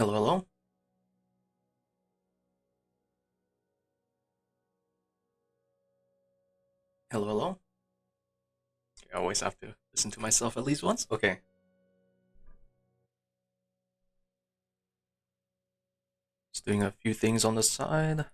Hello, hello. Hello, hello. I always have to listen to myself at least once. Okay. Just doing a few things on the side.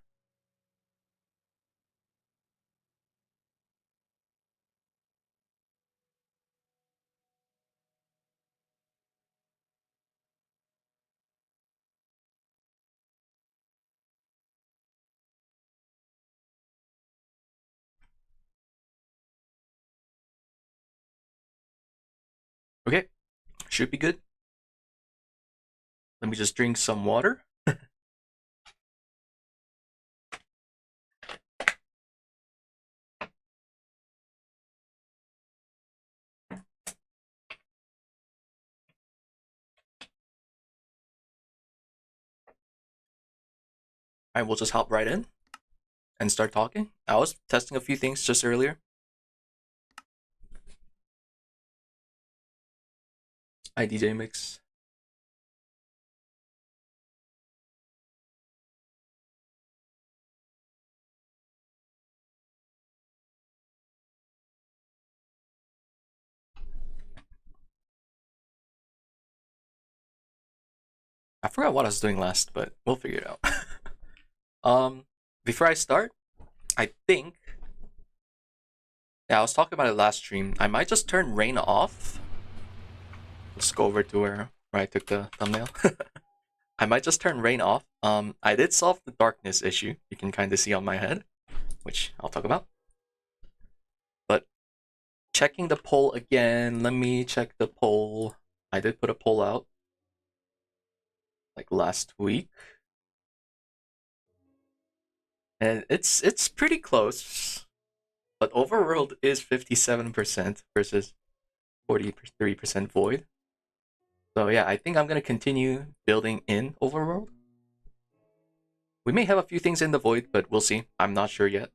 Okay. Should be good. Let me just drink some water. I will just hop right in and start talking. I was testing a few things just earlier. IDJ mix. I forgot what I was doing last, but we'll figure it out. Before I start, I think, yeah, I was talking about it last stream. I might just turn rain off. Let's go over to where I took the thumbnail. I might just turn rain off. I did solve the darkness issue. You can kind of see on my head, which I'll talk about. But checking the poll again. Let me check the poll. I did put a poll out like last week, and it's pretty close. But overworld is 57% versus 43% void. So yeah, I think I'm gonna continue building in overworld. We may have a few things in the void, but we'll see. I'm not sure yet.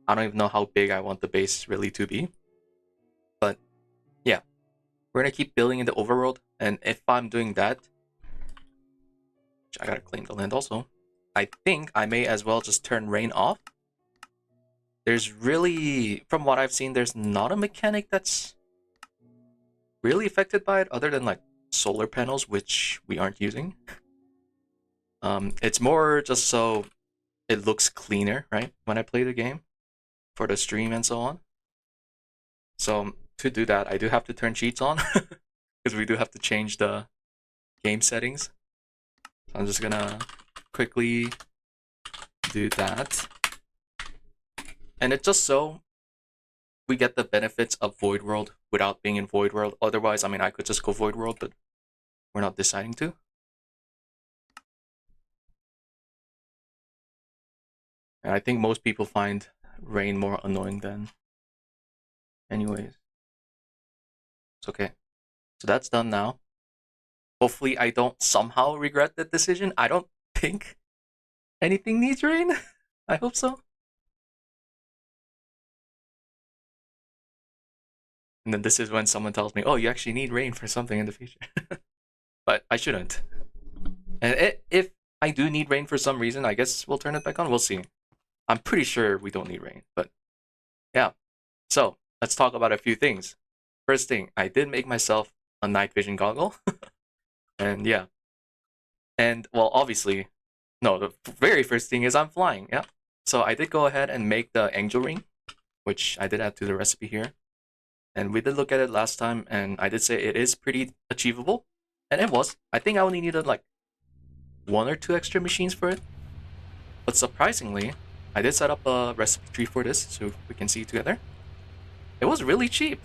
I don't even know how big I want the base really to be. But yeah, we're gonna keep building in the overworld, and if I'm doing that, I gotta claim the land also, I think I may as well just turn rain off. There's really, from what I've seen, there's not a mechanic that's really affected by it other than like solar panels, which we aren't using. It's more just so it looks cleaner, right, when I play the game for the stream and so on. So to do that, I do have to turn cheats on because we do have to change the game settings. So I'm just gonna quickly do that. And it's just so we get the benefits of Void World without being in Void World. Otherwise, I mean, I could just go Void World, but we're not deciding to. And I think most people find rain more annoying than anyways. It's okay. So that's done now. Hopefully I don't somehow regret that decision. I don't think anything needs rain. I hope so. And then this is when someone tells me, oh, you actually need rain for something in the future. But I shouldn't. And if I do need rain for some reason, I guess we'll turn it back on. We'll see. I'm pretty sure we don't need rain, but yeah. So let's talk about a few things. First thing, I did make myself a night vision goggle. And yeah. And well, obviously, no, the very first thing is I'm flying. Yeah. So I did go ahead and make the angel ring, which I did add to the recipe here. And we did look at it last time, and I did say it is pretty achievable. And it was. I think I only needed like 1 or 2 extra machines for it. But surprisingly, I did set up a recipe tree for this so we can see together. It was really cheap.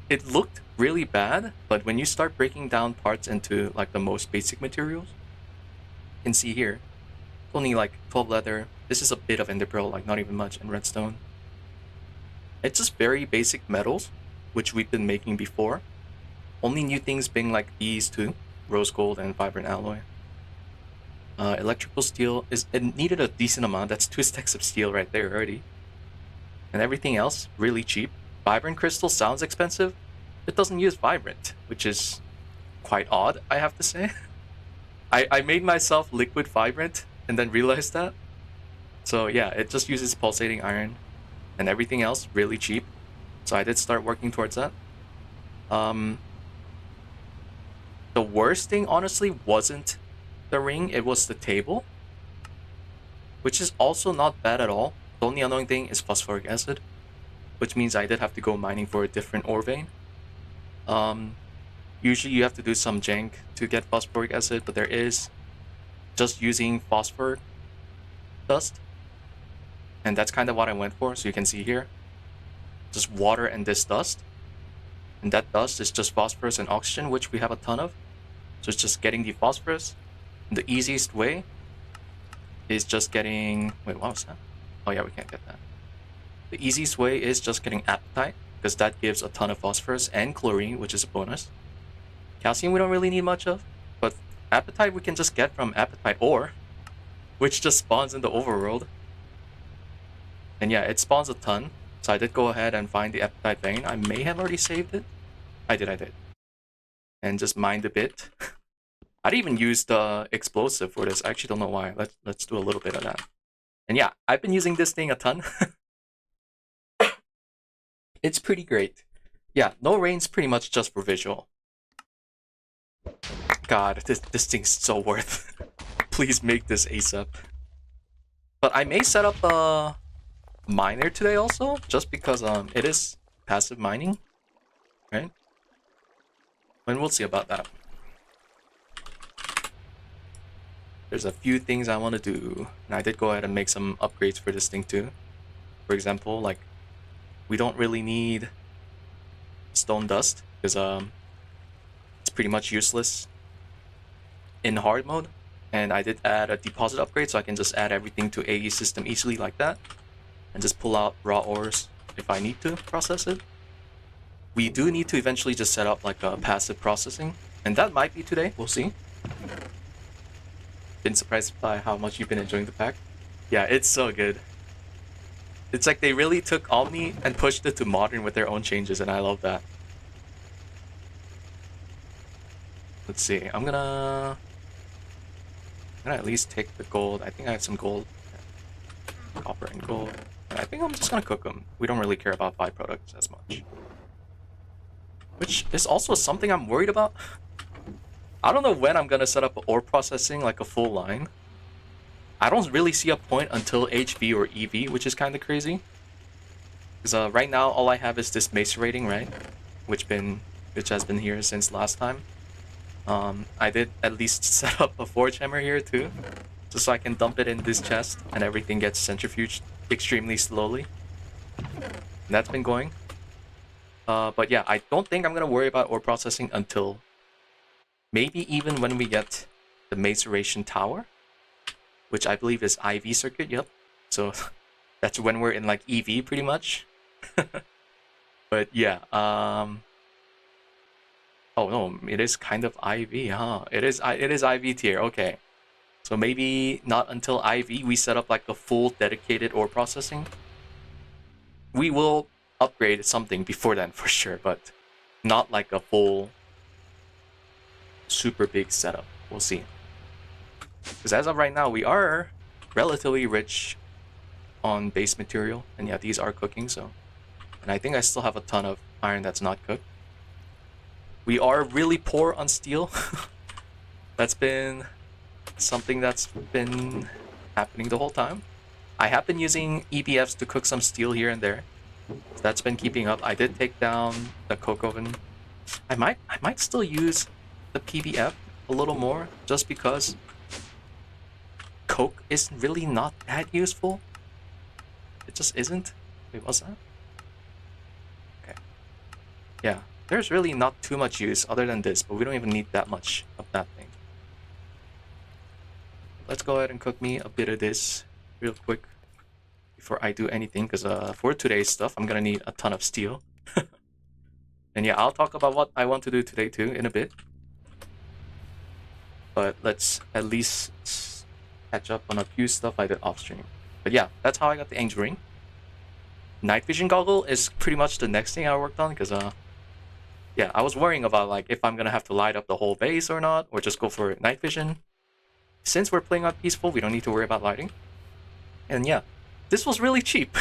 It looked really bad, but when you start breaking down parts into like the most basic materials, you can see here, it's only like 12 leather. This is a bit of ender pearl, like not even much, and redstone. It's just very basic metals, which we've been making before. Only new things being like these two, rose gold and vibrant alloy. Electrical steel, it needed a decent amount. That's 2 stacks of steel right there already. And everything else, really cheap. Vibrant crystal sounds expensive. It doesn't use vibrant, which is quite odd, I have to say. I made myself liquid vibrant and then realized that. So yeah, it just uses pulsating iron and everything else really cheap. So I did start working towards that. The worst thing honestly wasn't the ring, it was the table, which is also not bad at all. The only annoying thing is phosphoric acid, which means I did have to go mining for a different ore vein. Usually you have to do some jank to get phosphoric acid, but there is just using phosphor dust. And that's kind of what I went for, so you can see here. Just water and this dust. And that dust is just phosphorus and oxygen, which we have a ton of. So it's just getting the phosphorus. And the easiest way is just getting... Wait, what was that? Oh yeah, we can't get that. The easiest way is just getting apatite, because that gives a ton of phosphorus, and chlorine, which is a bonus. Calcium we don't really need much of, but apatite we can just get from apatite ore, which just spawns in the overworld. And yeah, it spawns a ton, so I did go ahead and find the apatite vein. I may have already saved it. I did. And just mined a bit. I didn't even use the explosive for this. I actually don't know why. Let's do a little bit of that. And yeah, I've been using this thing a ton. It's pretty great. Yeah, no rain's pretty much just for visual. God, this thing's so worth. Please make this ASAP. But I may set up a miner today also, just because it is passive mining, right? And we'll see about that. There's a few things I want to do, and I did go ahead and make some upgrades for this thing too. For example, like, we don't really need stone dust, because it's pretty much useless in hard mode. And I did add a deposit upgrade, so I can just add everything to AE system easily like that, and just pull out raw ores if I need to process it. We do need to eventually just set up like a passive processing, and that might be today, we'll see. Been surprised by how much you've been enjoying the pack. Yeah, it's so good. It's like they really took Omni and pushed it to modern with their own changes, and I love that. Let's see, I'm gonna at least take the gold. I think I have some gold. Copper and gold. And I think I'm just gonna cook them. We don't really care about byproducts as much. Which is also something I'm worried about. I don't know when I'm gonna set up ore processing like a full line. I don't really see a point until HV or EV, which is kind of crazy. Because right now all I have is this macerating, right? Which has been here since last time. I did at least set up a forge hammer here too, just so I can dump it in this chest and everything gets centrifuged extremely slowly. And that's been going. But yeah, I don't think I'm gonna worry about ore processing until maybe even when we get the maceration tower, which I believe is IV circuit. Yep. So that's when we're in like EV pretty much. But yeah, oh no, it is kind of IV, huh? It is IV tier. Okay. So maybe not until IV we set up like a full dedicated ore processing. We will upgrade something before then for sure, but not like a full super big setup. We'll see. Because as of right now, we are relatively rich on base material, and yeah, these are cooking, so. And I think I still have a ton of iron that's not cooked. We are really poor on steel. That's been something that's been happening the whole time. I have been using EBFs to cook some steel here and there. So that's been keeping up. I did take down the coke oven. I might still use the PBF a little more, just because coke is really not that useful. It just isn't. Wait, what's that? Okay. Yeah, there's really not too much use other than this, but we don't even need that much of that thing. Let's go ahead and cook me a bit of this real quick before I do anything, because for today's stuff, I'm gonna need a ton of steel. And yeah, I'll talk about what I want to do today too in a bit. But let's at least catch up on a few stuff I did off stream. But yeah, that's how I got the angel ring. Night vision goggle is pretty much the next thing I worked on, because yeah, I was worrying about like if I'm gonna have to light up the whole base or not, or just go for night vision. since we're playing on peaceful, we don't need to worry about lighting. And yeah, this was really cheap.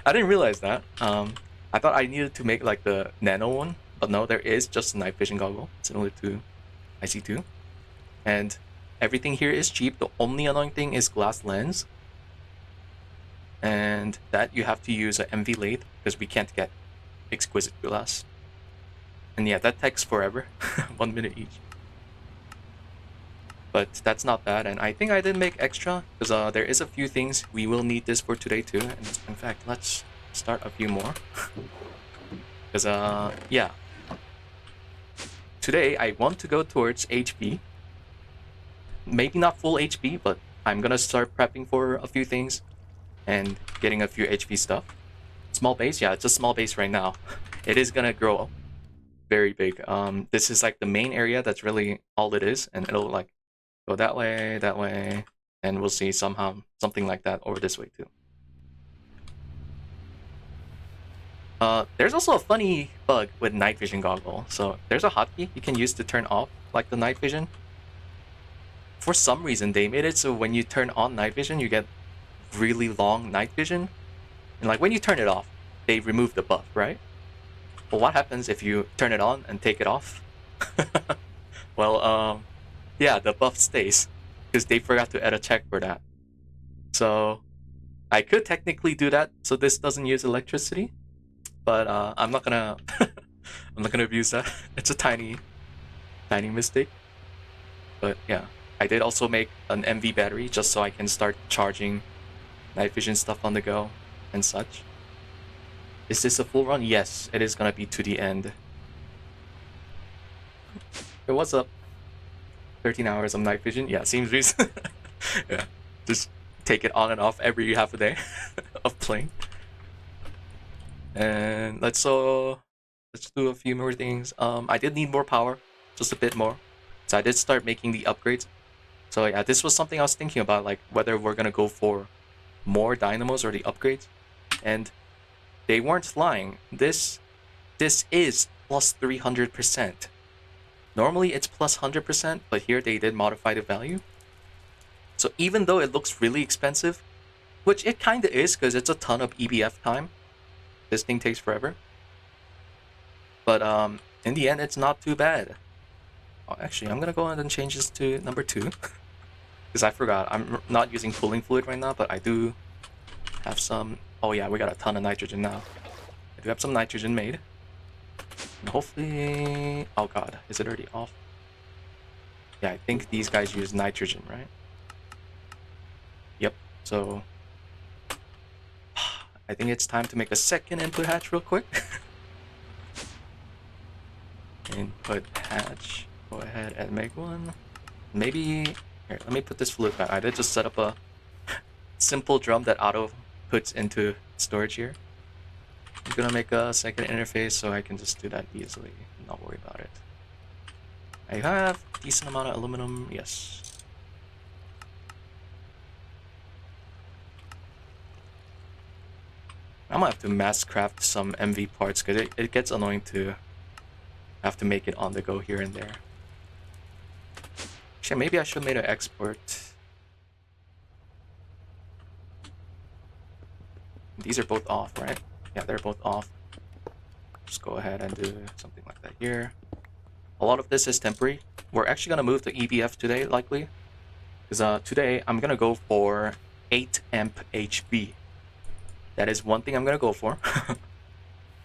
I didn't realize that. I thought I needed to make like the nano one, but no, there is just a night vision goggle similar to IC2. And everything here is cheap. The only annoying thing is glass lens. And that you have to use an MV lathe because we can't get exquisite glass. And yeah, that takes forever. 1 minute each. But that's not bad, and I think I did make extra because there is a few things we will need this for today too. And in fact, let's start a few more because yeah, today I want to go towards HP. Maybe not full HP, but I'm gonna start prepping for a few things and getting a few HP stuff. Small base, yeah, it's a small base right now. It is gonna grow very big. This is like the main area. That's really all it is, and it'll like go that way, and we'll see somehow something like that over this way too. There's also a funny bug with night vision goggle. So there's a hotkey you can use to turn off like the night vision. For some reason, they made it so when you turn on night vision, you get really long night vision, and like when you turn it off, they remove the buff, right? But what happens if you turn it on and take it off? Well, yeah, the buff stays because they forgot to add a check for that. So I could technically do that so this doesn't use electricity, but I'm not gonna I'm not gonna abuse that. It's a tiny mistake. But yeah, I did also make an MV battery just so I can start charging night vision stuff on the go and such. Is this a full run? Yes, it is gonna be to the end. Hey, what's up? 13 hours of night vision? Yeah, seems reasonable. Yeah, just take it on and off every half a day of playing. And let's do a few more things. I did need more power, just a bit more. So I did start making the upgrades. So yeah, this was something I was thinking about, like whether we're gonna go for more dynamos or the upgrades. And they weren't lying. This is plus 300%. Normally it's plus 100%, but here they did modify the value. So even though it looks really expensive, which it kinda is because it's a ton of EBF time, this thing takes forever. But in the end, it's not too bad. Oh, actually, I'm gonna go ahead and change this to number 2. Because I forgot, I'm not using cooling fluid right now, but I do have some. Oh yeah, we got a ton of nitrogen now. I do have some nitrogen made. And hopefully, oh god, is it already off? Yeah, I think these guys use nitrogen, right? Yep, so I think it's time to make a second input hatch real quick. Input hatch, go ahead and make one. Maybe, here, let me put this fluid back. I did just set up a simple drum that auto puts into storage here. I'm gonna make a second interface so I can just do that easily and not worry about it. I have a decent amount of aluminum, yes. I might have to mass craft some MV parts because it gets annoying to have to make it on the go here and there. Actually, maybe I should have made an export. These are both off, right? Yeah, they're both off. Just go ahead and do something like that here. A lot of this is temporary. We're actually going to move to EBF today, likely. Because today, I'm going to go for 8 amp HV. That is one thing I'm going to go for.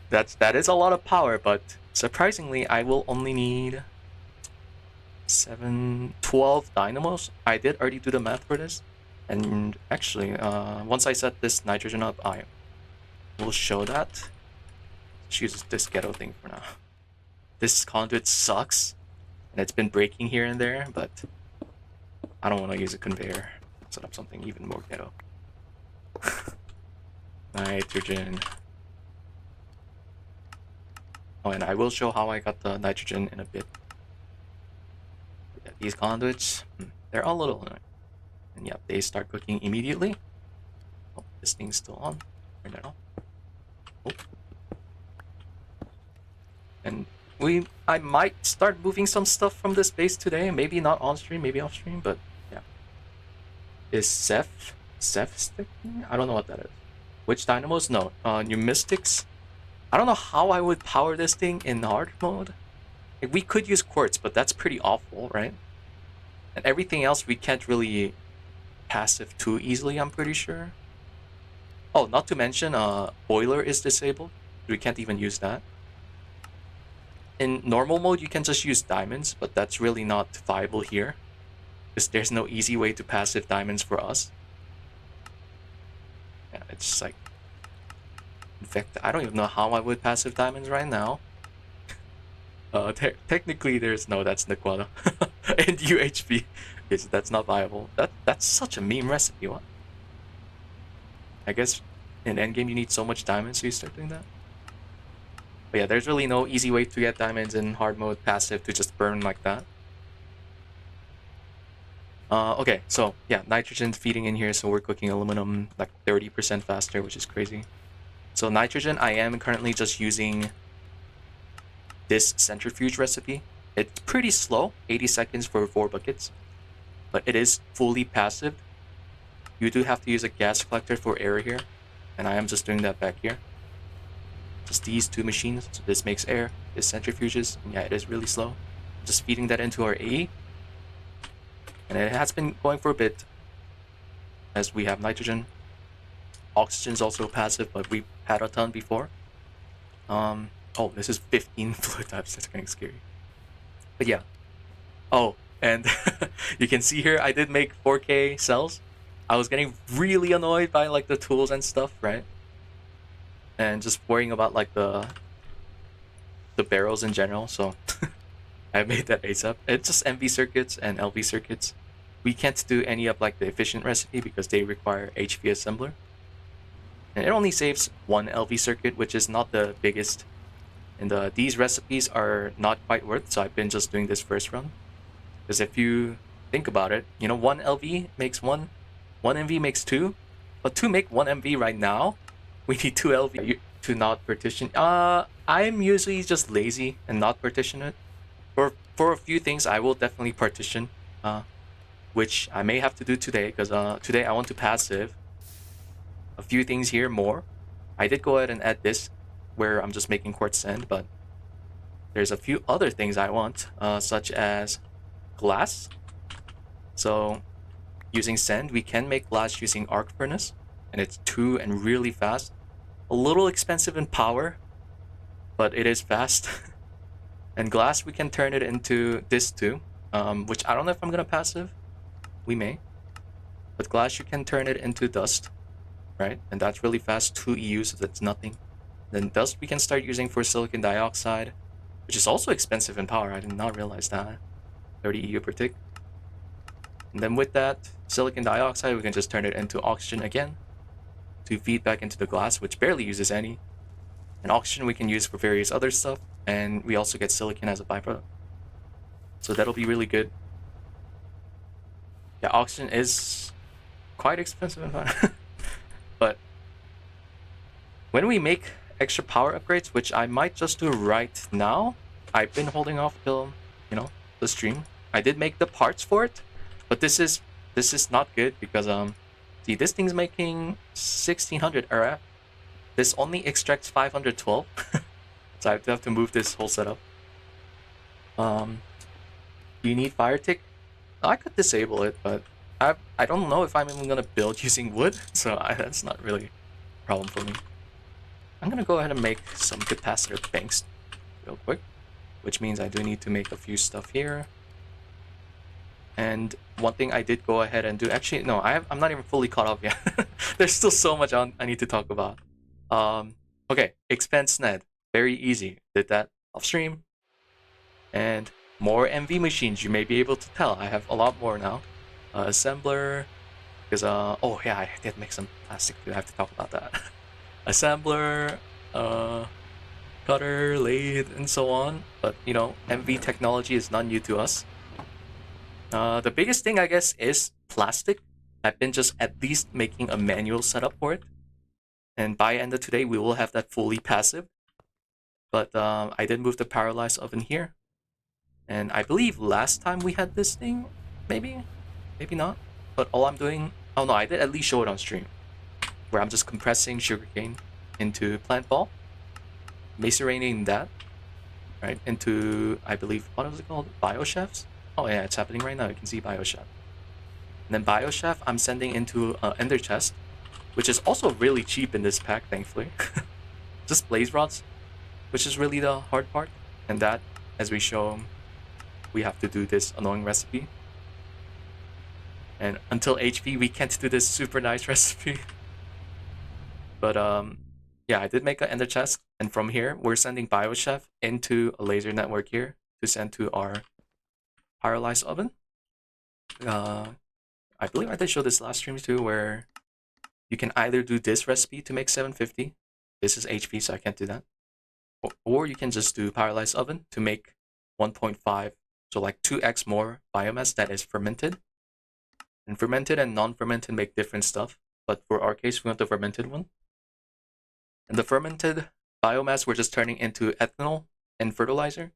That is a lot of power, but surprisingly, I will only need 12 dynamos. I did already do the math for this. And actually, once I set this nitrogen up, I will show that. Let's use this ghetto thing for now. This conduit sucks, and it's been breaking here and there, but I don't want to use a conveyor. Set up something even more ghetto. Nitrogen. Oh, and I will show how I got the nitrogen in a bit. Yeah, these conduits, they're all little annoying. And yeah, they start cooking immediately. Oh, this thing's still on. Turn that off. Oh. And I might start moving some stuff from this base today. Maybe not on stream, maybe off stream, but yeah. is Ceph sticking? I don't know what that is. Which dynamos? No. Pneumatics. I don't know how I would power this thing in hard mode. Like, we could use quartz, but that's pretty awful, right? And everything else we can't really passive too easily, I'm pretty sure. Oh, not to mention, boiler is disabled. We can't even use that. In normal mode, you can just use diamonds, but that's really not viable here, because there's no easy way to passive diamonds for us. Yeah, it's just like... In fact, I don't even know how I would passive diamonds right now. Technically, there's no, that's Nequata. And UHP. Yes, that's not viable. That's such a meme recipe, what? I guess in endgame you need so much diamonds, so you start doing that. But yeah, there's really no easy way to get diamonds in hard mode passive to just burn like that. Okay, so yeah, nitrogen feeding in here, so we're cooking aluminum like 30% faster, which is crazy. So nitrogen, I am currently just using this centrifuge recipe. It's pretty slow, 80 seconds for 4 buckets, but it is fully passive. You do have to use a gas collector for air here, and I am just doing that back here. Just these two machines, so this makes air, this centrifuges, and yeah, it is really slow. Just feeding that into our AE, and it has been going for a bit, as we have nitrogen. Oxygen is also passive, but we've had a ton before. Oh, this is 15 fluid types, that's getting scary. But yeah. Oh, and you can see here, I did make 4K cells. I was getting really annoyed by like the tools and stuff, right? And just worrying about like the barrels in general, so I made that ASAP. It's just MV circuits and LV circuits. We can't do any of like the efficient recipe because they require HV assembler. And it only saves one LV circuit, which is not the biggest. And these recipes are not quite worth, so I've been just doing this first run. Because if you think about it, you know, one LV makes one MV makes two, but to make one MV right now, we need 2 LV to not partition. I'm usually just lazy and not partition it. For a few things, I will definitely partition, which I may have to do today, because today I want to passive a few things here more. I did go ahead and add this, where I'm just making quartz sand, but there's a few other things I want, such as glass. So using sand, we can make glass using arc furnace, and it's 2 and really fast. A little expensive in power, but it is fast. And glass, we can turn it into this too, which I don't know if I'm gonna passive. We may. But glass, you can turn it into dust, right? And that's really fast, 2 EU, so that's nothing. Then dust we can start using for silicon dioxide, which is also expensive in power. I did not realize that. 30 EU per tick. And then with that silicon dioxide, we can just turn it into oxygen again to feed back into the glass, which barely uses any. And oxygen we can use for various other stuff, and we also get silicon as a byproduct. So that'll be really good. Yeah, oxygen is quite expensive in power. But when we make extra power upgrades, which I might just do right now, I've been holding off till, you know, the stream. I did make the parts for it, but this is not good because see, this thing's making 1600 RF. This only extracts 512. So I have to move this whole setup. Do you need fire tick? I could disable it, but I don't know if I'm even gonna build using wood, so that's not really a problem for me. I'm gonna go ahead and make some capacitor banks real quick, which means I do need to make a few stuff here. And one thing I did go ahead and do, actually no, I'm not even fully caught up yet. There's still so much I need to talk about. Okay, expense net, very easy. Did that off stream. And more MV machines, you may be able to tell. I have a lot more now. Assembler, because oh yeah, I did make some plastic too. I have to talk about that. Assembler, cutter, lathe, and so on. But you know, MV technology is not new to us. The biggest thing I guess is plastic. I've been just at least making a manual setup for it, and by end of today we will have that fully passive. But I did move the paralyzed oven here, and I believe last time we had this thing, maybe not. But all I'm doing Oh no, I did at least show it on stream, where I'm just compressing sugarcane into plant ball, macerating that, right, into, I believe, what is it called? Biochefs? Oh yeah, it's happening right now. You can see Biochef. And then Biochef, I'm sending into Ender Chest, which is also really cheap in this pack, thankfully. Just blaze rods, which is really the hard part. And that, as we show, we have to do this annoying recipe. And until HP, we can't do this super nice recipe. But yeah, I did make an ender chest, and from here, we're sending Biochef into a laser network here to send to our pyrolyzed oven. I believe I did show this last stream too, where you can either do this recipe to make 750. This is HP, so I can't do that. Or you can just do pyrolyzed oven to make 1.5, so like 2x more biomass that is fermented. And fermented and non-fermented make different stuff, but for our case, we want the fermented one. And the fermented biomass, we're just turning into ethanol and fertilizer.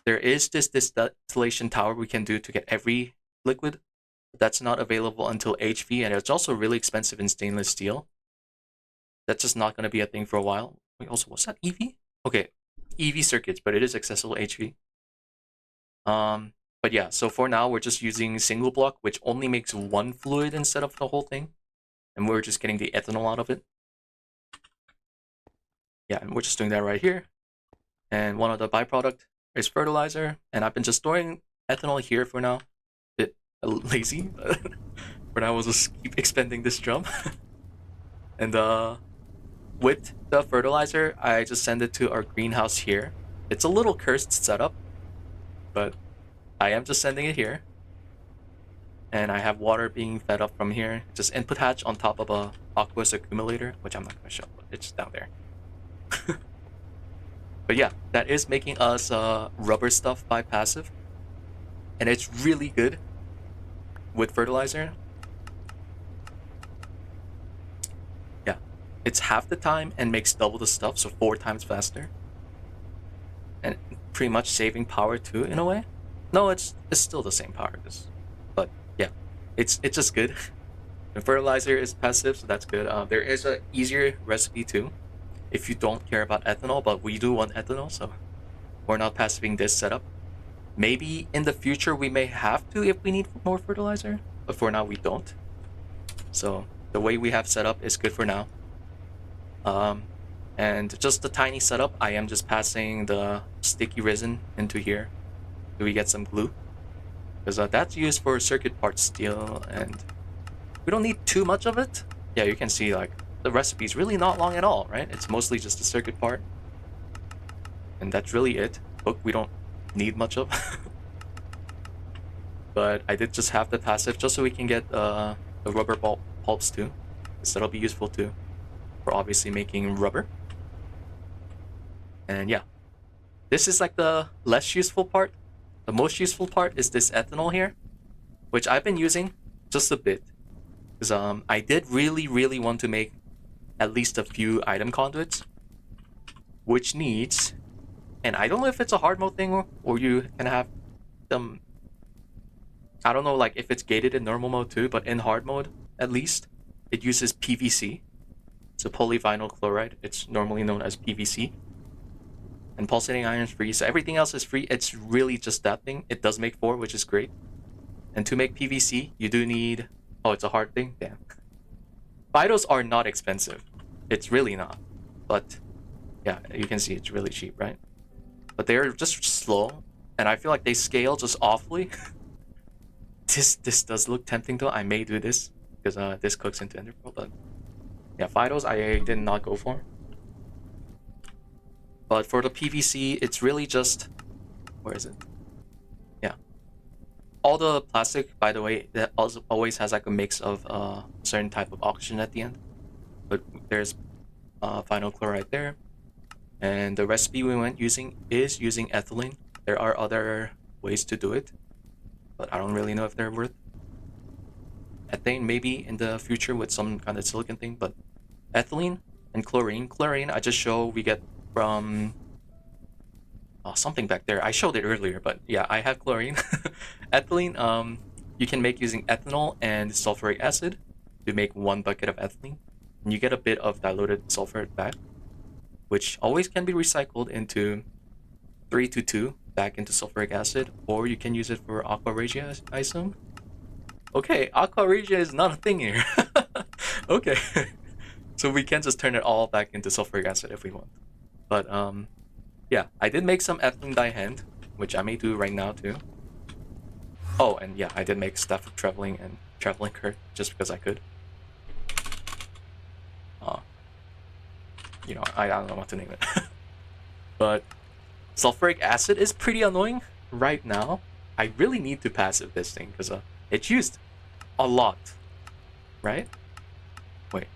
There is this distillation tower we can do to get every liquid, but that's not available until HV, and it's also really expensive in stainless steel. That's just not going to be a thing for a while. Wait, also, what's that, EV? Okay, EV circuits, but it is accessible HV. But yeah, so for now, we're just using single block, which only makes one fluid instead of the whole thing. And we're just getting the ethanol out of it. Yeah, and we're just doing that right here. And one of the byproduct is fertilizer. And I've been just storing ethanol here for now. A bit lazy, but for now we'll just keep expanding this drum. And with the fertilizer, I just send it to our greenhouse here. It's a little cursed setup, but I am just sending it here. And I have water being fed up from here. Just input hatch on top of a aqueous accumulator, which I'm not going to show, but it's down there. But yeah, that is making us rubber stuff by passive. And it's really good with fertilizer. Yeah, it's half the time and makes double the stuff, so 4 times faster. And pretty much saving power too, in a way. No, it's still the same power, but yeah, it's just good. And fertilizer is passive, so that's good. There is a easier recipe too, if you don't care about ethanol, but we do want ethanol, so we're not passiving this setup. Maybe in the future we may have to if we need more fertilizer, but for now we don't. So the way we have set up is good for now. And just a tiny setup, I am just passing the sticky resin into here. Do we get some glue? Because that's used for circuit part steel, and we don't need too much of it. Yeah, you can see like the recipe is really not long at all, right? It's mostly just the circuit part, and that's really it. Book we don't need much of. But I did just have the passive just so we can get the rubber pulps too, because that'll be useful too for obviously making rubber. And yeah, this is like the less useful part. The most useful part is this ethanol here, which I've been using just a bit, because I did really want to make at least a few item conduits, which needs, and I don't know if it's a hard mode thing or you can have them, I don't know like if it's gated in normal mode too, but in hard mode at least it uses PVC. So polyvinyl chloride, it's normally known as PVC. And pulsating iron is free, so everything else is free. It's really just that thing. It does make 4, which is great. And to make PVC, you do need... Oh, it's a hard thing? Damn. Phytos are not expensive. It's really not. But, yeah, you can see it's really cheap, right? But they're just slow, and I feel like they scale just awfully. This does look tempting though. I may do this, because this cooks into Enderpearl, but... Yeah, Phytos I did not go for. But for the PVC, it's really just... Where is it? Yeah. All the plastic, by the way, that also always has like a mix of a certain type of oxygen at the end. But there's vinyl chloride there. And the recipe we went using is using ethylene. There are other ways to do it, but I don't really know if they're worth ethane maybe in the future with some kind of silicon thing, but ethylene and chlorine. Chlorine, I just show we get from something back there. I showed it earlier, but yeah, I have chlorine. Ethylene, you can make using ethanol and sulfuric acid. to make 1 bucket of ethylene, and you get a bit of diluted sulfur back, which always can be recycled into 3 to 2 back into sulfuric acid, or you can use it for aqua regia, I assume. Okay, aqua regia is not a thing here. Okay, so we can just turn it all back into sulfuric acid if we want. But yeah, I did make some ethylene by hand, which I may do right now too. Oh, and yeah, I did make stuff for traveling and traveling curd just because I could. You know, I don't know what to name it. But sulfuric acid is pretty annoying right now. I really need to passive this thing because it's used a lot, right? Wait.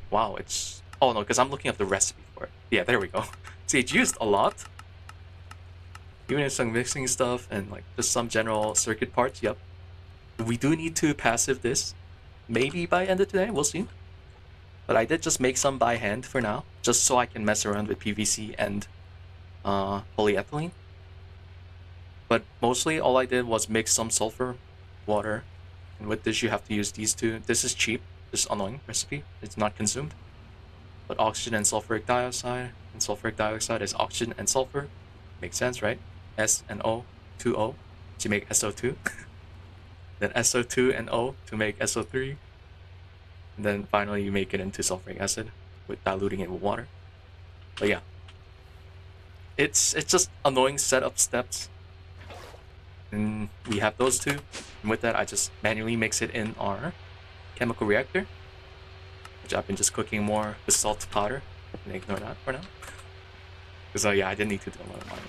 Wow, it's... Oh no, because I'm looking up the recipe for it. Yeah, there we go. See, it's used a lot. Even in some mixing stuff and like just some general circuit parts, yep. We do need to passive this. Maybe by end of today, we'll see. But I did just make some by hand for now, just so I can mess around with PVC and polyethylene. But mostly all I did was mix some sulfur, water, and with this you have to use these two. This is cheap, this annoying recipe, it's not consumed. But oxygen and sulfuric dioxide, and sulfuric dioxide is oxygen and sulfur. Makes sense, right? S and O, 2O, to make SO2. Then SO2 and O to make SO3. And then finally you make it into sulfuric acid with diluting it with water. But yeah, it's just annoying setup steps. And we have those two. And with that, I just manually mix it in our chemical reactor, which I've been just cooking more with salt powder. And ignore that for now. Because yeah, I didn't need to do a lot of mining.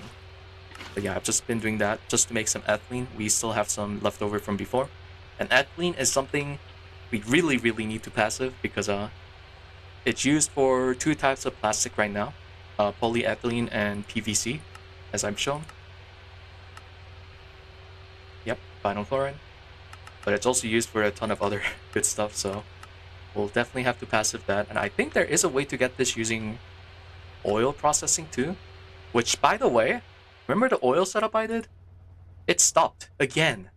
But yeah, I've just been doing that just to make some ethylene. We still have some left over from before. And ethylene is something we really need to passive because it's used for 2 types of plastic right now. Polyethylene and PVC, as I've shown. Yep, vinyl chloride. But it's also used for a ton of other good stuff, so we'll definitely have to passive that. And I think there is a way to get this using oil processing too. Which, by the way, remember the oil setup I did? It stopped again.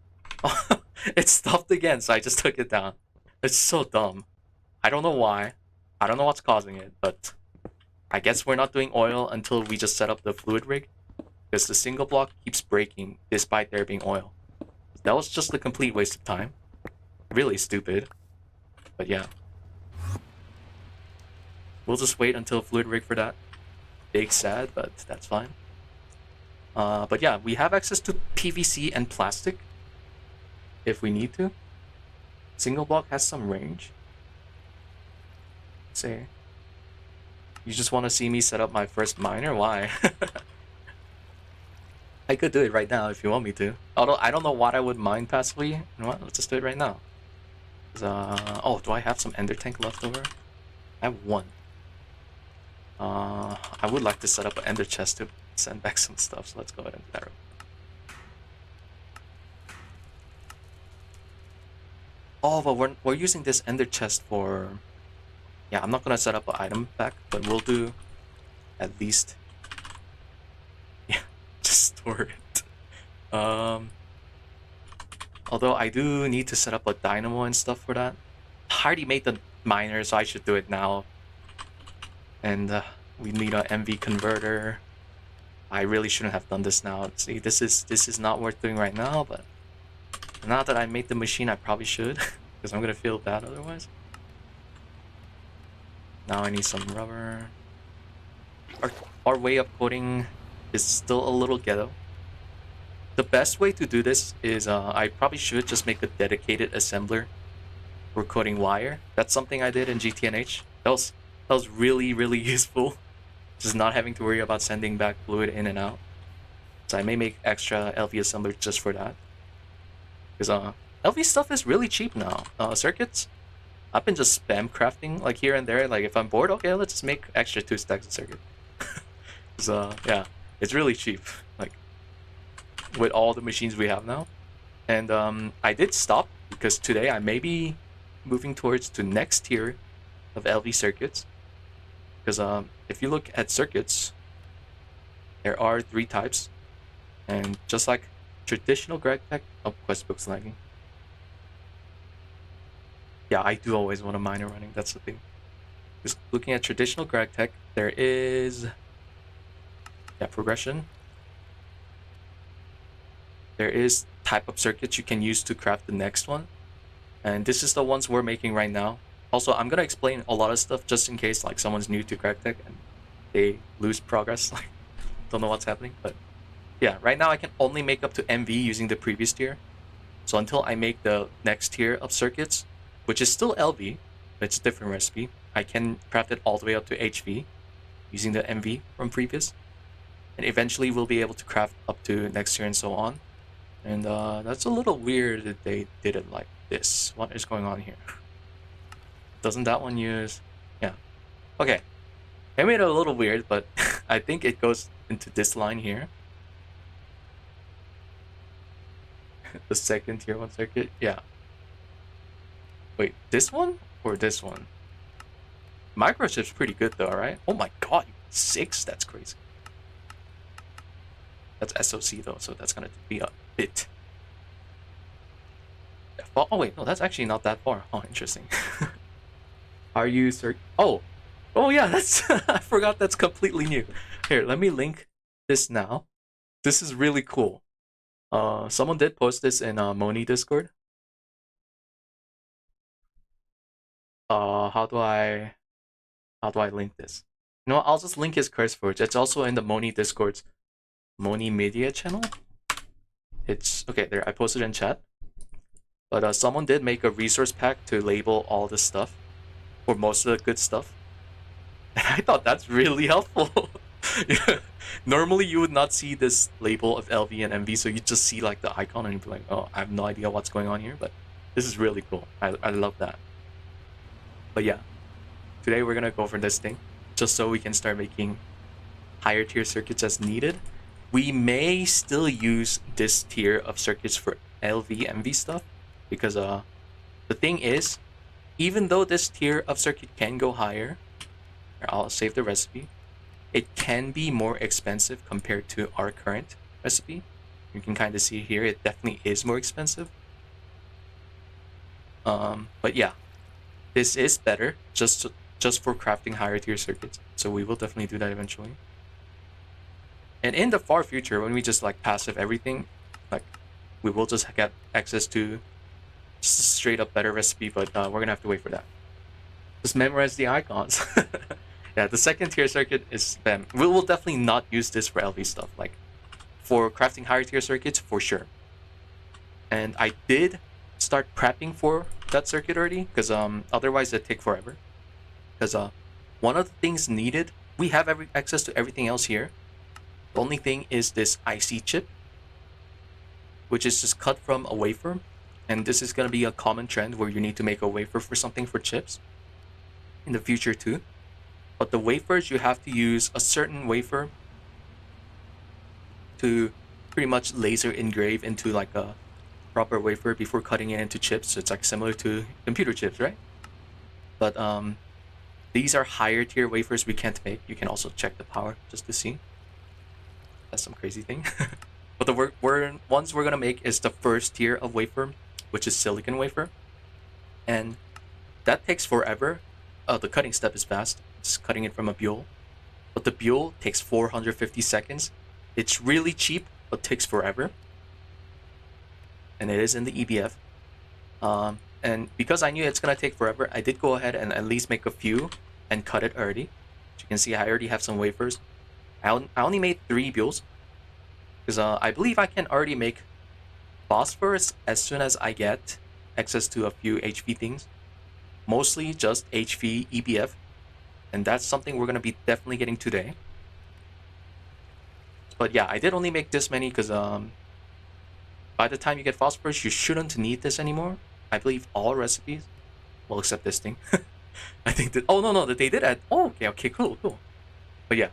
It stopped again, so I just took it down. It's so dumb. I don't know why. I don't know what's causing it, but I guess we're not doing oil until we just set up the fluid rig, because the single block keeps breaking despite there being oil. That was just a complete waste of time. Really stupid. But yeah. We'll just wait until fluid rig for that. Big sad, but that's fine. But yeah, we have access to PVC and plastic if we need to. Single block has some range. Say, you just want to see me set up my first miner? Why? I could do it right now if you want me to. Although I don't know what I would mine passively. You know what? Let's just do it right now. Oh, do I have some ender tank left over? I have 1. I would like to set up an ender chest to send back some stuff, so let's go ahead and do that. Oh, but we're using this ender chest for... Yeah, I'm not gonna set up an item back, but we'll do at least... Yeah, just store it. Although I do need to set up a dynamo and stuff for that. I already made the miner, so I should do it now. And we need an MV converter. I really shouldn't have done this now. See, this is not worth doing right now, but now that I made the machine, I probably should, because I'm gonna feel bad otherwise. Now I need some rubber. Our way of coating is still a little ghetto. The best way to do this is I probably should just make a dedicated assembler for coating wire. That's something I did in GTNH. That was really useful. Just not having to worry about sending back fluid in and out. So I may make extra LV assemblers just for that. Because LV stuff is really cheap now. Circuits, I've been just spam crafting like here and there. Like if I'm bored, okay, let's just make extra 2 stacks of circuit. So yeah, it's really cheap. Like with all the machines we have now. And I did stop because today I may be moving towards the next tier of LV circuits. Because if you look at circuits, there are 3 types. And just like traditional gregtech... Oh, quest book's lagging. Yeah, I do always want a miner running. That's the thing. Just looking at traditional gregtech, there is progression. There is type of circuits you can use to craft the next one, and this is the ones we're making right now. Also, I'm gonna explain a lot of stuff just in case like someone's new to gregtech and they lose progress, like don't know what's happening. But yeah, right now I can only make up to MV using the previous tier. So until I make the next tier of circuits, which is still LV, but it's a different recipe, I can craft it all the way up to HV using the MV from previous. And eventually we'll be able to craft up to next tier and so on. And that's a little weird that they did it like this. What is going on here? Doesn't that one use... Yeah. Okay. They made it a little weird, but I think it goes into this line here. The second tier 1 circuit? Yeah. Wait, this one? Or this one? Microchip's pretty good though, right? Oh my god, 6? That's crazy. That's SOC though, so that's gonna be a bit. Oh wait, no, that's actually not that far. Oh, interesting. Are you Oh yeah, that's I forgot that's completely new. Here, let me link this now. This is really cool. Someone did post this in Moni Discord. How do I link this? You know what, I'll just link his curse forge. It's also in the Moni Discord's Moni Media channel. It's okay there, I posted in chat. But someone did make a resource pack to label all this stuff for most of the good stuff. And I thought that's really helpful. Yeah. Normally you would not see this label of LV and MV, so you just see like the icon and you'd be like, oh, I have no idea what's going on here, but this is really cool. I love that. But yeah, today we're gonna go for this thing, just so we can start making higher tier circuits as needed. We may still use this tier of circuits for LV, MV stuff, because the thing is, even though this tier of circuit can go higher, I'll save the recipe, it can be more expensive compared to our current recipe. You can kind of see here, it definitely is more expensive. But yeah, this is better just for crafting higher tier circuits. So we will definitely do that eventually. And in the far future, when we just like passive everything, like we will just get access to just a straight up better recipe, but we're gonna have to wait for that. Just memorize the icons. Yeah, the second tier circuit is spam. We will definitely not use this for LV stuff, like for crafting higher tier circuits for sure. And I did start prepping for that circuit already, because otherwise it'd take forever. Because one of the things needed, we have access to everything else here. The only thing is this IC chip, which is just cut from a wafer. And this is going to be a common trend where you need to make a wafer for something for chips in the future too. But the wafers, you have to use a certain wafer to pretty much laser engrave into like a proper wafer before cutting it into chips. So it's like similar to computer chips, right? But these are higher tier wafers we can't make. You can also check the power just to see. That's some crazy thing. But the ones we're gonna make is the first tier of wafer, which is silicon wafer, and that takes forever. The cutting step is fast. It's cutting it from a buell, but the buell takes 450 seconds. It's really cheap, but takes forever. And it is in the EBF. And because I knew it's gonna take forever, I did go ahead and at least make a few and cut it already. As you can see, I already have some wafers. I only made 3 buells because I believe I can already make phosphorus as soon as I get access to a few HV things. Mostly just HV, EBF, and that's something we're gonna be definitely getting today. But yeah, I did only make this many because by the time you get phosphorus, you shouldn't need this anymore. I believe all recipes, well, except this thing. I think that, oh no, that they did add, oh, okay, cool. But yeah,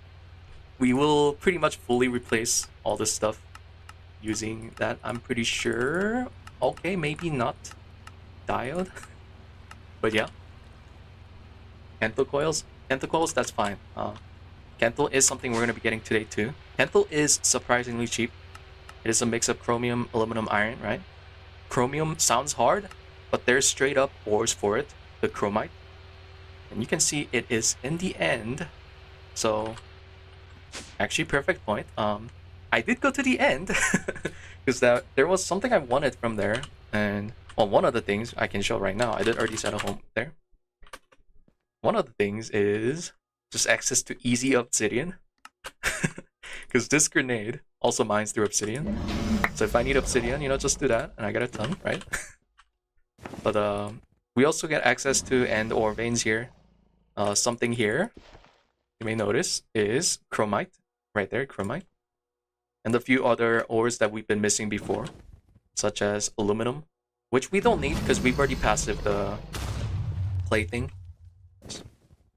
we will pretty much fully replace all this stuff using that, I'm pretty sure. Okay, maybe not diode. But yeah. Kental coils, that's fine. Kental is something we're going to be getting today too. Kental is surprisingly cheap. It is a mix of chromium, aluminum, iron, right? Chromium sounds hard, but there's straight up ores for it. the chromite. And you can see it is in the end. So actually perfect point. I did go to the end because there was something I wanted from there, and well, one of the things I can show right now, I did already set a home there. One of the things is just access to easy obsidian, because this grenade also mines through obsidian. So if I need obsidian, you know, just do that, and I get a ton, right? But we also get access to end ore veins here. Something here you may notice is chromite, right there, chromite. And a few other ores that we've been missing before, such as aluminum, which we don't need because we've already passived the clay thing.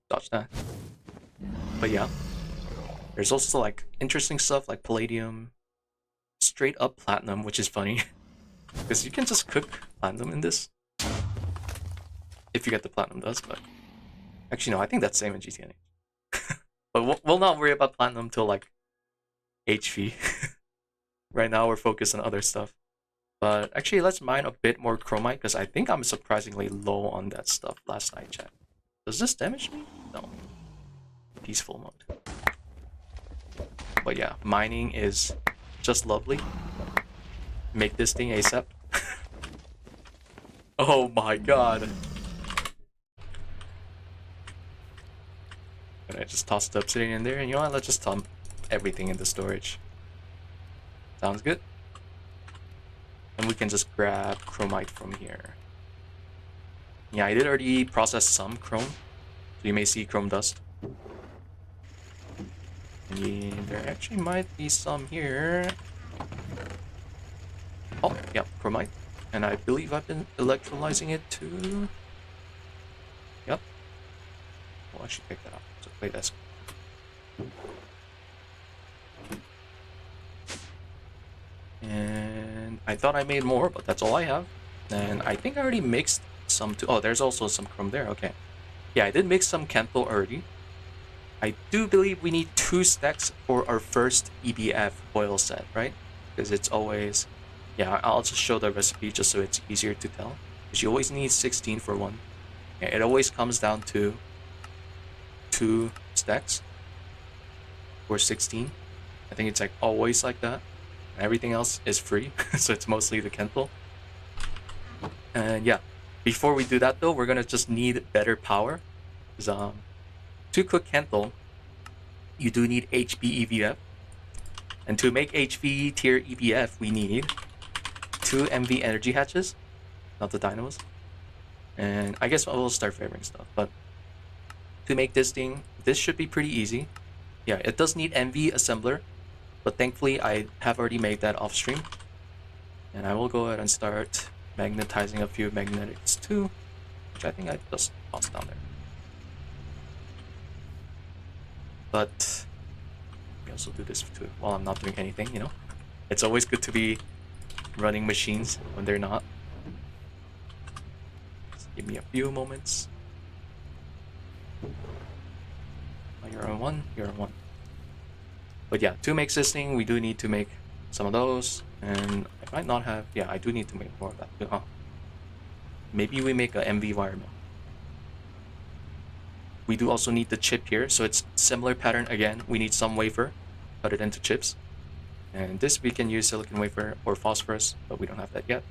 Dodge that. But yeah, there's also like interesting stuff like palladium, straight up platinum, which is funny because you can just cook platinum in this if you get the platinum dust. But actually, no, I think that's same in GTN. But we'll not worry about platinum till like HV. Right now we're focused on other stuff. But actually, let's mine a bit more chromite because I think I'm surprisingly low on that stuff last I checked. Does this damage me? No. Peaceful mode. But yeah, mining is just lovely. Make this thing ASAP. Oh my god. And I just tossed the obsidian in there, and you know what? Let's just dump everything into storage. Sounds good. And we can just grab chromite from here. Yeah, I did already process some chrome, so you may see chrome dust. And there actually might be some here. Oh, yeah, chromite. And I believe I've been electrolyzing it too. Yep. Well, I should pick that up. So play this. And I thought I made more, but that's all I have. And I think I already mixed some too. Oh, there's also some chrome there. Okay. Yeah, I did mix some Kental already. I do believe we need 2 stacks for our first EBF oil set, right? Because it's always... Yeah, I'll just show the recipe just so it's easier to tell. Because you always need 16 for one. Yeah, it always comes down to 2 stacks for 16. I think it's like always like that. Everything else is free, so it's mostly the Kental. And yeah, before we do that though, we're gonna just need better power. Because to cook Kental, you do need HB EVF. And to make HV tier EVF, we need 2 MV energy hatches, not the dynamos. And I guess I will start favoring stuff, but to make this thing, this should be pretty easy. Yeah, it does need MV assembler, but thankfully I have already made that off stream. And I will go ahead and start magnetizing a few magnetics too, which I think I just tossed down there. But we also do this too while I'm not doing anything, you know? It's always good to be running machines when they're not. Just give me a few moments. Oh, you're on 1, you're on 1. But yeah, to make this thing, we do need to make some of those. And I might not have... Yeah, I do need to make more of that too, huh? Maybe we make a MV wire mill. We do also need the chip here, so it's similar pattern again. We need some wafer, cut it into chips. And this we can use silicon wafer or phosphorus, but we don't have that yet.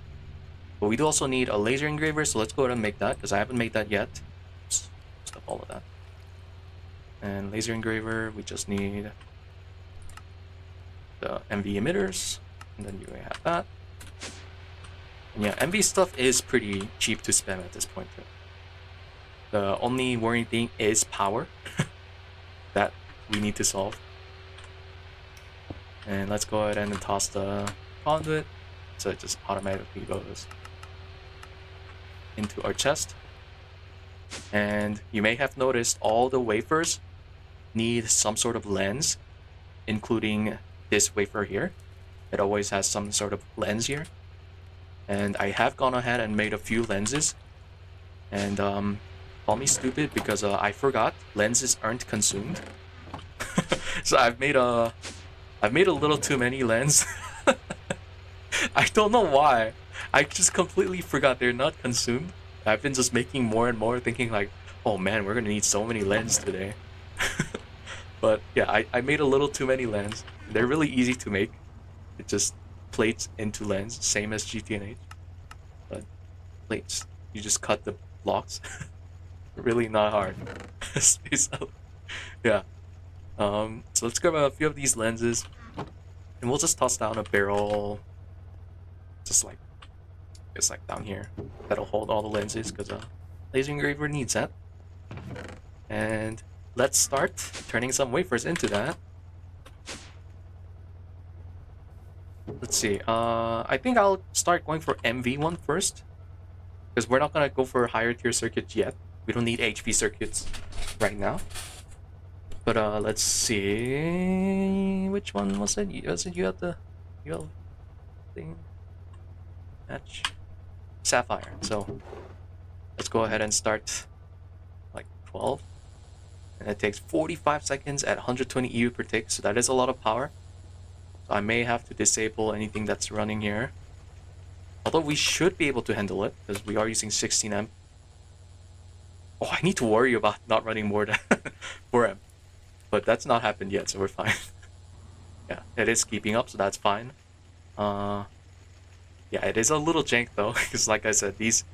But we do also need a laser engraver, so let's go ahead and make that, because I haven't made that yet. Stop all of that. And laser engraver, we just need the MV emitters, and then you have that. And yeah, MV stuff is pretty cheap to spam at this point too. The only worrying thing is power that we need to solve. And let's go ahead and toss the conduit so it just automatically goes into our chest. And you may have noticed all the wafers need some sort of lens, including this wafer here. It always has some sort of lens here. And I have gone ahead and made a few lenses. And call me stupid because I forgot lenses aren't consumed. So I've made a little too many lens. I don't know why. I just completely forgot they're not consumed. I've been just making more and more, thinking like, oh man, we're gonna need so many lens today. But yeah, I made a little too many lens. They're really easy to make. It just plates into lens, same as GTNH. But plates, you just cut the blocks. Really not hard. Space out. Yeah. So let's grab a few of these lenses, and we'll just toss down a barrel, just like, it's like down here. That'll hold all the lenses, because laser engraver needs that. And let's start turning some wafers into that. Let's see. I think I'll start going for MV1 first, because we're not gonna go for higher tier circuits yet. We don't need HV circuits right now. But let's see, which one was it? Was it you had the thing? Match sapphire. So let's go ahead and start like 12, and it takes 45 seconds at 120 EU per tick. So that is a lot of power. So I may have to disable anything that's running here. Although we should be able to handle it, because we are using 16 amp. Oh, I need to worry about not running more than 4 amp. But that's not happened yet, so we're fine. Yeah, it is keeping up, so that's fine. Yeah, it is a little jank though, because like I said, these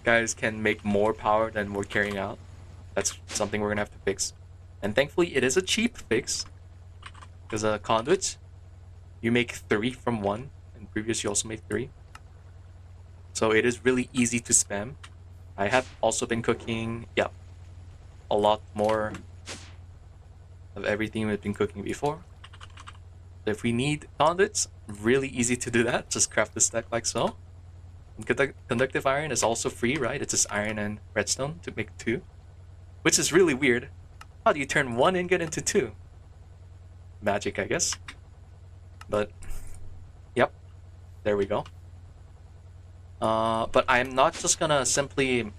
guys can make more power than we're carrying out. That's something we're gonna have to fix. And thankfully, it is a cheap fix, because conduits, you make 3 from 1, and previous you also made 3. So it is really easy to spam. I have also been cooking, yeah, a lot more of everything we've been cooking before. So if we need conduits, really easy to do that. Just craft the stack like so. And conductive iron is also free, right? It's just iron and redstone to make 2, which is really weird. How do you turn 1 ingot into 2? Magic, I guess. But yep, there we go. But I'm not just gonna simply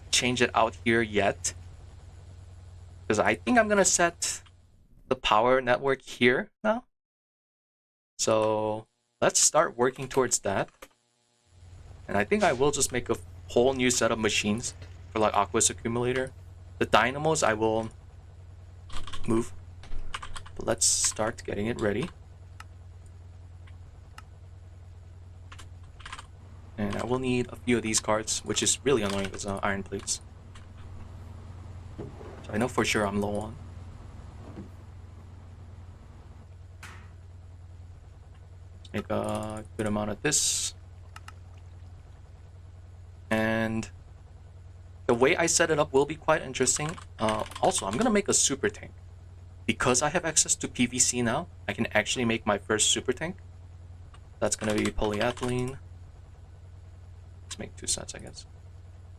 change it out here yet, because I think I'm gonna set the power network here now. So let's start working towards that. And I think I will just make a whole new set of machines for like Aqua's accumulator. The dynamos I will move. But let's start getting it ready. And I will need a few of these cards, which is really annoying with iron plates. So I know for sure I'm low on. Make a good amount of this. And the way I set it up will be quite interesting. Also, I'm gonna make a super tank. Because I have access to PVC now, I can actually make my first super tank. That's gonna be polyethylene. Let's make 2 sets, I guess.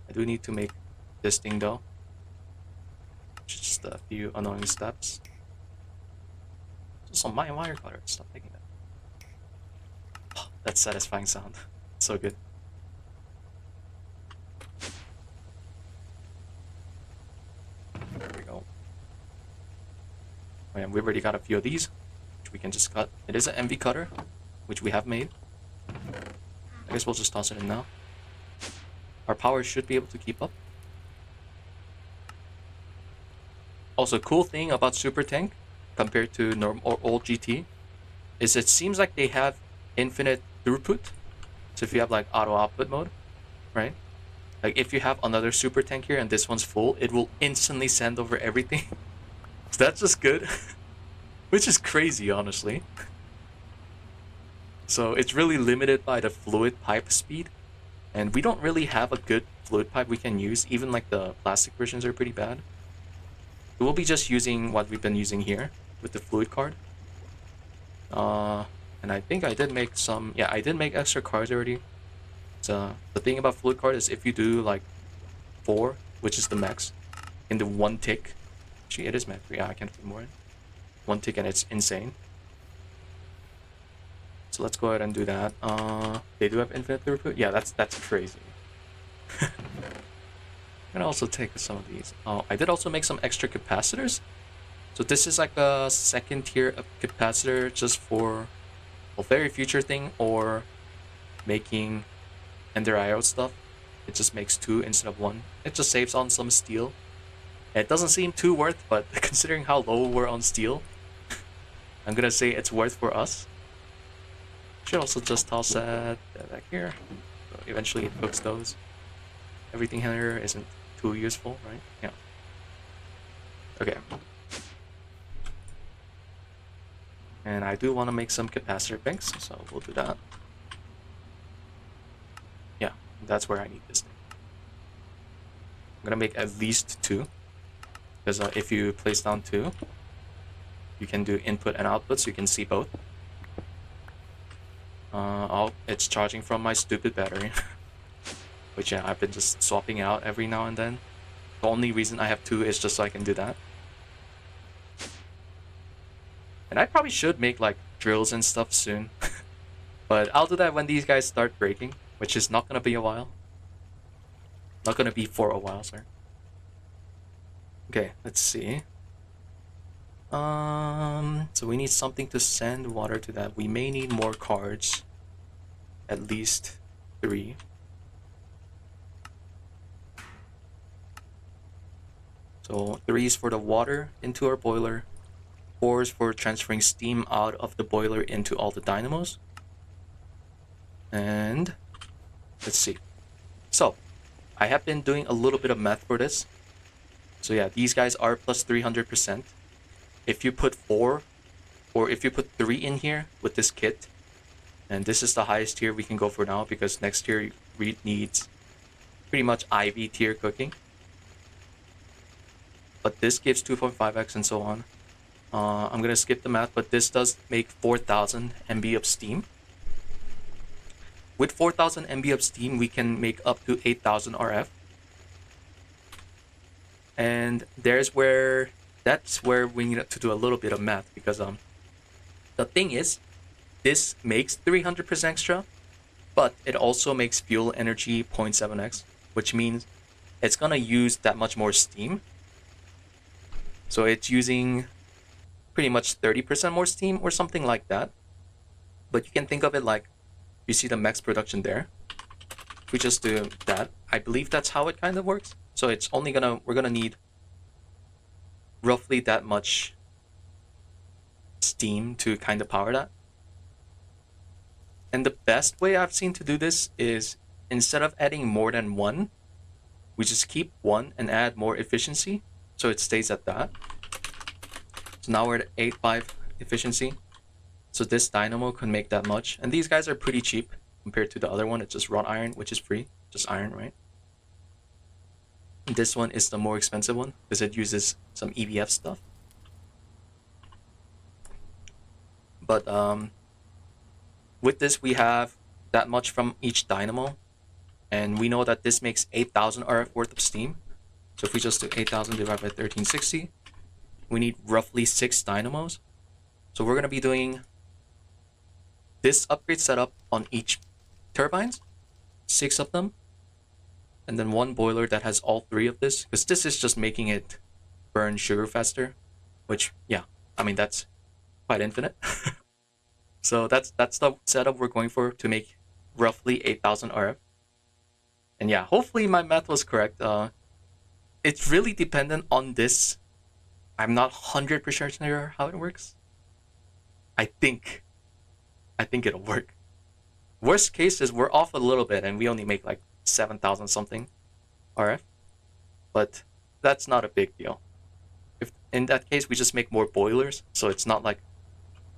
I do need to make this thing though. Just a few annoying steps. Also, my wire cutter, stop making that. Oh, that satisfying sound. So good. There we go. Oh, yeah, we've already got a few of these, which we can just cut. It is an MV cutter, which we have made. I guess we'll just toss it in now. Our power should be able to keep up. Also, cool thing about Super Tank compared to normal or old GT is it seems like they have infinite throughput. So if you have like auto output mode, right? Like if you have another Super Tank here and this one's full, it will instantly send over everything. So that's just good. Which is crazy, honestly. So it's really limited by the fluid pipe speed. And we don't really have a good fluid pipe we can use. Even like the plastic versions are pretty bad. We'll be just using what we've been using here with the fluid card. And I think I did make some, yeah, I did make extra cards already. So the thing about fluid card is if you do like 4, which is the max, into 1 tick. Actually, it is max. Yeah, I can put more in. 1 tick and it's insane. So let's go ahead and do that. They do have infinite throughput. Yeah, that's crazy. I'm gonna also take some of these. Oh, I did also make some extra capacitors. So this is like a second tier of capacitor just for a very future thing or making Ender IO stuff. it just makes 2 instead of 1. It just saves on some steel. It doesn't seem too worth, but considering how low we're on steel, I'm gonna say it's worth for us. Should also just toss that back here. So eventually it cooks those. Everything here isn't too useful, right? Yeah. Okay. And I do want to make some capacitor banks, so we'll do that. Yeah, that's where I need this thing. I'm gonna make at least 2, because if you place down 2, you can do input and output, so you can see both. Oh, it's charging from my stupid battery, which yeah, I've been just swapping out every now and then. The only reason I have 2 is just so I can do that. And I probably should make like drills and stuff soon. But I'll do that when these guys start breaking, which is not gonna be a while. Not gonna be for a while, sorry. Okay, let's see. So we need something to send water to that. We may need more cards. At least 3. So 3 is for the water into our boiler. 4 is for transferring steam out of the boiler into all the dynamos. And let's see. So I have been doing a little bit of math for this. So yeah, these guys are plus 300%. If you put 4 or if you put 3 in here with this kit, and this is the highest tier we can go for now because next tier needs pretty much IV tier cooking. But this gives 2.5x and so on. I'm gonna skip the math, but this does make 4,000 MB of steam. With 4,000 MB of steam, we can make up to 8,000 RF. And that's where we need to do a little bit of math because the thing is, this makes 300% extra, but it also makes fuel energy 0.7x, which means it's gonna use that much more steam. So it's using pretty much 30% more steam or something like that. But you can think of it like, you see the max production there. If we just do that, I believe that's how it kind of works. So it's only we're gonna need roughly that much steam to kind of power that. And the best way I've seen to do this is instead of adding more than 1, we just keep 1 and add more efficiency. So it stays at that. So now we're at 8.5 efficiency. So this dynamo can make that much. And these guys are pretty cheap compared to the other one. It's just wrought iron, which is free. Just iron, right? And this one is the more expensive one because it uses some EVF stuff. But with this, we have that much from each dynamo. And we know that this makes 8,000 RF worth of steam. So if we just do 8,000 divided by 1360, we need roughly 6 dynamos. So we're going to be doing this upgrade setup on each turbines, 6 of them. And then 1 boiler that has all 3 of this. Because this is just making it burn sugar faster. Which, yeah, I mean, that's quite infinite. So that's the setup we're going for to make roughly 8,000 RF. And yeah, hopefully my math was correct. It's really dependent on this. I'm not 100% sure how it works. I think it'll work. Worst case is we're off a little bit and we only make like 7,000 something RF. But that's not a big deal. If in that case we just make more boilers, so it's not like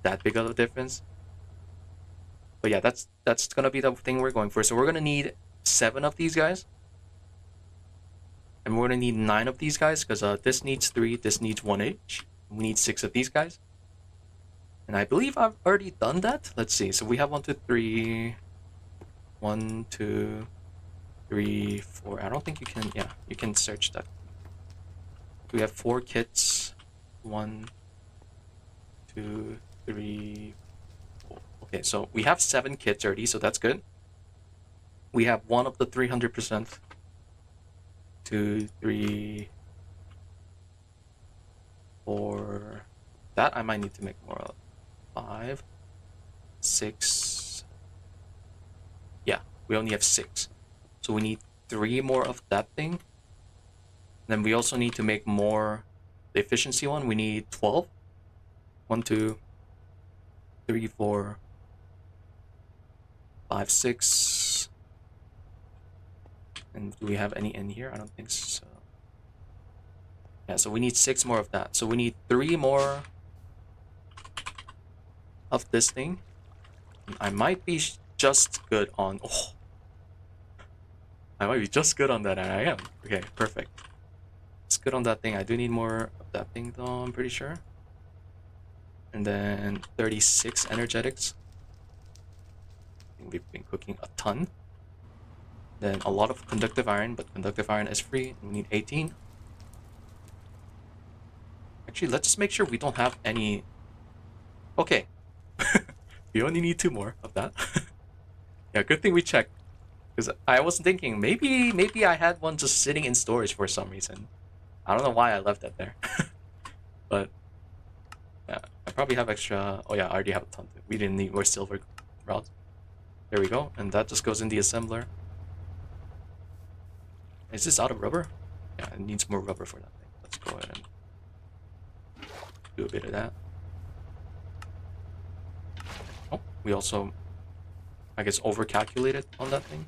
that big of a difference. But yeah, that's gonna be the thing we're going for. So we're gonna need 7 of these guys. And we're gonna need 9 of these guys because this needs 3, this needs 1 each. We need 6 of these guys. And I believe I've already done that. Let's see. So we have 1, 2, 3. 1, 2, 3, 4. I don't think you can. Yeah, you can search that. We have 4 kits. 1, 2, 3, 4. Okay, so we have 7 kits already, so that's good. We have 1 of the 300%. 2, 3, 4. That I might need to make more of. 5, 6. Yeah, we only have 6. So we need 3 more of that thing. Then we also need to make more the efficiency one. We need 12. 1, 2, 3, 4, 5, 6. And do we have any in here? I don't think so. Yeah, so we need 6 more of that. So we need 3 more of this thing. I might be just good on... Oh. I might be just good on that, and I am. Okay, perfect. It's good on that thing. I do need more of that thing, though, I'm pretty sure. And then 36 energetics. I think we've been cooking a ton. Then a lot of conductive iron, but conductive iron is free. We need 18. Actually, let's just make sure we don't have any... Okay. We only need 2 more of that. Yeah, good thing we checked. Because I was thinking, maybe I had one just sitting in storage for some reason. I don't know why I left that there. But, yeah, I probably have extra... Oh yeah, I already have a ton. We didn't need more silver rods. There we go. And that just goes in the assembler. Is this out of rubber? Yeah, it needs more rubber for that thing. Let's go ahead and do a bit of that. Oh, we also, I guess, over-calculated on that thing.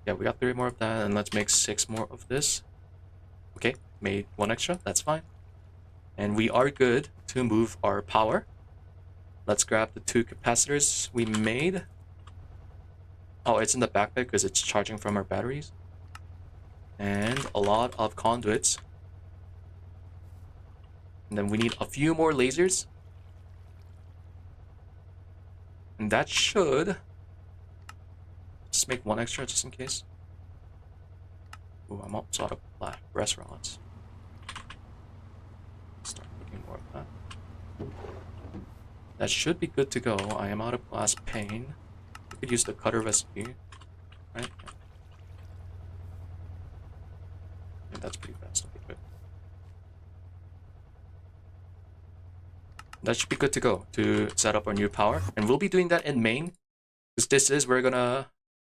Yeah, we got 3 more of that, and let's make 6 more of this. Okay, made 1 extra, that's fine. And we are good to move our power. Let's grab the 2 capacitors we made. Oh, it's in the backpack because it's charging from our batteries. And a lot of conduits. And then we need a few more lasers. And that should... Just make 1 extra just in case. Ooh, I'm also out of brass rods. Start looking more of that. That should be good to go. I am out of glass pane. We could use the cutter recipe, right? And that's pretty fast. Okay, good. That should be good to go to set up our new power, and we'll be doing that in main, because this is where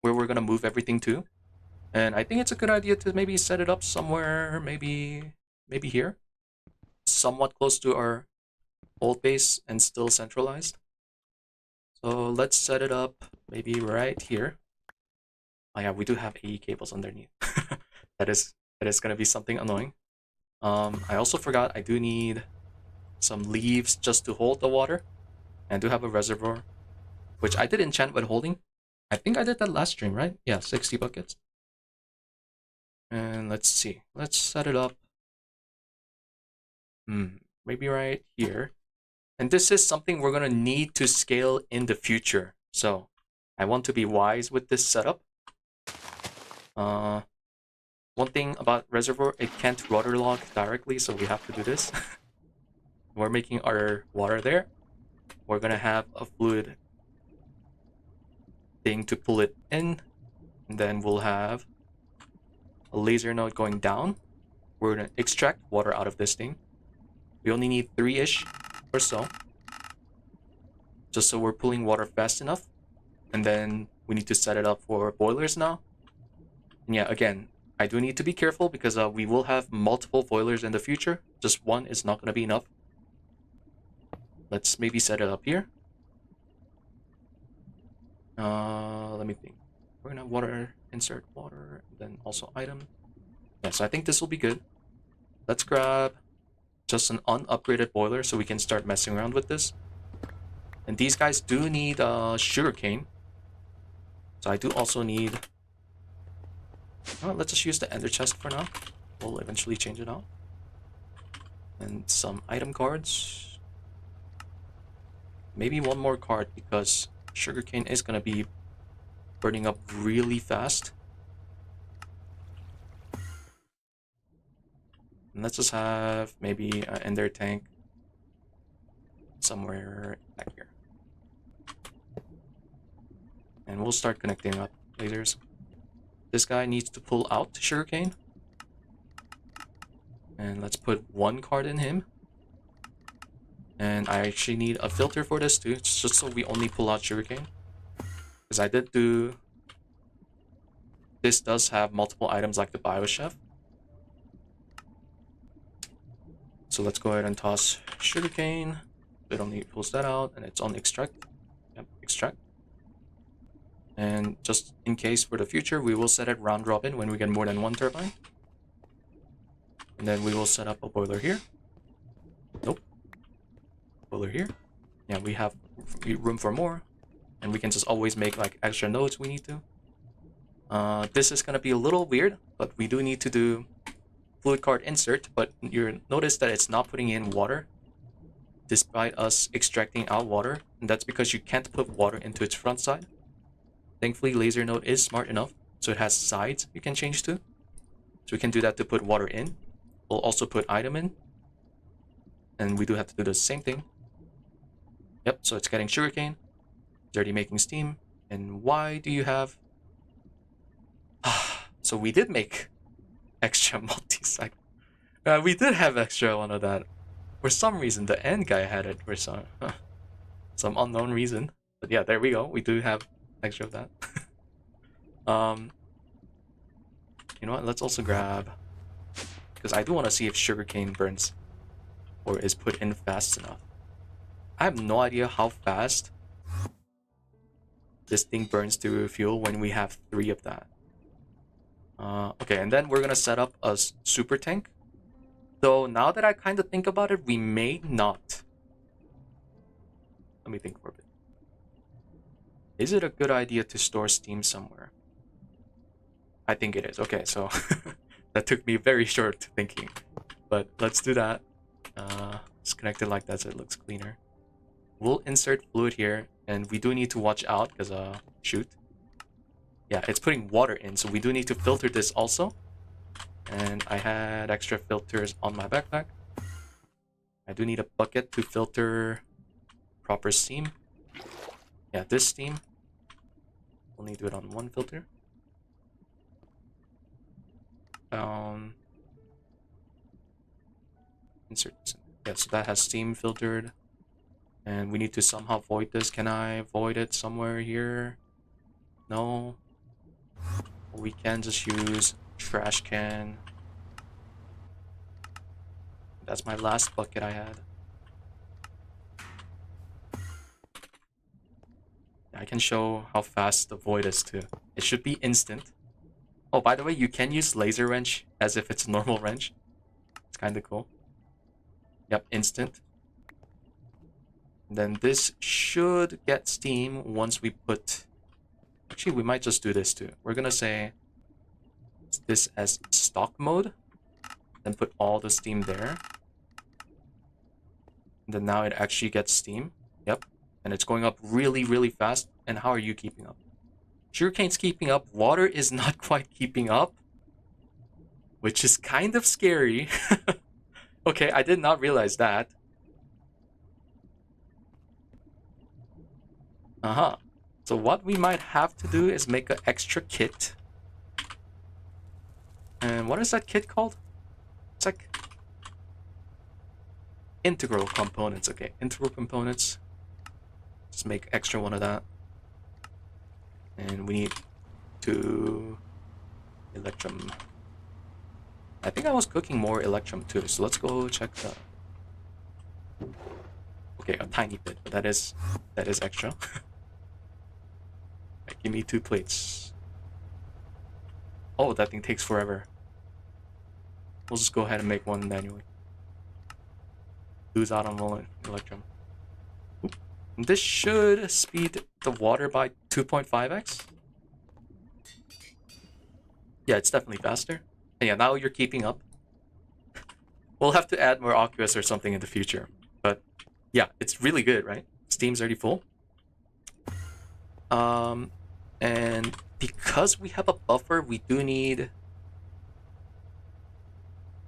we're gonna move everything to. And I think it's a good idea to maybe set it up somewhere, maybe here, somewhat close to our old base and still centralized. So let's set it up maybe right here. Oh yeah, we do have AE cables underneath. that is gonna be something annoying. I also forgot I do need some leaves just to hold the water. And I do have a reservoir, which I did enchant when holding. I think I did that last stream, right? Yeah, 60 buckets. And let's see. Let's set it up. Maybe right here. And this is something we're gonna need to scale in the future. So I want to be wise with this setup. One thing about reservoir, it can't waterlog directly, so we have to do this. We're making our water there. We're gonna have a fluid thing to pull it in, and then we'll have a laser node going down. We're gonna extract water out of this thing. We only need 3-ish or so, just so we're pulling water fast enough. And then we need to set it up for boilers now. And yeah, again, I do need to be careful because we will have multiple boilers in the future. Just one is not gonna be enough. Let's maybe set it up here. Let me think. We're gonna water, insert water, then also item. Yeah, so I think this will be good. Let's grab just an unupgraded boiler so we can start messing around with this. And these guys do need sugarcane. So I do also need... Well, let's just use the ender chest for now. We'll eventually change it out. And some item cards. Maybe 1 more card because sugarcane is going to be burning up really fast. And let's just have maybe an ender tank somewhere back here. And we'll start connecting up lasers. This guy needs to pull out sugarcane. And let's put 1 card in him. And I actually need a filter for this too, just so we only pull out sugarcane. Because I did this does have multiple items like the BioChef. So let's go ahead and toss sugarcane. It only pulls that out, and it's on extract. Yep, extract. And just in case for the future, we will set it round robin when we get more than one turbine. And then we will set up a boiler here. Nope. Boiler here. Yeah, we have room for more. And we can just always make like extra nodes we need to. This is gonna be a little weird, but we do need to do fluid card insert, but you notice that it's not putting in water despite us extracting out water, and that's because you can't put water into its front side. Thankfully, laser node is smart enough, so it has sides you can change to. So we can do that to put water in. We'll also put item in, and we do have to do the same thing. Yep, so it's getting sugarcane. It's already making steam. And why do you have... So we did make extra multi-cycle. We did have extra one of that. For some reason, the end guy had it for some unknown reason. But yeah, there we go. We do have extra of that. You know what? Let's also grab... Because I do want to see if sugarcane burns or is put in fast enough. I have no idea how fast this thing burns to fuel when we have 3 of that. Okay, and then we're gonna set up a super tank. Though now that I kind of think about it, we may not. Let me think for a bit. Is it a good idea to store steam somewhere? I think it is. Okay, so that took me very short thinking. But let's do that. Just connect it like that so it looks cleaner. We'll insert fluid here, and we do need to watch out because, shoot. Yeah, it's putting water in, so we do need to filter this also. And I had extra filters on my backpack. I do need a bucket to filter proper steam. Yeah, this steam. We'll need to do it on one filter. Insert. Yeah, so that has steam filtered. And we need to somehow void this. Can I void it somewhere here? No. We can just use trash can. That's my last bucket I had. I can show how fast the void is too. It should be instant. Oh, by the way, you can use laser wrench as if it's a normal wrench. It's kind of cool. Yep, instant. And then this should get steam once we put... Actually, we might just do this too. We're gonna say this as stock mode. Then put all the steam there. And then now it actually gets steam. Yep. And it's going up really, really fast. And how are you keeping up? Sugarcane's keeping up. Water is not quite keeping up. Which is kind of scary. Okay, I did not realize that. So what we might have to do is make an extra kit. And what is that kit called? It's like... integral components. Okay, integral components. Just make extra one of that. And we need 2 electrum. I think I was cooking more electrum too, so let's go check the... Okay, a tiny bit, but that is extra. Right, give me 2 plates. Oh, that thing takes forever. We'll just go ahead and make one manually. Lose out on one electrum. Oop. This should speed the water by 2.5x. Yeah, it's definitely faster. And yeah, now you're keeping up. We'll have to add more aqueous or something in the future. But yeah, it's really good, right? Steam's already full. And because we have a buffer, we do need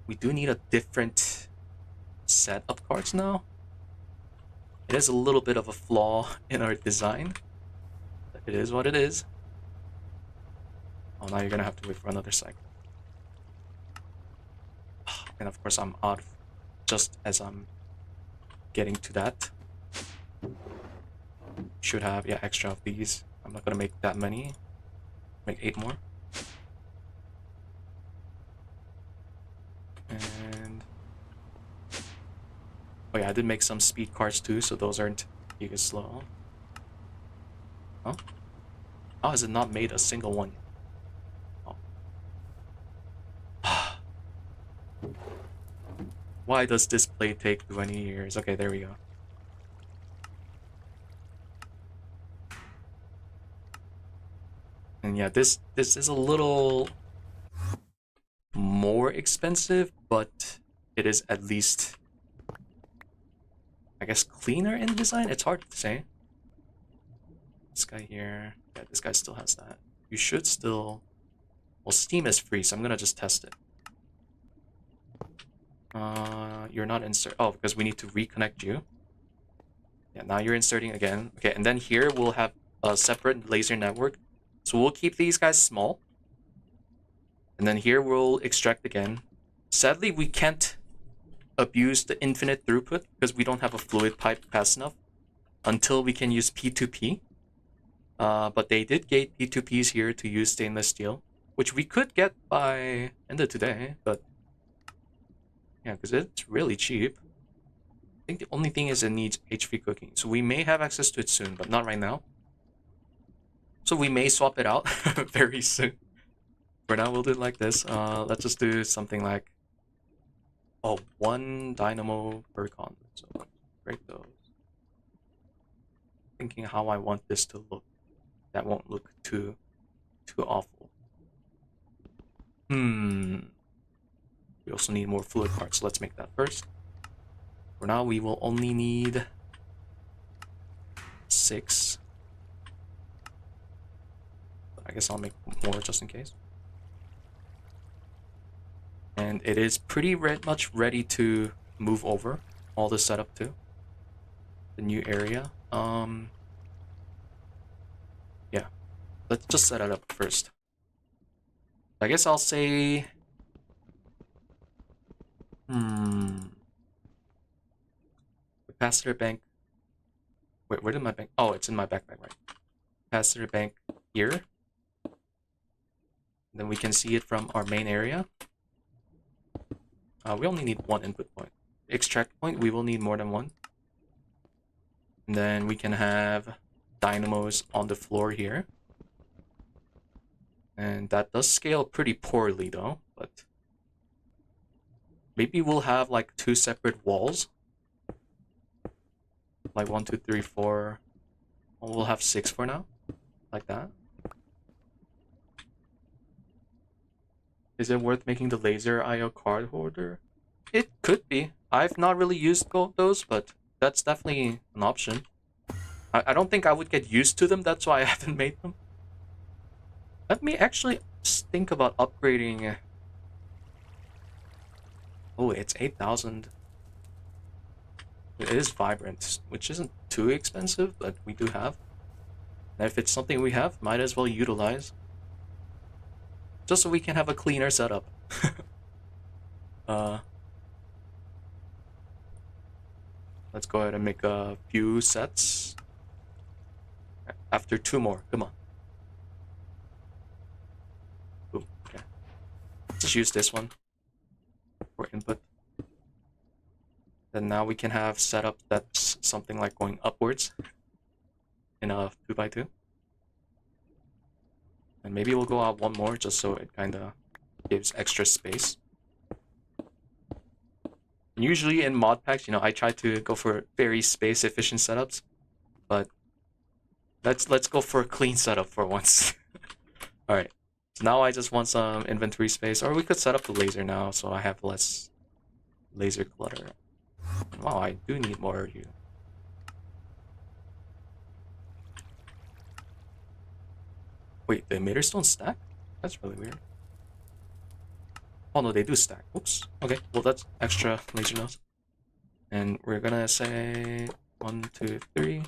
a different set of cards now. It is a little bit of a flaw in our design. It is what it is. Oh, now you're gonna have to wait for another cycle. And of course I'm out just as I'm getting to that. Should have, yeah, extra of these. I'm not gonna make that many. Make 8 more. Oh yeah, I did make some speed cars too, so those aren't giga slow. Huh? How has it not made a single one yet? Oh. Why does this play take 20 years? Okay, there we go. And yeah, this is a little more expensive, but it is at least, I guess, cleaner in design. It's hard to say. This guy here, yeah, this guy still has that. You should still, well, Steam is free, so I'm gonna just test it. You're not insert. Oh, because we need to reconnect you. Yeah, now you're inserting again. Okay, and then here we'll have a separate laser network. So we'll keep these guys small. And then here we'll extract again. Sadly, we can't abuse the infinite throughput because we don't have a fluid pipe fast enough until we can use P2P. But they did gate P2Ps here to use stainless steel, which we could get by end of today, but yeah, because it's really cheap. I think the only thing is it needs HV cooking, so we may have access to it soon, but not right now. So we may swap it out very soon. For now, we'll do it like this. Let's just do something like, oh, 1 dynamo per con. So break those. Thinking how I want this to look. That won't look too awful. We also need more fluid parts, so let's make that first. For now, we will only need 6. But I guess I'll make more just in case. And it is pretty much ready to move over all the setup to the new area. Yeah, let's just set it up first. I guess I'll say, capacitor bank. Wait, where did my bank? Oh, it's in my backpack, right? Capacitor bank here. Then we can see it from our main area. We only need 1 input point. Extract point, we will need more than 1. And then we can have dynamos on the floor here. And that does scale pretty poorly though, but maybe we'll have like 2 separate walls. Like 1, 2, 3, 4. Well, we'll have 6 for now, like that. Is it worth making the laser IO card holder? It could be. I've not really used those, but that's definitely an option. I don't think I would get used to them, that's why I haven't made them. Let me actually think about upgrading. Oh, it's 8,000. It is vibrant, which isn't too expensive, but we do have. And if it's something we have, might as well utilize. Just so we can have a cleaner setup. Let's go ahead and make a few sets. After 2 more, come on. Ooh, okay. Just use this one for input. Then now we can have setup that's something like going upwards in a 2x2. And maybe we'll go out 1 more just so it kind of gives extra space. And usually in mod packs, you know, I try to go for very space efficient setups, but let's go for a clean setup for once. All right. So now I just want some inventory space, or we could set up the laser now so I have less laser clutter. Wow, I do need more of you. Wait, the emitters don't stack? That's really weird. Oh no, they do stack. Oops. Okay, well that's extra laser nodes. And we're gonna say 1, 2, 3.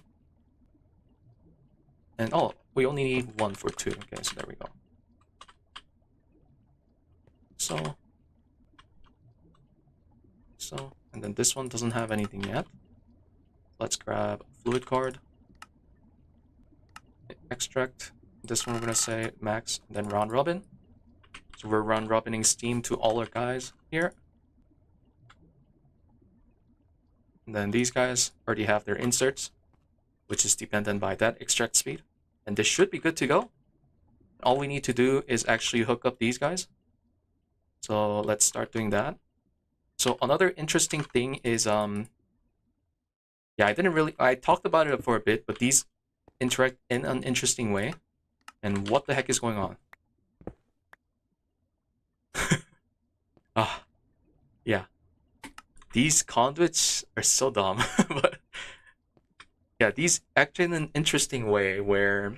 And oh, we only need 1 for 2. Okay, so there we go. So, and then this one doesn't have anything yet. Let's grab a fluid card. Extract. This one we're gonna say max, and then round robin. So we're round robining steam to all our guys here. And then these guys already have their inserts, which is dependent by that extract speed. And this should be good to go. All we need to do is actually hook up these guys. So let's start doing that. So another interesting thing is, yeah, I talked about it for a bit, but these interact in an interesting way. And what the heck is going on? Yeah. These conduits are so dumb, but yeah, these act in an interesting way where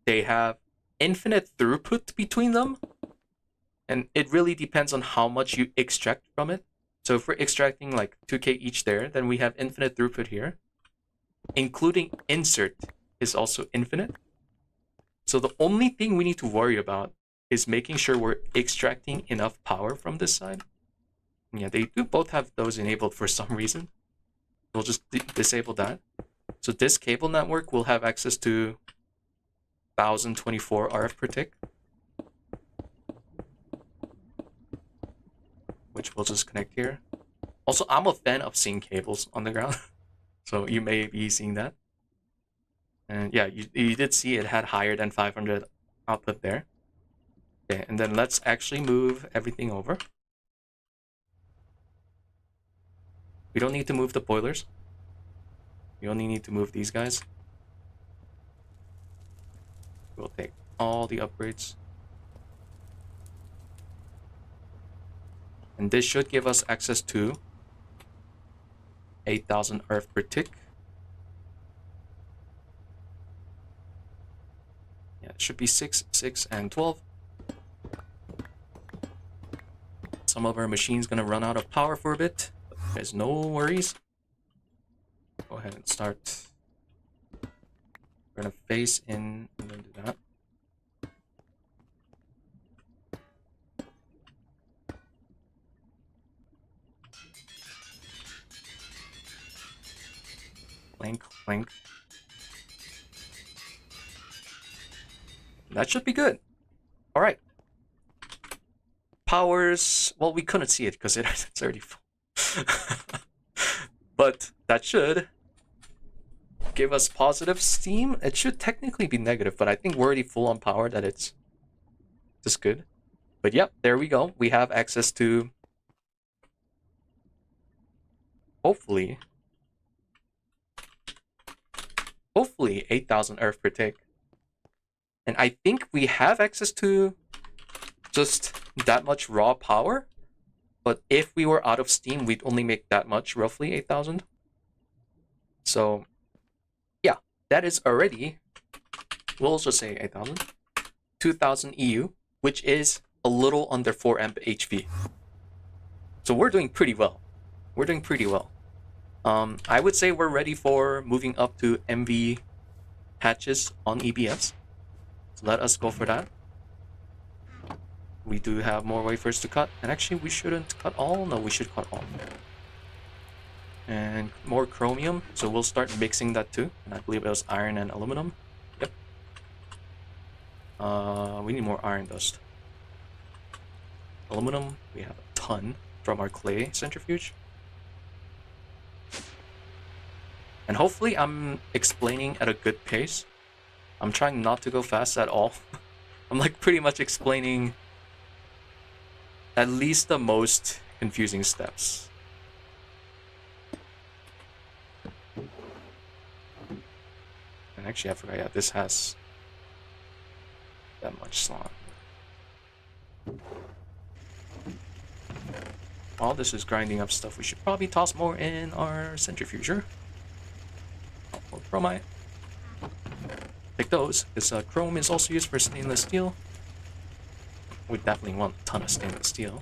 they have infinite throughput between them, and it really depends on how much you extract from it. So if we're extracting like 2K each there, then we have infinite throughput here, including insert is also infinite. So the only thing we need to worry about is making sure we're extracting enough power from this side. Yeah, they do both have those enabled for some reason. We'll just disable that. So this cable network will have access to 1024 RF per tick, which we'll just connect here. Also, I'm a fan of seeing cables on the ground, so you may be seeing that. And yeah, you did see it had higher than 500 output there. Okay, and then let's actually move everything over. We don't need to move the boilers. We only need to move these guys. We'll take all the upgrades. And this should give us access to 8,000 RF per tick. Yeah, it should be 6, 6, and 12. Some of our machine's gonna run out of power for a bit. There's no worries. Go ahead and start. We're gonna face in and then do that. Clink, clink. That should be good. All right. Powers, well, we couldn't see it because it's already full. But that should give us positive steam. It should technically be negative, but I think we're already full on power that it's just good. But yep, there we go. We have access to hopefully 8,000 earth per tick. And I think we have access to just that much raw power. But if we were out of steam, we'd only make that much, roughly 8,000. So, yeah, that is already, we'll just say 8,000, 2,000 EU, which is a little under 4 amp HV. So we're doing pretty well. We're doing pretty well. I would say we're ready for moving up to MV hatches on EBS. So let us go for that. We do have more wafers to cut, and actually we shouldn't cut all. No, we should cut all. And more chromium, so we'll start mixing that too. And I believe it was iron and aluminum. Yep. We need more iron dust. Aluminum, we have a ton from our clay centrifuge. And hopefully I'm explaining at a good pace. I'm trying not to go fast at all. I'm like pretty much explaining at least the most confusing steps. And actually I forgot, yeah, this has that much slot. While this is grinding up stuff, we should probably toss more in our centrifuger. Oh, more chromite. Take those, because chrome is also used for stainless steel. We definitely want a ton of stainless steel.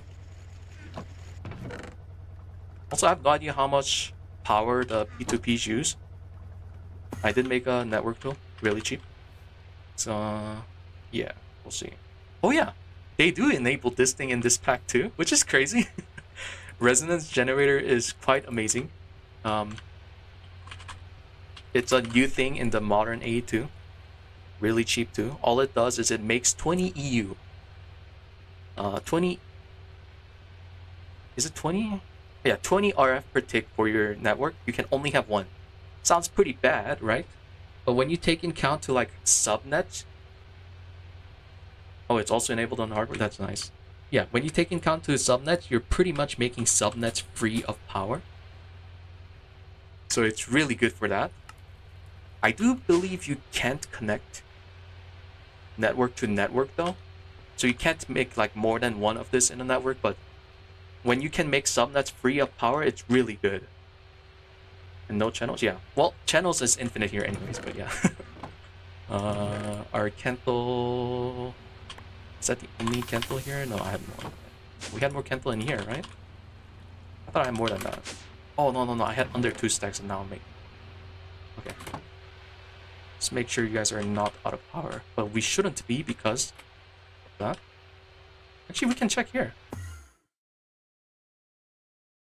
Also, I have no idea how much power the P2Ps use. I did make a network tool, really cheap. So, yeah, we'll see. Oh yeah, they do enable this thing in this pack too, which is crazy. Resonance generator is quite amazing. It's a new thing in the modern A2. Really cheap too. All it does is it makes 20 EU. 20... Is it 20? Yeah, 20 RF per tick for your network. You can only have one. Sounds pretty bad, right? But when you take in count to like subnet, oh, it's also enabled on hardware. That's nice. Yeah, when you take in count to subnet, you're pretty much making subnets free of power. So it's really good for that. I do believe you can't connect network to network though. So you can't make like more than one of this in a network, but when you can make subnets free of power, it's really good. And no channels? Yeah. Well, channels is infinite here anyways, but yeah. Our Kenthel... Is that the only Kenthel here? No, I have more. We had more Kenthel in here, right? I thought I had more than that. Oh, no. I had under 2 stacks and now I'm making... Okay. Just make sure you guys are not out of power. But we shouldn't be because of that. Actually, we can check here.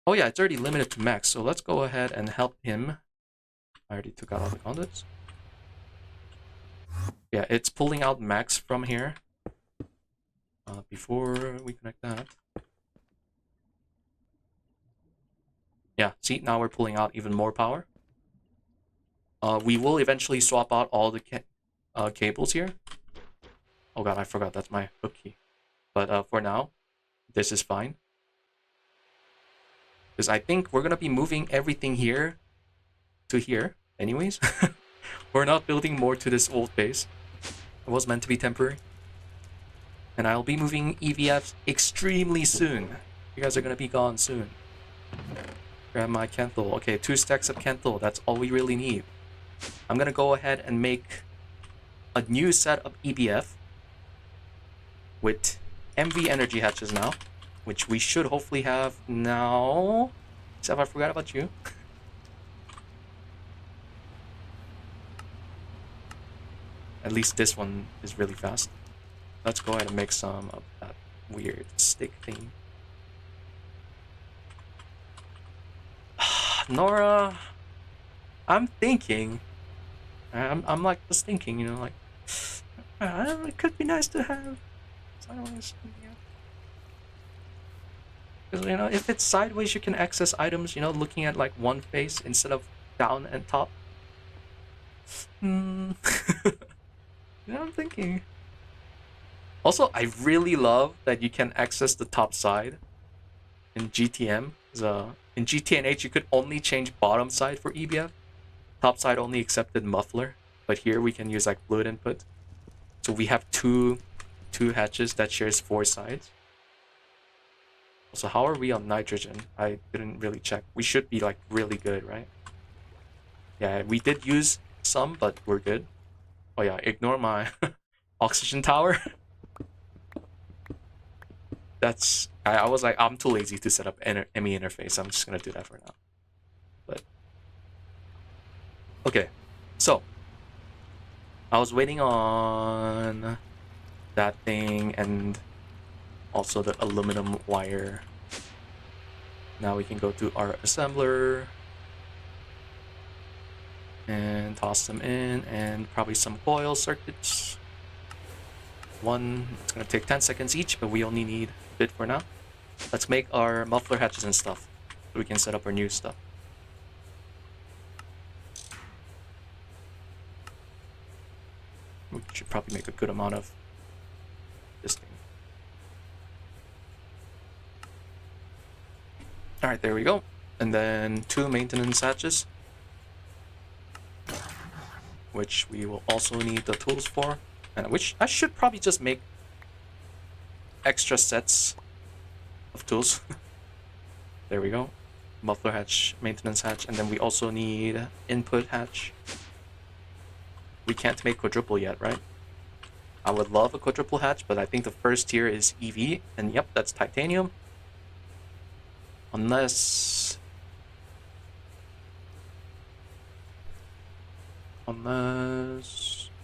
Oh yeah, it's already limited to max, so let's go ahead and help him. I already took out all the conduits. Yeah, it's pulling out max from here. Before we connect that. Yeah, see, now we're pulling out even more power. We will eventually swap out all the cables here. Oh god, I forgot that's my hook key. But for now, this is fine. Because I think we're going to be moving everything here to here anyways. We're not building more to this old base. It was meant to be temporary. And I'll be moving EVFs extremely soon. You guys are going to be gone soon. Grab my Kenthel. Okay, 2 stacks of Kenthel. That's all we really need. I'm going to go ahead and make a new set of EBF with MV energy hatches now, which we should hopefully have now. Except I forgot about you. At least this one is really fast. Let's go ahead and make some of that weird stick thing. Nora, I'm thinking. I'm like just thinking, you know, like it could be nice to have sideways. Because you know, if it's sideways, you can access items. You know, looking at like one face instead of down and top. Yeah, I'm thinking. Also, I really love that you can access the top side in GTM. In GTNH, you could only change bottom side for EBF. Top side only accepted muffler, but here we can use like fluid input. So we have two hatches that shares 4 sides. So how are we on nitrogen? I didn't really check. We should be like really good, right? Yeah, we did use some, but we're good. Oh yeah, ignore my oxygen tower. That's I was like, I'm too lazy to set up ME interface. I'm just gonna do that for now. But okay, so I was waiting on that thing and also the aluminum wire. Now we can go to our assembler and toss them in, and probably some coil circuits. It's gonna take 10 seconds each, but we only need a bit for now. Let's make our muffler hatches and stuff so we can set up our new stuff. We should probably make a good amount of this thing. Alright, there we go. And then 2 maintenance hatches, which we will also need the tools for. And which I should probably just make extra sets of tools. There we go. Muffler hatch, maintenance hatch, and then we also need input hatch. We can't make quadruple yet, right? I would love a quadruple hatch, but I think the first tier is EV, and yep, that's titanium. Unless...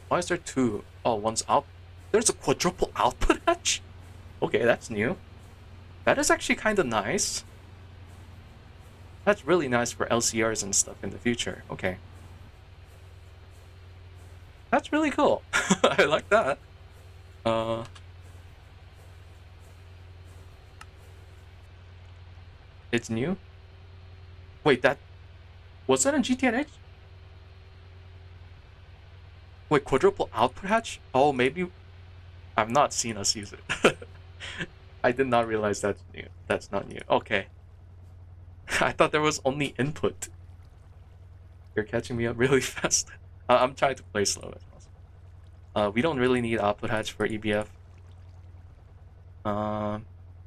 Why is there 2? Oh, one's out. There's a quadruple output hatch? Okay, that's new. That is actually kind of nice. That's really nice for LCRs and stuff in the future. Okay. That's really cool. I like that. It's new? Wait, that was that in GTNH? Wait, quadruple output hatch? Oh, maybe I've not seen us use it. I did not realize that's new. That's not new. Okay. I thought there was only input. You're catching me up really fast. I'm trying to play slow as possible. We don't really need output hatch for EBF.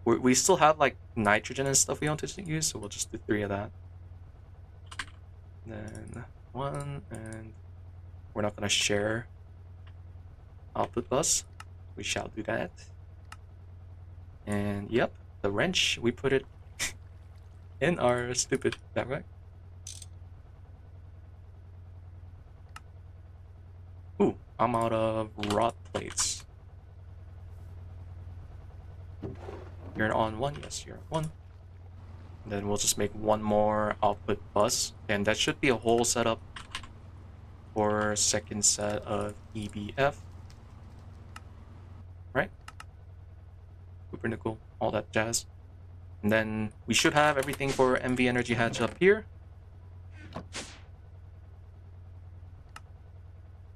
We still have like nitrogen and stuff we want to use, so we'll just do 3 of that. Then 1, and we're not gonna share output bus. We shall do that. And yep, the wrench, we put it in our stupid backpack. Ooh, I'm out of rod plates. You're on 1? Yes, you're on 1. And then we'll just make 1 more output bus, and that should be a whole setup for second set of EBF. Right? Super nickel, all that jazz. And then we should have everything for MV Energy Hatch up here.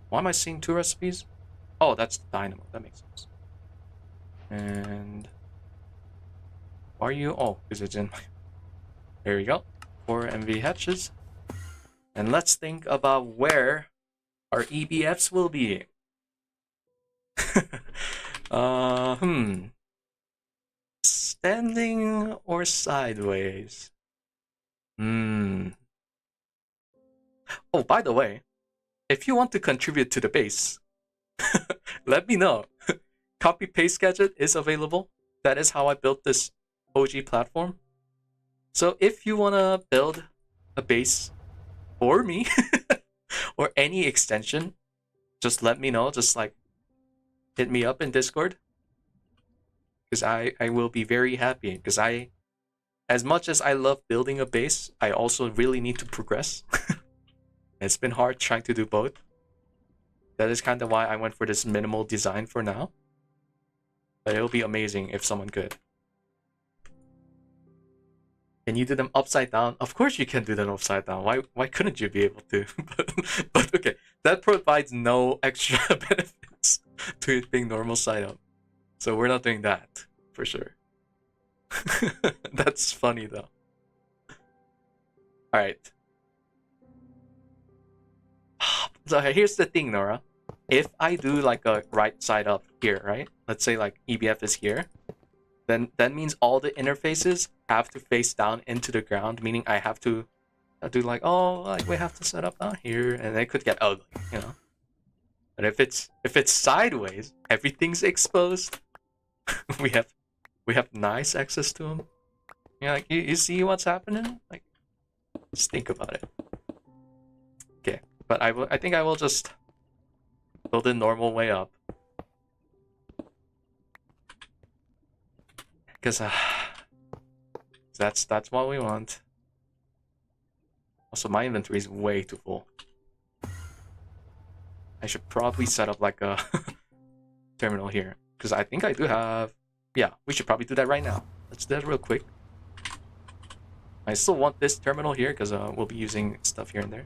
Why am I seeing 2 recipes? Oh, that's the dynamo. That makes sense. And are you? Oh, because it's in my... There we go. 4 MV hatches. And let's think about where our EBFs will be. Standing or sideways? Oh, by the way, if you want to contribute to the base, let me know. Copy paste gadget is available. That is how I built this OG platform. So if you want to build a base for me or any extension, just let me know. Just like hit me up in Discord, because I will be very happy, because as much as I love building a base, I also really need to progress. It's been hard trying to do both. That is kind of why I went for this minimal design for now. But it'll be amazing if someone could. Can you do them upside down? Of course you can do them upside down. Why couldn't you be able to? but okay, that provides no extra benefits to it being normal side up. So we're not doing that, for sure. That's funny though. Alright. So here's the thing, Nora. If I do like a right side up here, right? Let's say like EBF is here. Then that means all the interfaces have to face down into the ground, meaning I have to do like, oh, like we have to set up down here, and it could get ugly, you know. But if it's sideways, everything's exposed. we have nice access to them. You know, like you see what's happening? Like, just think about it. Okay, but I think I will just build a normal way up. Because that's what we want. Also, my inventory is way too full. I should probably set up like a terminal here, because I think I do have... Yeah, we should probably do that right now. Let's do that real quick. I still want this terminal here, because we'll be using stuff here and there.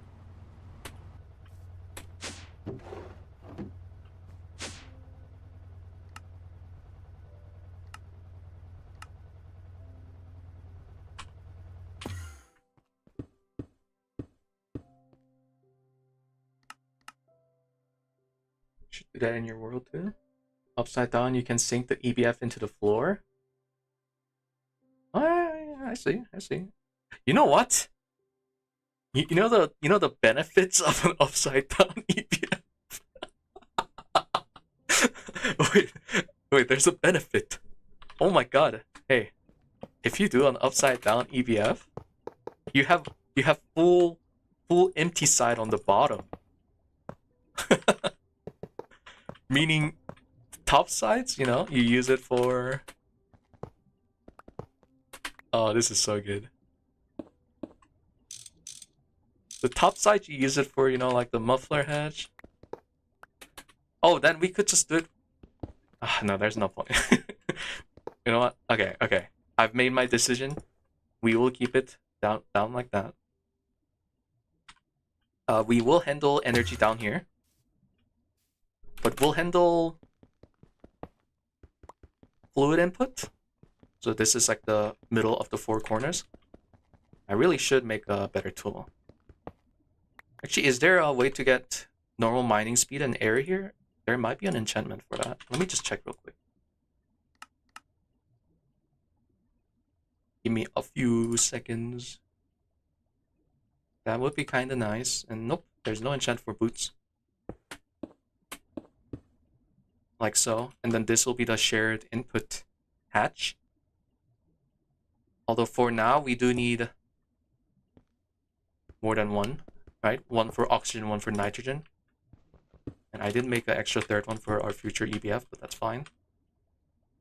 Do that in your world too. Upside down, you can sink the EBF into the floor. Oh, yeah, I see. You know what? You know the benefits of an upside down EBF. wait, there's a benefit. Oh my god! Hey, if you do an upside down EBF, you have full empty side on the bottom. Meaning, top sides, you know, you use it for... Oh, this is so good. The top side, you use it for, you know, like the muffler hatch. Oh, then we could just do it... no, there's no point. You know what? Okay. I've made my decision. We will keep it down like that. We will handle energy down here, but we'll handle fluid input. So this is like the middle of the four corners. I really should make a better tool. Actually, is there a way to get normal mining speed and air here? There might be an enchantment for that. Let me just check real quick. Give me a few seconds. That would be kind of nice. And nope, there's no enchant for boots. Like so. And then this will be the shared input hatch. Although for now, we do need more than one, right? One for oxygen, one for nitrogen. And I did make an extra third one for our future EBF, but that's fine.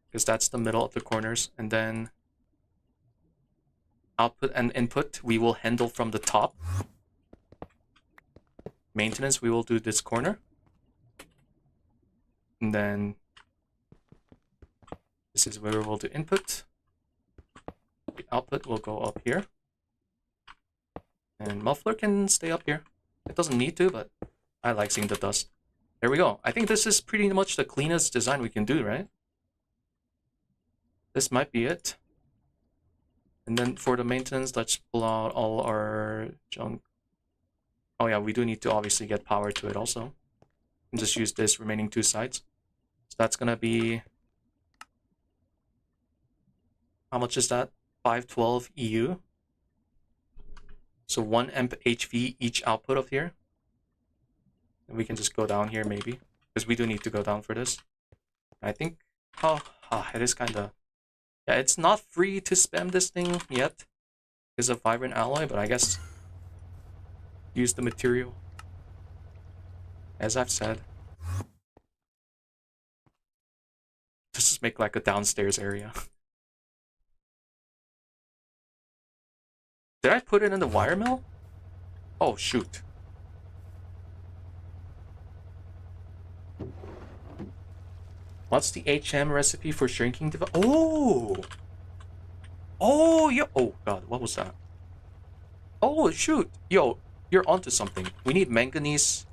Because that's the middle of the corners. And then output and input, we will handle from the top. Maintenance, we will do this corner. And then this is where we'll do input. The output will go up here. And muffler can stay up here. It doesn't need to, but I like seeing the dust. There we go. I think this is pretty much the cleanest design we can do, right? This might be it. And then for the maintenance, let's pull out all our junk. Oh yeah, we do need to obviously get power to it also. And just use this remaining two sides. So that's gonna be... How much is that? 512 EU. So 1 amp HV each output of here. And we can just go down here maybe. Because we do need to go down for this. I think... Oh, it is kind of... Yeah, it's not free to spam this thing yet. It's a vibrant alloy, but I guess... Use the material. As I've said. Just make like a downstairs area. Did I put it in the wire mill? Oh, shoot. What's the HM recipe for shrinking device? Oh! Oh, yeah. Oh, God. What was that? Oh, shoot. Yo, you're onto something. We need manganese.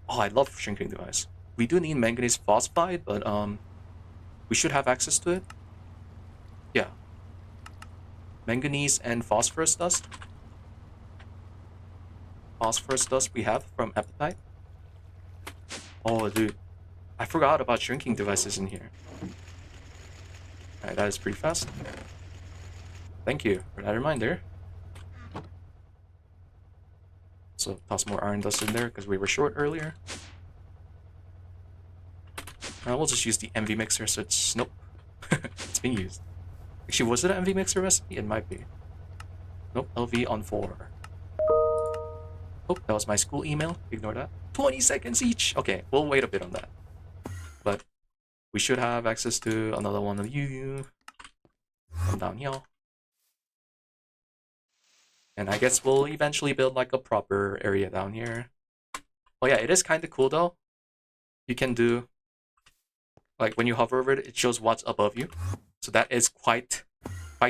Oh, I love shrinking device. We do need manganese phosphide, but we should have access to it. Yeah. Manganese and phosphorus dust. Phosphorus dust we have from apatite. Oh, dude. I forgot about shrinking devices in here. Alright, that is pretty fast. Thank you for that reminder. So toss more iron dust in there because we were short earlier. Now we'll just use the MV mixer, so it's... Nope. It's being used. Actually, was it an MV mixer recipe? It might be. Nope, LV on 4. Oh, that was my school email. Ignore that. 20 seconds each! Okay, we'll wait a bit on that. But we should have access to another one of you. Come down here. And I guess we'll eventually build like a proper area down here. Oh yeah, it is kind of cool though. You can do... Like when you hover over it, it shows what's above you. So that is quite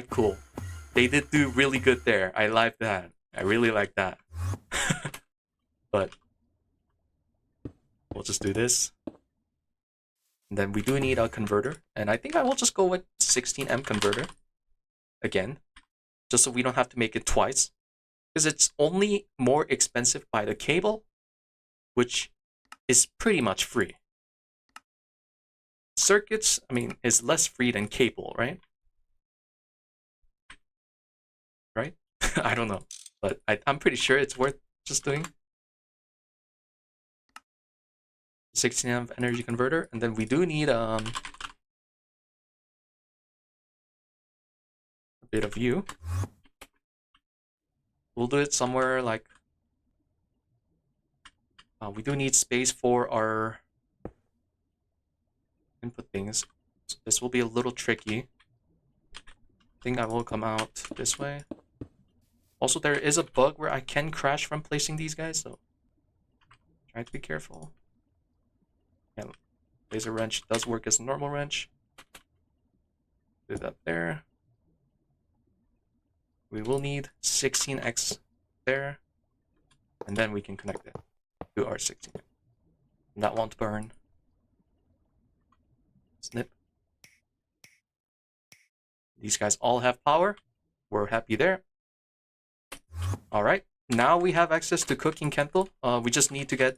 cool. They did do really good there. I like that. I really like that. But we'll just do this. And then we do need a converter. And I think I will just go with 16M converter. Again. Just so we don't have to make it twice. Because it's only more expensive by the cable. Which is pretty much free. Circuits, I mean, is less free than cable, right? Right? I don't know. But I'm pretty sure it's worth just doing. 16 amp energy converter. And then we do need a bit of U. We'll do it somewhere like... we do need space for our input things. So this will be a little tricky. I think I will come out this way. Also, there is a bug where I can crash from placing these guys, so try to be careful. Yeah, laser wrench does work as a normal wrench. Do that there. We will need 16x there. And then we can connect it to our 16. That won't burn. Snip. These guys all have power. We're happy there. Alright, now we have access to cooking kettle. We just need to get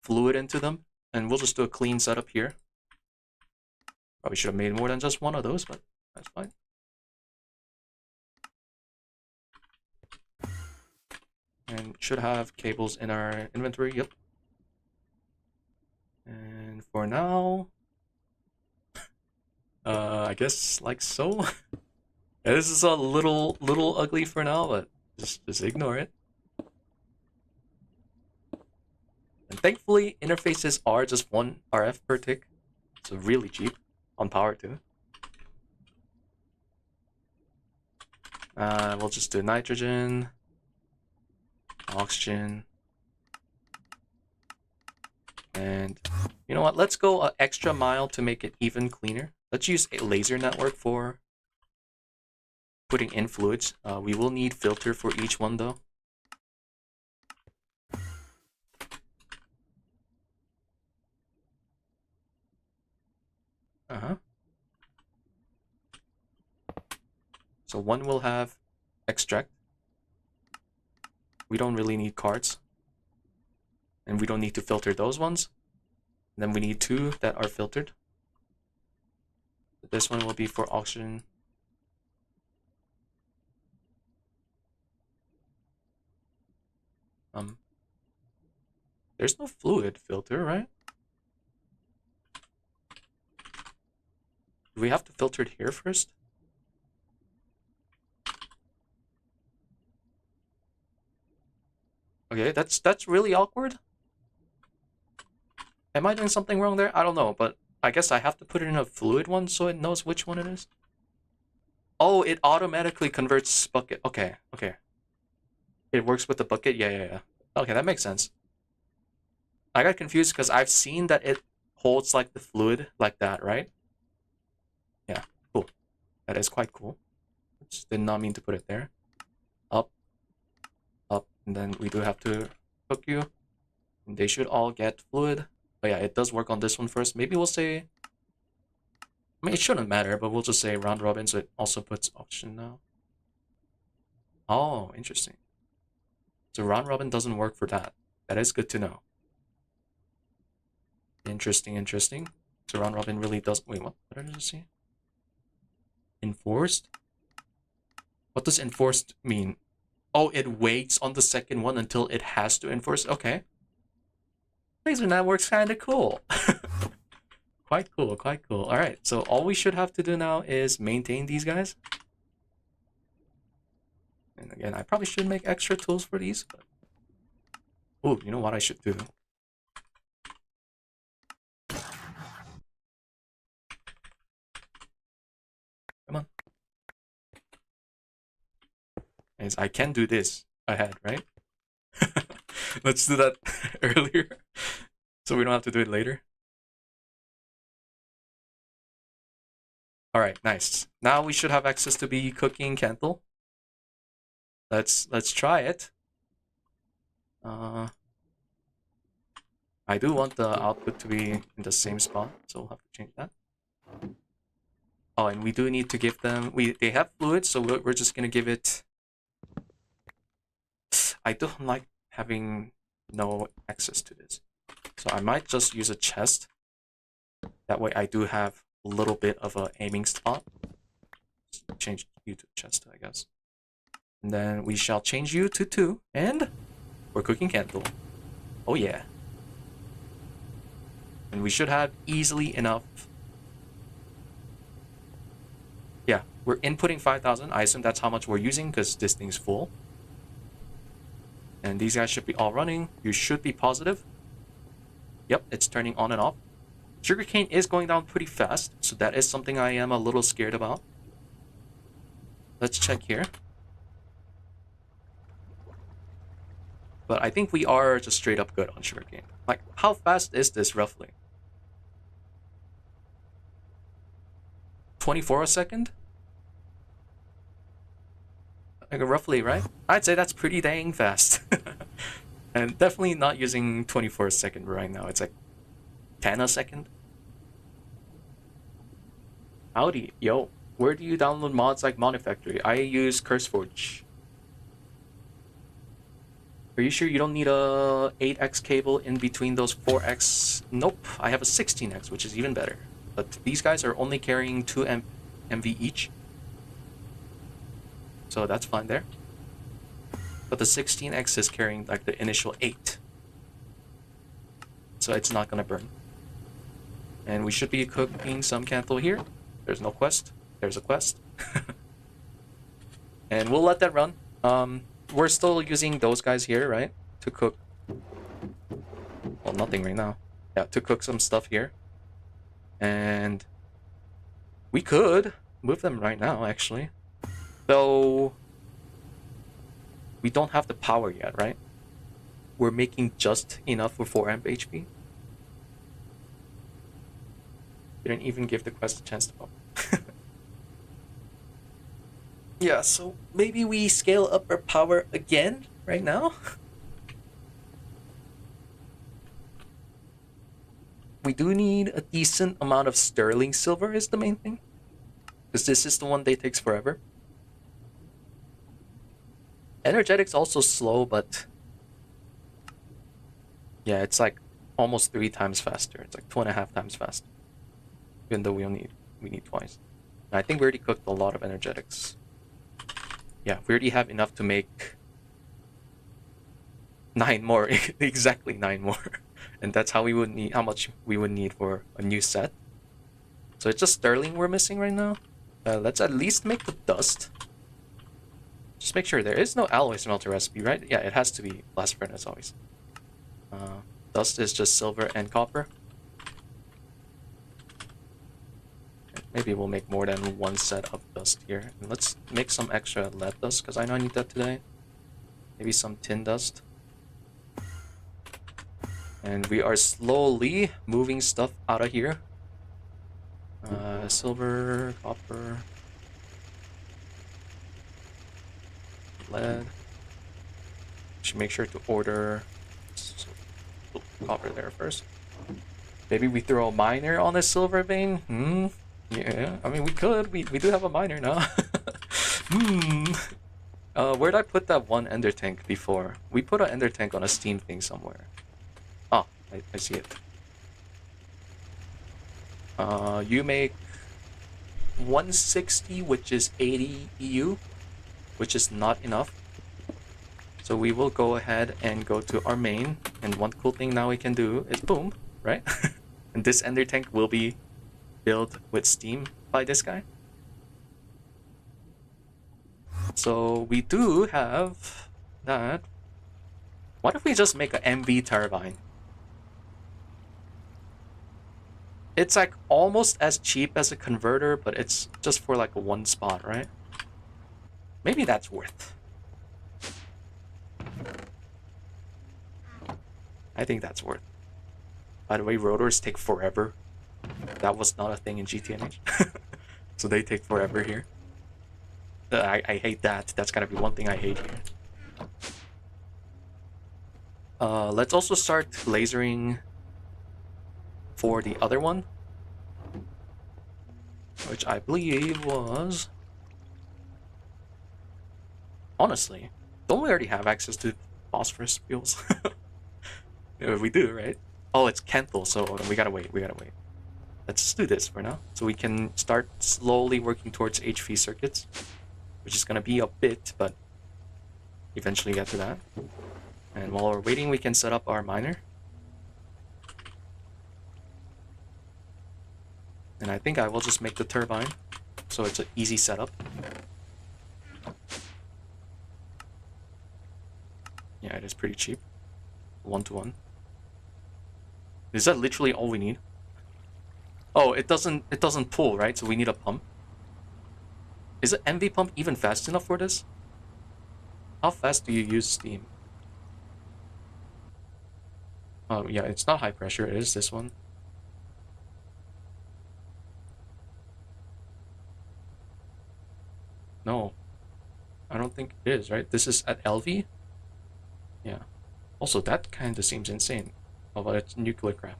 fluid into them. And we'll just do a clean setup here. Probably should have made more than just one of those, but that's fine. And should have cables in our inventory, yep. And for now, I guess like so. This is a little ugly for now, but just ignore it. And thankfully, interfaces are just 1 RF per tick, so really cheap on power too. We'll just do nitrogen, oxygen, and you know what? Let's go an extra mile to make it even cleaner. Let's use a laser network for putting in fluids. We will need filter for each one though. So one will have extract. We don't really need cards. And we don't need to filter those ones. And then we need 2 that are filtered. This one will be for oxygen. There's no fluid filter, right? Do we have to filter it here first? Okay, that's really awkward. Am I doing something wrong there? I don't know, but I guess I have to put it in a fluid one so it knows which one it is. Oh, it automatically converts bucket. Okay, okay. It works with the bucket? Yeah. Okay, that makes sense. I got confused because I've seen that it holds like the fluid like that, right? Yeah, cool. That is quite cool. Just did not mean to put it there. Up, and then we do have to hook you. And they should all get fluid. But yeah, it does work on this one first. Maybe we'll say, I mean, it shouldn't matter, but we'll just say round robin, so it also puts oxygen now. Oh, interesting. So round robin doesn't work for that. That is good to know. Interesting. So round robin really does. Wait, what did I just see? Enforced? What does enforced mean? Oh, it waits on the second one until it has to enforce. Okay. Laser network's kind of cool. Quite cool. All right, so all we should have to do now is maintain these guys. And again, I probably should make extra tools for these. But... oh, you know what I should do? Come on. Is I can do this ahead, right? Let's do that earlier, so we don't have to do it later. All right, nice. Now we should have access to be cooking candle. Let's try it. I do want the output to be in the same spot, so we'll have to change that. Oh, and we do need to give them. They have fluid, so we're just gonna give it. I don't like having no access to this, so I might just use a chest. That way, I do have a little bit of a aiming spot. Just change you to chest, I guess. And then we shall change you to 2, and we're cooking candle. Oh yeah. And we should have easily enough. Yeah, we're inputting 5,000. I assume that's how much we're using because this thing's full. And these guys should be all running. You should be positive. Yep, it's turning on and off. Sugarcane is going down pretty fast, so that is something I am a little scared about. Let's check here. But I think we are just straight up good on sugarcane. Like, how fast is this roughly? 24 a second? Like roughly, right? I'd say that's pretty dang fast. And definitely not using 24 a second right now. It's like 10 a second. Howdy, yo. Where do you download mods like Monifactory? I use CurseForge. Are you sure you don't need a 8x cable in between those 4x? Nope, I have a 16x, which is even better. But these guys are only carrying 2 MV each. So that's fine there. But the 16x is carrying like the initial 8. So it's not gonna burn. And we should be cooking some candle here. There's no quest. There's a quest. And we'll let that run. We're still using those guys here, right? To cook. Well, nothing right now. Yeah, to cook some stuff here. And we could move them right now, actually. Though we don't have the power yet, right? We're making just enough for 4 amp HP. Didn't even give the quest a chance to pop. Yeah, so maybe we scale up our power again right now. We do need a decent amount of sterling silver is the main thing. Because this is the one that takes forever. Energetic's also slow, but yeah, it's like almost 3 times faster. It's like 2.5 times faster. Even though we need twice. And I think we already cooked a lot of energetics. Yeah, we already have enough to make 9 more, exactly 9 more. And that's how much we would need for a new set. So it's just sterling we're missing right now. Let's at least make the dust. Just make sure there is no alloy smelter recipe, right? Yeah, it has to be blast furnace always. Dust is just silver and copper. Maybe we'll make more than 1 set of dust here. And let's make some extra lead dust, because I know I need that today. Maybe some tin dust. And we are slowly moving stuff out of here. Silver, copper, lead. Should make sure to order copper there first. Maybe we throw a miner on a silver vein? Yeah, I mean, we could. We do have a miner now. Where'd I put that one ender tank before? We put an ender tank on a steam thing somewhere. Oh, I see it. You make 160, which is 80 EU, which is not enough. So we will go ahead and go to our main. And one cool thing now we can do is boom, right? And this ender tank will be built with steam by this guy. So we do have that. What if we just make an MV turbine? It's like almost as cheap as a converter, but it's just for like 1 spot, right? Maybe that's worth. I think that's worth. By the way, rotors take forever. That was not a thing in GTNH. So they take forever here. I hate that. That's gotta be one thing I hate here. Let's also start lasering for the other one, which I believe was... Honestly, don't we already have access to phosphorus fuels? Yeah, we do, right? Oh, it's Kenthal, so we gotta wait, Let's just do this for now, so we can start slowly working towards HV circuits, which is gonna be a bit, but eventually get to that. And while we're waiting, we can set up our miner. And I think I will just make the turbine, so it's an easy setup. Yeah, it is pretty cheap. 1-to-1. Is that literally all we need? Oh, it doesn't pull, right? So we need a pump. Is an MV pump even fast enough for this? How fast do you use steam? Oh yeah, it's not high pressure, it is this one. No, I don't think it is, right? This is at LV? Yeah. Also, that kind of seems insane. How about a nuclear craft?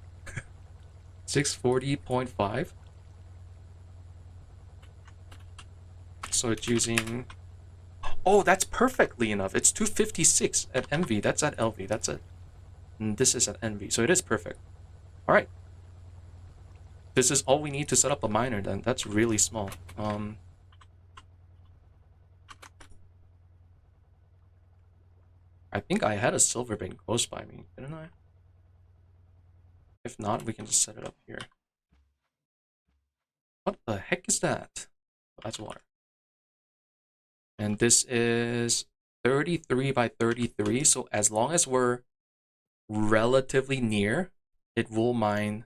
640.5. So it's using... Oh, that's perfectly enough. It's 256 at MV. That's at LV. That's at... And this is at NV. So it is perfect. Alright. This is all we need to set up a miner then. That's really small. I think I had a silver vein close by me, didn't I? If not, we can just set it up here. What the heck is that? Oh, that's water. And this is 33 by 33, so as long as we're relatively near, it will mine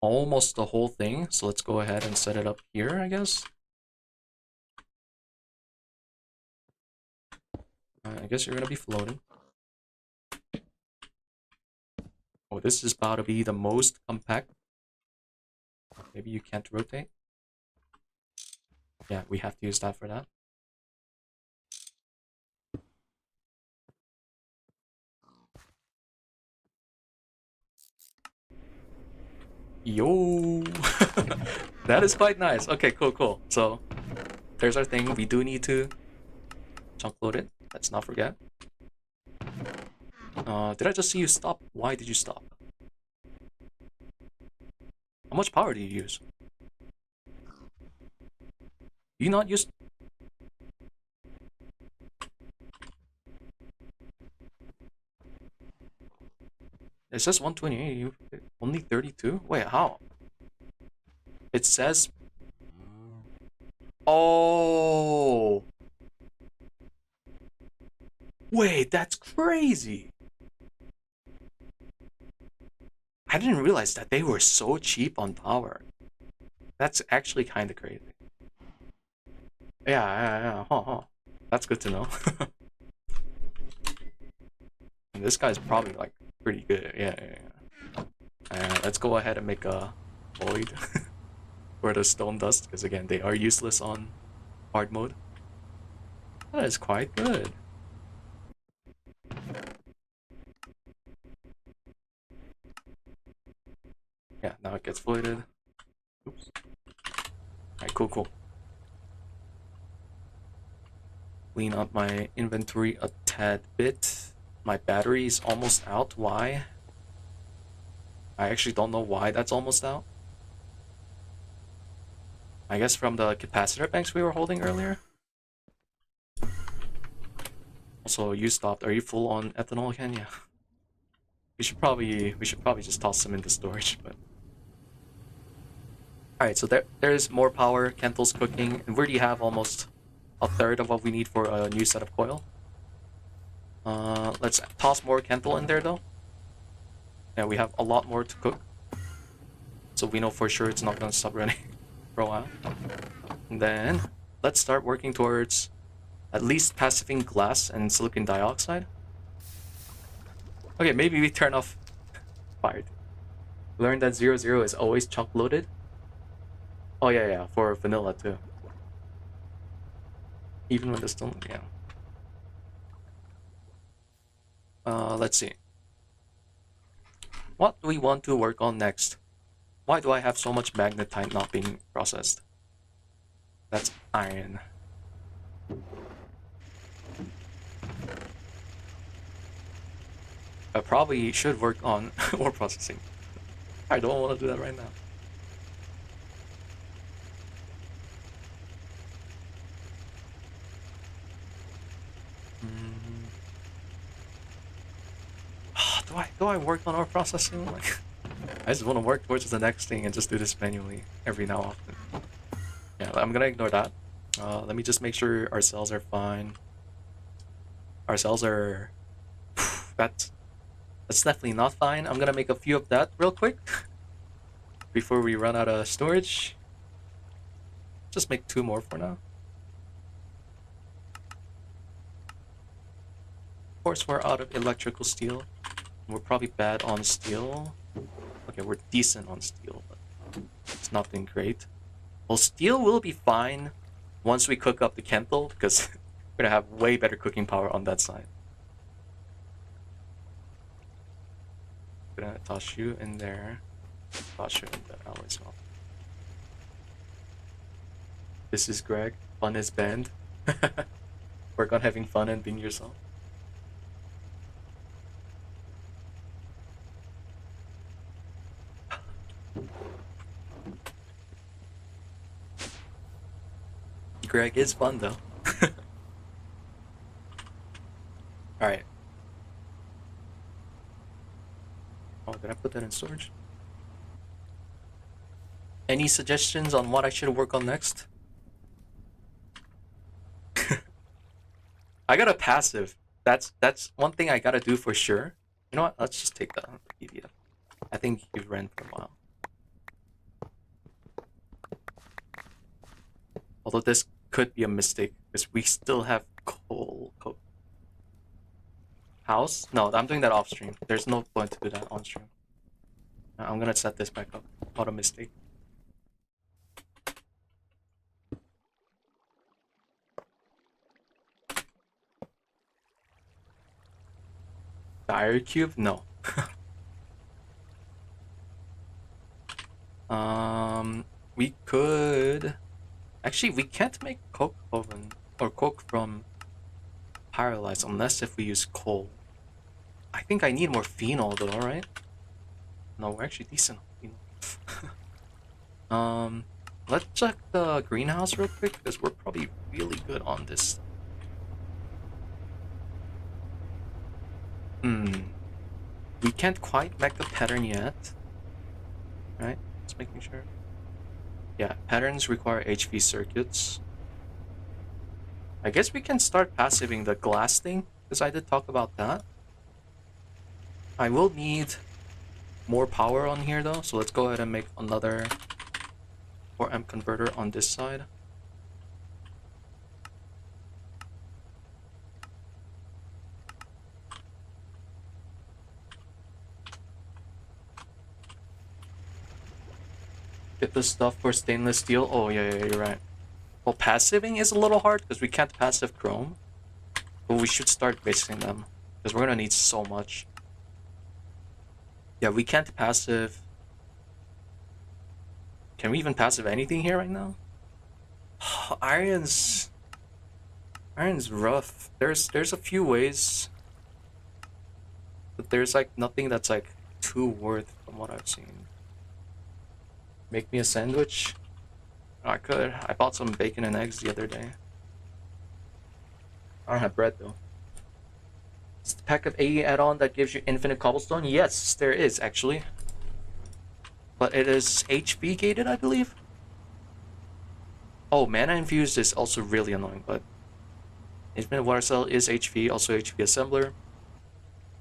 almost the whole thing. So let's go ahead and set it up here, I guess. I guess you're gonna be floating. Oh, this is about to be the most compact. Maybe you can't rotate. Yeah, we have to use that for that. Yo! That is quite nice. Okay, cool. So, there's our thing. We do need to chunk load it. Let's not forget. Did I just see you stop? Why did you stop? How much power do you use? Do you not use... It says 128, you only 32? Wait, how? It says... Oh! Wait, that's crazy! I didn't realize that they were so cheap on power. That's actually kind of crazy. Yeah. That's good to know. And this guy's probably like pretty good. Yeah. Let's go ahead and make a void for the stone dust, because again, they are useless on hard mode. That is quite good. Yeah, now it gets voided. Oops. Alright, cool. Clean up my inventory a tad bit. My battery is almost out. Why? I actually don't know why that's almost out. I guess from the capacitor banks we were holding earlier. Also, you stopped. Are you full on ethanol again? Yeah. We should probably just toss them into storage, but... Alright, so there's more power. Kentel's cooking, and we already have almost a third of what we need for a new set of coil. Let's toss more Kentel in there though. Yeah, we have a lot more to cook. So we know for sure it's not gonna stop running for a while. And then let's start working towards at least passiving glass and silicon dioxide. Okay, maybe we turn off fire. Learn that 0 is always chunk loaded. Oh yeah, for vanilla too. Even when there's still, yeah. Let's see. What do we want to work on next? Why do I have so much magnetite not being processed? That's iron. I probably should work on ore processing. I don't want to do that right now. Do I work on ore processing? Like, I just want to work towards the next thing and just do this manually every now and often. Yeah, I'm gonna ignore that. Let me just make sure our cells are fine. Our cells are... That's definitely not fine. I'm gonna make a few of that real quick before we run out of storage. Just make 2 more for now. Of course, we're out of electrical steel. We're probably bad on steel. Okay, we're decent on steel, but it's nothing great. Well, steel will be fine once we cook up the Kentel, because we're gonna have way better cooking power on that side. Gonna toss you in there. Toss you in the alloy swap. This is Greg. Fun is banned. Work on having fun and being yourself. Greg is fun though. Alright. Oh, did I put that in storage? Any suggestions on what I should work on next? I got a passive. That's one thing I gotta do for sure. You know what? Let's just take the PDF. I think you've ran for a while. Although this could be a mistake because we still have coal. House? No, I'm doing that off stream. There's no point to do that on stream. I'm gonna set this back up. What a mistake. Dire cube? No. We could. Actually, we can't make coke oven or coke from pyrolyze unless if we use coal. I think I need more phenol though, right? No, we're actually decent on phenol. Let's check the greenhouse real quick because we're probably really good on this. We can't quite make the pattern yet. Right? Just making sure. Yeah, patterns require HV circuits. I guess we can start passiving the glass thing, because I did talk about that. I will need more power on here though, so let's go ahead and make another 4 amp converter on this side. Get the stuff for stainless steel. Oh yeah, you're right. Well, passiving is a little hard because we can't passive chrome, but we should start wasting them because we're gonna need so much. Yeah, we can't passive. Can we even passive anything here right now? Iron's rough. There's a few ways, but there's like nothing that's like too worth from what I've seen. Make me a sandwich? Oh, I could. I bought some bacon and eggs the other day. I don't have bread though. Is the pack of 80 add-on that gives you infinite cobblestone? Yes, there is actually. But it is HV gated, I believe. Oh, mana infused is also really annoying, but infinite water cell is HV, also HV assembler.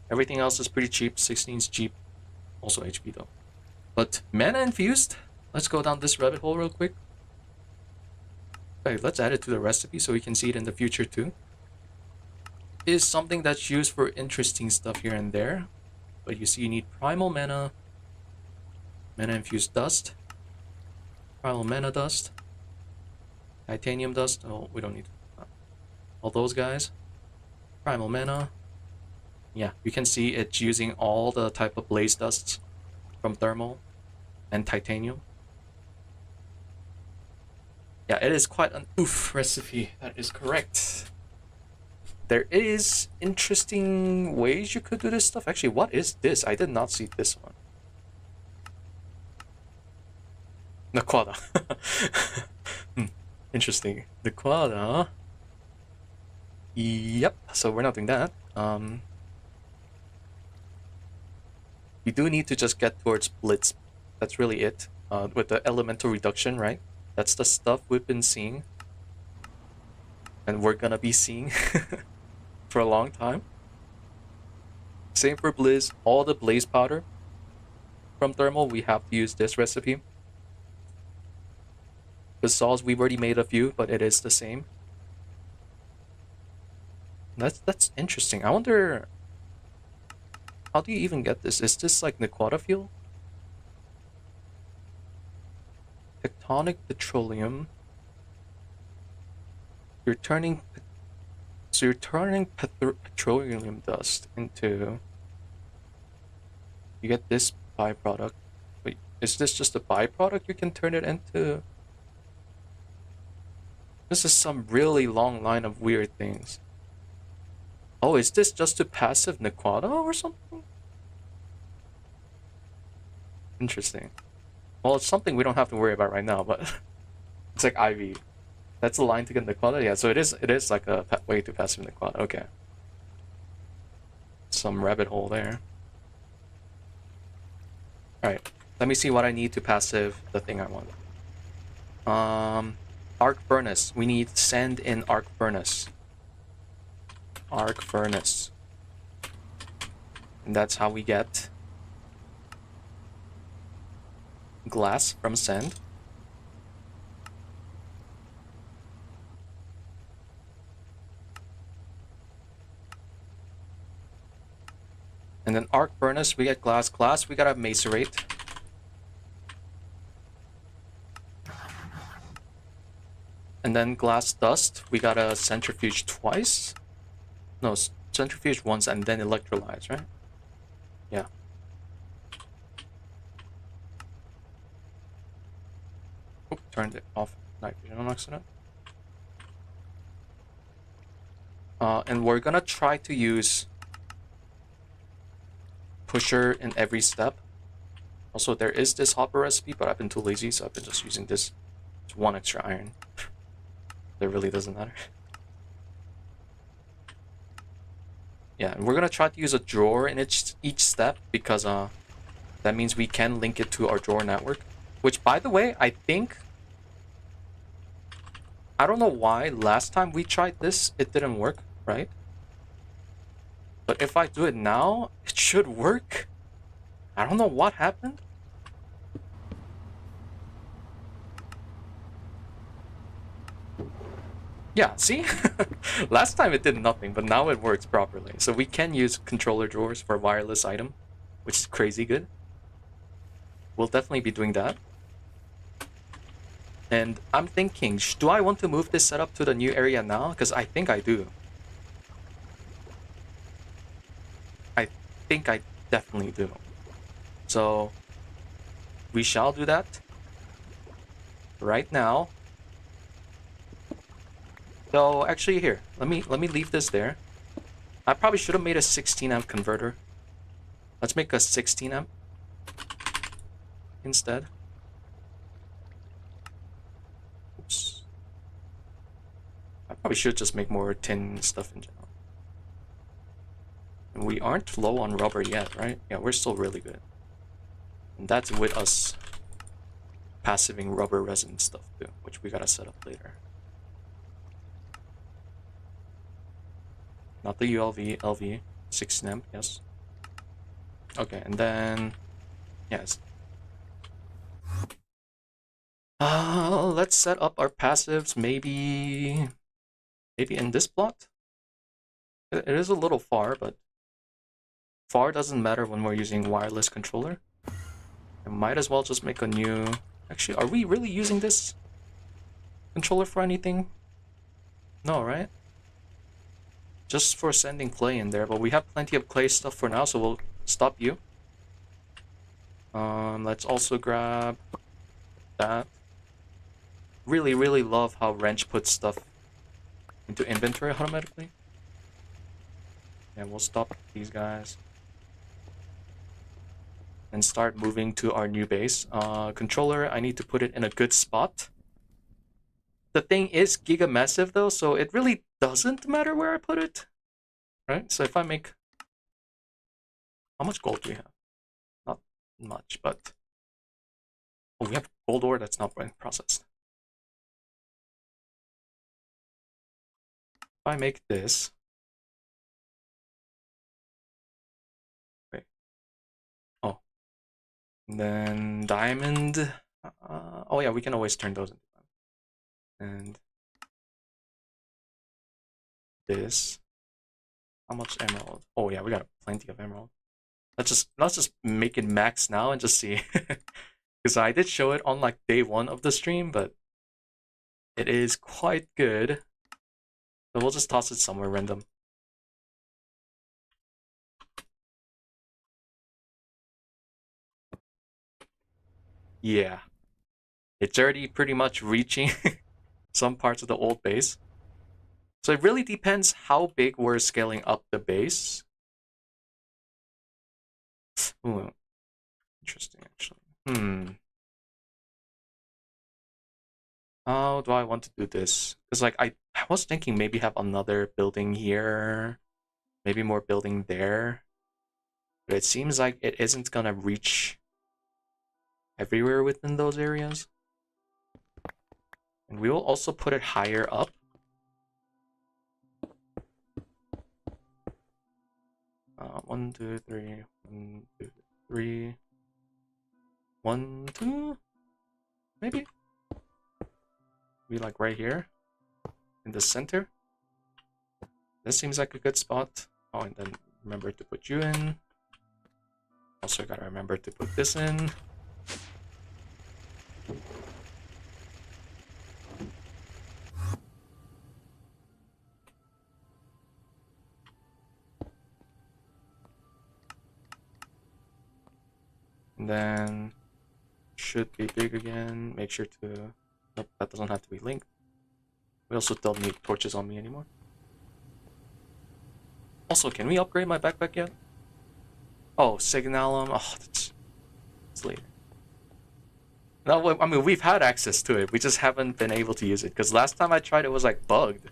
Everything else is pretty cheap. 16 is cheap, also HV though. But mana infused? Let's go down this rabbit hole real quick. Okay, let's add it to the recipe so we can see it in the future too. Is something that's used for interesting stuff here and there. But you see you need primal mana, mana infused dust, primal mana dust, titanium dust. Oh, we don't need all those guys. Primal mana. Yeah, you can see it's using all the type of blaze dusts from thermal and titanium. Yeah, it is quite an oof recipe. That is correct. There is interesting ways you could do this stuff. Actually, what is this? I did not see this one. Naquada. Interesting. Naquada. Yep. So we're not doing that. You do need to just get towards Blitz. That's really it. With the elemental reduction, right? That's the stuff we've been seeing. And we're gonna be seeing for a long time. Same for Blizz. All the blaze powder from thermal, we have to use this recipe. The saws, we've already made a few, but it is the same. That's interesting. I wonder, how do you even get this? Is this like Naquata fuel? Tectonic petroleum. You're turning petroleum dust into You get this byproduct. Wait, is this just a byproduct you can turn it into? This is some really long line of weird things. Oh, is this just a passive Nequata or something? Interesting. Well, it's something we don't have to worry about right now, but it's like IV. That's the line to get Nequata? Yeah, so it is like a way to passive Nequata. Okay. Some rabbit hole there. Alright, let me see what I need to passive the thing I want. Arc furnace. We need sand in arc furnace. Arc furnace. And that's how we get glass from sand. And then arc furnace, we get glass. Glass, we gotta macerate. And then glass dust, we gotta centrifuge twice. No, centrifuge once and then electrolyze, right? Yeah. Oop, turned it off. Nitrogen on accident. And we're gonna try to use pusher in every step. Also, there is this hopper recipe, but I've been too lazy, so I've been just using this. It's 1 extra iron. That really doesn't matter. Yeah, and we're gonna try to use a drawer in each step because that means we can link it to our drawer network. Which, by the way, I think, I don't know why last time we tried this it didn't work, right? But if I do it now, it should work. I don't know what happened. Yeah, see? Last time it did nothing, but now it works properly. So we can use controller drawers for wireless item, which is crazy good. We'll definitely be doing that. And I'm thinking, do I want to move this setup to the new area now? Because I think I do. I think I definitely do. So we shall do that right now. So actually here, let me leave this there. I probably should have made a 16 amp converter. Let's make a 16 amp instead. Oops. I probably should just make more tin stuff in general. And we aren't low on rubber yet, right? Yeah, we're still really good. And that's with us passiving rubber resin stuff too, which we gotta set up later. Not the ULV, LV, 16 amp, yes. Okay, and then, yes. Let's set up our passives maybe in this plot. It is a little far, but far doesn't matter when we're using wireless controller. I might as well just make a new... Actually, are we really using this controller for anything? No, right? Just for sending clay in there, but we have plenty of clay stuff for now, so we'll stop you. Let's also grab that. Really, really love how Wrench puts stuff into inventory automatically. And we'll stop these guys. And start moving to our new base. Controller, I need to put it in a good spot. The thing is giga massive though, so it really doesn't matter where I put it. Right? So if I make... How much gold do we have? Not much, but... Oh, we have gold ore that's not being processed. If I make this... Wait. Oh. And then diamond... oh yeah, we can always turn those into them. And... this... How much emerald? Oh yeah, we got plenty of emerald. Let's just make it max now and just see. Because I did show it on like day 1 of the stream, but it is quite good. So we'll just toss it somewhere random. Yeah. It's already pretty much reaching some parts of the old base. So it really depends how big we're scaling up the base. Ooh, interesting, actually. How do I want to do this? Because like I was thinking maybe have another building here, maybe more building there. But it seems like it isn't gonna reach everywhere within those areas. And we will also put it higher up. One, two, three. 1, 2, 3. 1, 2. Maybe. Be like right here in the center. This seems like a good spot. Oh, and then remember to put you in. Also gotta remember to put this in. And then should be big again. Make sure to... Nope, that doesn't have to be linked. We also don't need torches on me anymore. Also, can we upgrade my backpack yet? Oh, Signalum. Oh, it's later. No, I mean, we've had access to it. We just haven't been able to use it. Because last time I tried, it was like bugged.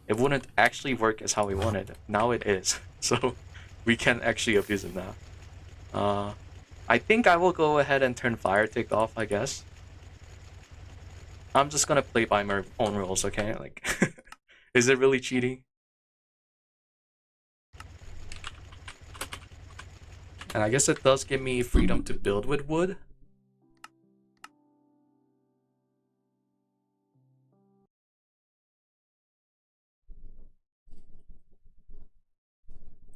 It wouldn't actually work as how we wanted. Now it is. So we can actually abuse it now. I think I will go ahead and turn fire tick off, I guess. I'm just gonna play by my own rules, okay? Like, is it really cheating? And I guess it does give me freedom to build with wood.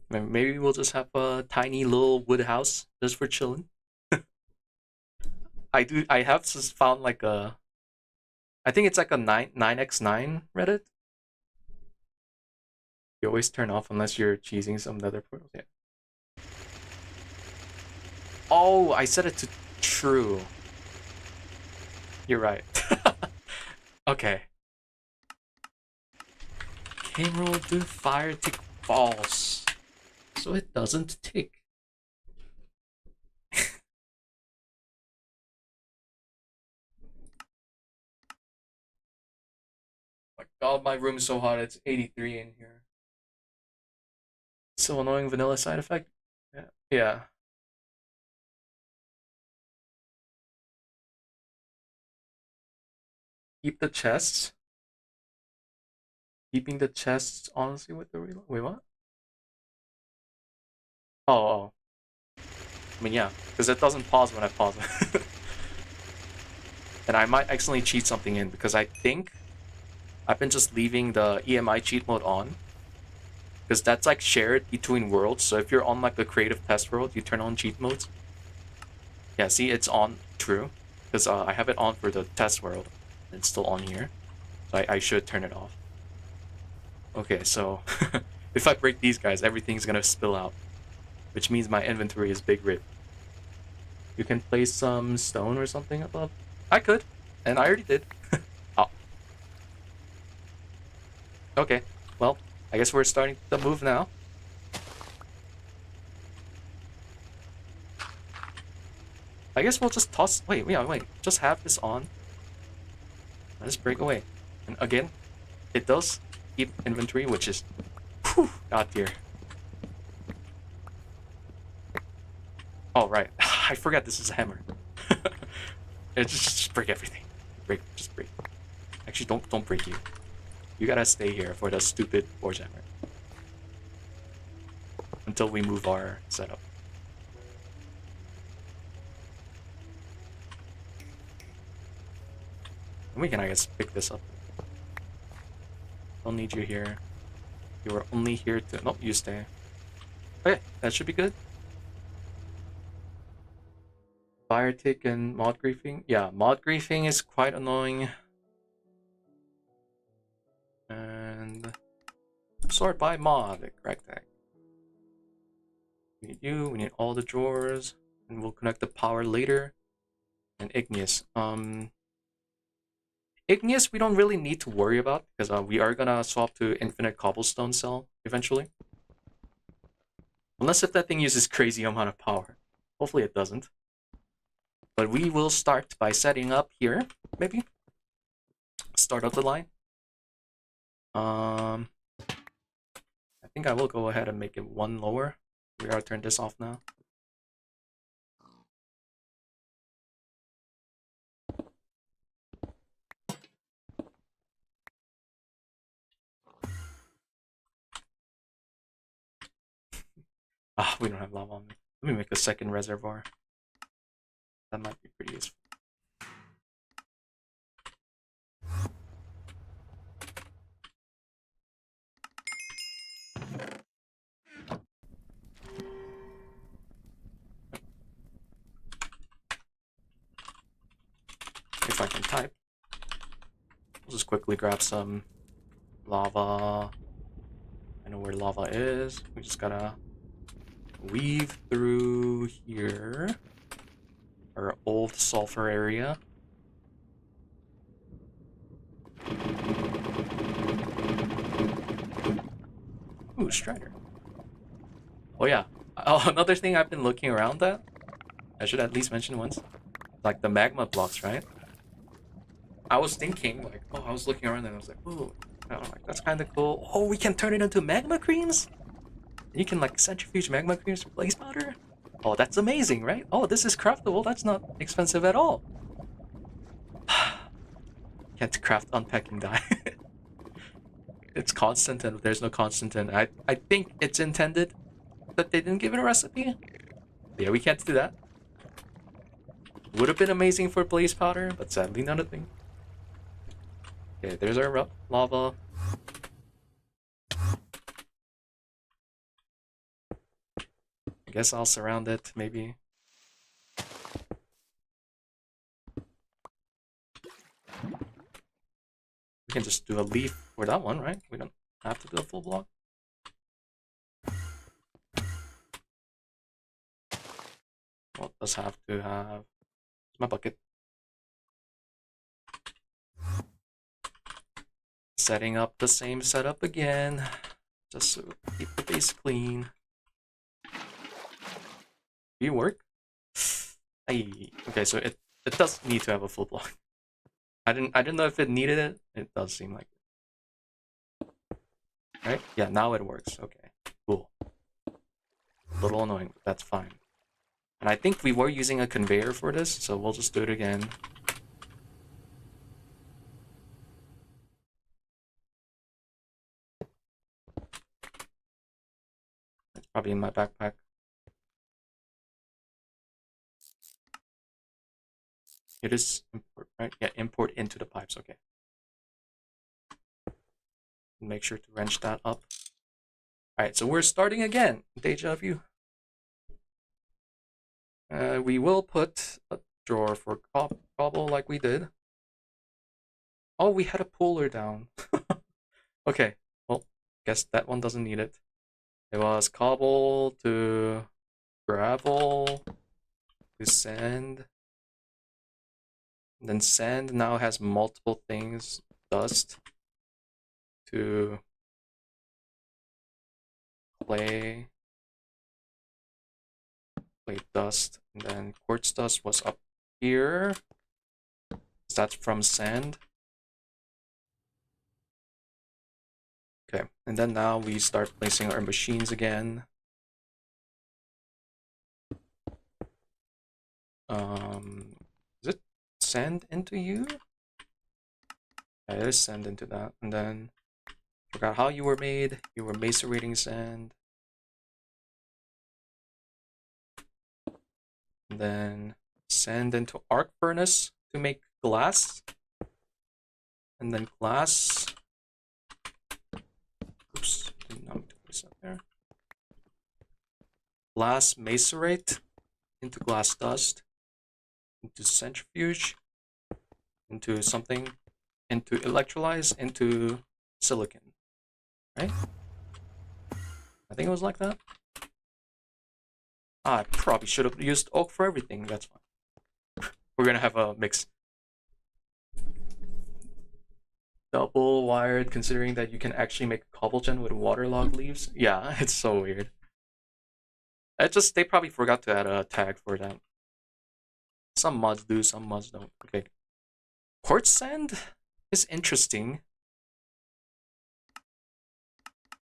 Maybe we'll just have a tiny little wood house just for chilling. I have just found like a, I think it's like a 9x9 Reddit. You always turn off unless you're cheesing some nether portals. Yeah. Oh, I set it to true. You're right. Okay. Game rule do fire tick false. So it doesn't tick. My god, my room is so hot, it's 83 in here. So annoying vanilla side effect. Yeah. Yeah. Keep the chests. Keeping the chests honestly with the reload. Wait, what? Oh. I mean, yeah, because it doesn't pause when I pause it. And I might accidentally cheat something in because I think I've been just leaving the EMI cheat mode on. Because that's like shared between worlds. So if you're on like the creative test world, you turn on cheat modes. Yeah, see, it's on true. Because I have it on for the test world. It's still on here. So I should turn it off. Okay, so if I break these guys, everything's gonna spill out. Which means my inventory is big rip. You can place some stone or something above. I could, and I already did. Oh. Okay, well, I guess we're starting to move now. I guess we'll just toss... Wait, just have this on. Let's break away. And again, it does keep inventory, which is... Whew, God dear. Oh, right. I forgot this is a hammer. Just break everything. Just break. Actually, don't break you. You gotta stay here for the stupid forge hammer. Until we move our setup. And we can, I guess, pick this up. Don't need you here. You are only here to... Nope, you stay. Okay, that should be good. Fire tick and mod griefing. Yeah, mod griefing is quite annoying. And sort by mod, gregtech. We need you, we need all the drawers, and we'll connect the power later. And igneous. Igneous we don't really need to worry about because we are gonna swap to infinite cobblestone cell eventually. Unless if that thing uses crazy amount of power. Hopefully it doesn't. But we will start by setting up here, maybe. Start up the line. I think I will go ahead and make it one lower. We gotta turn this off now. Ah, we don't have lava on me. Let me make a second reservoir. That might be pretty useful. If I can type. We'll just quickly grab some lava. I know where lava is. We just gotta weave through here. Our old sulfur area. Ooh, Strider. Oh yeah. Oh, another thing I've been looking around at. I should at least mention once. Like the magma blocks, right? I was thinking, like, oh, I was looking around and I was like, ooh, like, that's kind of cool. Oh, we can turn it into magma creams? You can, like, centrifuge magma creams for blaze powder? Oh, that's amazing, right? Oh, this is craftable. That's not expensive at all. Can't craft unpacking dye. It's constant and there's no constant and I think it's intended that they didn't give it a recipe. But yeah, we can't do that. Would have been amazing for blaze powder, but sadly not a thing. Okay, there's our lava. I guess I'll surround it, maybe. We can just do a leaf for that one, right? We don't have to do a full block. Well, it does have to have my bucket. Setting up the same setup again, just so keep the base clean. Do you work? Okay, so it does need to have a full block. I didn't know if it needed it. It does seem like it. Right? Yeah, now it works. Okay, cool. A little annoying, but that's fine. And I think we were using a conveyor for this, so we'll just do it again. It's probably in my backpack. It is import, right? Yeah, import into the pipes, okay. Make sure to wrench that up. Alright, so we're starting again. Deja vu. We will put a drawer for cobble like we did. Oh, we had a puller down. Okay, well, guess that one doesn't need it. It was cobble to gravel to sand. And then sand now has multiple things. Dust to clay. Clay dust. And then quartz dust was up here. So that's from sand. Okay, and then now we start placing our machines again. Is it sand into you? Yeah, it is sand into that. And then forgot how you were made. You were macerating sand. And then sand into arc furnace to make glass. And then glass. Oops, did not mean to place that there. Glass macerate into glass dust. Into centrifuge. Into something. Into electrolyze. Into silicon. Right? I think it was like that. I probably should have used oak for everything. That's fine. We're gonna have a mix. Double wired, considering that you can actually make a cobble gen with waterlogged leaves. Yeah, it's so weird. They probably forgot to add a tag for that. Some mods do, some mods don't. Okay. Quartz sand is interesting.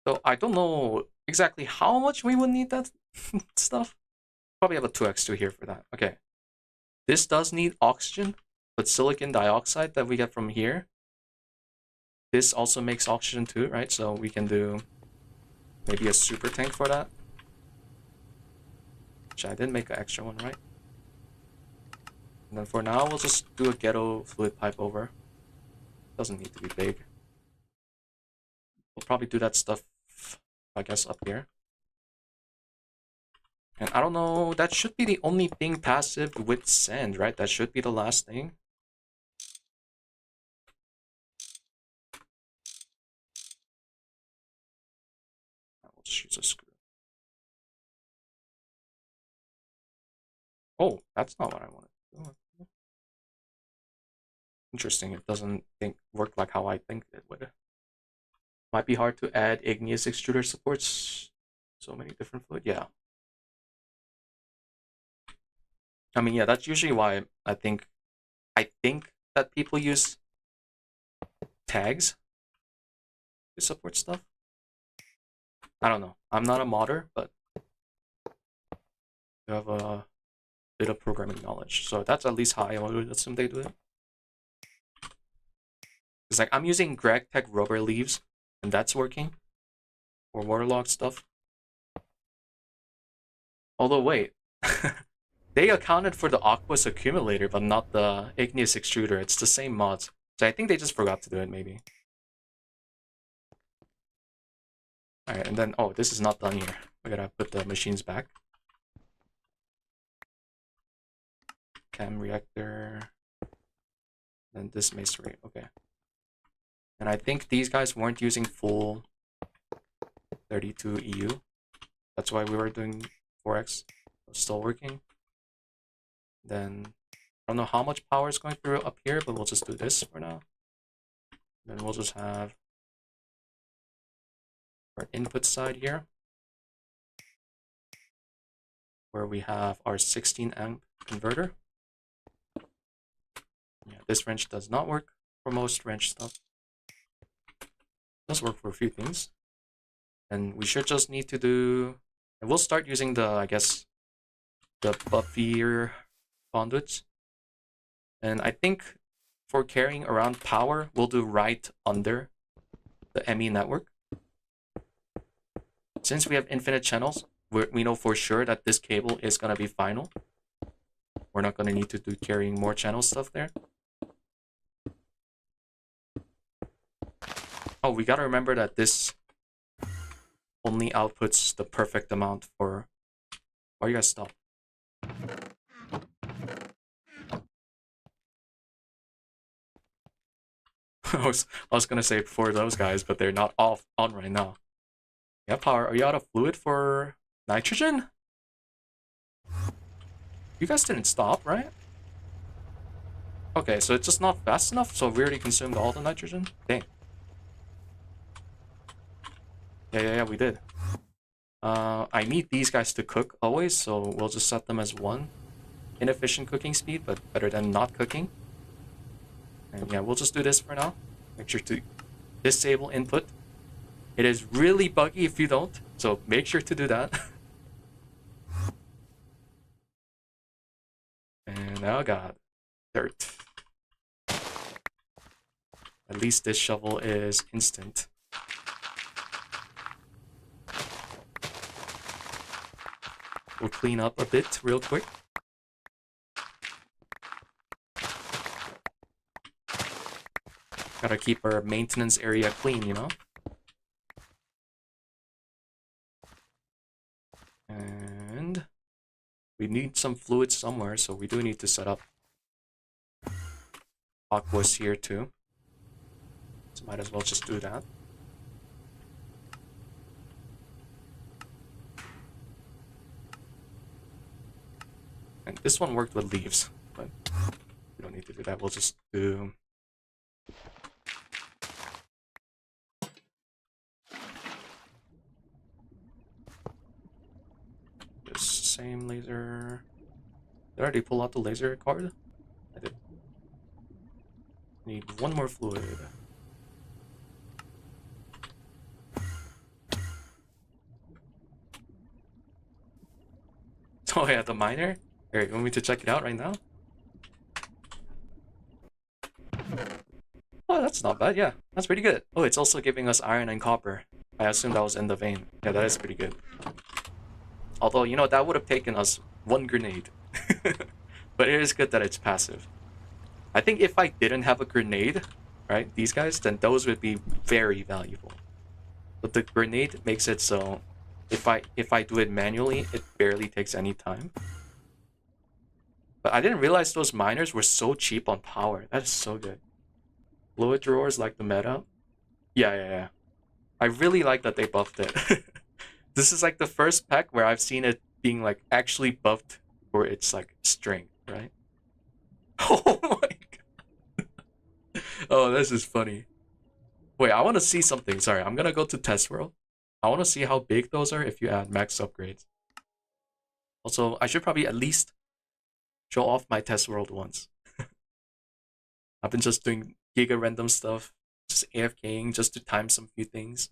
So I don't know exactly how much we would need that stuff. Probably have a 2x2 here for that. Okay. This does need oxygen, but silicon dioxide that we get from here. This also makes oxygen too, right? So we can do maybe a super tank for that. Which I did make an extra one, right? And then for now, we'll just do a ghetto fluid pipe over. Doesn't need to be big. We'll probably do that stuff, I guess, up here. And I don't know, that should be the only thing passive with sand, right? That should be the last thing. We'll just use a screw. Oh, that's not what I wanted to do. Interesting, it doesn't work like how I think it would. Might be hard to add igneous extruder supports so many different fluid. Yeah. I mean, yeah, that's usually why I think that people use tags to support stuff. I don't know. I'm not a modder, but you have a bit of programming knowledge. So that's at least how I would assume they do it. It's like I'm using gregtech rubber leaves, and that's working for waterlogged stuff. Although, wait. They accounted for the aqueous accumulator, but not the igneous extruder. It's the same mods. So I think they just forgot to do it, maybe. Alright, and then, oh, this is not done here. We gotta put the machines back. Cam reactor. Then this masonry, okay. And I think these guys weren't using full 32 EU. That's why we were doing 4x. It's still working. Then, I don't know how much power is going through up here, but we'll just do this for now. Then we'll just have our input side here, where we have our 16 amp converter. Yeah, this wrench does not work for most wrench stuff. It does work for a few things. And we should just need to do, and we'll start using the, I guess, the buffier conduits. And I think for carrying around power, we'll do right under the ME network. Since we have infinite channels, we know for sure that this cable is going to be final. We're not going to need to do carrying more channel stuff there. Oh, we got to remember that this only outputs the perfect amount for... Oh, you guys stop. I was gonna say for those guys, but they're not on right now. Yeah, power. Are you out of fluid for nitrogen? You guys didn't stop, right? Okay, so it's just not fast enough, so we already consumed all the nitrogen? Dang. Yeah, we did. I need these guys to cook always, so we'll just set them as 1. Inefficient cooking speed, but better than not cooking. And yeah, we'll just do this for now. Make sure to disable input. It is really buggy if you don't, so make sure to do that. And now God, dirt. At least this shovel is instant. We'll clean up a bit real quick. Gotta keep our maintenance area clean, you know? And we need some fluid somewhere, so we do need to set up aqueous here too. So might as well just do that. And this one worked with leaves, but do that. We'll just do... Just same laser... Did I already pull out the laser card? I did. Need one more fluid. Oh yeah, the miner? Alright, you want me to check it out right now? Oh, that's not bad, yeah. That's pretty good. Oh, it's also giving us iron and copper. I assume that was in the vein. Yeah, that is pretty good. Although, you know, that would have taken us one grenade. But it is good that it's passive. I think if I didn't have a grenade, right, these guys, then those would be very valuable. But the grenade makes it so if I do it manually, it barely takes any time. But I didn't realize those miners were so cheap on power. That is so good. Fluid drawers like the meta. Yeah. I really like that they buffed it. This is like the first pack where I've seen it being like actually buffed for its like strength, right? Oh my god. Oh, this is funny. Wait, I want to see something. Sorry, I'm gonna go to test world. I want to see how big those are if you add max upgrades. Also, I should probably at least show off my test world once. I've been just doing giga random stuff, just AFKing just to time some few things.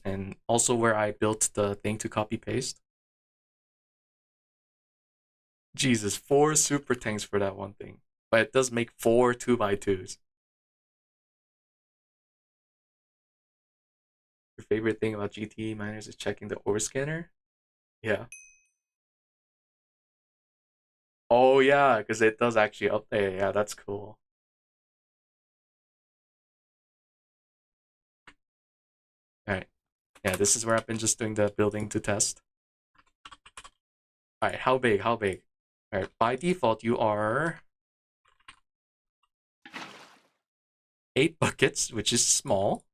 And also where I built the thing to copy paste. Jesus, 4 super tanks for that one thing. But it does make 4 2x2s. Your favorite thing about GT miners is checking the ore scanner? Yeah. Oh yeah, because it does actually update. Yeah, that's cool. Alright. Yeah, this is where I've been just doing the building to test. Alright, how big? How big? Alright, by default you are 8 buckets, which is small.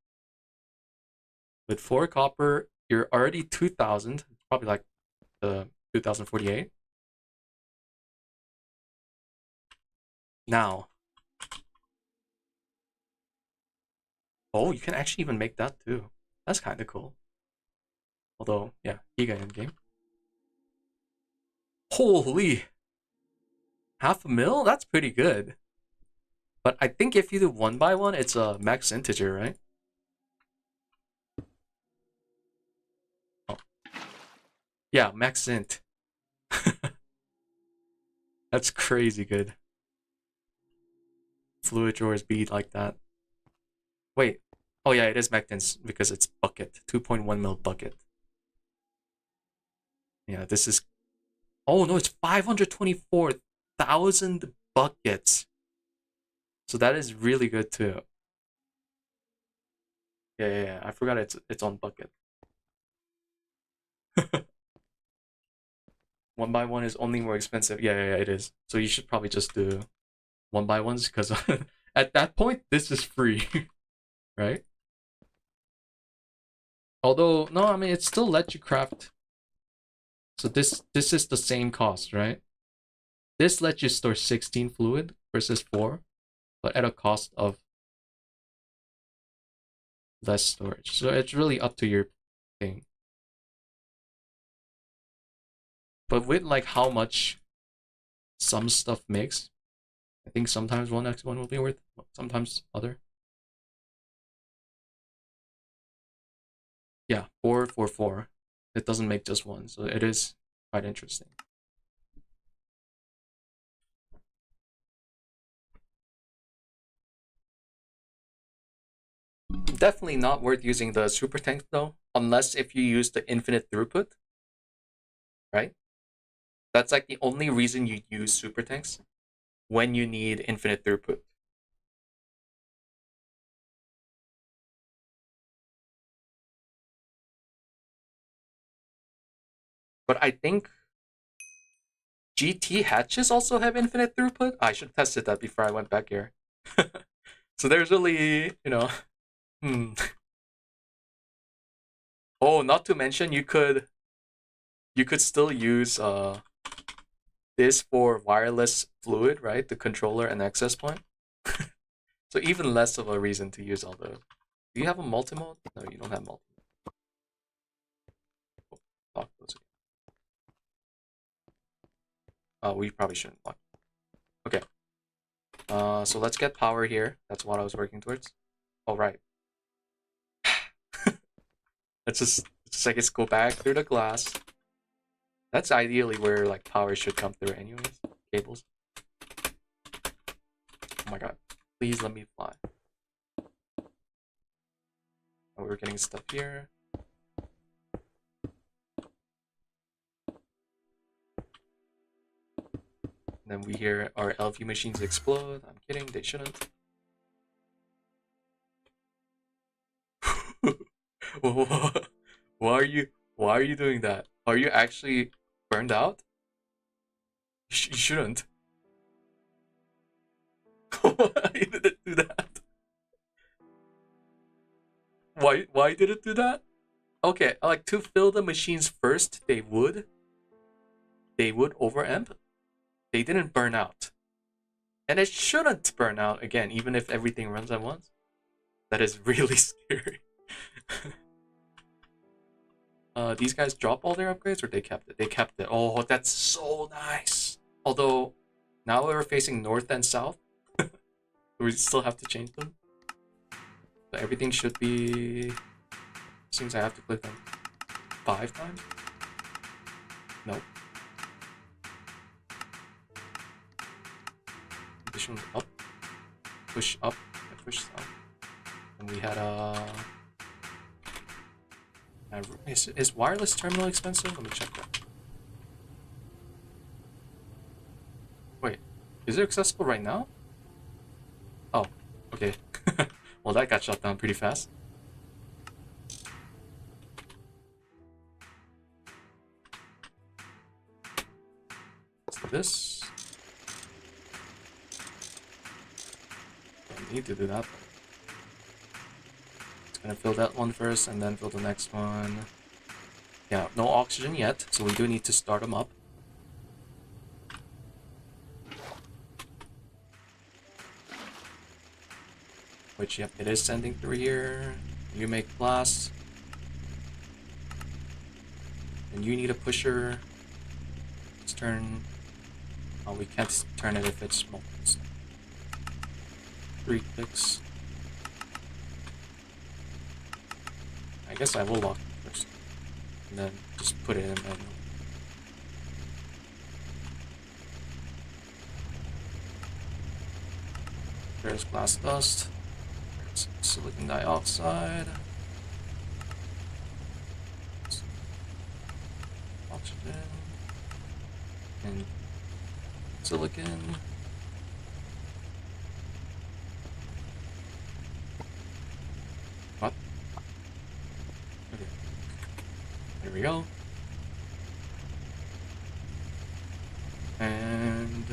With 4 copper, you're already 2000, probably like the 2048. Now. Oh, you can actually even make that too. That's kind of cool. Although, yeah, Giga in game. Holy! 500,000? That's pretty good. But I think if you do 1x1, it's a max integer, right? Oh. Yeah, max int. That's crazy good. Fluid drawers be like that. Wait. Oh yeah, it is max int because it's bucket. 2.1 mil bucket. Yeah, this is... Oh no, it's 524,000 buckets. So that is really good too. Yeah. I forgot it's on bucket. 1x1 is only more expensive. Yeah, it is. So you should probably just do 1x1s because at that point this is free, right? Although no, I mean it still lets you craft. So this is the same cost, right? This lets you store 16 fluid versus 4, but at a cost of less storage. So it's really up to your thing. But with like how much some stuff makes, I think sometimes 1x1 will be worth, sometimes other. Yeah, 4. It doesn't make just one, so it is quite interesting. Definitely not worth using the super tank though, unless if you use the infinite throughput, right? That's like the only reason you use super tanks, when you need infinite throughput. But I think GT hatches also have infinite throughput. I should have tested that before I went back here. So there's really, you know, Oh, not to mention you could still use this for wireless fluid, right? The controller and access point. So even less of a reason to use all those. Do you have a multi-mode? No, you don't have multi-mode. Oh, lock those again. Oh, we probably shouldn't lock. Okay. So let's get power here. That's what I was working towards. All right. let's I guess go back through the glass. That's ideally where like power should come through anyways. Cables. Oh my god. Please let me fly. Oh, we're getting stuff here. And then we hear our LV machines explode. I'm kidding, they shouldn't. Why are you doing that? Are you actually burned out? You shouldn't. Why did it do that? Why did it do that? Okay, like to fill the machines first, they would overamp. They didn't burn out. And it shouldn't burn out again, even if everything runs at once. That is really scary. These guys drop all their upgrades, or they kept it? They kept it. Oh, that's so nice. Although, now we're facing north and south. We still have to change them. But everything should be... Seems I have to click them 5 times? Nope. This one's up. Push up. And push down. And we had a... Is wireless terminal expensive? Let me check that. Wait, is it accessible right now? Oh, okay. Well, that got shut down pretty fast. Let's do this. Don't need to do that. Gonna fill that one first and then fill the next one. Yeah, no oxygen yet, so we do need to start them up. Which, yep, it is sending through here. You make blast. And you need a pusher. Let's turn... Oh, we can't turn it if it's multiple. 3 clicks. I guess I will lock it first. And then just put it in manual. There's glass dust. There's silicon dioxide. Oxygen. And silicon. What? Okay. There we go. And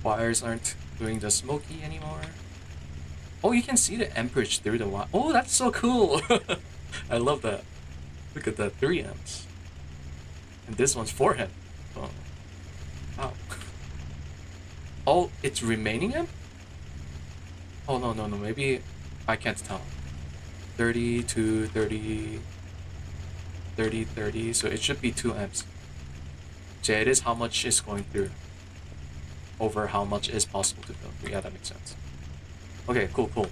wires aren't doing the smoky anymore. Oh, you can see the amperage through the wire. Oh, that's so cool. I love that. Look at that, 3 amps. And this one's 4 amp. Oh. Wow. Oh, it's remaining amp? Oh, no, maybe I can't tell. 30 to 30, 30, so it should be 2 amps. So it is how much is going through over how much is possible to go. Yeah, that makes sense. Okay, cool.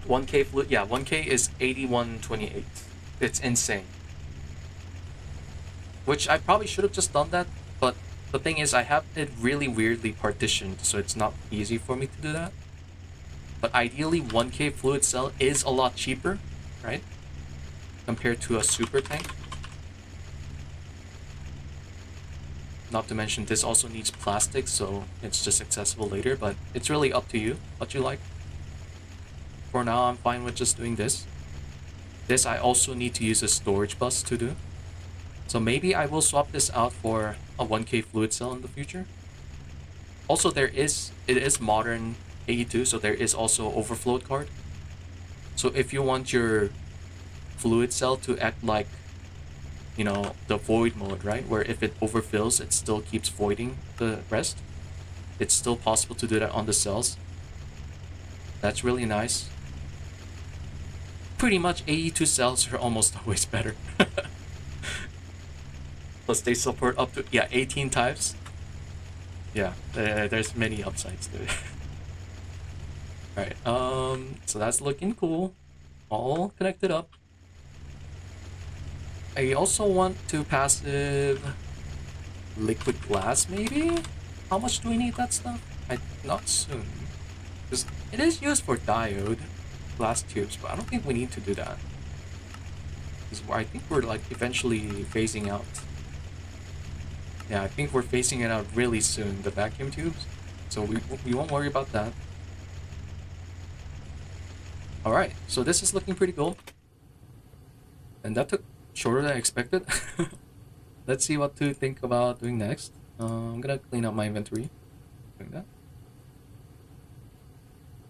1K fluid, yeah, 1K is 8128. It's insane. Which I probably should have just done that, but the thing is I have it really weirdly partitioned, so it's not easy for me to do that. But ideally 1K fluid cell is a lot cheaper, right? Compared to a super tank. Not to mention this also needs plastic, so it's just accessible later, but it's really up to you what you like. For now, I'm fine with just doing this. This I also need to use a storage bus to do. So maybe I will swap this out for a 1K fluid cell in the future. Also, it is modern AE2, so there is also overflow card. So if you want your fluid cell to act like you know, the void mode, right? Where if it overfills, it still keeps voiding the rest. It's still possible to do that on the cells. That's really nice. Pretty much AE2 cells are almost always better. Plus they support up to, yeah, 18 types. Yeah, there's many upsides to it. Alright, so that's looking cool. All connected up. I also want to passive liquid glass, maybe? How much do we need that stuff? Not soon. Because it is used for diode glass tubes, but I don't think we need to do that. Because I think we're like eventually phasing out. Yeah, I think we're phasing it out really soon, the vacuum tubes. So we won't worry about that. Alright, so this is looking pretty cool. And that took shorter than I expected. Let's see what to think about doing next. I'm gonna clean up my inventory. Doing that.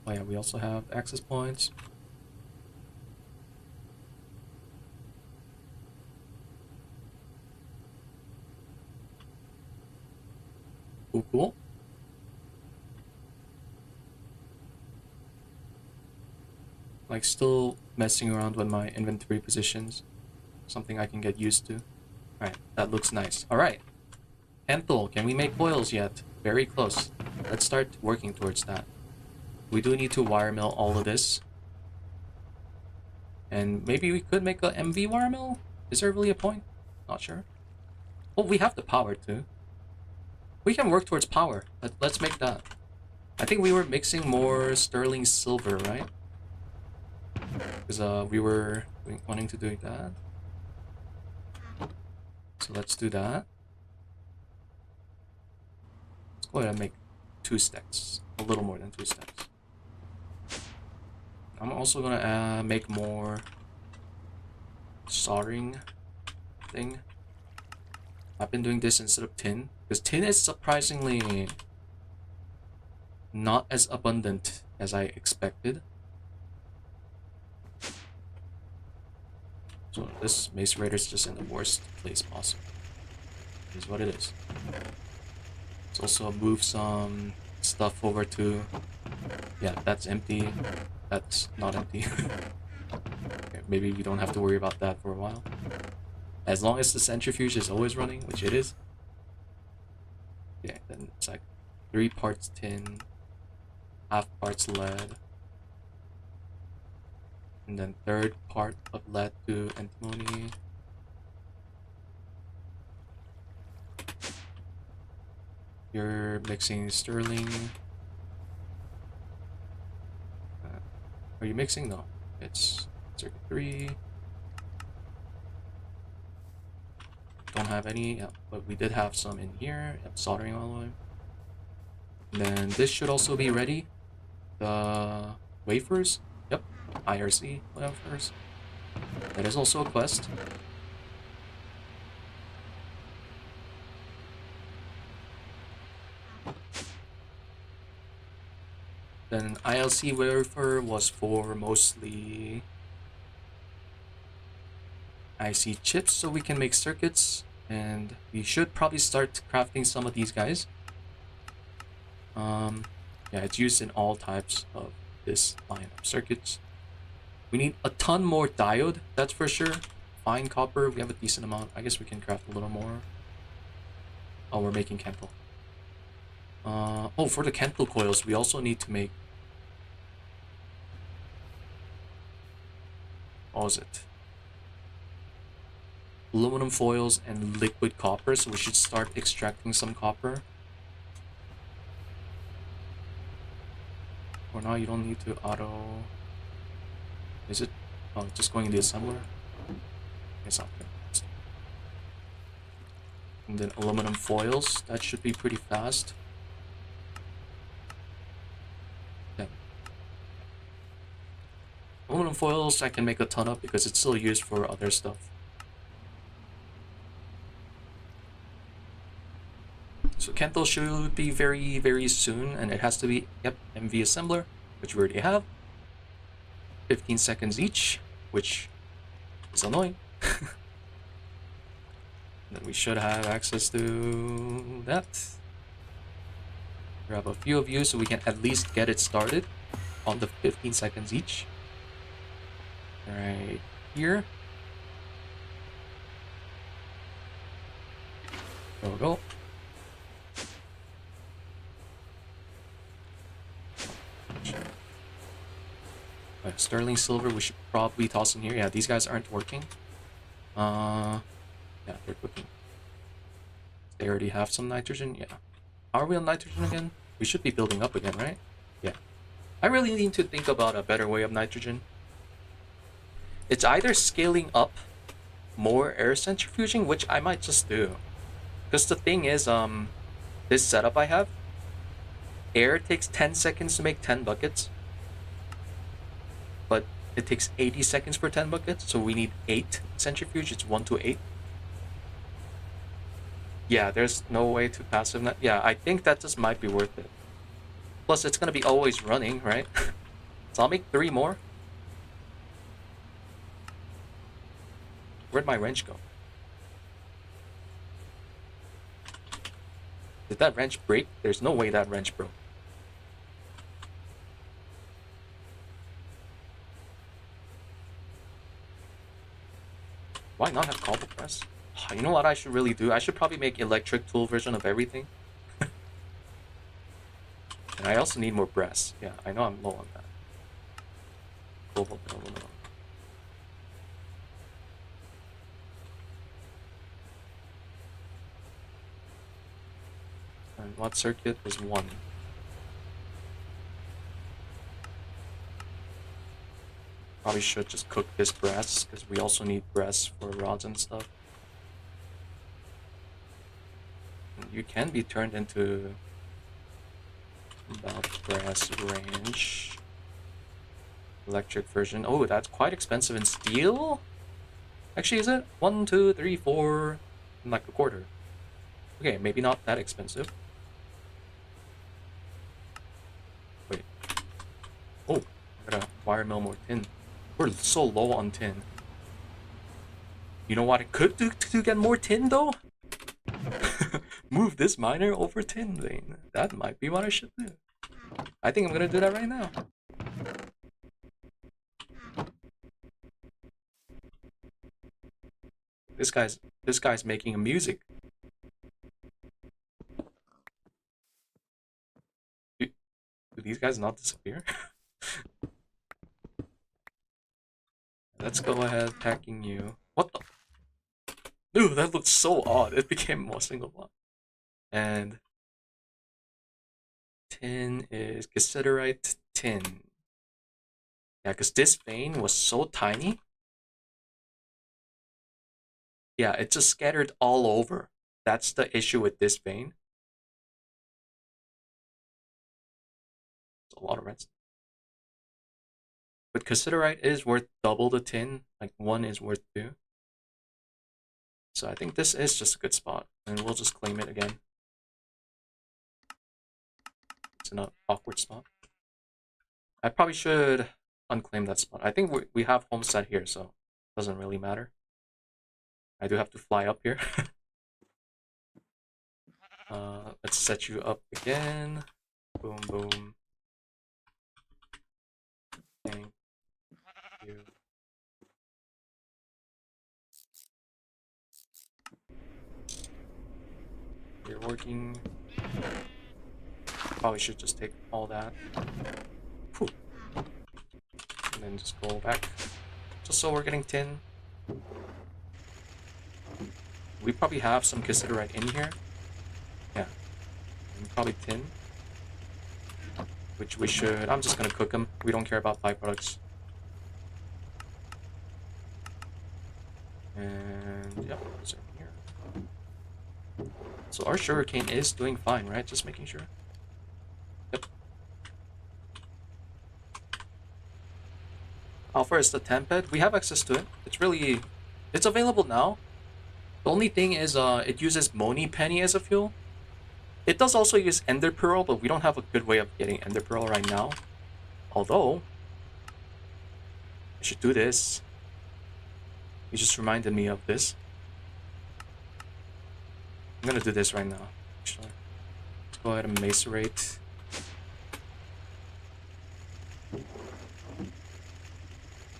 Oh yeah, we also have access points. Cool, cool. Like still messing around with my inventory positions. Something I can get used to. Alright, that looks nice. Alright. Ethanol, can we make coils yet? Very close. Let's start working towards that. We do need to wire mill all of this. And maybe we could make a MV wire mill? Is there really a point? Not sure. Well, we have the power too. We can work towards power. Let's make that. I think we were mixing more sterling silver, right? Because we were wanting to do that. So let's do that. Let's go ahead and make 2 stacks. A little more than 2 stacks. I'm also gonna make more soldering thing. I've been doing this instead of tin, because tin is surprisingly not as abundant as I expected. So this macerator is just in the worst place possible. It is what it is. Let's also move some stuff over to... Yeah, that's empty. That's not empty. Okay, maybe we don't have to worry about that for a while. As long as the centrifuge is always running, which it is. Yeah, then it's like 3 parts tin, half parts lead, and then 3rd part of lead to antimony. You're mixing sterling. Are you mixing? No, it's circuit 3. Don't have any, yeah, but we did have some in here. Yep, soldering all the way. And then this should also be ready. The wafers. Yep, IRC wafers. That is also a quest. Then ILC wafer was for mostly IC chips, so we can make circuits, and we should probably start crafting some of these guys. Yeah, it's used in all types of this line of circuits. We need a ton more diode, that's for sure. Fine copper, we have a decent amount. I guess we can craft a little more. Oh, we're making Kental. Oh, for the Kental coils, we also need to make... What was it? Aluminum foils and liquid copper, so we should start extracting some copper. For now, you don't need to auto... Is it? Oh, just going into the assembler? It's not good. And then aluminum foils, that should be pretty fast. Yeah. Aluminum foils I can make a ton of because it's still used for other stuff. So Kental should be very, very soon, and it has to be, yep, MV assembler, which we already have. 15 seconds each, which is annoying. Then we should have access to that. Grab a few of you so we can at least get it started on the 15 seconds each. Right here. Go. Sterling silver we should probably toss in here. Yeah, these guys aren't working. Yeah, they're cooking. They already have some nitrogen. Yeah. Are we on nitrogen again? We should be building up again, right? Yeah. I really need to think about a better way of nitrogen. It's either scaling up more air centrifuging, which I might just do. Because the thing is, this setup I have, air takes 10 seconds to make 10 buckets. But it takes 80 seconds for 10 buckets, so we need 8 centrifuge. It's 1 to 8. Yeah, there's no way to passive net. Yeah, I think that just might be worth it. Plus, it's gonna be always running, right? So I'll make 3 more. Where'd my wrench go? Did that wrench break? There's no way that wrench broke. Why not have cobble press? Oh, you know what I should really do? I should probably make electric tool version of everything. And I also need more brass. Yeah, I know I'm low on that. Cobalt and aluminum. And what circuit is 1? Probably should just cook this brass, because we also need brass for rods and stuff. And you can be turned into about brass range. Electric version. Oh, that's quite expensive in steel? Actually, is it? 1, 2, 3, 4, and like a quarter. Okay, maybe not that expensive. Wait. Oh, I gotta wire mill more tin. We're so low on tin. You know what I could do to get more tin though? Move this miner over tin vein. That might be what I should do. I think I'm gonna do that right now. This guy's making a music. Do these guys not disappear? Let's go ahead packing you. What the? Dude, that looks so odd. It became a single block. And tin is cassiterite tin. Yeah, because this vein was so tiny. Yeah, it just scattered all over. That's the issue with this vein. It's a lot of redstone. But cassiterite is worth double the tin. Like 1 is worth 2. So I think this is just a good spot. And we'll just claim it again. It's an awkward spot. I probably should unclaim that spot. I think we have homestead here, so it doesn't really matter. I do have to fly up here. Let's set you up again. Boom, boom. Thank you. You're working. Probably should just take all that. Whew. And then just go back. Just so we're getting tin. We probably have some cassiterite in here. Yeah. And probably tin. Which we should... I'm just gonna cook them. We don't care about byproducts. And yeah, those are here. So our sugarcane is doing fine, right? Just making sure. Yep. How far is the temp bed? We have access to it. It's available now. The only thing is it uses Moni Penny as a fuel. It does also use Ender Pearl, but we don't have a good way of getting Ender Pearl right now. Although, I should do this. You just reminded me of this. I'm gonna do this right now, actually. Let's go ahead and macerate.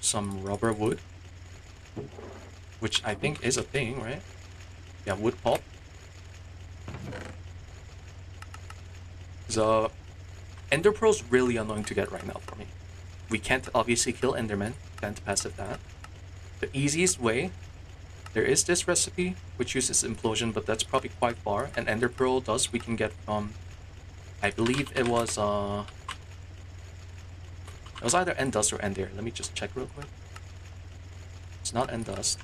Some rubber wood. Which I think is a thing, right? Yeah, wood pulp. So, Ender Pearl's really annoying to get right now for me. We can't obviously kill Enderman, can't passive that. The easiest way, there is this recipe which uses implosion, but that's probably quite far. And Ender Pearl we can get from, I believe it was either Endust or Ender. Let me just check real quick. It's not Endust.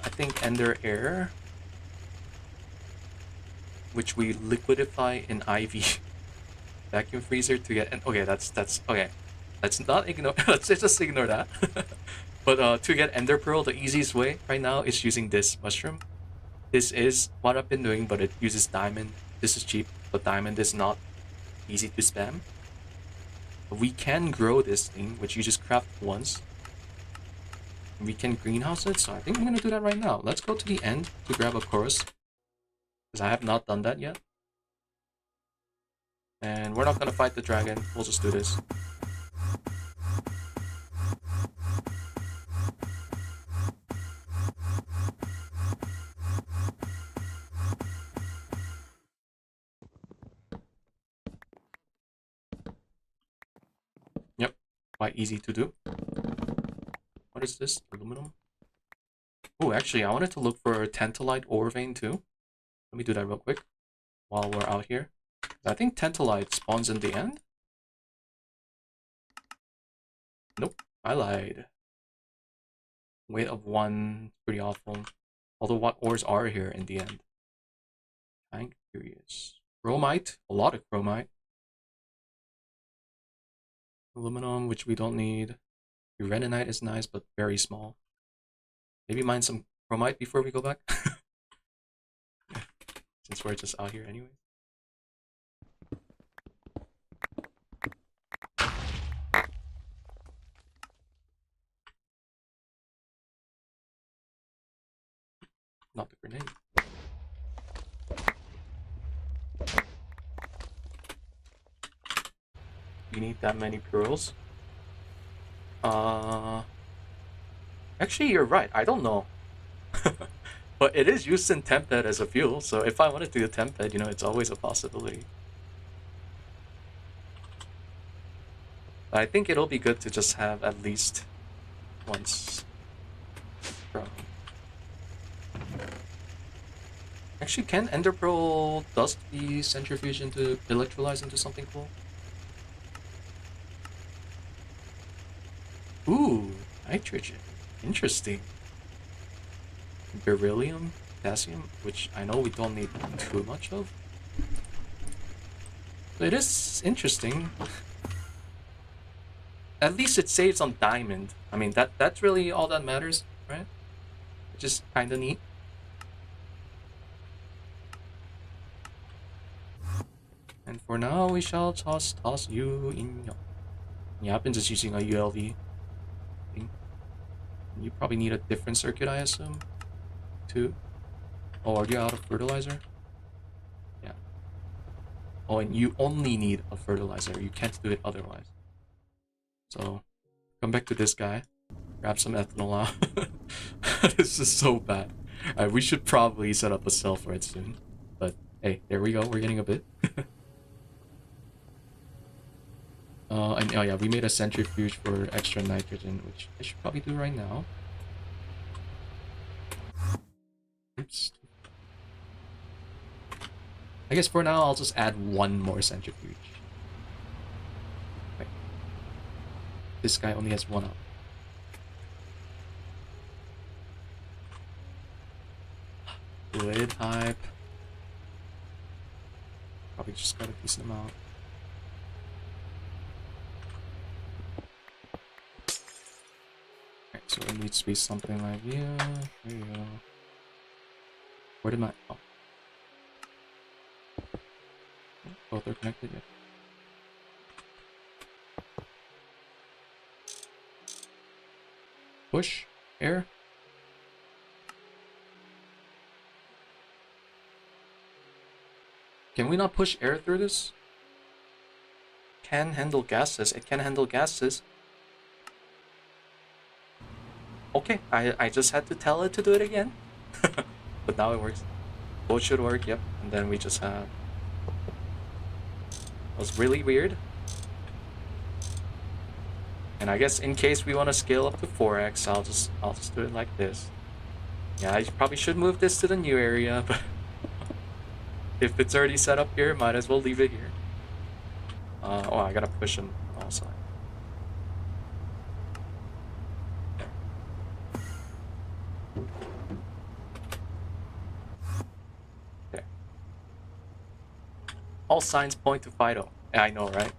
I think Ender Air, which we liquidify in IV vacuum freezer to get. And okay, that's okay. Let's not ignore. Let's just ignore that. But to get Ender Pearl, the easiest way right now is using this mushroom. This is what I've been doing, but it uses diamond. This is cheap, but diamond is not easy to spam. We can grow this thing, which you just craft once. We can greenhouse it, so I think I'm gonna do that right now. Let's go to the end to grab a chorus, because I have not done that yet. And we're not gonna fight the dragon, we'll just do this. Yep, quite easy to do. What is this? Aluminum? Oh, actually, I wanted to look for Tantalite ore vein too. Let me do that real quick while we're out here. I think Tantalite spawns in the end. Nope, I lied. Weight of 1, pretty awful. Although what ores are here in the end? I'm curious. Chromite, a lot of chromite. Aluminum, which we don't need. Uranite is nice, but very small. Maybe mine some chromite before we go back. Since we're just out here anyway. Not the grenade. You need that many pearls? Actually, you're right. I don't know. But it is used in temp bed as a fuel, so if I wanted to do a temp bed, you know, it's always a possibility. But I think it'll be good to just have at least once from. Actually, can Ender Pearl dust be centrifuged into electrolyze into something cool? Ooh, nitrogen. Interesting. Beryllium, potassium, which I know we don't need too much of. But it is interesting. At least it saves on diamond. I mean, that's really all that matters, right? Which is kind of neat. And for now, we shall toss you in. Yeah, I've been just using a ULV thing. You probably need a different circuit, I assume, too. Oh, are you out of fertilizer? Yeah. Oh, and you only need a fertilizer. You can't do it otherwise. So, come back to this guy. Grab some ethanol out. This is so bad. Alright, we should probably set up a cell for it soon. But, hey, there we go. We're getting a bit. And oh yeah, we made a centrifuge for extra nitrogen, which I should probably do right now. Oops. I guess for now, I'll just add one more centrifuge. Okay. This guy only has one up. Fluid type. Probably just got a decent amount. Okay, so it needs to be something like, yeah, there you go. Where did my... Oh. Both are connected, yeah. Push, air. Can we not push air through this? Can handle gases. It can handle gases. Okay, I just had to tell it to do it again. But now it works. Both should work, yep. And then we just have... It was really weird. And I guess in case we want to scale up to 4x, I'll just do it like this. Yeah, I probably should move this to the new area, but if it's already set up here, might as well leave it here. Oh, I gotta push them also. Okay. All signs point to Fido. Yeah, I know, right?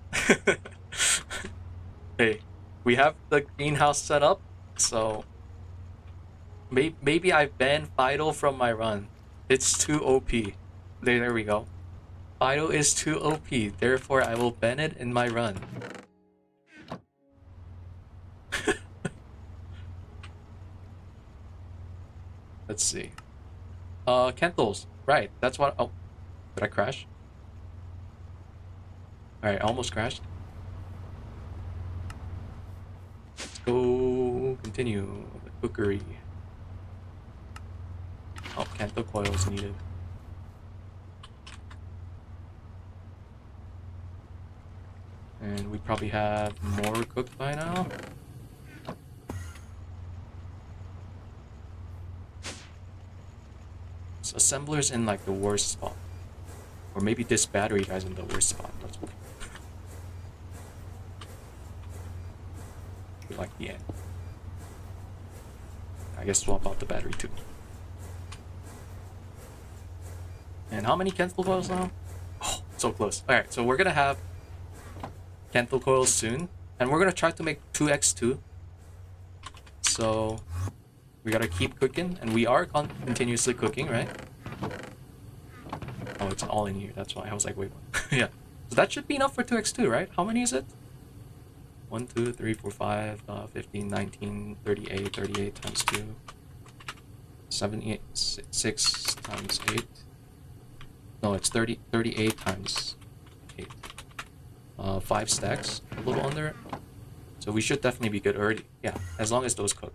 Hey, we have the greenhouse set up, so maybe I banned Fido from my run. It's too OP. There we go. Fido is too OP, therefore I will ban it in my run. Let's see. Kentals. Right, that's what... Oh, did I crash? Alright, almost crashed. Let's go continue the cookery. Oh, Kanto coils needed. And we probably have more cooked by now. So assembler's in like the worst spot. Or maybe this battery guy's in the worst spot. Let's look. Like the end. I guess swap out the battery too. And how many Kental coils now? Oh, so close. Alright, so we're gonna have Kental coils soon. And we're gonna try to make 2x2. So we gotta keep cooking. And we are continuously cooking, right? Oh, it's all in here. That's why I was like, wait, what? Yeah. So that should be enough for 2x2, right? How many is it? 1, 2, 3, 4, 5, 15, 19, 38, 38 times 2. 78, 6 times 8. No, it's 38 times 8. 5 stacks, a little under it. So we should definitely be good already. Yeah, as long as those cook.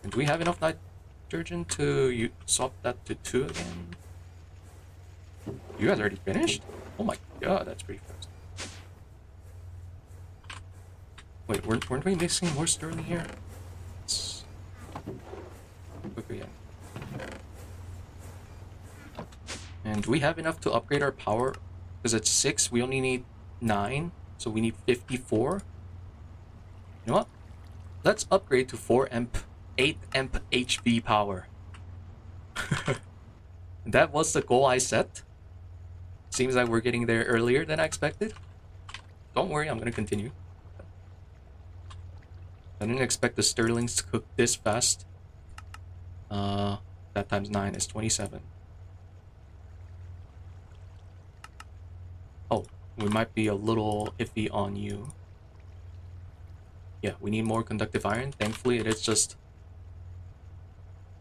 And do we have enough nitrogen to swap that to 2 again? You guys already finished? Oh my god, that's pretty fast. Wait, weren't we mixing more sterling here? Let's cook again. And do we have enough to upgrade our power? Because it's 6, we only need 9, so we need 54. You know what? Let's upgrade to 4 amp, 8 amp HV power. That was the goal I set. Seems like we're getting there earlier than I expected. Don't worry, I'm gonna continue. I didn't expect the sterlings to cook this fast. That times 9 is 27. Oh, we might be a little iffy on you. Yeah, we need more conductive iron. Thankfully, it is just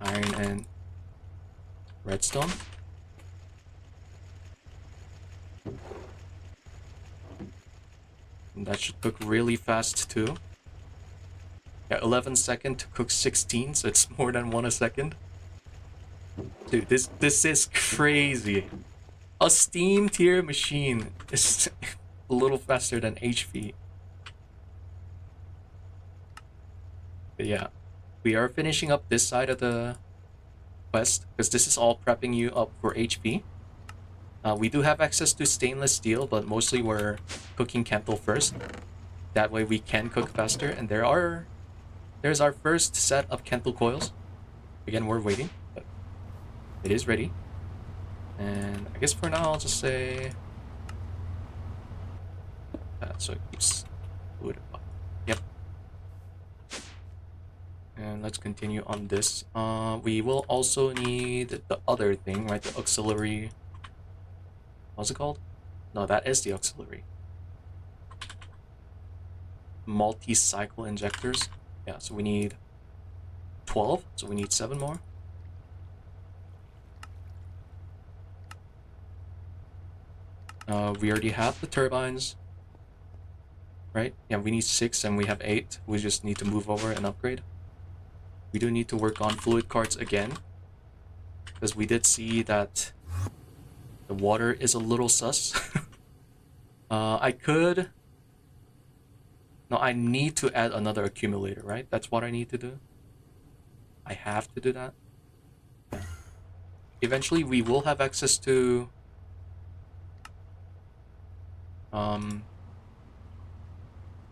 iron and redstone. And that should cook really fast too. Yeah, 11 seconds to cook 16, so it's more than 1 a second. Dude, this is crazy. A steam tier machine is a little faster than HV. But yeah, we are finishing up this side of the quest because this is all prepping you up for HP. We do have access to stainless steel, but mostly we're cooking Kental first. That way we can cook faster. And there's our first set of Kental coils. Again, we're waiting, but it is ready. And I guess for now I'll just say that so it keeps fluid up. Yep. And let's continue on this. We will also need the other thing, right? The auxiliary. What's it called? No, that is the auxiliary. Multi-cycle injectors. Yeah, so we need 12, so we need 7 more. We already have the turbines. Right? Yeah, we need 6 and we have 8. We just need to move over and upgrade. We do need to work on fluid cards again. Because we did see that the water is a little sus. I could... No, I need to add another accumulator, right? That's what I need to do. I have to do that. Yeah. Eventually, we will have access to...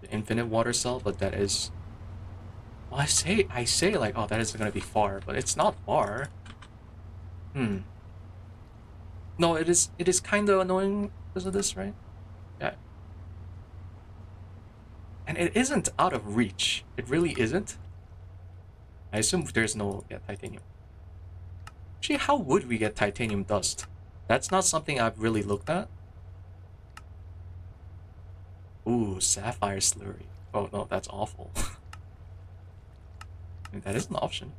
the infinite water cell, but that is... Well, I say like, oh, that is gonna be far, but it's not far. No, it is kind of annoying because of this, right? Yeah. And it isn't out of reach. It really isn't. I assume there's no titanium. Actually, how would we get titanium dust? That's not something I've really looked at. Ooh, sapphire slurry. Oh no, that's awful. I mean, that is an option.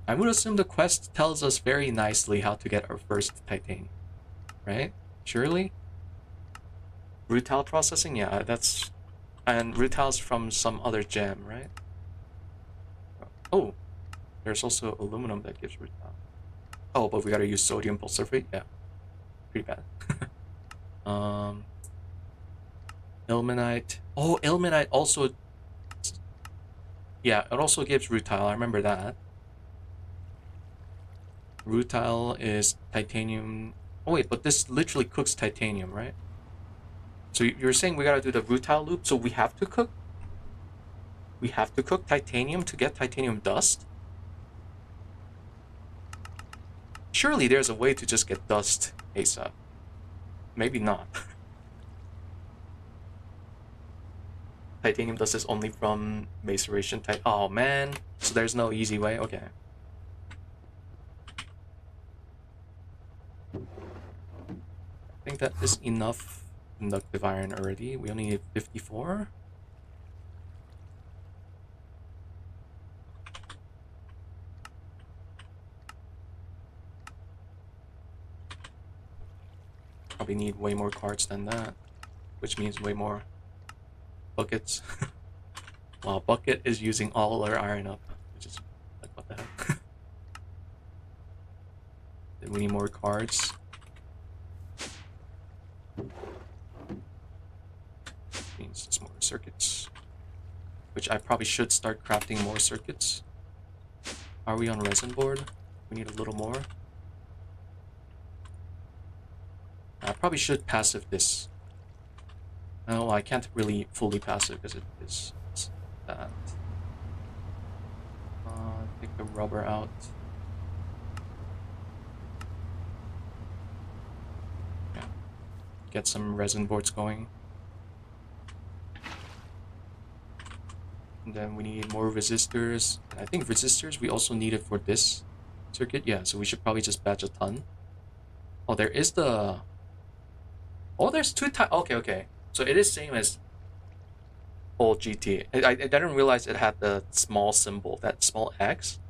I would assume the quest tells us very nicely how to get our first titanium, right? Surely? Rutile processing? Yeah, that's... And rutile's from some other gem, right? Oh, there's also aluminum that gives rutile. Oh, but we gotta use sodium sulfate? Yeah. Pretty bad. Ilmenite. Oh, ilmenite also... Yeah, it also gives rutile, I remember that. Rutile is titanium... Oh wait, but this literally cooks titanium, right? So you're saying we gotta do the rutile loop, so we have to cook? We have to cook titanium to get titanium dust? Surely there's a way to just get dust ASAP. Maybe not. Titanium dust is only from maceration type. Oh man, so there's no easy way? Okay. I think that is enough conductive iron already. We only need 54. Probably need way more cards than that, which means way more buckets. Wow, bucket is using all our iron up, which is like, what the heck? Then we need more cards. Means it's more circuits, which I probably should start crafting more circuits. Are we on resin board? We need a little more. I probably should passive this. No, I can't really fully passive because it is that. Take the rubber out. Yeah. Get some resin boards going. And then we need more resistors. And I think resistors we also need it for this circuit. Yeah, so we should probably just batch a ton. Oh, there is the... Oh, there's 2 types. Okay, okay. So it is same as old GT. I didn't realize it had the small symbol, that small X,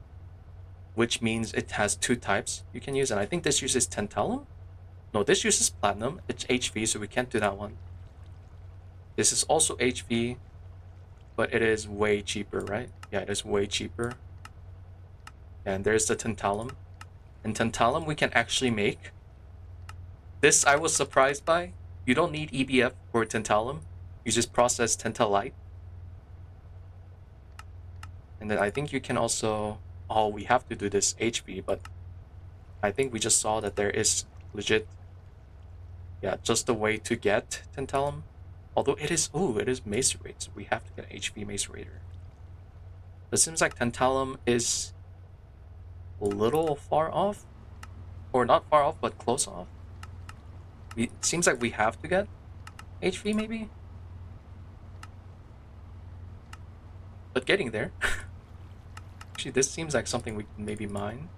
which means it has 2 types you can use. And I think this uses tantalum. No, this uses platinum. It's HV, so we can't do that one. This is also HV, but it is way cheaper, right? Yeah, it is way cheaper. And there's the tantalum. And tantalum we can actually make. This I was surprised by. You don't need EBF for tantalum. You just process tantalite. And then I think you can also... Oh, we have to do this HV, but I think we just saw that there is legit... Yeah, just a way to get tantalum. Although it is... Ooh, it is macerate, so we have to get HV macerator. It seems like tantalum is a little far off. Or not far off, but close off. It seems like we have to get HV maybe? But getting there. Actually, this seems like something we can maybe mine.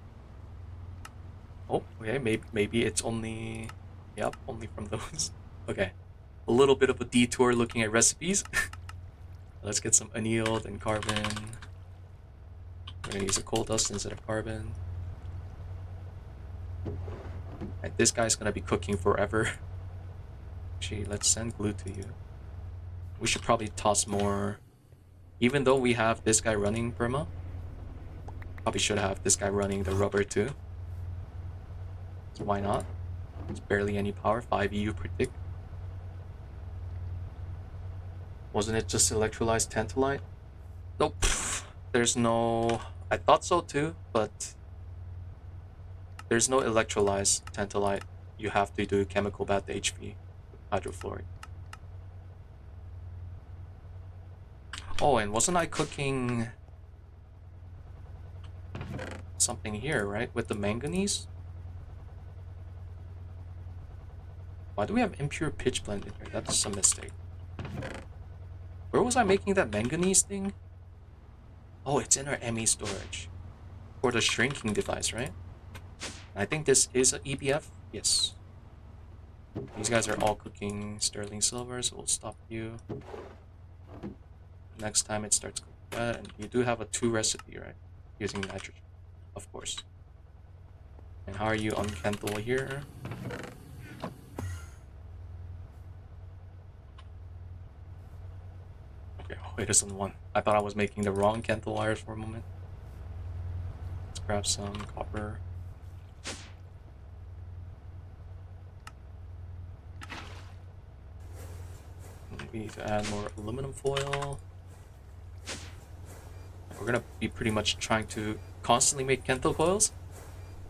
Oh, okay, maybe it's only... Yep, only from those. Okay. A little bit of a detour looking at recipes. Let's get some annealed and carbon. We're gonna use a coal dust instead of carbon. And this guy's gonna be cooking forever. Actually, let's send glue to you. We should probably toss more. Even though we have this guy running perma, probably should have this guy running the rubber too. So why not? It's barely any power, 5 EU per tick. Wasn't it just electrolyzed tantalite? Nope. There's no... I thought so too, but there's no electrolyzed tantalite. You have to do chemical bath HV, hydrofluoric. Oh, and wasn't I cooking something here, right? With the manganese? Why do we have impure pitch blend in here? That's a mistake. Where was I making that manganese thing? Oh, it's in our ME storage. For the shrinking device, right? I think this is an EBF. Yes. These guys are all cooking sterling silver, so we'll stop you. Next time it starts cooking that, and you do have a 2 recipe, right? Using nitrogen, of course. And how are you on Kenthal here? Okay, oh, it isn't one. I thought I was making the wrong Kenthal wires for a moment. Let's grab some copper. We need to add more aluminum foil. We're gonna be pretty much trying to constantly make Kenthal coils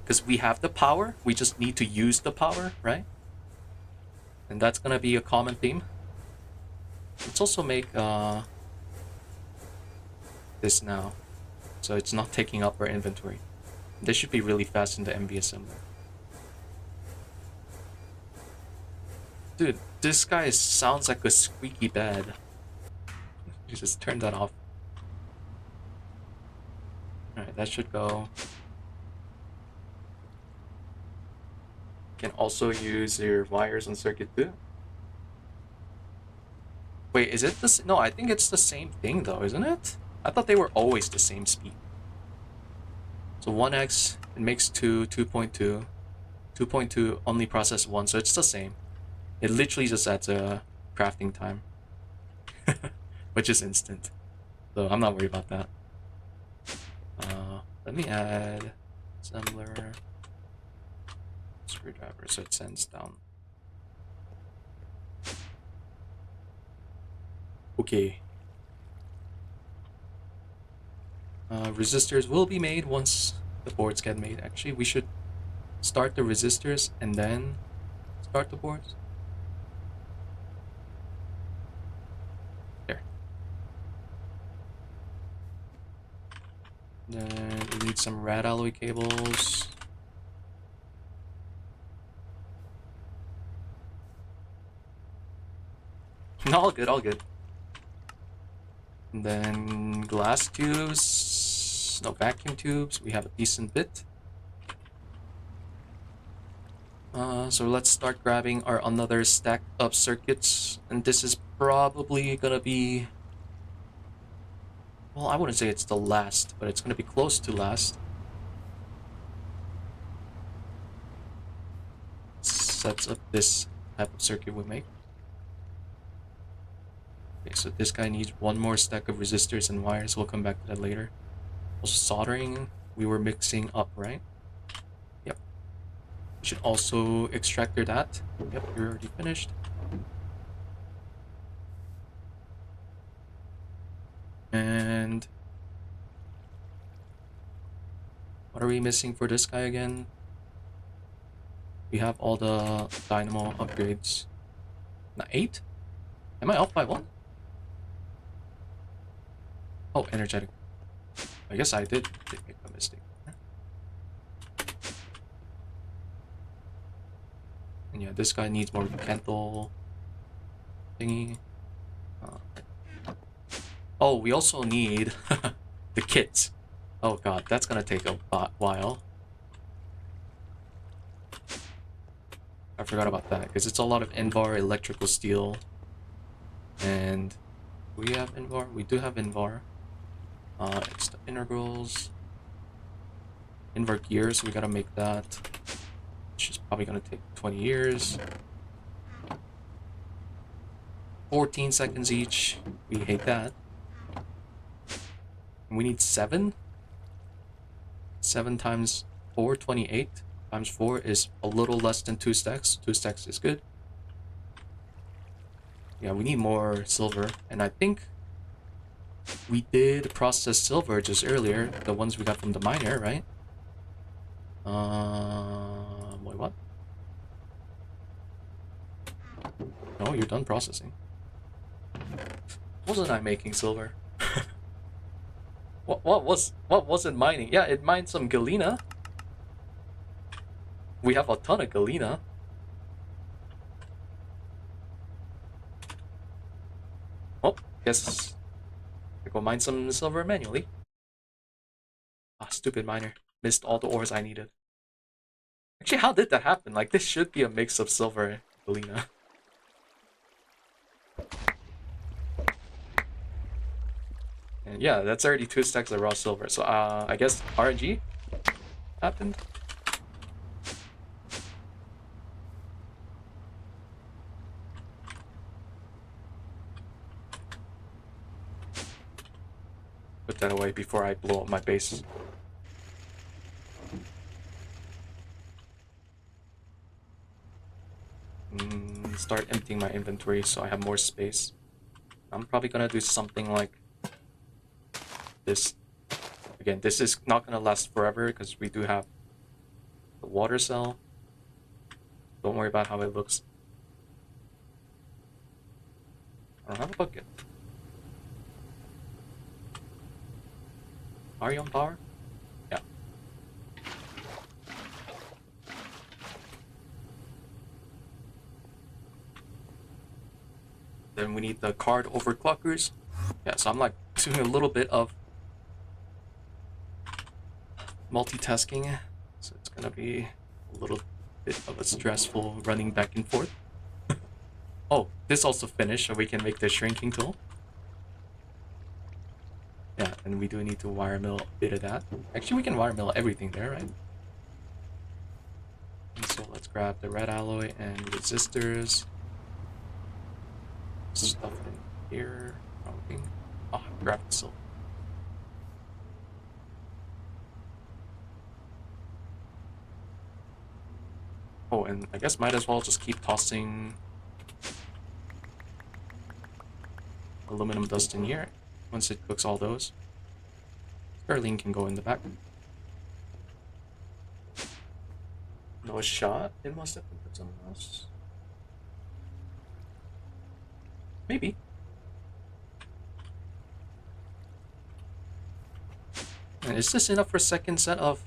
because we have the power, we just need to use the power, right? And that's gonna be a common theme. Let's also make this now, so it's not taking up our inventory. This should be really fast in the MV assembler. Dude, this guy sounds like a squeaky bed. You just turn that off. Alright, that should go. You can also use your wires on circuit too. Wait, is it this? No, I think it's the same thing though, isn't it? I thought they were always the same speed. So 1x, it makes 2, 2.2. 2.2 only process 1, so it's the same. It literally just adds a crafting time. Which is instant. So I'm not worried about that. Let me add assembler screwdriver so it sends down. Okay. Resistors will be made once the boards get made. Actually, we should start the resistors and then start the boards. There. Then we need some rad alloy cables. All good, all good. And then glass tubes, no vacuum tubes. We have a decent bit. So let's start grabbing our another stack of circuits, and this is probably gonna be, well, I wouldn't say it's the last, but it's gonna be close to last. Sets up this type of circuit we make. Okay, so this guy needs one more stack of resistors and wires. We'll come back to that later. Also soldering, we were mixing up, right? Yep. We should also extractor that. Yep, you're already finished. And what are we missing for this guy again? We have all the dynamo upgrades. Now 8? Am I off by 1? Oh, energetic. I guess I did make a mistake. And yeah, this guy needs more Kenthal thingy. Oh, we also need the kits. Oh god, that's gonna take a while. I forgot about that, because it's a lot of Invar electrical steel. And do we have Invar? We do have Invar. It's the integrals. invert gears, so we gotta make that, which is probably gonna take 20 years. 14 seconds each. We hate that. And we need 7. 7 times 4, 28. Times 4 is a little less than 2 stacks. 2 stacks is good. Yeah, we need more silver. And I think we did process silver just earlier. The ones we got from the miner, right? Wait, what? No, you're done processing. Wasn't I making silver? What wasn't mining? Yeah, it mined some galena. We have a ton of galena. Oh, guess I go mine some silver manually. Ah, stupid miner. Missed all the ores I needed. Actually, how did that happen? Like, this should be a mix of silver and galena. And yeah, that's already 2 stacks of raw silver. So I guess RNG happened. Put that away before I blow up my base. Start emptying my inventory so I have more space. I'm probably gonna do something like this. Again, this is not gonna last forever because we do have the water cell. Don't worry about how it looks. I don't have a bucket. Are you on power? Yeah. Then we need the card overclockers. Yeah, so I'm like doing a little bit of multitasking. So it's gonna be a little bit of a stressful running back and forth. Oh, this also finished, so we can make the shrinking tool. Yeah, and we do need to wire mill a bit of that. Actually, we can wire mill everything there, right? And so let's grab the red alloy and resistors. Stuff in here. Wrong thing. Oh, grab the silver. Oh, and I guess might as well just keep tossing aluminum dust in here. Once it cooks all those, Sterling can go in the back. No shot. It must have been put somewhere else. Maybe. And is this enough for second set of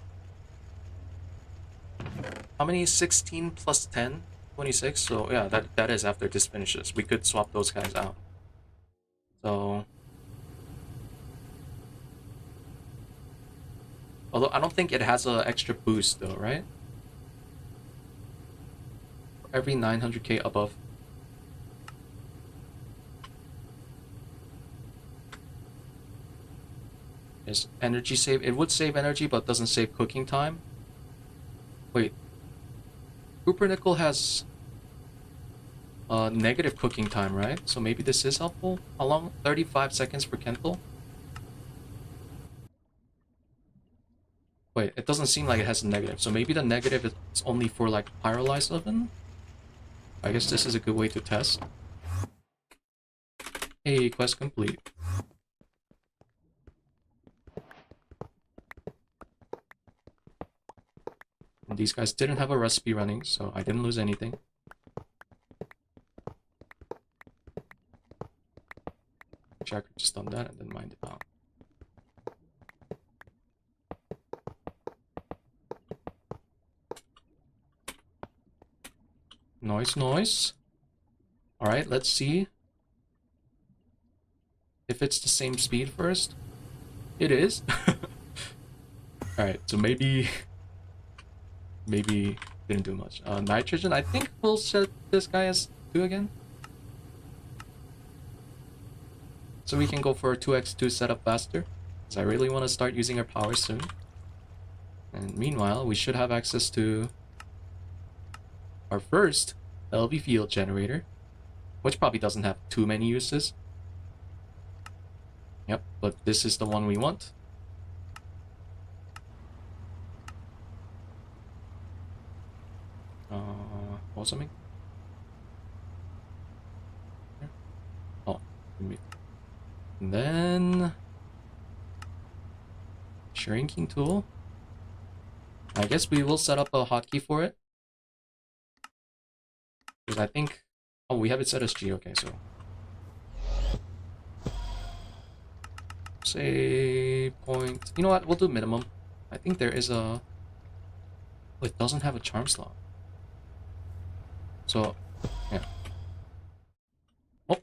how many? 16 plus 10? 26. So yeah, that is after this finishes. We could swap those guys out. So although I don't think it has an extra boost though, right? For every 900k above. Is energy save? It would save energy, but doesn't save cooking time. Wait. Cooper nickel has negative cooking time, right? So maybe this is helpful. How long? 35 seconds for Kental. Wait, it doesn't seem like it has a negative. So maybe the negative is only for like pyrolyzed oven? I guess this is a good way to test. Hey, quest complete. And these guys didn't have a recipe running, so I didn't lose anything. Actually, I could just done that and then mine it out. Noise. Alright, let's see if it's the same speed first. It is. Alright, so maybe didn't do much. Nitrogen, I think we'll set this guy as 2 again. So we can go for a 2x2 setup faster. Because I really want to start using our power soon. And meanwhile, we should have access to our first LV field generator, which probably doesn't have too many uses. Yep, but this is the one we want. What was something? Oh, and then shrinking tool. I guess we will set up a hotkey for it. Because I think... Oh, we have it set as G. Okay, so... say... point... You know what? We'll do minimum. I think there is a... Oh, it doesn't have a charm slot. So, yeah. Oh.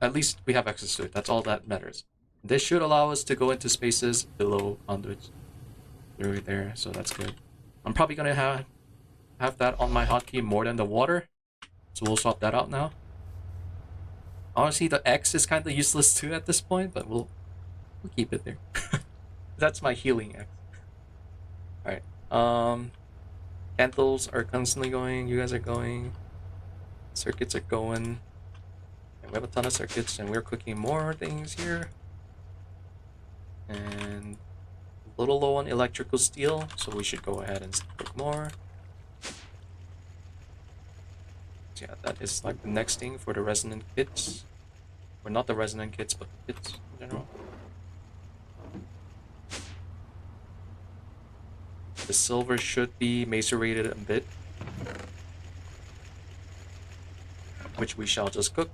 At least we have access to it. That's all that matters. This should allow us to go into spaces below conduits. Through there, so that's good. I'm probably gonna have that on my hotkey more than the water. So we'll swap that out now. Honestly, the X is kind of useless too at this point, but we'll keep it there. That's my healing X. Alright. Candles are constantly going, you guys are going. Circuits are going. And we have a ton of circuits, and we're cooking more things here. And a little low on electrical steel, so we should go ahead and cook more. So yeah, that is like the next thing for the resonant kits. Or not the resonant kits, but the kits in general. The silver should be macerated a bit, which we shall just cook.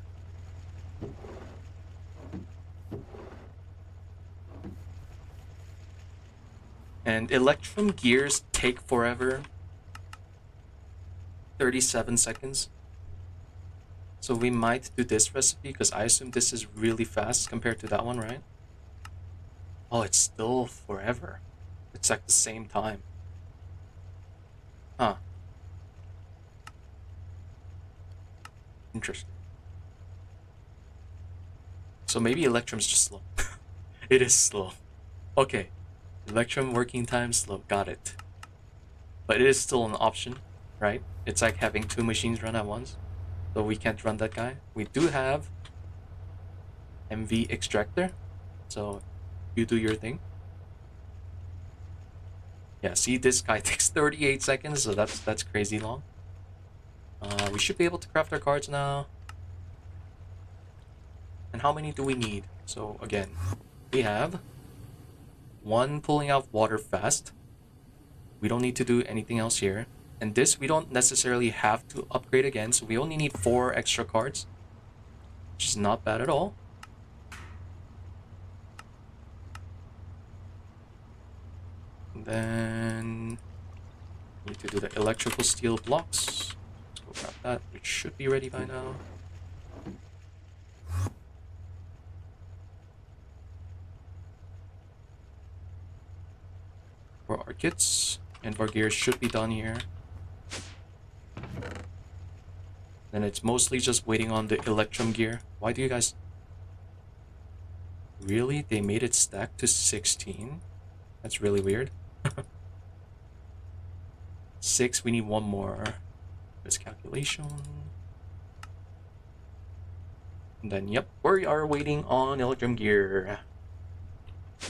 And electrum gears take forever. 37 seconds. So we might do this recipe, because I assume this is really fast compared to that one, right? Oh, it's still forever. It's like the same time. Huh. Interesting. So maybe Electrum's just slow. It is slow. Okay. Electrum working time slow. Got it. But it is still an option, right? It's like having two machines run at once. So we can't run that guy. We do have MV extractor. So you do your thing. Yeah, see, this guy takes 38 seconds, so that's crazy long. We should be able to craft our cards now. And how many do we need? So again, we have one pulling out water fast. We don't need to do anything else here. And this we don't necessarily have to upgrade again, so we only need 4 extra cards, which is not bad at all. And then we need to do the electrical steel blocks. Let's go grab that, which should be ready by now. For our kits, and our gears should be done here. Then it's mostly just waiting on the electrum gear. Why do you guys... Really? They made it stack to 16? That's really weird. 6, we need one more. This calculation. And then, yep, we are waiting on electrum gear.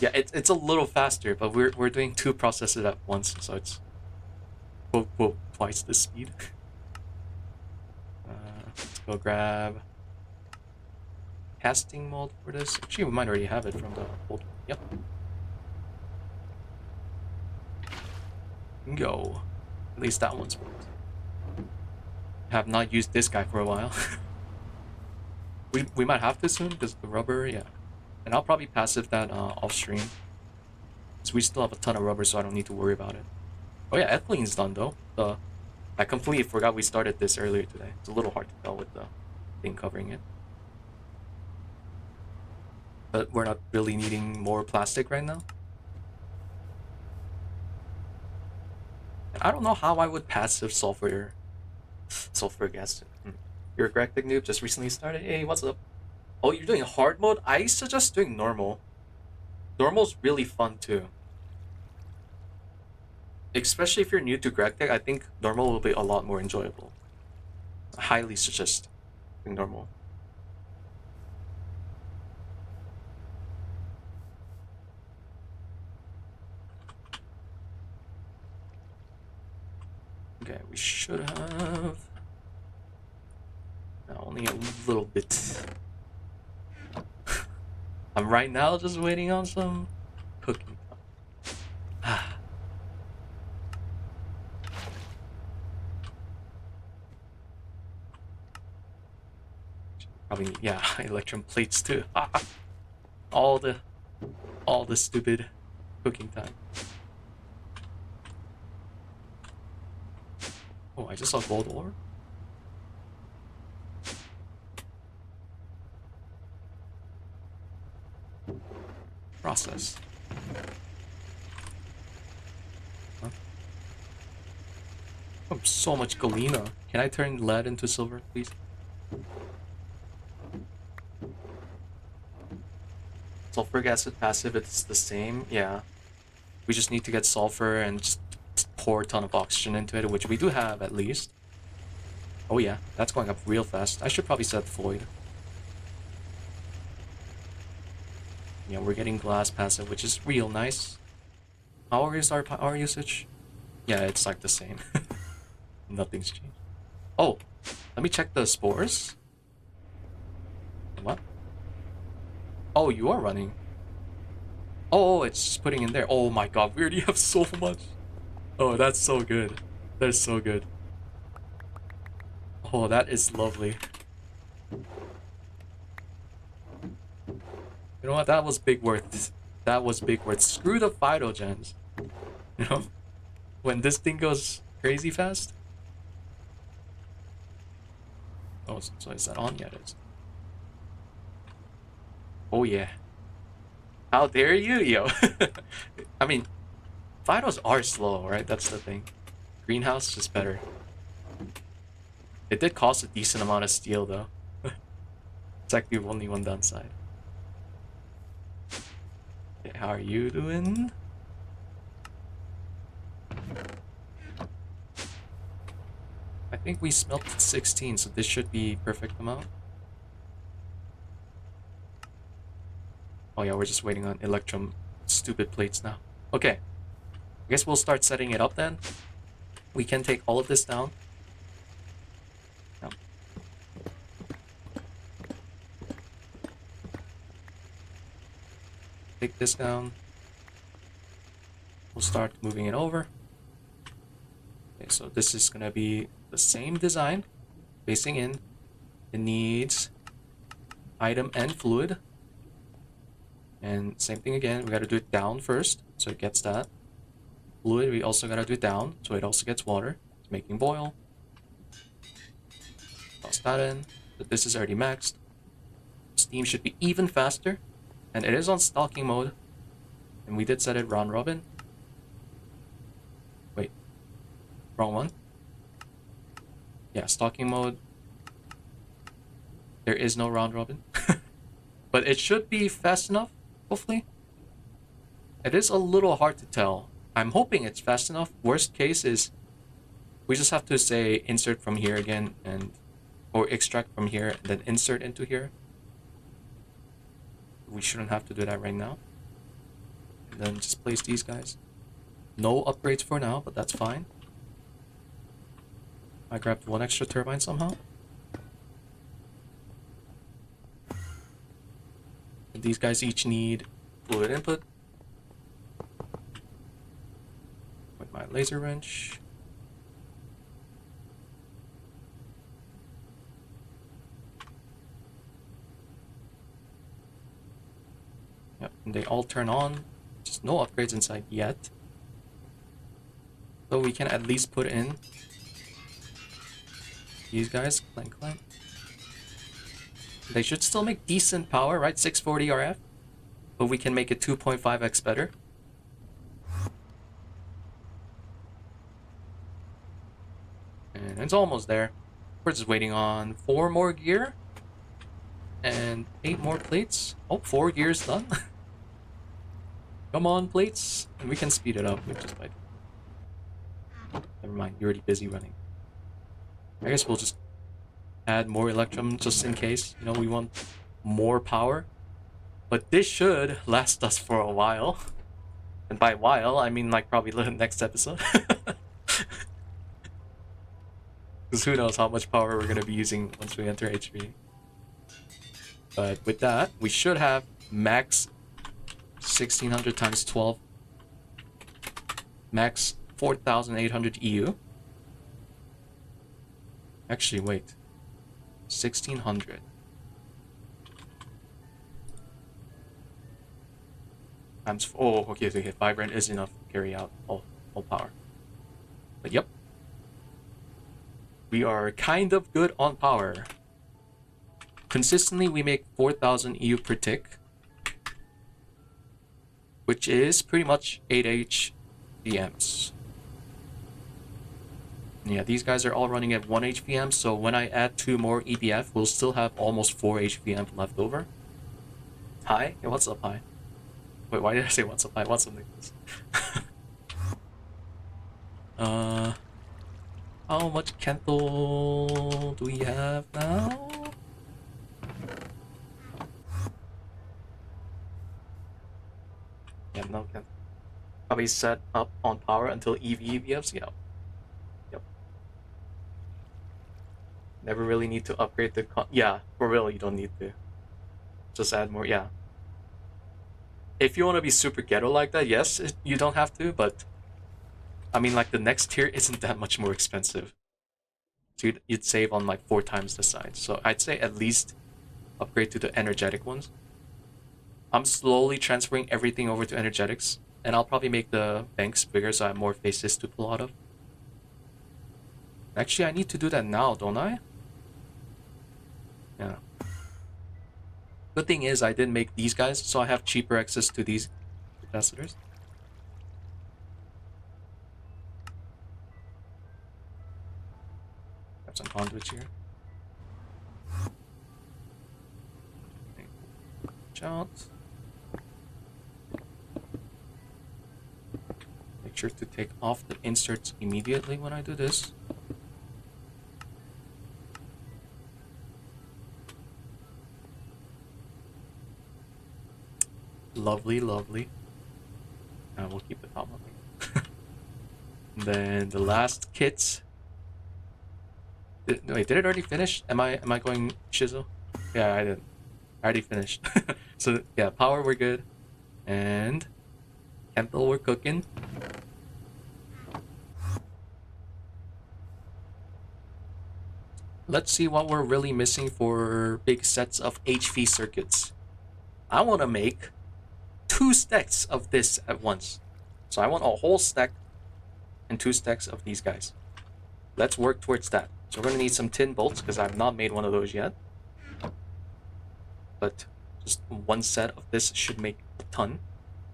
Yeah, it's a little faster, but we're doing 2 processes at once, so it's quote twice the speed. Let's go grab casting mold for this. Actually, we might already have it from the old. Yep. Go. At least that one's worked. Have not used this guy for a while. we might have to soon because the rubber, yeah. And I'll probably passive that off stream. So we still have a ton of rubber, so I don't need to worry about it. Oh yeah, ethylene's done though. I completely forgot we started this earlier today. It's a little hard to tell with the thing covering it. But we're not really needing more plastic right now. And I don't know how I would passive sulfur gas. You're a gregtech noob, just recently started. Hey, what's up? Oh, you're doing hard mode? I suggest doing normal. Normal's really fun too. Especially if you're new to gregtech, I think normal will be a lot more enjoyable. I highly suggest doing normal. Okay, we should have... No, only a little bit. I'm right now just waiting on some cooking time. Probably, yeah, electrum plates too. All the stupid cooking time. Oh, I just saw gold ore. Process. Huh? Oh, so much galena. Can I turn lead into silver, please? Sulfuric acid passive, it's the same. Yeah. We just need to get sulfur and just pour a ton of oxygen into it, which we do have at least. Oh yeah, that's going up real fast. I should probably set void. Yeah, we're getting glass passive, which is real nice. How is our power usage? Yeah, it's like the same. Nothing's changed. Oh, let me check the spores. What? Oh, you are running. Oh, it's just putting in there. Oh my god, we already have so much. Oh, that's so good. That's so good. Oh, that is lovely. You know what? That was big worth. That was big worth. Screw the phytogens. You know? When this thing goes crazy fast. Oh, so is that on? Yeah, it is. Oh, yeah. How dare you, yo? I mean, phytos are slow, right? That's the thing. Greenhouse is better. It did cost a decent amount of steel, though. It's actually only one downside. Okay, how are you doing? I think we smelted 16, so this should be perfect amount. Oh yeah, we're just waiting on electrum stupid plates now. Okay. I guess we'll start setting it up then. We can take all of this down. Yep. Take this down. We'll start moving it over. Okay, so this is gonna be the same design. Facing in. It needs item and fluid. And same thing again, we gotta do it down first, so it gets that. Fluid, we also gotta do it down, so it also gets water. It's making boil. Toss that in. But this is already maxed. Steam should be even faster. And it is on stalking mode. And we did set it round robin. Wait. Wrong one. Yeah, stalking mode. There is no round robin. But it should be fast enough, hopefully. It is a little hard to tell. I'm hoping it's fast enough. Worst case is we just have to say insert from here again and or extract from here and then insert into here. We shouldn't have to do that right now. And then just place these guys. No upgrades for now, but that's fine. I grabbed one extra turbine somehow. And these guys each need fluid input. With my laser wrench. Yep, and they all turn on. Just no upgrades inside yet. So we can at least put in these guys. Clank, clank. They should still make decent power, right? 640 RF. But we can make it 2.5x better. And it's almost there. We're just waiting on 4 more gear. And 8 more plates. Oh, 4 gears done. Come on, plates. And we can speed it up with just by... Never mind, you're already busy running. I guess we'll just add more electrum just in case. You know, we want more power. But this should last us for a while. And by while, I mean like probably the next episode. Because who knows how much power we're going to be using once we enter HV. But with that, we should have max 1600 times 12. Max 4800 EU. Actually, wait. 1600. Times, oh, okay, Vibrant is enough to carry out all power. But yep. We are kind of good on power. Consistently, we make 4000 EU per tick, which is pretty much 8 HPMs. Yeah, these guys are all running at 1 HPM, so when I add 2 more EBF, we'll still have almost 4 HPM left over. Hi? Yeah, what's up, hi? Wait, why did I say what's up, hi? What's up, Nicholas? How much Kental do we have now? Yeah, no Kental. Are we set up on power until EV EBFs? Yeah. Yep. Never really need to upgrade the yeah, for real, you don't need to. Just add more, yeah. If you want to be super ghetto like that, yes, you don't have to, but I mean, like, the next tier isn't that much more expensive. So you'd save on like 4 times the size. So I'd say at least upgrade to the energetic ones. I'm slowly transferring everything over to energetics, and I'll probably make the banks bigger so I have more faces to pull out of. Actually, I need to do that now, don't I? Yeah. Good thing is I didn't make these guys, so I have cheaper access to these capacitors. Have some conduits here. Watch out. Make sure to take off the inserts immediately when I do this. Lovely, lovely. We'll keep the top one. Then the last kits. Wait, did it already finish? Am I going shizzle? Yeah, I did. I already finished. So yeah, power we're good, and Kental we're cooking. Let's see what we're really missing for big sets of HV circuits. I want to make 2 stacks of this at once. So I want a whole stack and 2 stacks of these guys. Let's work towards that. So we're going to need some tin bolts because I've not made one of those yet. But just 1 set of this should make a ton,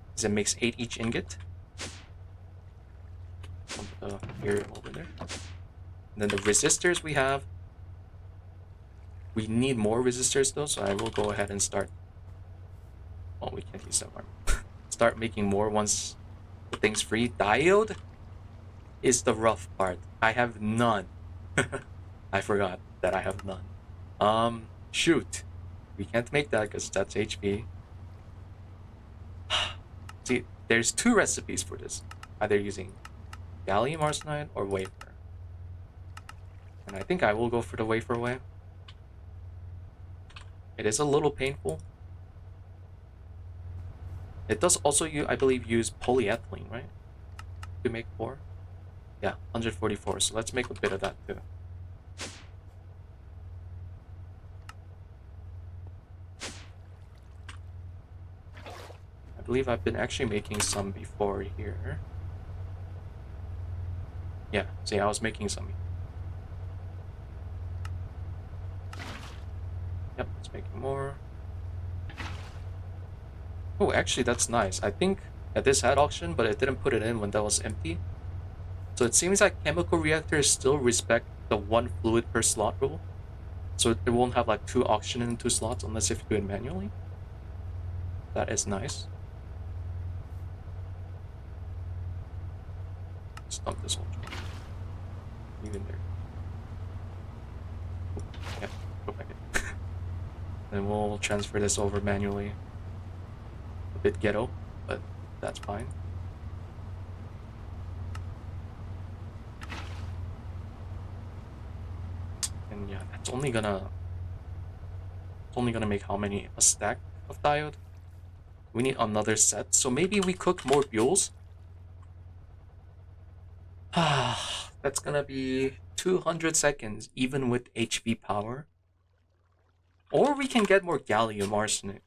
because it makes 8 each ingot. Here over there. And then the resistors we have. We need more resistors though, so I will go ahead and start. Oh, we can't use that one. Start making more once the thing's free. Diode is the rough part. I have none. I forgot that I have none. Shoot. We can't make that because that's HP. See, there's 2 recipes for this. Either using gallium arsenide or wafer. And I think I will go for the wafer way. It is a little painful. It does also, I believe, use polyethylene, right? To make 4? Yeah, 144. So let's make a bit of that too. I believe I've been actually making some before here. Yeah, see, I was making some. Yep, let's make more. Oh, actually, that's nice. I think that this had oxygen, but it didn't put it in when that was empty. So it seems like chemical reactors still respect the 1 fluid per slot rule. So it won't have like 2 oxygen in 2 slots unless if you do it manually. That is nice. Let's dump this whole joint. Even there. Yeah, go back in. Then we'll transfer this over manually. A bit ghetto, but that's fine. And yeah, it's only gonna make how many? A stack of diode? We need another set, so maybe we cook more fuels. Ah, that's gonna be 200 seconds, even with HP power. Or we can get more gallium arsenic.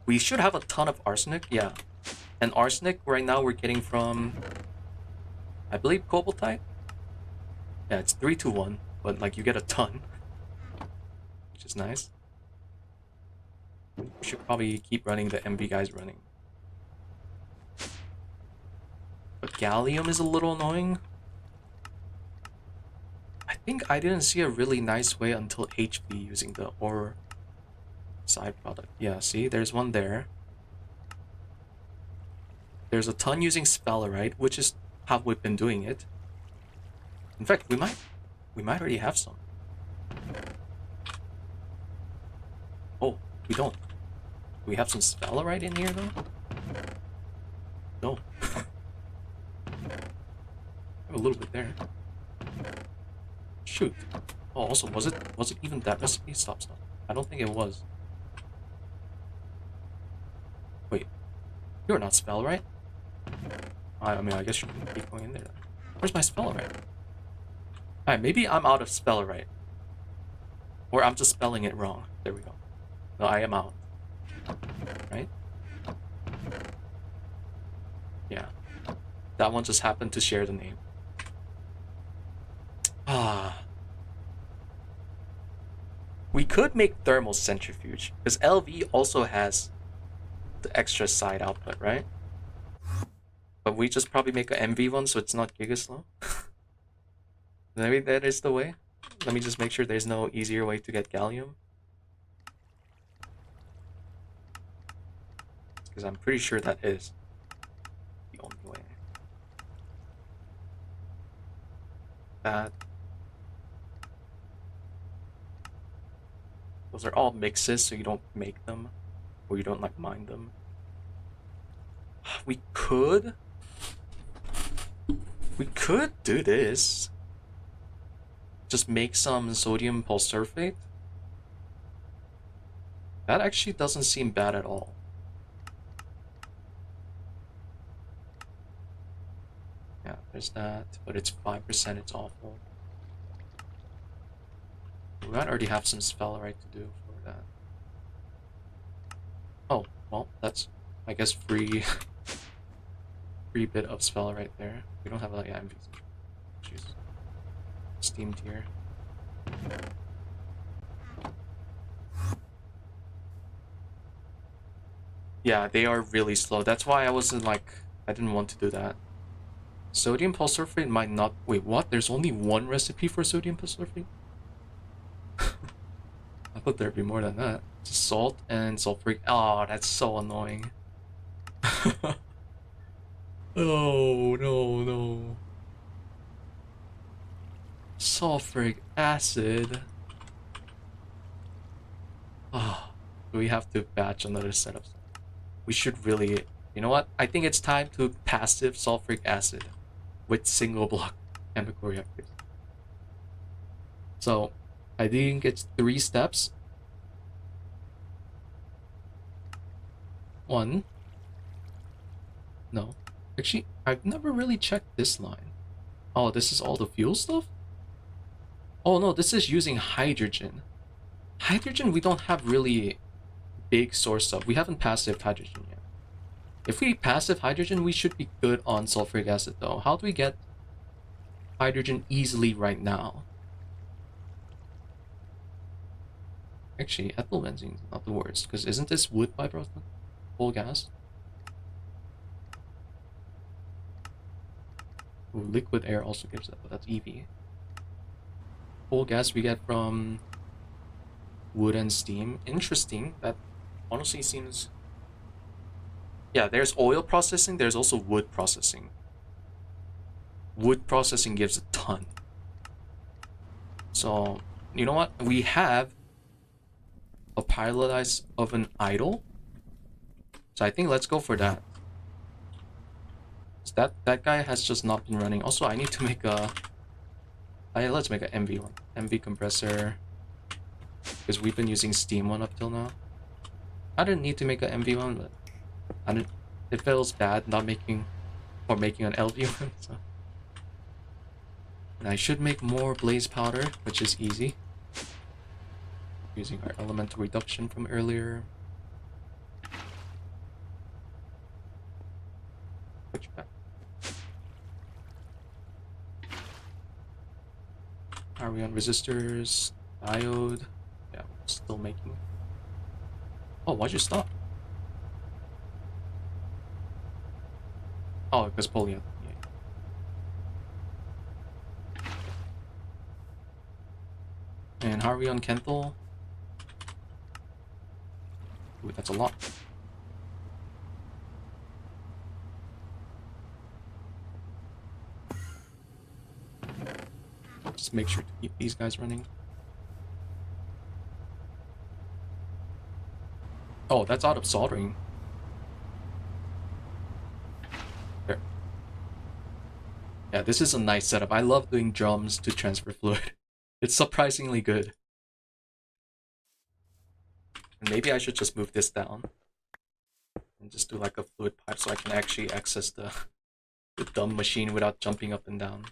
We should have a ton of arsenic, yeah. And arsenic right now we're getting from, I believe, cobaltite. Yeah, it's 3-1, but like you get a ton, which is nice. We should probably keep running the MV guys running. But gallium is a little annoying. I think I didn't see a really nice way until HP using the ore side product. Yeah, see, there's one there. There's a ton using sphalerite, which is how we've been doing it. In fact, we might already have some. Oh, we don't. Do we have some sphalerite in here though? No. A little bit there. Shoot. Oh, also, was it even that recipe? Stop. I don't think it was. Wait, you're not sphalerite? I mean, I guess you can keep going in there. Where's my sphalerite? Alright, maybe I'm out of sphalerite. Or I'm just spelling it wrong. There we go. No, I am out. Right? Yeah. That one just happened to share the name. Ah. We could make thermal centrifuge, because LV also has the extra side output, right? But we just probably make an MV one so it's not gigaslow. Maybe that is the way. Let me just make sure there's no easier way to get gallium. Because I'm pretty sure that is the only way. That. Those are all mixes, so you don't make them. Or you don't like mine them. We could do this. Just make some sodium pulsulfate. That actually doesn't seem bad at all. Yeah, there's that, but it's 5%, it's awful. We might already have some sphalerite to do for that. Oh, well, that's, I guess, free bit of sphalerite there. We don't have like MVs. Jeez. Steam tier. Yeah, they are really slow. That's why I wasn't like, I didn't want to do that. Sodium pulsulfate might not. Wait, what? There's only one recipe for sodium pulsulfate? I thought there'd be more than that. Just salt and sulfuric. Oh, that's so annoying. Oh, no. Sulfuric acid. Ah, we have to batch another setup. We should really, you know what? I think it's time to passive sulfuric acid with single block chemical reactors. So, I think it's 3 steps. 1. No. Actually, I've never really checked this line. Oh, this is all the fuel stuff? Oh no, this is using hydrogen. Hydrogen we don't have really big source of. We haven't passived hydrogen yet. If we passive hydrogen, we should be good on sulfuric acid though. How do we get hydrogen easily right now? Actually, ethyl benzene is not the worst, because isn't this wood byproduct? Full gas? Ooh, liquid air also gives that, but that's EV. Full gas we get from wood and steam. Interesting. That honestly seems... Yeah, there's oil processing, there's also wood processing. wood processing gives a ton. So, you know what? We have a pilotized oven idle. So I think let's go for that. So that guy has just not been running. Also, I need to make a... let's make an MV one. MV compressor. Because we've been using steam one up till now. I didn't need to make an MV one, but I didn't... It feels bad not making... or making an LV one, so... And I should make more blaze powder, which is easy. Using our elemental reduction from earlier. Which back? Are we on resistors? Diode? Yeah, we're still making. Oh, why'd you stop? Oh, because polyethylene. And how are we on Kenthal? Ooh, that's a lot. Just make sure to keep these guys running. Oh, that's out of soldering. There. Yeah, this is a nice setup. I love doing drums to transfer fluid. It's surprisingly good. And maybe I should just move this down. And just do like a fluid pipe so I can actually access the dumb machine without jumping up and down.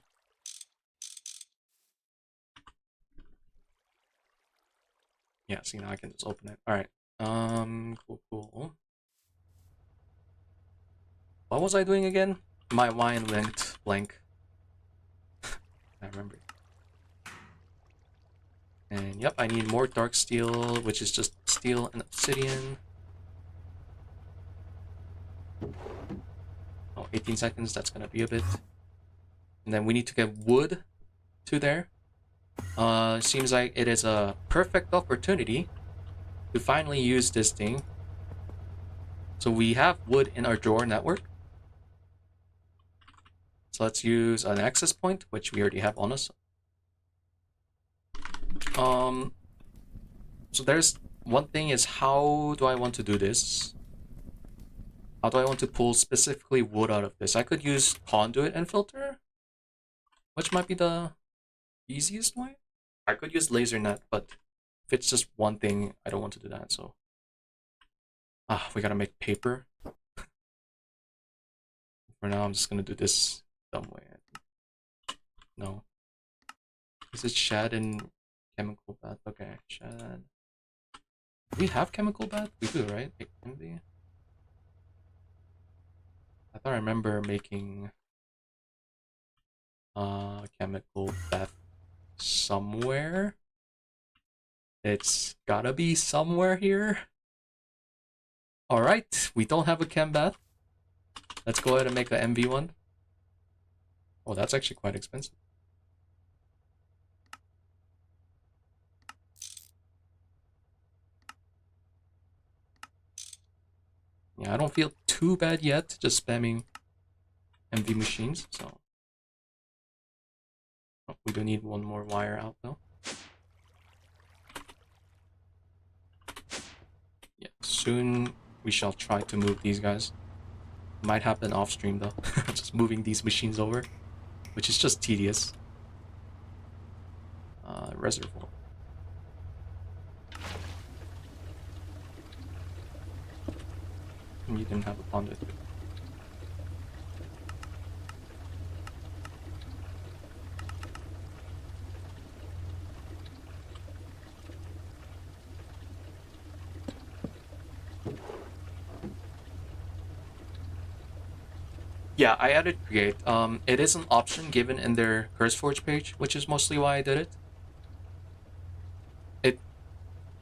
Yeah, see, now I can just open it. Alright. Cool. What was I doing again? My wine went blank. I remember. And yep, I need more dark steel, which is just steel and obsidian. Oh, 18 seconds, that's gonna be a bit. And then we need to get wood to there. Seems like it is a perfect opportunity to finally use this thing. So we have wood in our drawer network. So let's use an access point, which we already have on us. So there's one thing is, how do I want to do this? How do I want to pull specifically wood out of this? I could use conduit and filter, which might be the easiest way. I could use laser net, but if it's just one thing, I don't want to do that, so... we gotta make paper. For now, I'm just gonna do this dumb way. No. Is it shed and chemical bath? Okay, shed. Do we have chemical bath? We do, right? It can be. I thought I remember making chemical bath somewhere. It's gotta be somewhere here. Alright, we don't have a chem bath. Let's go ahead and make an MV one. Oh, that's actually quite expensive. Yeah, I don't feel too bad yet, just spamming MV machines, so... Oh, we do need one more wire out, though. Yeah, soon we shall try to move these guys. Might happen off stream, though. Just moving these machines over, which is just tedious. Reservoir. You didn't have a conduit. Yeah, I added create. It is an option given in their CurseForge page, which is mostly why I did it.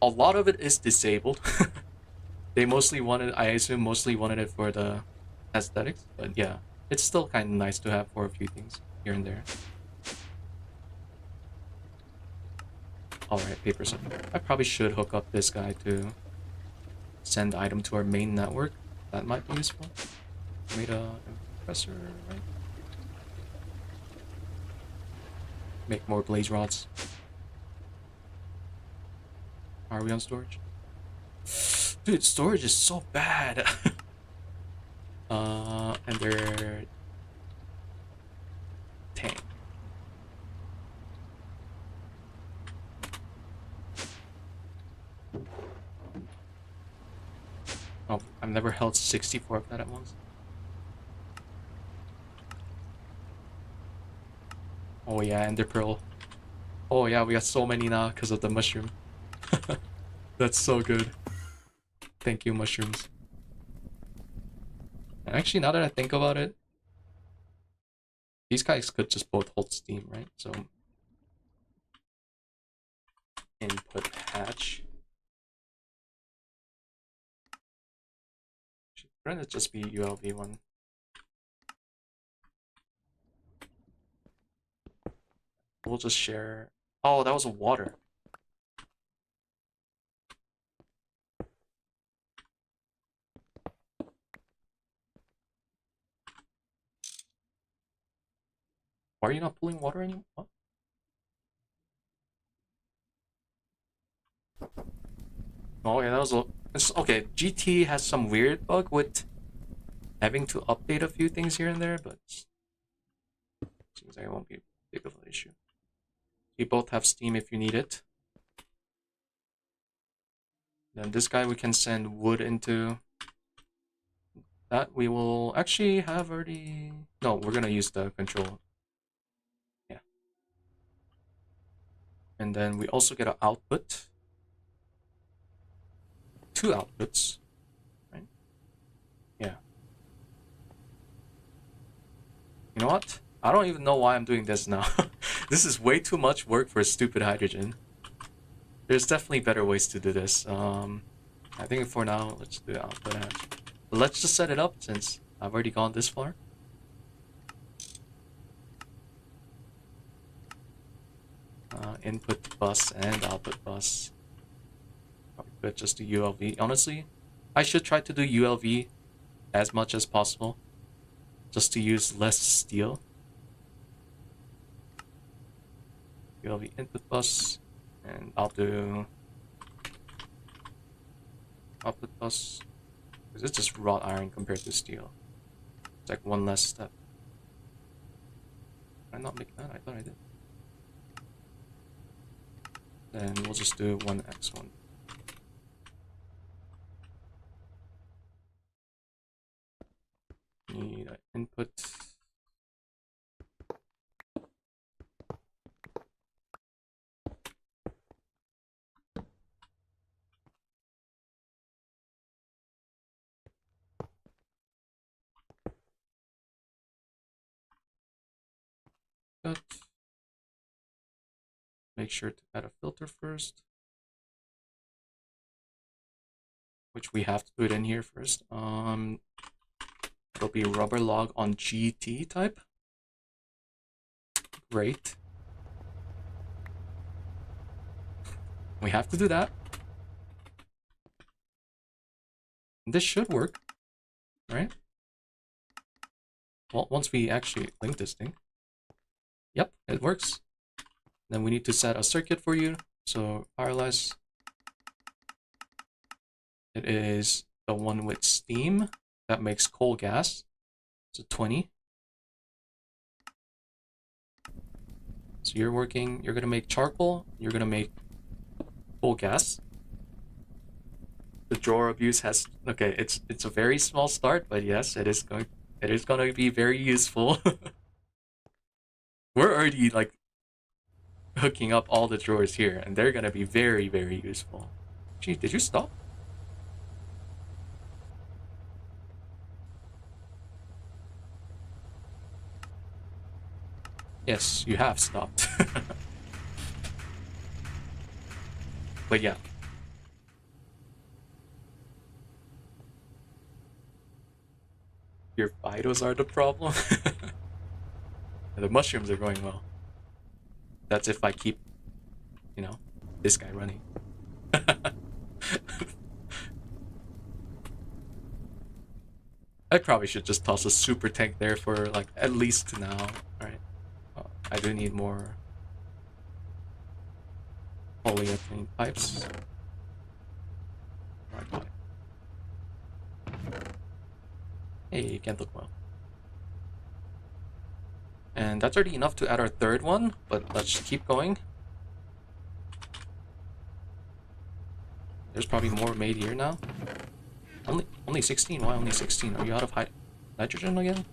A lot of it is disabled. They mostly wanted, I assume, mostly wanted it for the aesthetics, but yeah, it's still kind of nice to have for a few things here and there. Alright, paper supply. I probably should hook up this guy to send item to our main network. That might be useful. Made a compressor, right? Make more blaze rods. Are we on storage? Dude, storage is so bad. And they're tank. Oh, I've never held 64 of that at once. Oh yeah, Ender Pearl. Oh yeah, we got so many now because of the mushroom. That's so good. Thank you, mushrooms. And actually, now that I think about it, these guys could just both hold steam, right? So input hatch. Shouldn't it just be ULV one? We'll just share. Oh, that was a water. Why are you not pulling water anymore? What? Oh yeah, that was a. Okay, GT has some weird bug with having to update a few things here and there, but seems like it won't be big of an issue. You both have Steam if you need it. Then this guy we can send wood into. That we will actually have already. No, we're gonna use the control. Yeah. And then we also get an output. 2 outputs, right? Yeah. You know what? I don't even know why I'm doing this now. This is way too much work for stupid hydrogen. There's definitely better ways to do this. I think for now, let's do output hatch. But let's just set it up since I've already gone this far. Input bus and output bus. Probably could just do ULV. Honestly, I should try to do ULV as much as possible, just to use less steel. ULV input bus, and I'll do output bus. Because it's just wrought iron compared to steel. It's like one less step. Did I not make that? I thought I did. Then we'll just do 1x1. Need an input. Cut. Make sure to add a filter first, which we have to put in here first. It'll be rubber log on GT type. Great. We have to do that. This should work, right? Well, once we actually link this thing. Yep, it works. Then we need to set a circuit for you. So Fireless. It is the one with steam that makes coal gas. So 20. So you're gonna make charcoal, you're gonna make coal gas. The drawer abuse has, okay, it's a very small start, but yes, it is going to be very useful. We're already like hooking up all the drawers here, and they're gonna be very, very useful. Gee, did you stop? Yes, you have stopped. But yeah. Your vitals are the problem. The mushrooms are going well. That's if I keep, this guy running. I probably should just toss a super tank there for like at least now. Alright. I do need more polyethylene pipes. Right. Hey, can't look well. And that's already enough to add our third one, but let's keep going. There's probably more made here now. Only 16? Why only 16? Are you out of nitrogen again?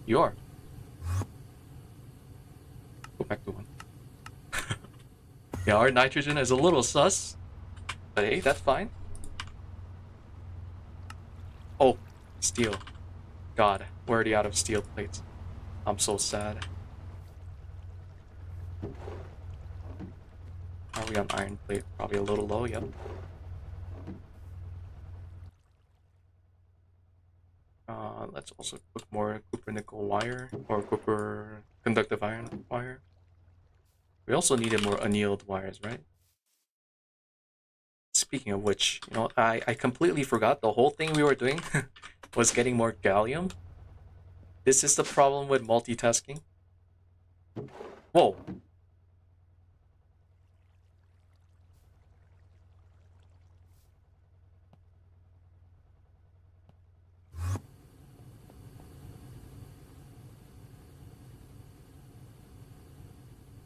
You are. Go back to one. Yeah, our nitrogen is a little sus. But hey, that's fine. Oh, steel. God, we're already out of steel plates. I'm so sad. Are we on iron plate? Probably a little low, yep. Let's also put more copper nickel wire, or copper conductive iron wire. We also needed more annealed wires, right? Speaking of which, you know, I completely forgot the whole thing we were doing was getting more gallium. This is the problem with multitasking. Whoa.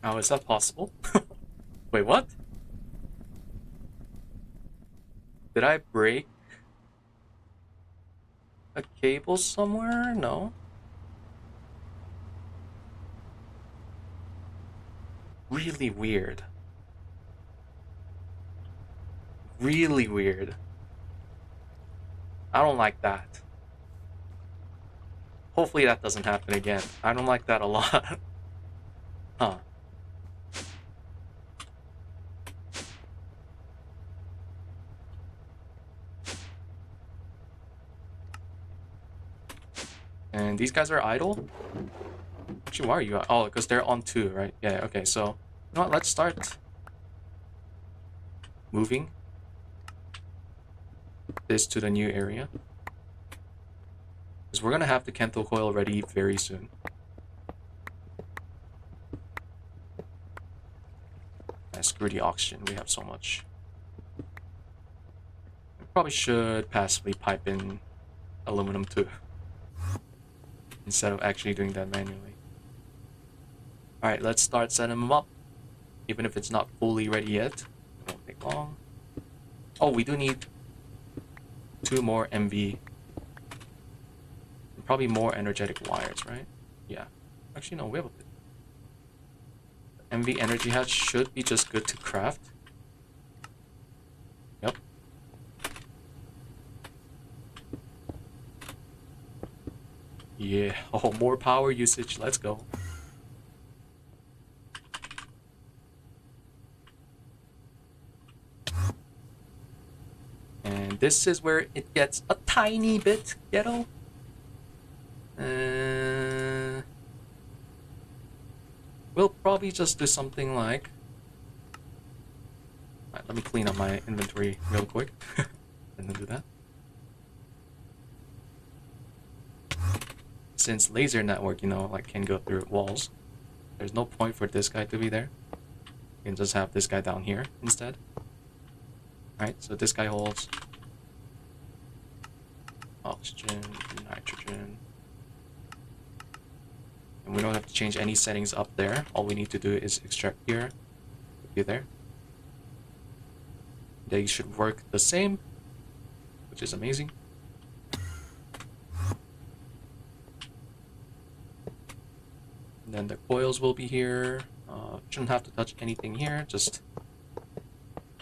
How is that possible? Wait, what? Did I break a cable somewhere? No. Really weird. Really weird. I don't like that. Hopefully that doesn't happen again. I don't like that a lot. Huh. And these guys are idle? Actually, why are you? Oh, because they're on 2, right? Yeah, okay, so... You know what, let's start... moving this to the new area. Because we're gonna have the Kento coil ready very soon. Screw the oxygen, we have so much. We probably should passively pipe in aluminum too. Instead of actually doing that manually. Alright, let's start setting them up. Even if it's not fully ready yet. It won't take long. Oh, we do need 2 more MV. And probably more energetic wires, right? Yeah. Actually, no, we have a bit. MV energy hatch should be just good to craft. Yep. Yeah. Oh, more power usage. Let's go. And this is where it gets a tiny bit ghetto. We'll probably just do something like... Alright, let me clean up my inventory real quick. And then do that. Since laser network, you know, like can go through walls, there's no point for this guy to be there. You can just have this guy down here instead. Alright, so this guy holds oxygen, nitrogen. And we don't have to change any settings up there. All we need to do is extract here, be there. They should work the same, which is amazing. And then the coils will be here. Shouldn't have to touch anything here. Just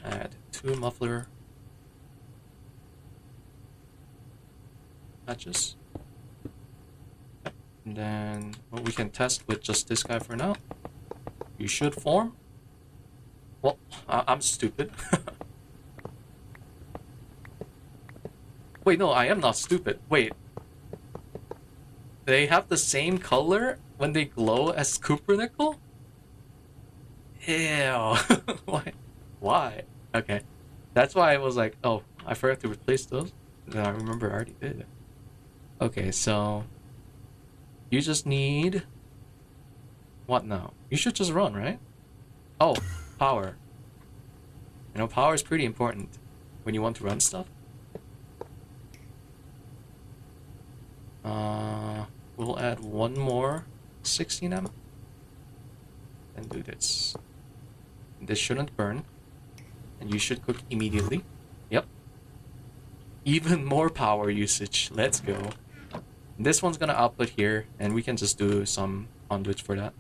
add 2 muffler patches. And then well, we can test with just this guy for now. You should form. Well, I'm stupid. Wait, no, I am not stupid. Wait. They have the same color when they glow as copper nickel? Ew. Why? Why? Okay. That's why I was like, oh, I forgot to replace those. I remember I already did. Okay, so... You just need... What now? You should just run, right? Oh, power. You know, power is pretty important when you want to run stuff. We'll add one more 16M and do this. This shouldn't burn, and you should cook immediately. Yep. Even more power usage. Let's go. This one's gonna output here, and we can just do some conduits for that.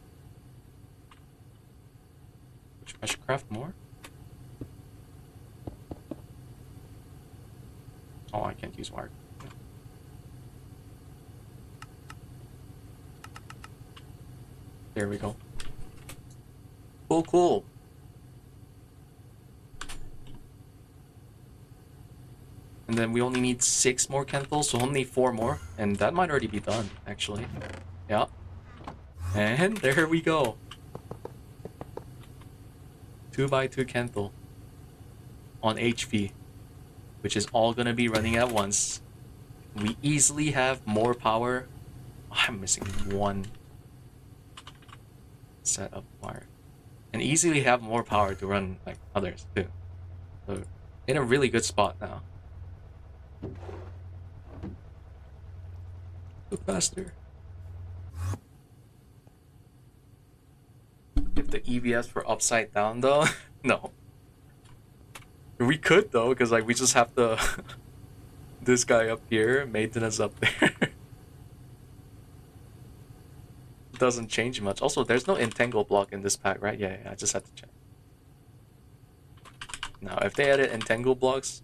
I should craft more. Oh, I can't use wire. There we go. Cool, cool. And then we only need 6 more candles, so only 4 more. And that might already be done, actually. Yeah. And there we go. 2x2 candle on HV, which is all gonna be running at once. We easily have more power. I'm missing one set of wire. And easily have more power to run like others too. So in a really good spot now. Go faster. If the EVS were upside down though, no. We could though, because like we just have the this guy up here, maintenance up there. Doesn't change much. Also, there's no entangle block in this pack, right? Yeah, I just had to check. Now, if they added entangle blocks,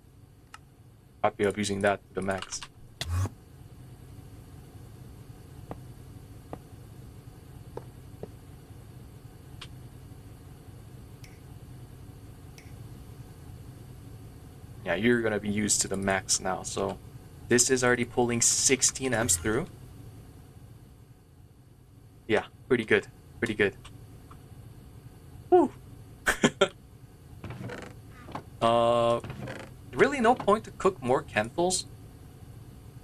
I'd be abusing that to the max. Yeah, you're gonna be used to the max now, so this is already pulling 16 amps through. Yeah, pretty good. Pretty good. Woo! Really no point to cook more candles.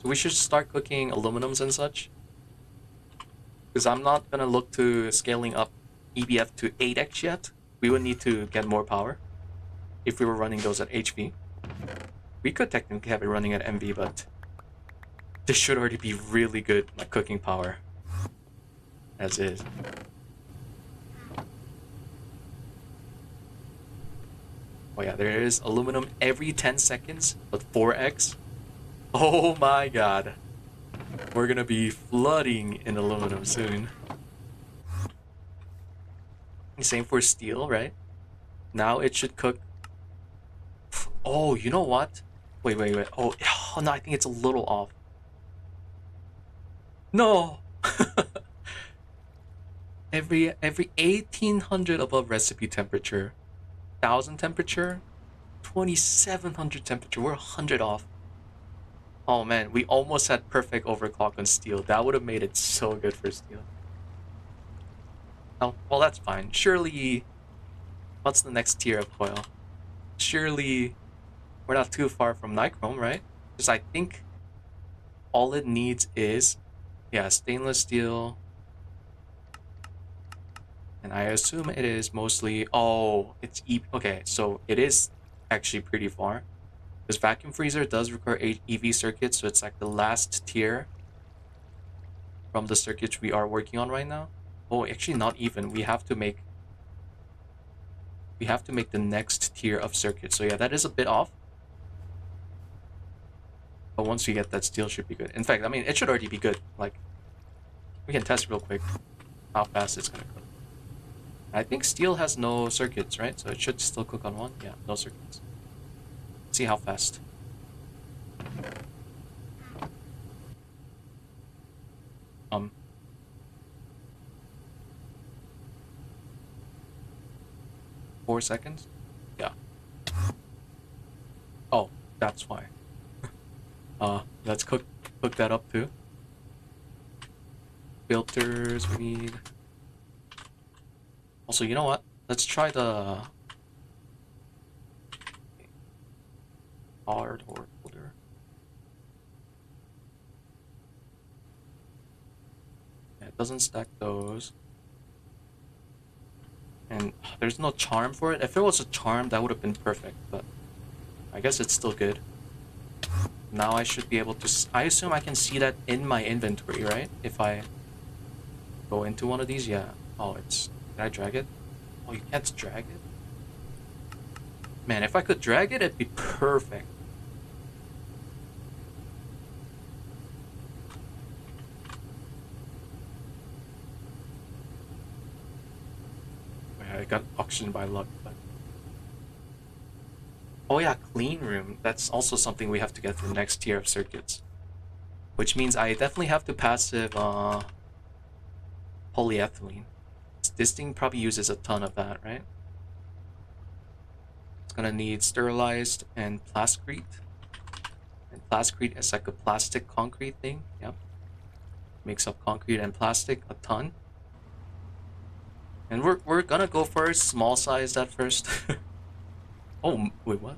So we should start cooking aluminums and such. Because I'm not gonna look to scaling up EBF to 8x yet. We would need to get more power if we were running those at HV. We could technically have it running at MV, but this should already be really good like cooking power. As is. Oh yeah, there is aluminum every 10 seconds, but 4x. Oh my god. We're gonna be flooding in aluminum soon. Same for steel, right? Now it should cook. Oh, you know what? Wait. Oh, no, I think it's a little off. No! every 1800 above recipe temperature, 1000 temperature, 2700 temperature. We're 100 off. Oh man, we almost had perfect overclock on steel. That would have made it so good for steel. Oh, well that's fine. Surely, what's the next tier of coil? Surely, we're not too far from nichrome, right? Because I think all it needs is, yeah, stainless steel. And I assume it is mostly, oh, it's okay, so it is actually pretty far. Because vacuum freezer does require EV circuits, so it's like the last tier from the circuits we are working on right now. Oh, actually not even. We have to make the next tier of circuits. So yeah, that is a bit off. But once we get that, steel should be good. In fact, I mean, it should already be good. Like, we can test real quick how fast it's gonna cook. I think steel has no circuits, right? So it should still cook on one. Yeah, no circuits. See how fast. Um. 4 seconds? Yeah. Oh, that's why. Let's cook that up too. Filters we need. Also, you know what? Let's try the hard or folder. Yeah, it doesn't stack those. And There's no charm for it. If it was a charm, that would have been perfect, but I guess it's still good. Now I should be able to... I assume I can see that in my inventory, right? If I go into one of these, yeah. Oh, it's... Can I drag it? Oh, you can't drag it? Man, if I could drag it, it'd be perfect. I got auctioned by luck, but... Oh yeah, clean room. That's also something we have to get through next tier of circuits. Which means I definitely have to passive polyethylene. This thing probably uses a ton of that, right? It's gonna need sterilized and plascrete. And plascrete is like a plastic concrete thing. Yep. Makes up concrete and plastic a ton. And we're gonna go for a small size at first. Oh, wait, what?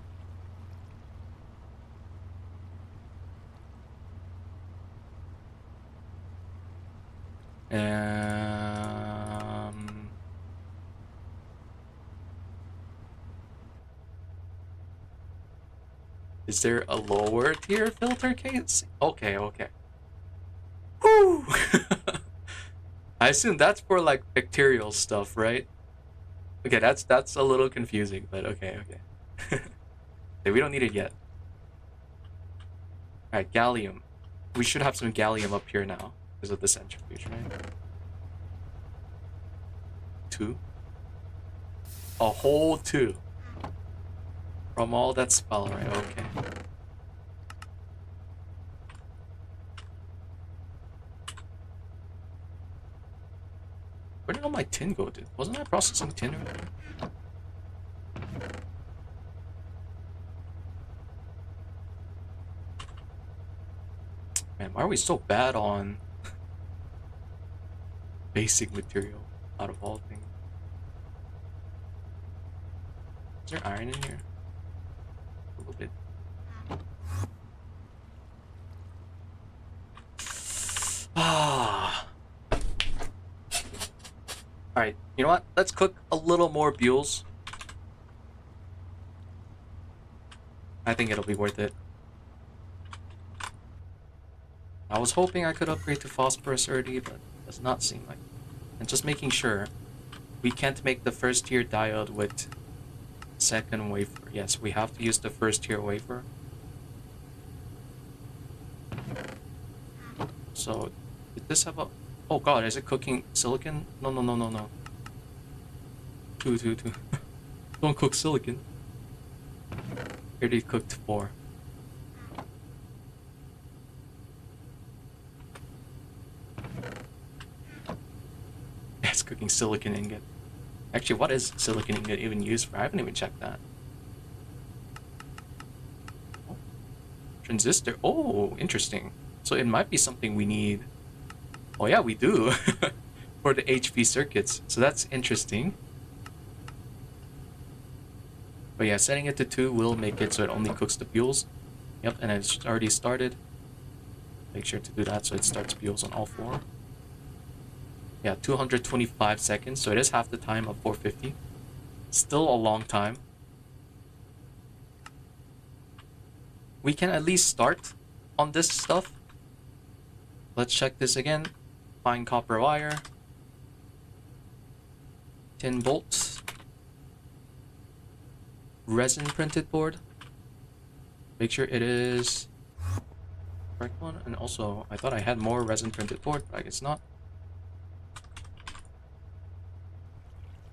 Is there a lower tier filter case? Okay, okay. Woo! I assume that's for like bacterial stuff, right? Okay, that's a little confusing, but okay, okay. Okay, we don't need it yet. Alright, gallium. We should have some gallium up here now because of the centrifuge, right? 2. A whole 2. From all that spell, right? Okay. Where did all my tin go, dude? Wasn't I processing tin earlier? Man, why are we so bad on basic material out of all things? Is there iron in here? A little bit. Ah. Alright, you know what? Let's cook a little more bules. I think it'll be worth it. I was hoping I could upgrade to phosphorus early, but it does not seem like it. And just making sure we can't make the first tier diode with second wafer. Yes, we have to use the first tier wafer. So, did this have a... Oh god, is it cooking silicon? No, no, no, no, no. Two. Don't cook silicon. Already cooked 4. It's cooking silicon ingot. Actually, what is silicon ingot even used for? I haven't even checked that. Oh. Transistor. Oh, interesting. So it might be something we need. Oh yeah, we do. For the HV circuits. So that's interesting. But yeah, setting it to 2 will make it so it only cooks the bules. Yep, and it's already started. Make sure to do that so it starts bules on all 4. Yeah, 225 seconds, so it is half the time of 450. Still a long time. We can at least start on this stuff. Let's check this again. Fine copper wire. Tin bolts. Resin printed board. Make sure it is correct one. And also, I thought I had more resin printed board, but I guess not.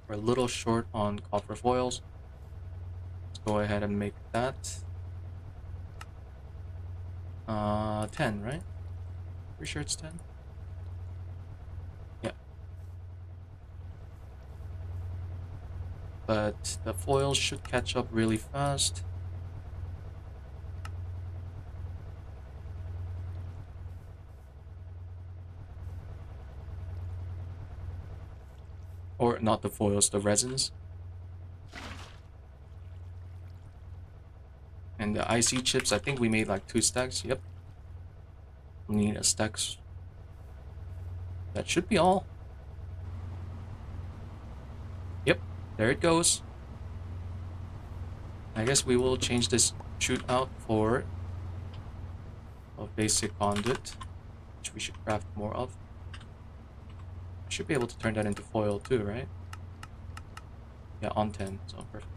We're a little short on copper foils. Let's go ahead and make that 10, right? Pretty sure it's 10. Yeah. But the foils should catch up really fast. Or not the foils, the resins. And the IC chips, I think we made like 2 stacks. Yep. We need a stacks. That should be all. Yep. There it goes. I guess we will change this chute out for a basic conduit, which we should craft more of. I should be able to turn that into foil too, right? Yeah, on 10, so perfect.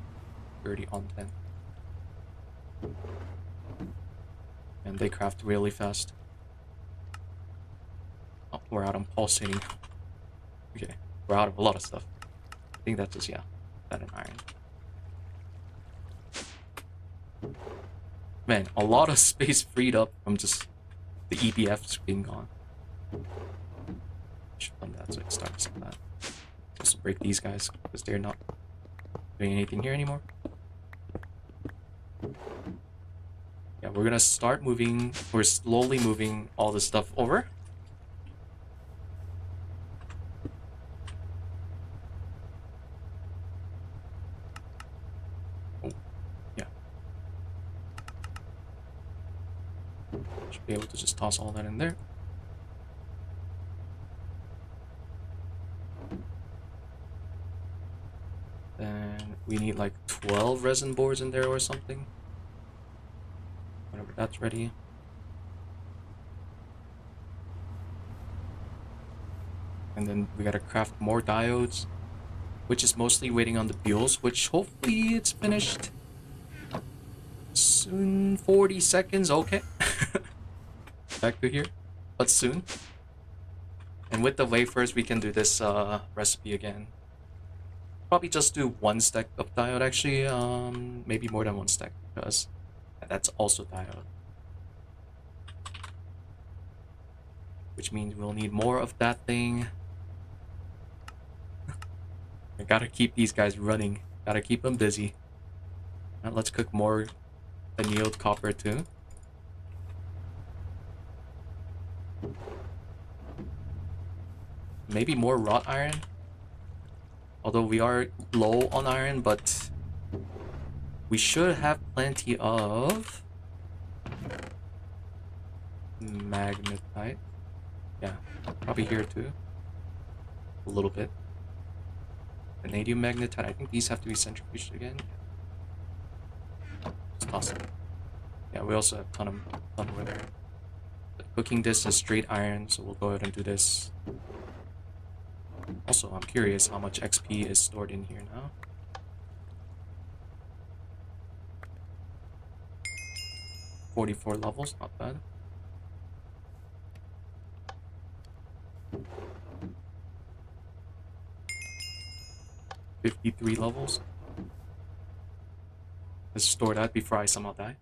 30 on 10. And they craft really fast. Oh, we're out on pulsating. Okay, we're out of a lot of stuff. I think that's just, yeah, that and iron. Man, a lot of space freed up from just the EBFs being gone. Should have done that so it starts like that. Also break these guys because they're not doing anything here anymore. Yeah, we're gonna start moving. We're slowly moving all this stuff over. Oh, yeah. Should be able to just toss all that in there. Then we need like 12 resin boards in there or something. Whenever that's ready. And then we gotta craft more diodes, which is mostly waiting on the buells, which hopefully it's finished soon. 40 seconds, okay. Back to here, but soon. And with the wafers, we can do this recipe again. Probably just do one stack of diode, actually. Maybe more than one stack, because that's also diode. Which means we'll need more of that thing. I gotta keep these guys running. Gotta keep them busy. Now let's cook more annealed copper too. Maybe more wrought iron. Although we are low on iron, but we should have plenty of magnetite. Yeah, probably here too. A little bit. Vanadium magnetite. I think these have to be centrifuged again. Let's toss them. Yeah, we also have a ton over there. But cooking this is straight iron, so we'll go ahead and do this. Also, I'm curious how much XP is stored in here now. $44 levels, not bad. $53 levels. Let's store that before I somehow die.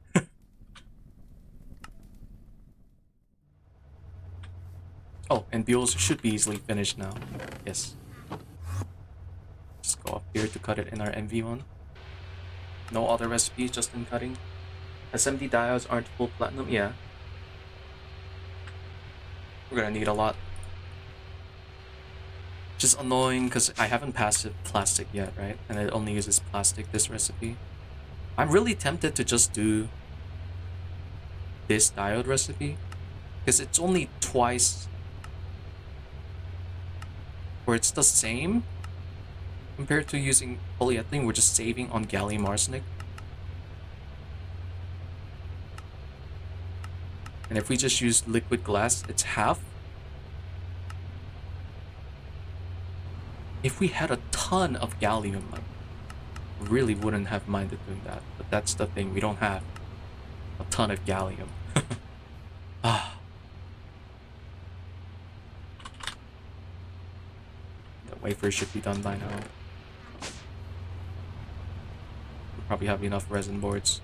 Oh, and buells should be easily finished now. Yes. Just go up here to cut it in our MV1. No other recipes, just in cutting. SMD diodes aren't full platinum, yeah. We're gonna need a lot. Just annoying because I haven't passed it plastic yet, right? And it only uses plastic, this recipe. I'm really tempted to just do this diode recipe because it's only twice, where it's the same compared to using polyethylene. We're just saving on gallium arsenic. And if we just use liquid glass, it's half. If we had a ton of gallium, I really wouldn't have minded doing that. But that's the thing, we don't have a ton of gallium. Ah. The wafer should be done by now. We'll probably have enough resin boards.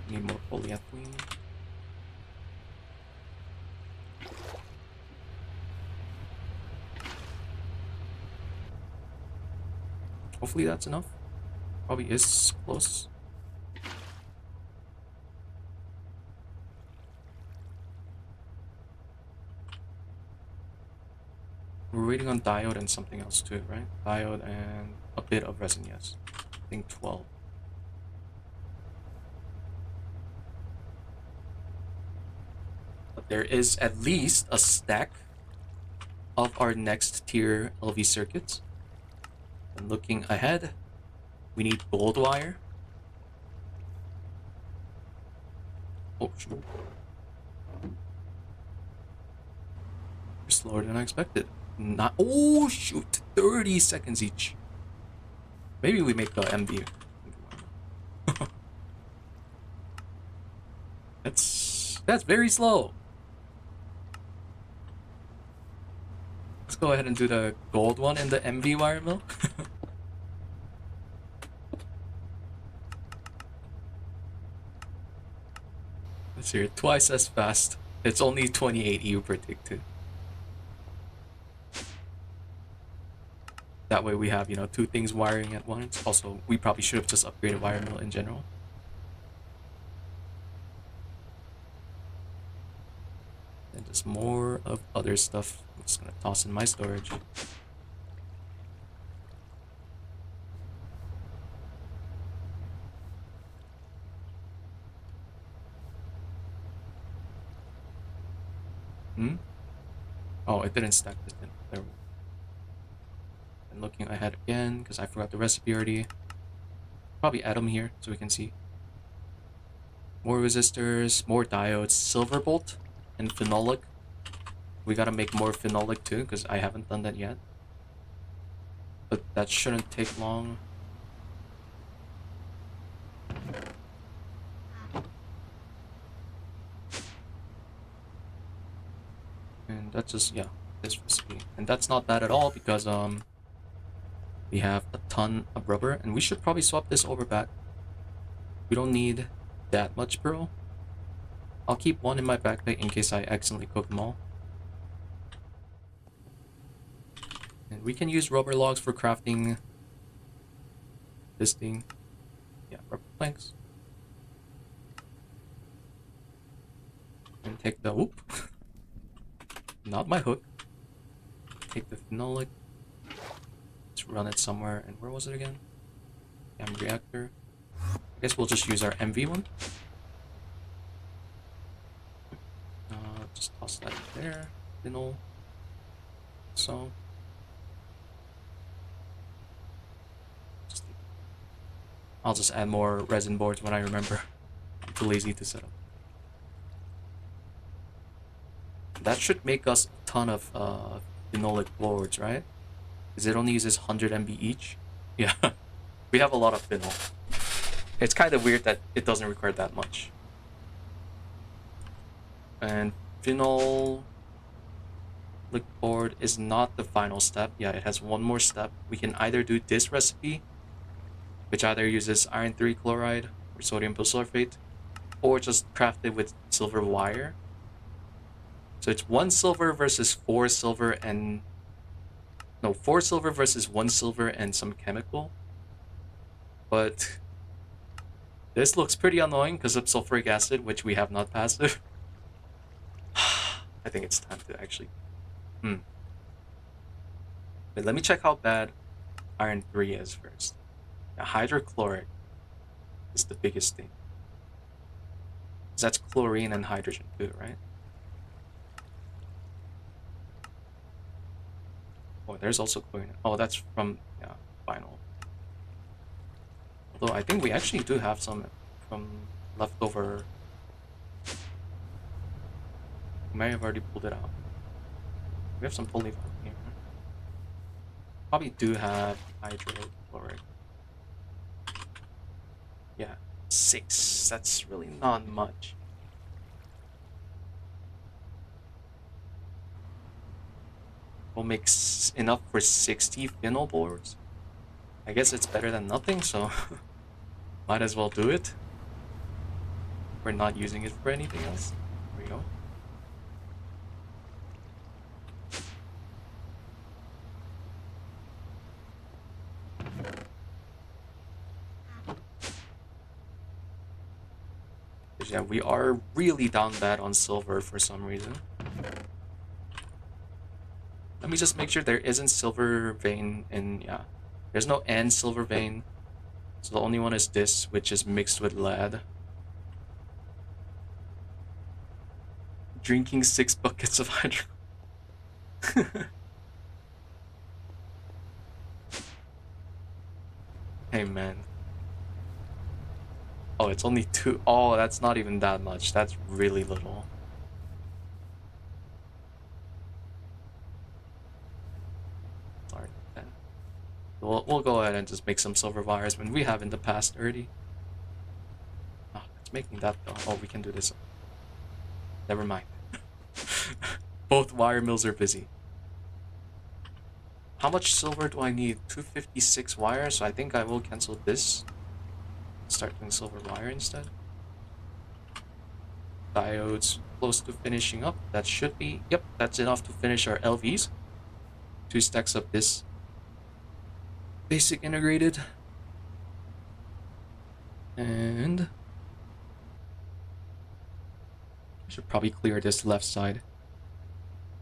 Need more polyethylene. Hopefully that's enough. Probably is close. We're waiting on diode and something else too, right? Diode and a bit of resin, yes. I think 12. But there is at least a stack of our next tier LV circuits. And looking ahead, we need gold wire. Oh shoot. You're slower than I expected. Not, oh shoot, 30 seconds each. Maybe we make a MV. That's very slow. Let's go ahead and do the gold one in the MV wire mill. Let's hear it twice as fast. It's only 28 EU per tick too. That way we have, you know, two things wiring at once. Also, we probably should have just upgraded wire mill in general. And just more of other stuff. I'm just gonna toss in my storage. Oh, it didn't stack this in. There we go. And looking ahead again, because I forgot the recipe already. Probably add them here so we can see. More resistors, more diodes, silver bolt, and phenolic. We gotta make more phenolic too, because I haven't done that yet. But that shouldn't take long. And that's just, yeah, this recipe. And that's not bad at all because we have a ton of rubber, and we should probably swap this over back. We don't need that much pearl. I'll keep one in my backpack in case I accidentally cook them all. And we can use rubber logs for crafting this thing. Yeah, rubber planks. And take the, whoop. Not my hook. Take the phenolic. Let's run it somewhere. And where was it again? Cam reactor. I guess we'll just use our MV one. Just toss that in there. Phenol. So. I'll just add more resin boards when I remember. I'm too lazy to set up. That should make us a ton of phenolic boards, right? Because it only uses 100 MB each. Yeah, we have a lot of phenol. It's kind of weird that it doesn't require that much. And phenol board is not the final step. Yeah, it has one more step. We can either do this recipe, which either uses iron 3 chloride or sodium bisulfate, or just craft it with silver wire. So it's 1 silver versus 4 silver and... No, 4 silver versus 1 silver and some chemical. But this looks pretty annoying because of sulfuric acid, which we have not passive. I think it's time to actually... But let me check how bad iron 3 is first. Yeah, hydrochloric is the biggest thing. That's chlorine and hydrogen too, right? Oh, there's also chlorine. Oh, that's from, yeah, vinyl. Although I think we actually do have some from leftover. We may have already pulled it out. We have some polyvinyl here. Probably do have hydrochloric. Yeah, 6. That's really not much. We'll make enough for 60 phenol boards. I guess it's better than nothing, so might as well do it. We're not using it for anything else. There we go. Yeah, we are really down bad on silver for some reason. Let me just make sure there isn't silver vein in, yeah. There's no N silver vein. So the only one is this, which is mixed with lead. drinking 6 buckets of hydro. Hey man. Oh, it's only 2. Oh, that's not even that much. That's really little. Sorry. We'll go ahead and just make some silver wires when we have in the past already. Oh, it's making that though. Oh, we can do this. Never mind. Both wire mills are busy. How much silver do I need? 256 wires, so I think I will cancel this. Start doing silver wire instead. Diodes close to finishing up. That should be, yep, that's enough to finish our LVs. 2 stacks of this basic integrated. And I should probably clear this left side.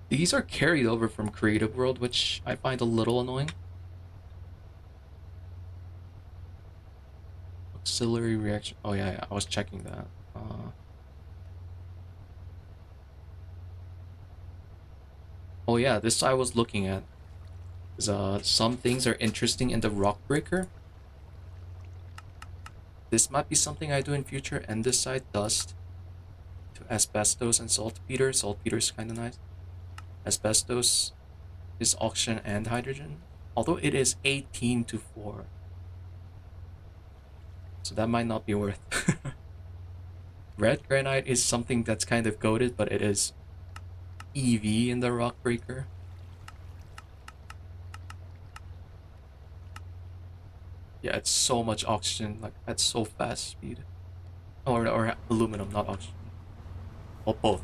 These are carried over from Creative World, which I find a little annoying. Auxiliary reaction. Oh yeah, I was checking that. Oh yeah, this I was looking at. Some things are interesting in the rock breaker. This might be something I do in future. And this side, dust to asbestos and saltpeter. Saltpeter is kind of nice. Asbestos is oxygen and hydrogen, although it is 18 to 4. So that might not be worth. Red granite is something that's kind of goated, but it is EV in the rock breaker. Yeah, it's so much oxygen, like at so fast speed. Or aluminum, not oxygen. Well, both.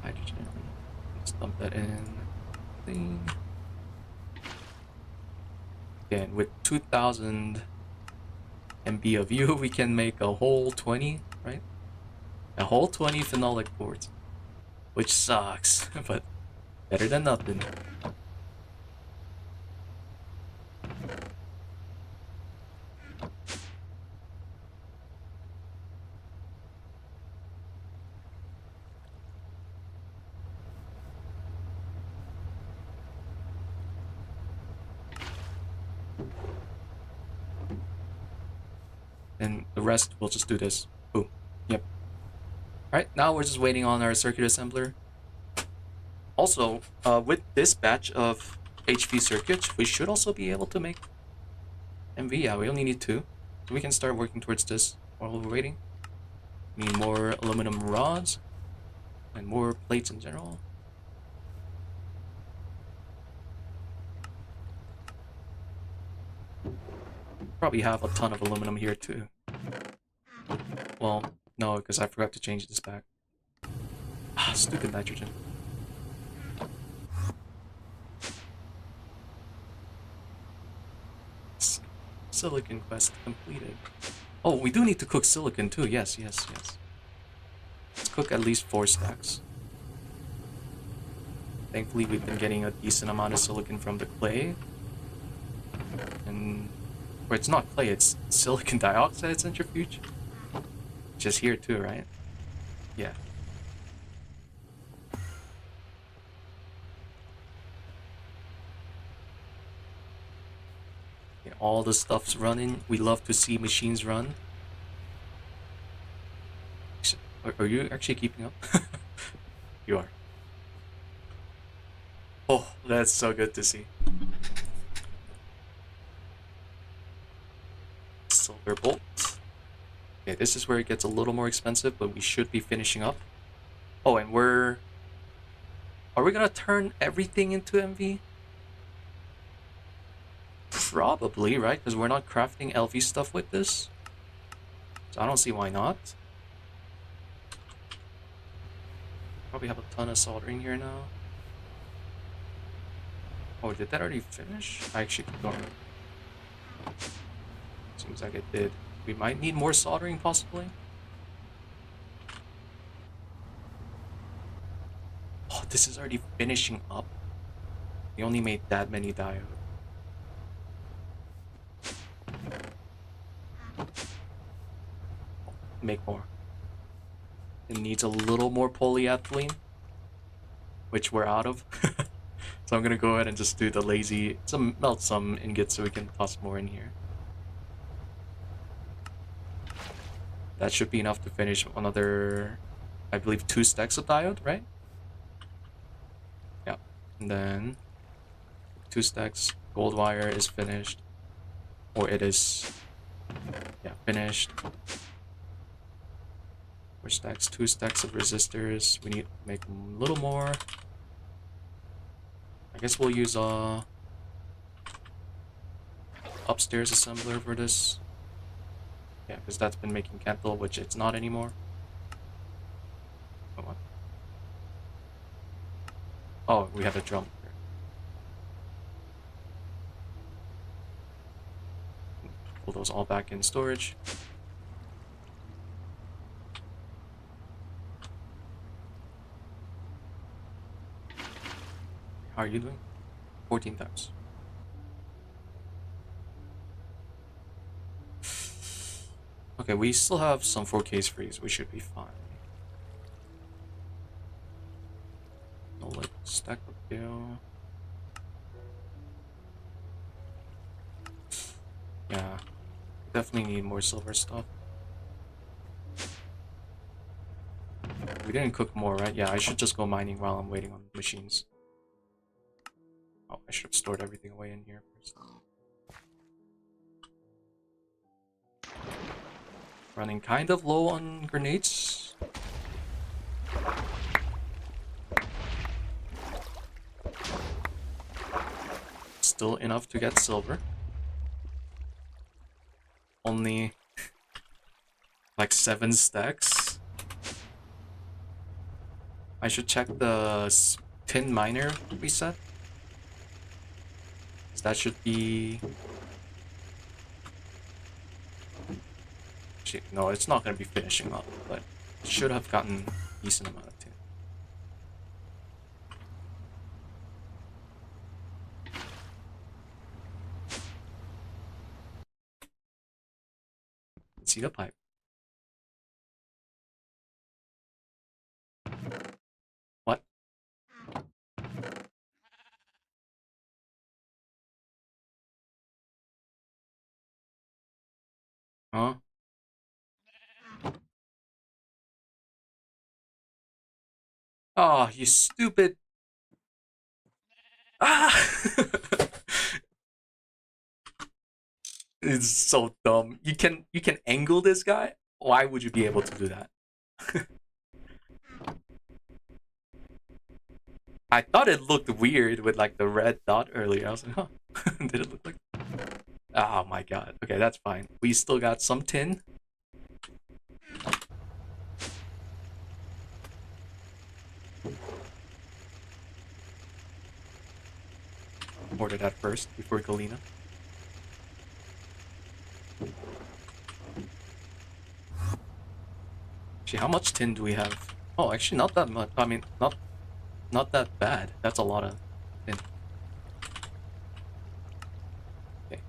Hydrogen. Let's dump that in. Thing. Again, with 2000 MB of U, we can make a whole 20, right? A whole 20 phenolic boards. Which sucks, but better than nothing. And the rest, we'll just do this. Boom. Yep. Alright, now we're just waiting on our circuit assembler. Also, with this batch of HV circuits, we should also be able to make MV. Yeah, we only need 2. We can start working towards this while we're waiting. We need more aluminum rods and more plates in general. Probably have a ton of aluminum here too. Well, no, because I forgot to change this back. Ah, stupid nitrogen. Silicon quest completed. Oh, we do need to cook silicon too. Yes. Let's cook at least 4 stacks. Thankfully, we've been getting a decent amount of silicon from the clay. And... or it's not clay, it's silicon dioxide centrifuge. Just here too, right? Yeah. Yeah, all the stuff's running. We love to see machines run. Are you actually keeping up? You are. Oh, that's so good to see. Silver bolt. Okay, this is where it gets a little more expensive, but we should be finishing up. Oh, and are we gonna turn everything into MV? Probably, right? Because we're not crafting LV stuff with this. So I don't see why not. Probably have a ton of soldering here now. Oh, did that already finish? I actually keep going. Seems like it did. We might need more soldering, possibly. Oh, this is already finishing up. We only made that many diodes. Make more. It needs a little more polyethylene, which we're out of. So I'm gonna go ahead and just do the lazy, melt some ingots so we can toss more in here. That should be enough to finish another, I believe, 2 stacks of diode, right? Yeah. And then 2 stacks, gold wire is finished. Or it is, yeah, finished. 4 stacks, 2 stacks of resistors. We need to make a little more. I guess we'll use upstairs assembler for this. Yeah, because that's been making Kental, which it's not anymore. Oh, what? Oh, we have a drum. Pull those all back in storage. How are you doing? 14 times. Okay, we still have some 4Ks freeze. We should be fine. No, like, stack up here. Yeah, definitely need more silver stuff. We didn't cook more, right? Yeah, I should just go mining while I'm waiting on machines. Oh, I should have stored everything away in here first. Running kind of low on grenades. Still enough to get silver. Only like 7 stacks. I should check the tin miner reset. That should be... Actually, no, it's not going to be finishing up, but it should have gotten a decent amount of tin. Let's see the pipe. What? Huh? Oh, you stupid... Ah! It's so dumb. You can angle this guy? Why would you be able to do that? I thought it looked weird with like the red dot earlier. I was like, huh. Did it look like... Oh my god. Okay, that's fine. We still got some tin. Order that first before Galena. Actually, how much tin do we have? Oh, actually not that much. I mean, not that bad. That's a lot of tin. Okay.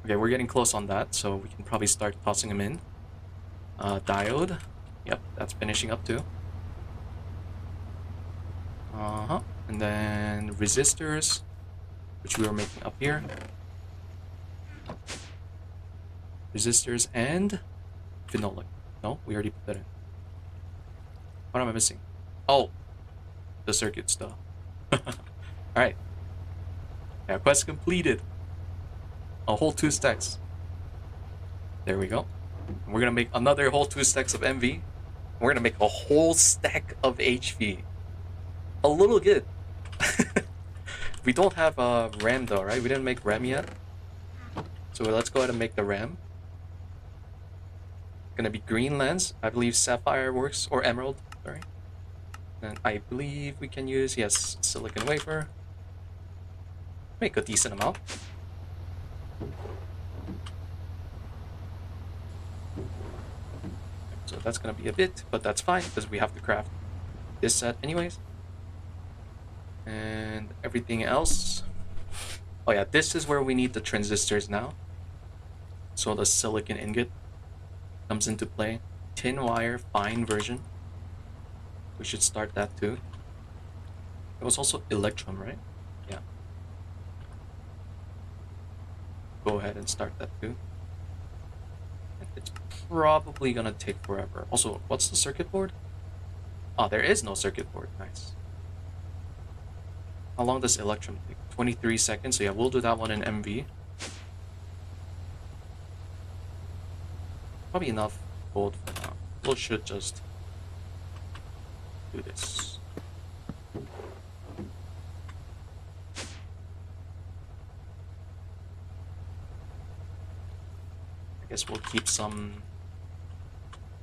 Okay, we're getting close on that, so we can probably start tossing them in. Diode. Yep, that's finishing up too. Uh-huh. And then resistors, which we were making up here. Resistors and phenolic. No, we already put that in. What am I missing? Oh, the circuit stuff. Alright. Yeah, quest completed. A whole 2 stacks. There we go. We're gonna make another whole 2 stacks of MV. We're gonna make a whole stack of HV. A little good. We don't have a RAM though, right? We didn't make RAM yet. So let's go ahead and make the RAM. Gonna be green lens. I believe sapphire works, or emerald, sorry. And I believe we can use, yes, silicon wafer. Make a decent amount. So that's gonna be a bit, but that's fine because we have to craft this set anyways. And everything else. Oh yeah, this is where we need the transistors now. So the silicon ingot comes into play. Tin wire, fine version. We should start that too. It was also Electrum, right? Yeah. Go ahead and start that too. It's probably gonna take forever. Also, what's the circuit board? Oh, there is no circuit board. Nice. How long does Electrum take? 23 seconds. So yeah, we'll do that one in MV. Probably enough gold for now. We should just do this. I guess we'll keep some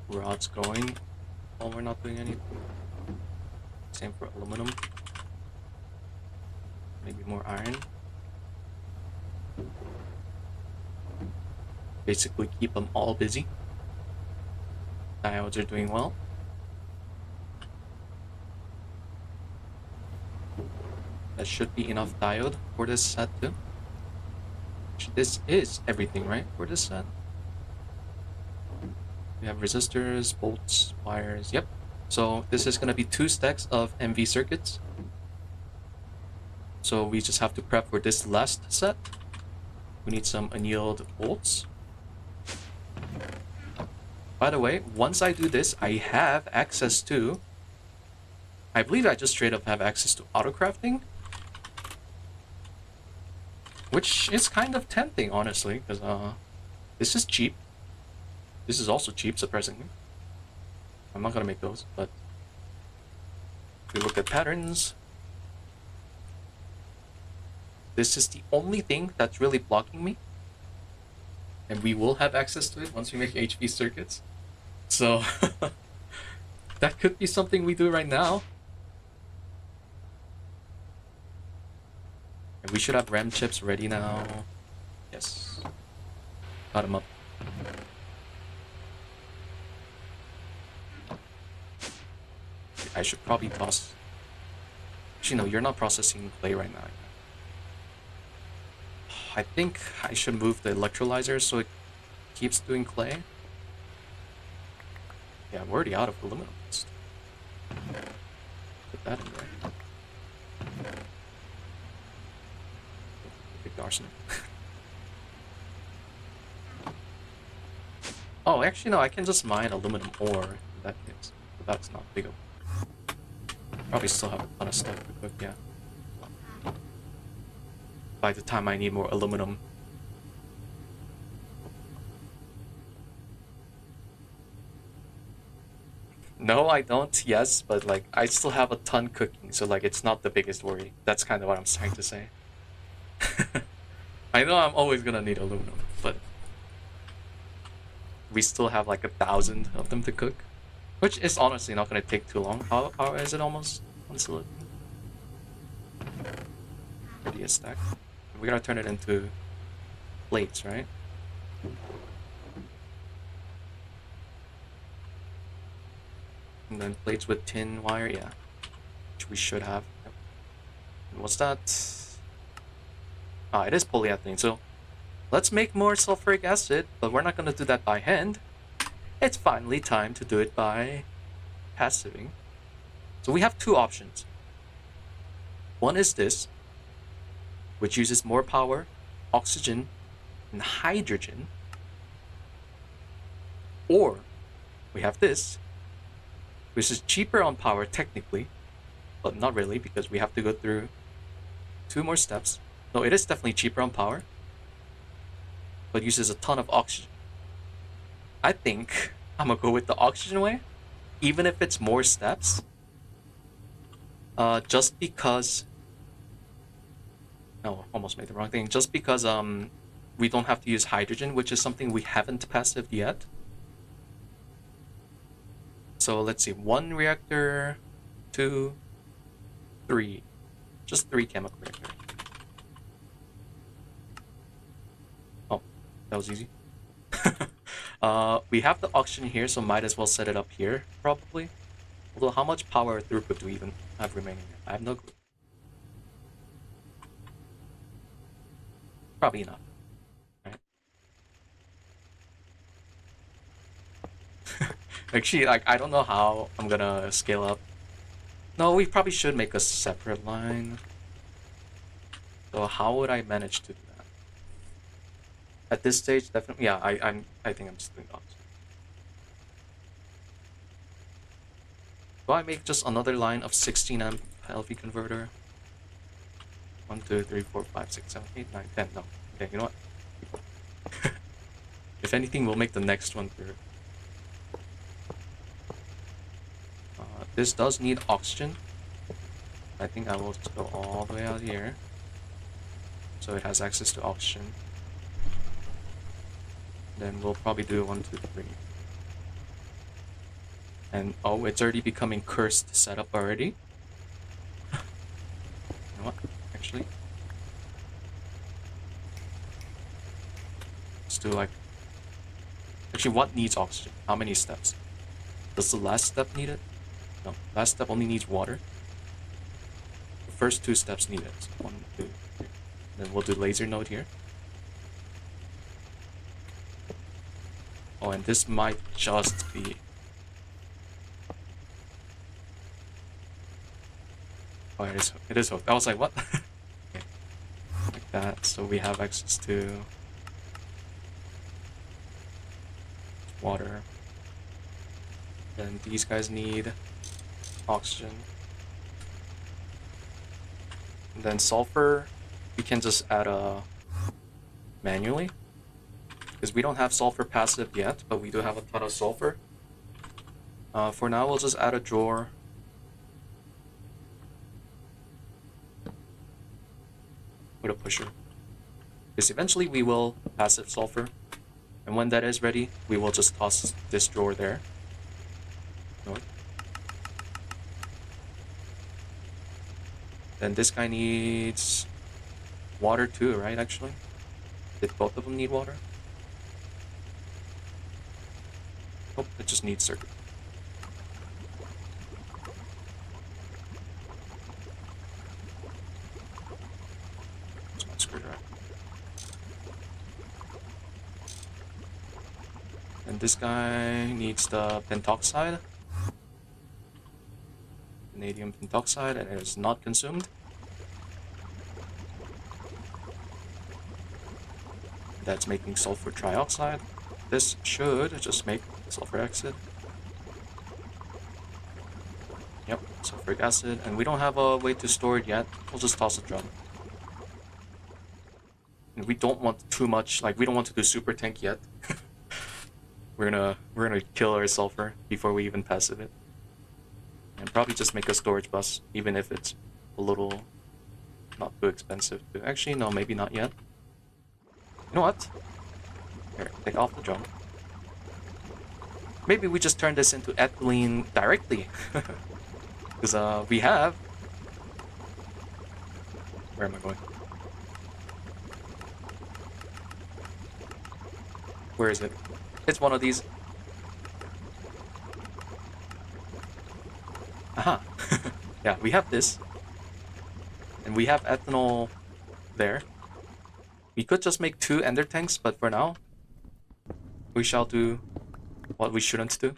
rods going while we're not doing anything. Same for aluminum. Maybe more iron. Basically keep them all busy. Diodes are doing well. That should be enough diode for this set too. This is everything, right, for this set? We have resistors, bolts, wires, yep. So this is gonna be 2 stacks of MV circuits. So we just have to prep for this last set. We need some annealed bolts. By the way, once I do this, I have access to... I believe I just straight up have access to auto crafting. Which is kind of tempting, honestly, because this is cheap. This is also cheap, surprisingly. I'm not gonna make those, but... if we look at patterns... this is the only thing that's really blocking me. And we will have access to it once we make HV circuits. So that could be something we do right now. And we should have RAM chips ready now. Yes. Got them up. I should probably toss... actually no, you're not processing clay right now. I think I should move the electrolyzer so it keeps doing clay. Yeah, I'm already out of aluminum. Put that in there. Big arsenic. Oh, actually no, I can just mine aluminum ore in that case. But that's not big of... probably still have a ton of stuff to cook, yeah. By the time I need more aluminum. No, I don't, yes, but like, I still have a ton cooking, so like, it's not the biggest worry. That's kind of what I'm trying to say. I know I'm always gonna need aluminum, but... we still have like 1,000 of them to cook. Which is honestly not gonna take too long. How is it almost on silicon? Already a stack. We're gonna turn it into plates, right? And then plates with tin wire, yeah. Which we should have. Yep. And what's that? Ah, it is polyethylene, so let's make more sulfuric acid, but we're not gonna do that by hand. It's finally time to do it by passiving. So we have 2 options. One is this, which uses more power, oxygen, and hydrogen. Or we have this, which is cheaper on power technically, but not really because we have to go through 2 more steps. No, it is definitely cheaper on power, but uses a ton of oxygen. I think I'm gonna go with the oxygen way, even if it's more steps. Just because... no, almost made the wrong thing. Just because we don't have to use hydrogen, which is something we haven't passived yet. So let's see, 1 reactor, 2, 3. Just 3 chemical reactors. Oh, that was easy. We have the oxygen here, so might as well set it up here, probably. Although, how much power throughput do we even have remaining? I have no clue. Probably enough, right? Actually, like, I don't know how I'm gonna scale up No, we probably should make a separate line. So how would I manage to do that? At this stage, definitely. Yeah, I think I'm just doing that. Do I make just another line of 16 amp LV converter? 1, 2, 3, 4, 5, 6, 7, 8, 9, 10. No. Okay, you know what? If anything, we'll make the next one through. This does need oxygen. I think I will just go all the way out here, so it has access to oxygen. Then we'll probably do 1, 2, 3. And oh, it's already becoming cursed setup already. You know what? Actually, let's do like. Actually, what needs oxygen? How many steps? Does the last step need it? No, last step only needs water. The first 2 steps need it. 1, 2, 3. Then we'll do laser node here. Oh, and this might just be. Oh, it is hooked. I was like, what? Okay. Like that, so we have access to water. Then these guys need oxygen. And then sulfur, we can just add manually. Because we don't have sulfur passive yet, but we do have a ton of sulfur. For now, we'll just add a drawer. With a pusher. Because eventually we will passive sulfur. And when that is ready, we will just toss this drawer there. North. Then this guy needs water too, right, actually? Did both of them need water? Oh, it just needs circuit. It's not screwdriver. And this guy needs the pentoxide. Vanadium pentoxide, and it is not consumed. That's making sulfur trioxide. This should just make sulfuric acid. Yep, sulfuric acid, and we don't have a way to store it yet. We'll just toss a drum. And we don't want too much, like we don't want to do super tank yet. we're gonna kill our sulfur before we even passive it. And probably just make a storage bus, even if it's a little not too expensive. Actually, no, maybe not yet. You know what? Here, take off the drum. Maybe we just turn this into ethylene directly. Because we have... Where am I going? Where is it? It's one of these. Aha. Yeah, we have this. And we have ethanol there. We could just make 2 ender tanks, but for now, we shall do what we shouldn't do.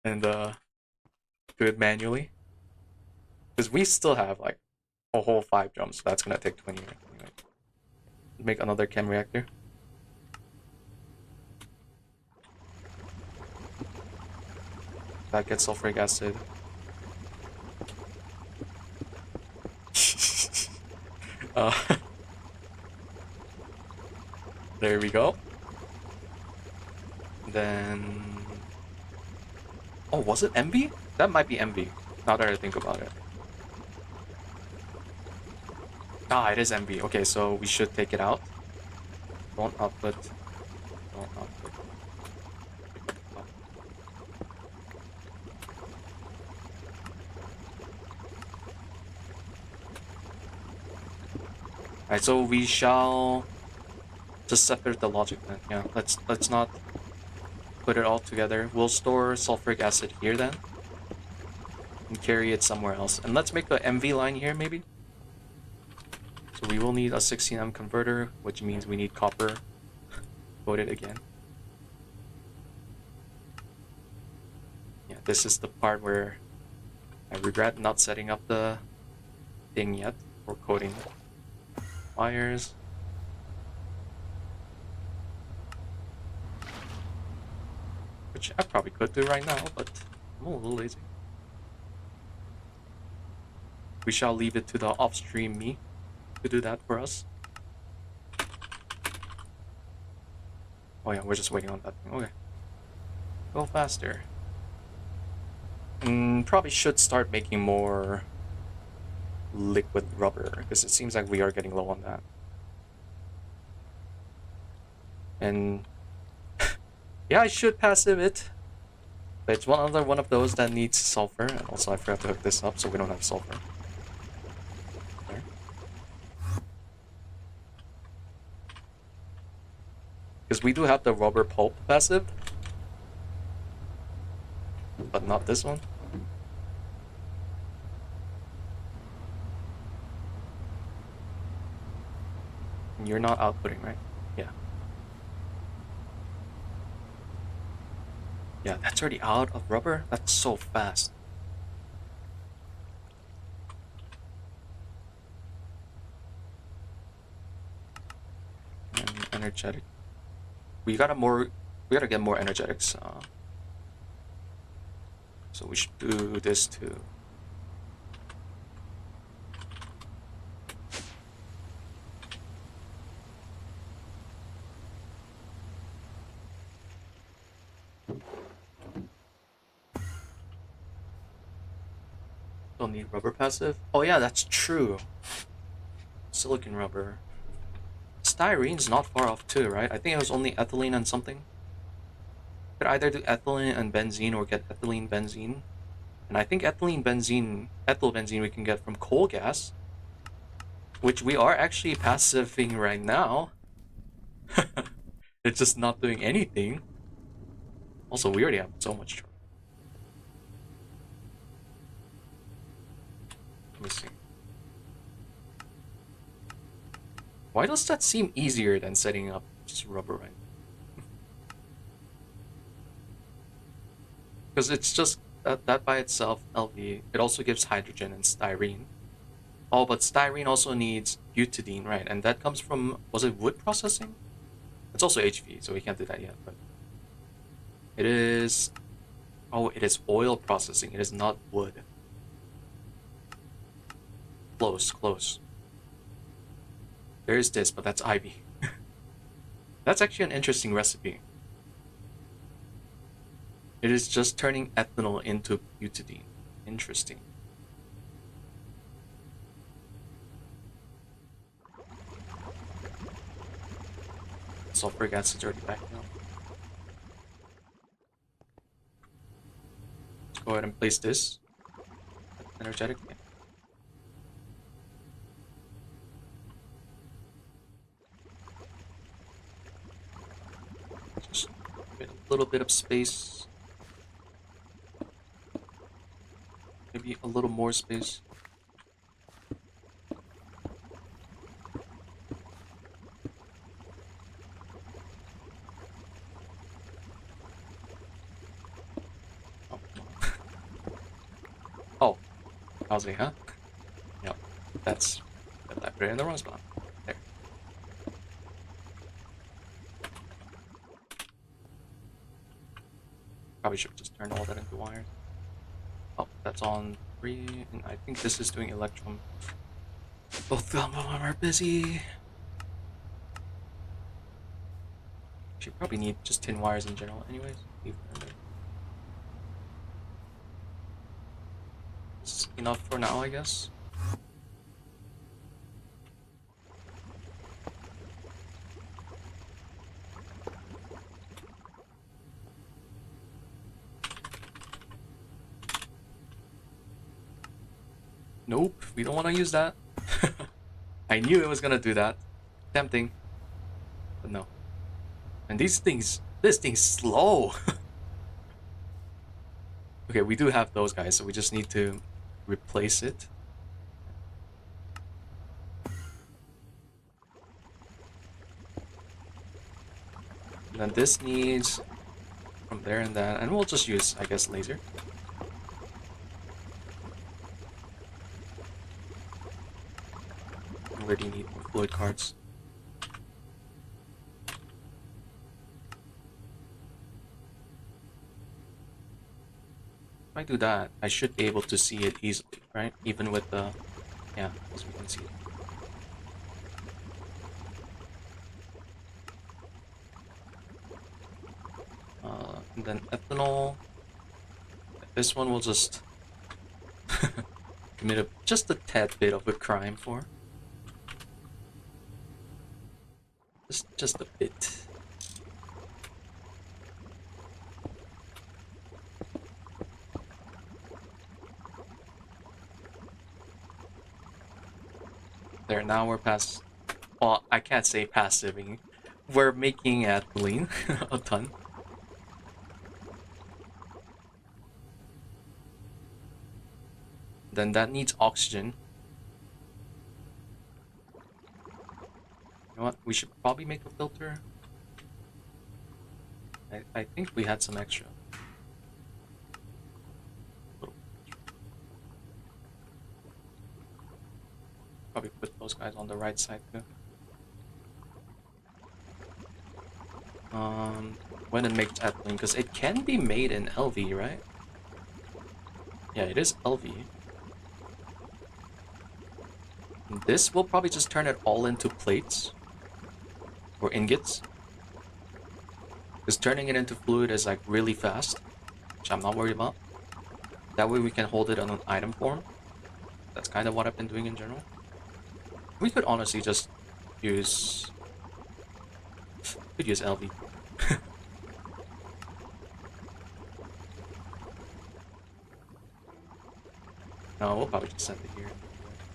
And do it manually. Because we still have like a whole 5 drums, so that's gonna take 20 years anyway. Make another chem reactor. That gets sulfuric acid. There we go. Then... Oh, was it MV? That might be MV, now that I think about it. Ah, it is MV. Okay, so we should take it out. Don't output. Don't output. Alright, so we shall just separate the logic then. Yeah, let's not put it all together. We'll store sulfuric acid here then. And carry it somewhere else. And let's make a MV line here maybe. So we will need a 16M converter, which means we need copper coated again. Yeah, this is the part where I regret not setting up the thing yet for coating wires. Which I probably could do right now, but I'm a little lazy. We shall leave it to the off-stream me to do that for us. Oh yeah, we're just waiting on that thing. Okay. Go faster. Probably should start making more liquid rubber, because it seems like we are getting low on that. And yeah, I should passive it. But it's one of those that needs sulfur, and also I forgot to hook this up so we don't have sulfur. There. Because we do have the rubber pulp passive, but not this one. You're not outputting, right? Yeah. Yeah, that's already out of rubber? That's so fast. And energetic. We gotta get more energetics. So we should do this too. Don't need rubber passive? Oh yeah, that's true. Silicon rubber. Styrene's not far off too, right? I think it was only ethylene and something. Could either do ethylene and benzene or get ethylene benzene. And I think ethylene benzene, ethyl benzene we can get from coal gas, which we are actually passiving right now. It's just not doing anything. Also, we already have so much trouble. Let me see. Why does that seem easier than setting up just rubber right? Because it's just that by itself, LV, it also gives hydrogen and styrene. Oh, but styrene also needs butadiene, right? And that comes from, was it wood processing? It's also HV, so we can't do that yet, but it is, oh, it is oil processing. It is not wood. Close, close. There is this, but that's ivy. That's actually an interesting recipe. It is just turning ethanol into butadiene. Interesting. Sulfuric acid's already back now. Let's go ahead and place this. Energetic. Yeah. Just get a little bit of space. Maybe a little more space. Oh, I was like, huh? Yep, that's. I put it in the wrong spot. There. Probably should just turn all that into wires. Oh, that's on 3, and I think this is doing electrum. Both of them are busy. Should probably need just tin wires in general, anyways. Leave it in there. It's enough for now, I guess. Nope, we don't want to use that. I knew it was gonna do that. Tempting. But no. And this thing's slow. Okay, we do have those guys, so we just need to replace it. And then this needs from there and that, and we'll just use, I guess, laser. already need more fluid cards. If I do that, I should be able to see it easily, right? Even with the... yeah, as we can see. And then ethanol. This one will just commit just a tad bit of a crime for. Just a bit. There, now we're past... well, I can't say passiving. We're making ethylene a ton. Then that needs oxygen. You know what? We should probably make a filter. I think we had some extra. Probably put those guys on the right side too. When it makes ethylene, because it can be made in LV, right? Yeah, it is LV. And this will probably just turn it all into plates or ingots. Because turning it into fluid is like really fast, which I'm not worried about. That way we can hold it on an item form. That's kind of what I've been doing in general. We could honestly just use... LV. No, we'll probably just send it here.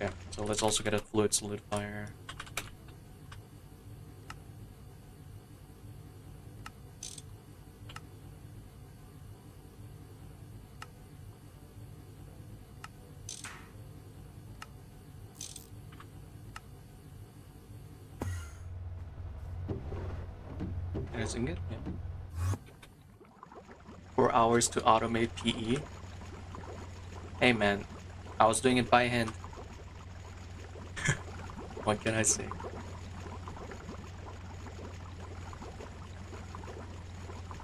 Okay, so let's also get a fluid solidifier. Ingot? Yeah. 4 hours to automate PE. Hey man, I was doing it by hand. What can I say?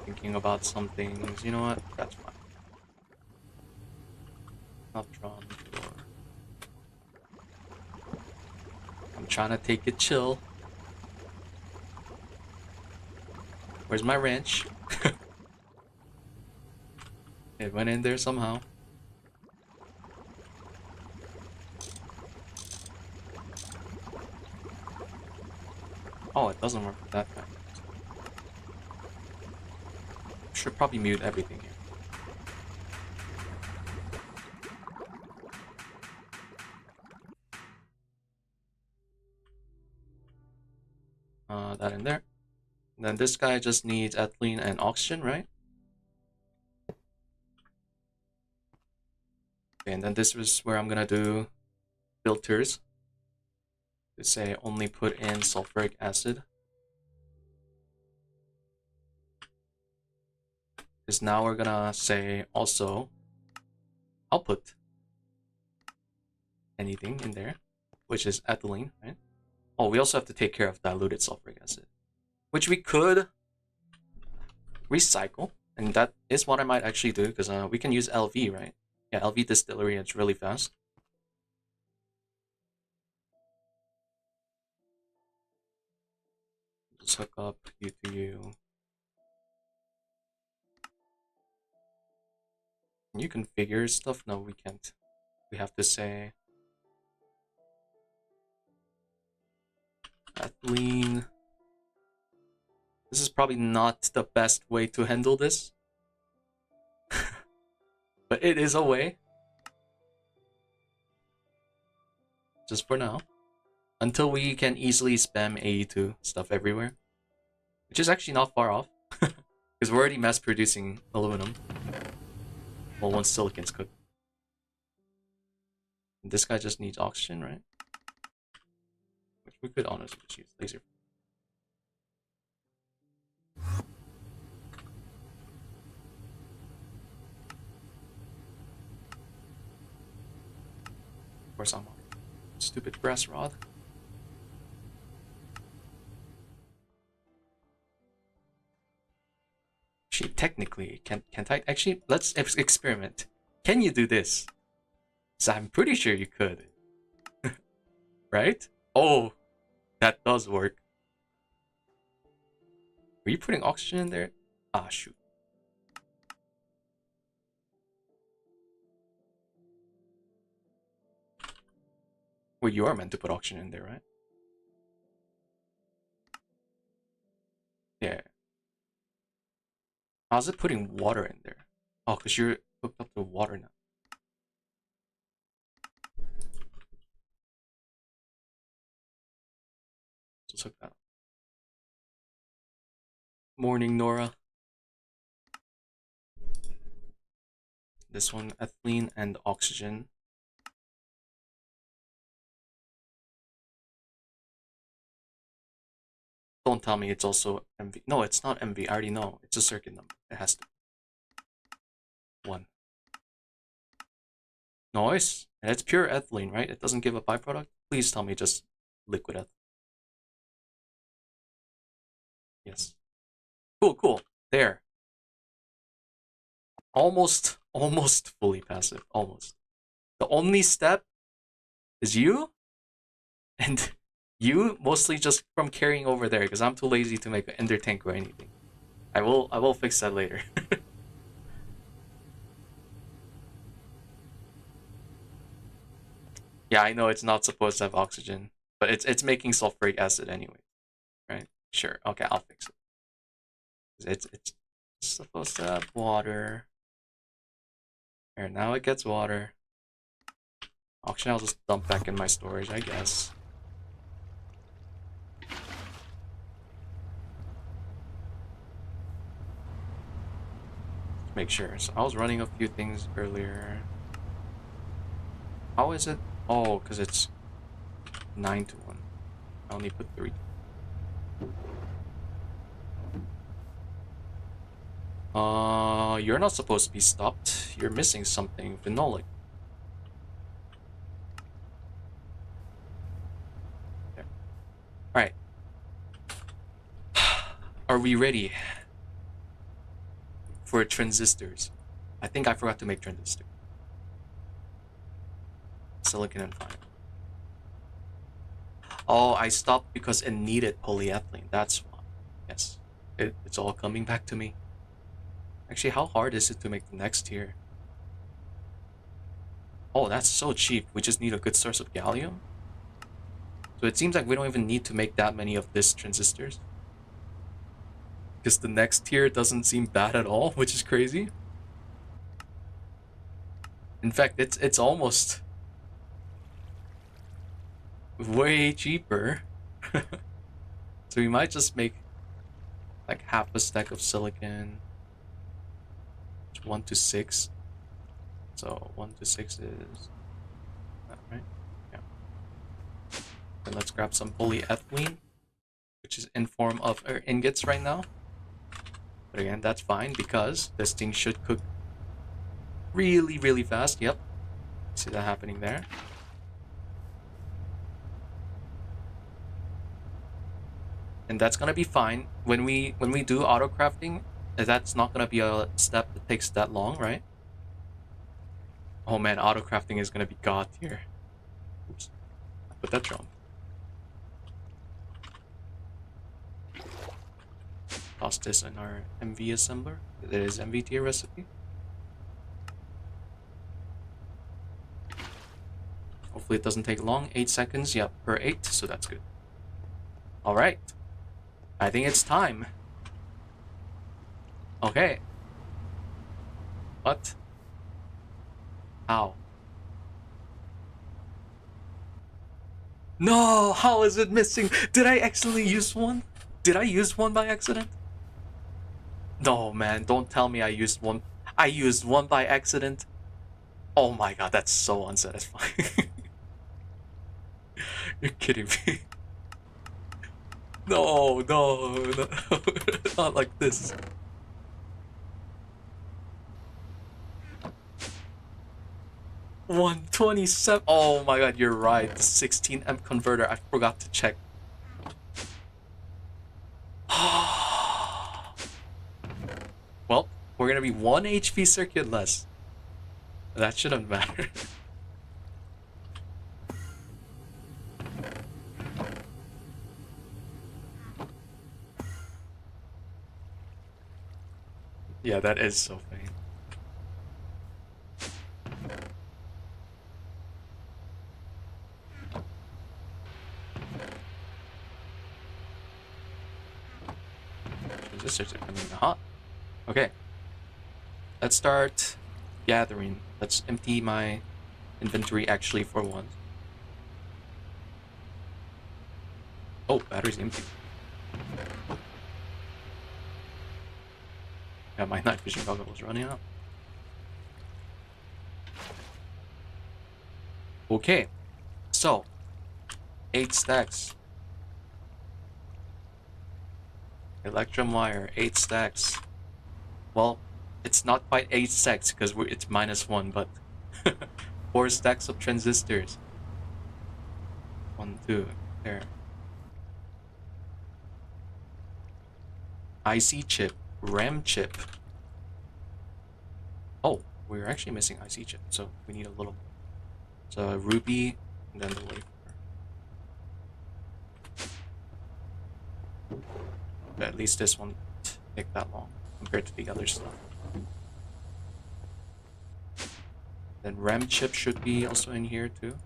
Thinking about some things, you know what? That's fine. Uptron for... I'm trying to take it chill. Where's my wrench? It went in there somehow. Oh, it doesn't work with that guy. Should probably mute everything here. That in there. And then this guy just needs ethylene and oxygen, right? Okay, and then this is where I'm gonna do filters. To say only put in sulfuric acid. Because now we're gonna say also output anything in there, which is ethylene, right? Oh, we also have to take care of diluted sulfuric acid, which we could recycle, and that is what I might actually do, because we can use LV, right? Yeah, LV distillery, it's really fast. Just hook up U to U. Can you configure stuff? No, we can't. We have to say ethylene. This is probably not the best way to handle this. But it is a way. Just for now. Until we can easily spam AE2 stuff everywhere. Which is actually not far off. Because we're already mass producing aluminum. Well, once silicon's cooked. And this guy just needs oxygen, right? Which we could honestly just use laser. Of course I'm on. Stupid brass rod. Actually, technically, can't I? Actually, let's experiment. Can you do this? So I'm pretty sure you could. Right? Oh, that does work. Were you putting oxygen in there? Ah, shoot. Well, you are meant to put oxygen in there, right? Yeah. How's it putting water in there? Oh, because you're hooked up to water now. Just hook that up. Morning, Nora. This one, ethylene and oxygen. Don't tell me it's also MV. No, it's not MV. I already know. It's a circuit number. It has to. 1. Nice. And it's pure ethylene, right? It doesn't give a byproduct? Please tell me just liquid ethylene. Yes. Cool, cool. There. Almost fully passive. Almost. The only step is you, and you mostly just from carrying over there, because I'm too lazy to make an ender tank or anything. I will fix that later. Yeah, I know it's not supposed to have oxygen, but it's making sulfuric acid anyway, right? Sure. Okay, I'll fix it. It's supposed to have water. There, now it gets water. Oxygen I'll just dump back in my storage, I guess. Make sure. So I was running a few things earlier. How is it? Oh, because it's 9 to 1. I only put 3. You're not supposed to be stopped. You're missing something. Phenolic. There. Alright. Are we ready for transistors? I think I forgot to make transistors. Silicon and fine. Oh, I stopped because it needed polyethylene. That's why. Yes. It's all coming back to me. Actually, how hard is it to make the next tier? Oh, that's so cheap. We just need a good source of gallium. So it seems like we don't even need to make that many of this transistors. Because the next tier doesn't seem bad at all, which is crazy. In fact, it's almost way cheaper. So we might just make like half a stack of silicon. It's 1 to 6. So 1 to 6 is that, right? Yeah. Then let's grab some polyethylene, which is in form of our ingots right now. But again, that's fine because this thing should cook really, really fast. Yep. See that happening there. And that's gonna be fine. When we do auto crafting, that's not gonna be a step that takes that long, right? Oh man, auto crafting is gonna be god tier. Oops. I put that wrong. Toss this in our MV assembler. It is MV tier recipe. Hopefully it doesn't take long. 8 seconds, yep, per 8, so that's good. Alright. I think it's time. Okay. What? How? No! How is it missing? Did I accidentally use one? Did I use one by accident? No, man, don't tell me I used one. I used one by accident. Oh my god, that's so unsatisfying. You're kidding me. No, no, no. Not like this. $127. Oh my god, you're right. The 16 amp converter. I forgot to check. we're gonna be 1 HP circuit less. That shouldn't matter. Yeah, that is so funny. Transistors are coming in hot. Okay. Let's start gathering. Let's empty my inventory actually for once. Oh, battery's empty. Yeah, my night vision goggles was running out. Okay, so 8 stacks. Electrum wire, 8 stacks. Well, it's not quite 8 stacks because it's -1, but 4 stacks of transistors. 1, 2, there. IC chip, RAM chip. Oh, we're actually missing IC chip, so we need a little more. So a ruby, and then the wafer. But at least this won't take that long compared to the other stuff. Then RAM chip should be also in here too.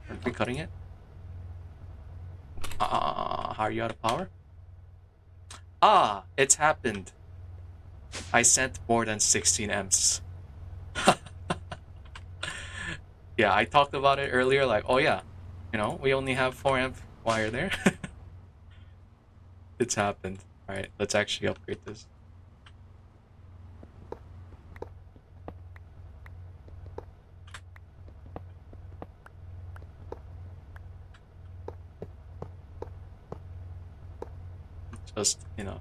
Aren't we cutting it? How are you out of power? Ah, it's happened. I sent more than 16 amps. Yeah, I talked about it earlier, like, oh yeah, you know, we only have 4 amp wire there. It's happened. Alright, let's actually upgrade this. Just, you know.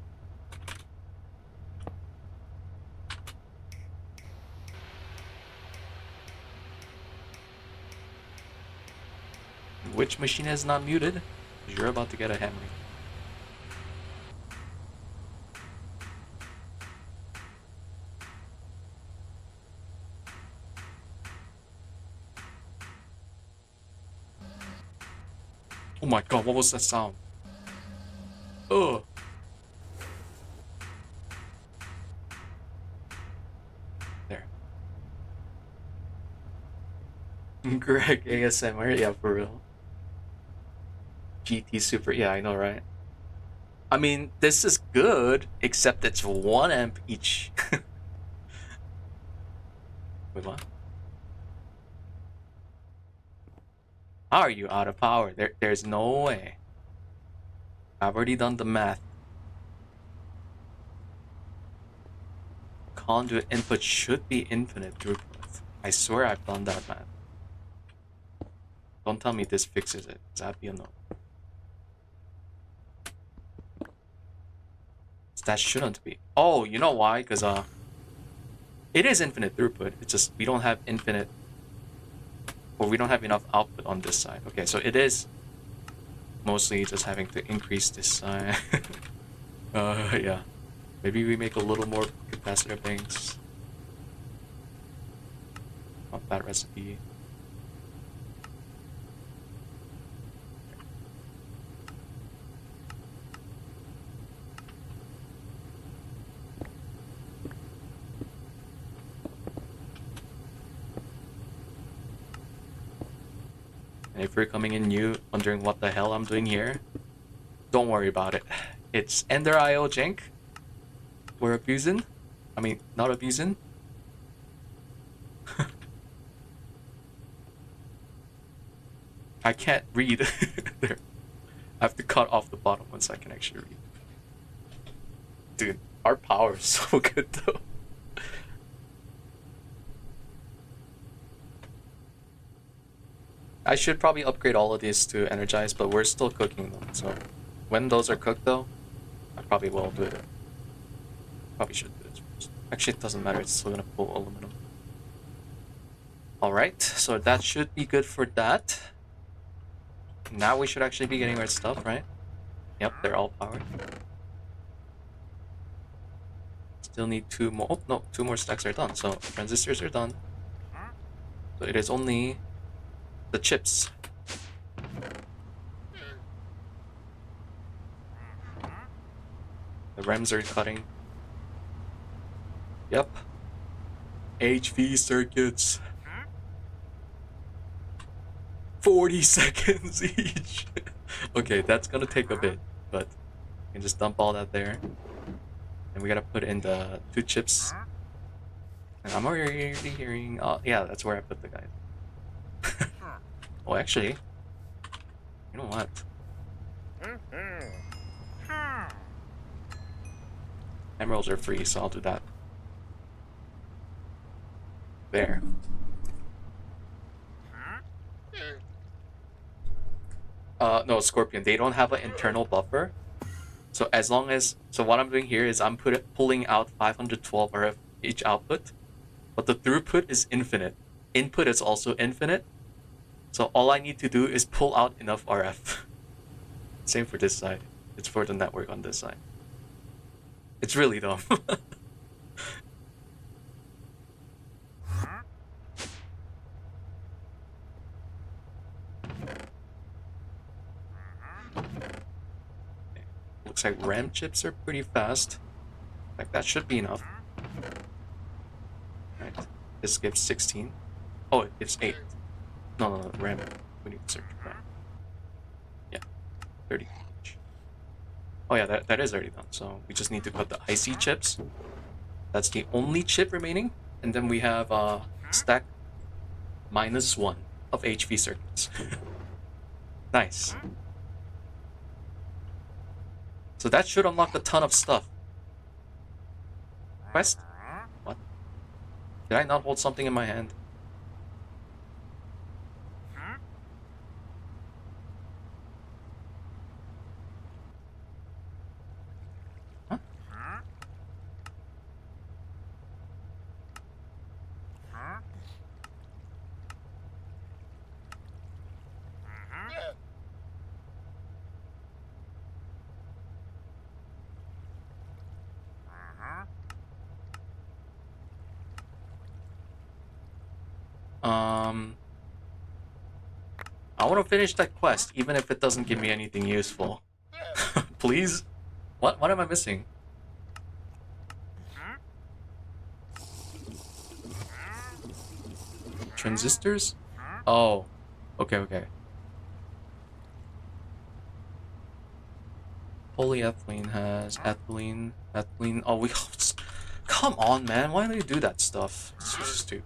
Which machine is not muted? You're about to get a hammering. Oh my god, what was that sound? Ugh. There. Greg ASMR, yeah, for real. GT Super, yeah, I know, right? I mean, this is good, except it's 1 amp each. Wait, what? How are you out of power? There's no way. I've already done the math. Conduit input should be infinite throughput. I swear I've done that math. Don't tell me this fixes it, because that'd be a no. That shouldn't be. Oh, you know why? Because it is infinite throughput. It's just we don't have infinite, or we don't have enough output on this side. Okay, so it is mostly just having to increase this side. Yeah. Maybe we make a little more capacitor banks. Not that recipe. And if you're coming in new, wondering what the hell I'm doing here, don't worry about it. It's Ender IO Jank. We're abusing. I mean, not abusing. I can't read. There. I have to cut off the bottom once I can actually read. Dude, our power is so good though. I should probably upgrade all of these to energize, but we're still cooking them. So when those are cooked though, I probably will do it. Probably should do this first. Actually, it doesn't matter. It's still gonna pull aluminum. Alright, so that should be good for that. Now we should actually be getting our stuff, right? Yep, they're all powered. Still need 2 more. Oh, no, 2 more stacks are done. So transistors are done. So it is only the chips. The REMs are cutting. Yep. HV circuits. 40 seconds each. Okay, that's gonna take a bit, but you can just dump all that there. And we gotta put in the 2 chips. And I'm already hearing... Oh, yeah, that's where I put the guys. Oh, actually... You know what? Emeralds are free, so I'll do that. There. No, Scorpion, they don't have an internal buffer. So as long as... So what I'm doing here is I'm pulling out 512 RF each output. But the throughput is infinite. Input is also infinite. So all I need to do is pull out enough RF. Same for this side. It's for the network on this side. It's really dumb. Looks like RAM chips are pretty fast. Like that should be enough. Right. This gives 16. Oh, it gives 8. No, RAM. We need to search RAM. Yeah, 30 each. Oh yeah, that is already done. So we just need to cut the IC chips. That's the only chip remaining. And then we have stack -1 of HV circuits. Nice. So that should unlock a ton of stuff. Quest? What? Did I not hold something in my hand? Huh? I want to finish that quest, even if it doesn't give me anything useful. Please? What am I missing? Transistors? Oh. Okay. Polyethylene has ethylene. Oh, we... Come on, man. Why do you do that stuff? It's so stupid.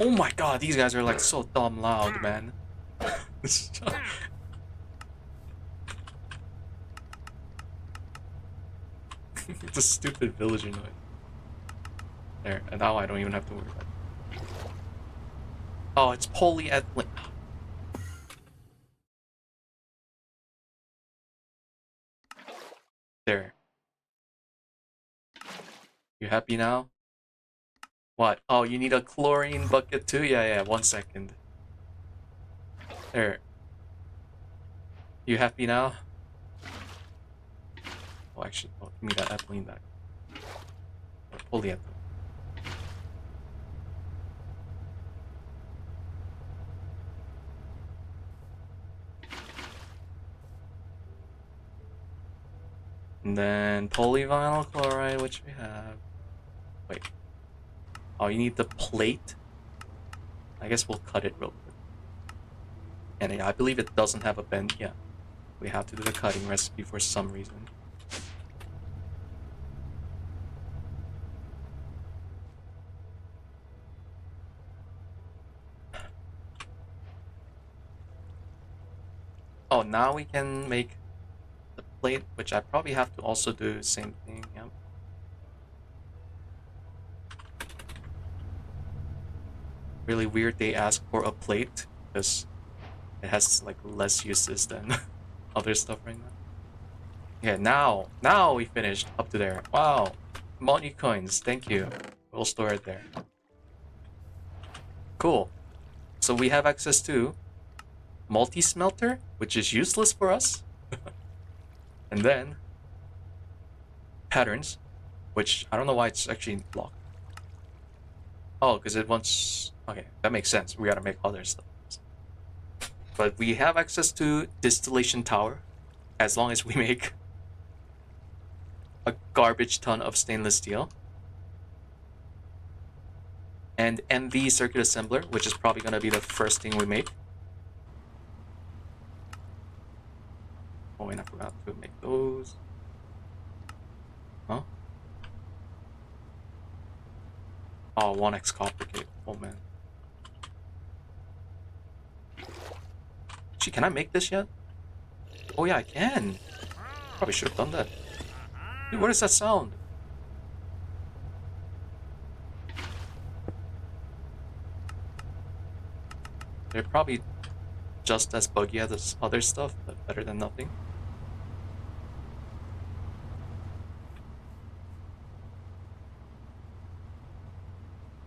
Oh my god, these guys are like so dumb loud, man. It's a stupid villager noise. There, and now I don't even have to worry about it. Oh, it's polyethylene. There. You happy now? What? Oh, you need a chlorine bucket too? Yeah, 1 second. There. You happy now? Oh, actually, give me that ethylene back. Or polyethylene. And then polyvinyl chloride, which we have. Wait. Oh, you need the plate? I guess we'll cut it real quick. And I believe it doesn't have a bend. Yeah. We have to do the cutting recipe for some reason. Oh, now we can make the plate, which I probably have to also do the same thing. Yep. Really weird they ask for a plate because it has like less uses than other stuff right now. Yeah, now we finished up to there. Wow, money coins, thank you. We'll store it there. Cool. So we have access to multi-smelter, which which is useless for us. And then patterns, which I don't know why it's actually locked. Oh, because it wants... Okay, that makes sense. We gotta make other stuff. But we have access to distillation tower, as long as we make a garbage ton of stainless steel. And NV circuit assembler, which is probably gonna be the first thing we make. Oh, and I forgot to make those. Huh? Oh, 1x copper cable. Oh man. Gee, can I make this yet? Oh yeah, I can. Probably should have done that. Dude, what is that sound? They're probably just as buggy as this other stuff, but better than nothing.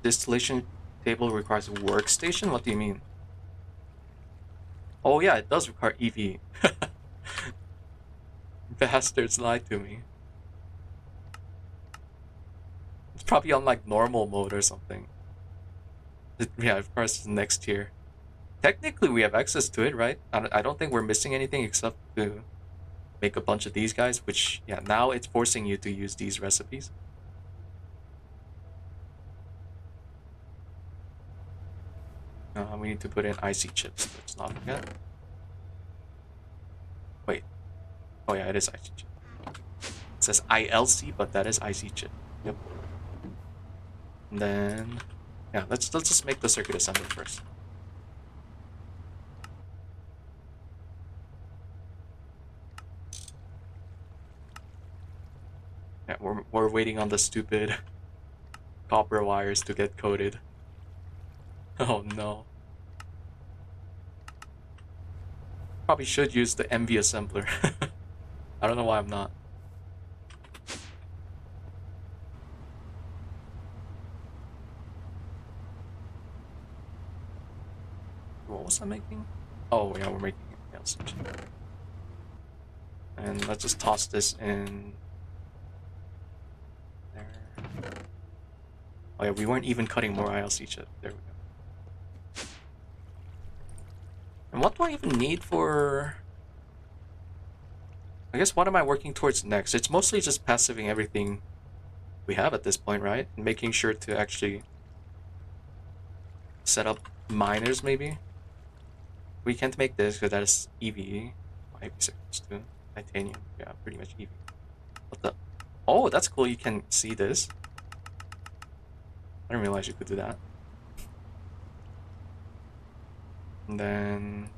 Distillation table requires a workstation? What do you mean? Oh yeah, it does require EV. Bastards lied to me. It's probably on like normal mode or something. Yeah, of course, it's next tier. Technically, we have access to it, right? I don't think we're missing anything except to make a bunch of these guys, which, yeah, now it's forcing you to use these recipes. We need to put in IC chips. Let's not forget. Wait. Oh yeah, it is IC chip. It says ILC, but that is IC chip. Yep. And then, yeah, let's just make the circuit assembly first. Yeah, we're waiting on the stupid copper wires to get coated. Oh no. Probably should use the MV assembler. I don't know why I'm not. What was I making? Oh yeah, we're making LCG. And let's just toss this in there. Oh yeah, we weren't even cutting more ILC chip. There we go. And what do I even need for... I guess what am I working towards next? It's mostly just passiving everything we have at this point, right? And making sure to actually set up miners, maybe? We can't make this because that is EV. IP6 too. Titanium. Yeah, pretty much EV. What the? Oh, that's cool. You can see this. I didn't realize you could do that. And then...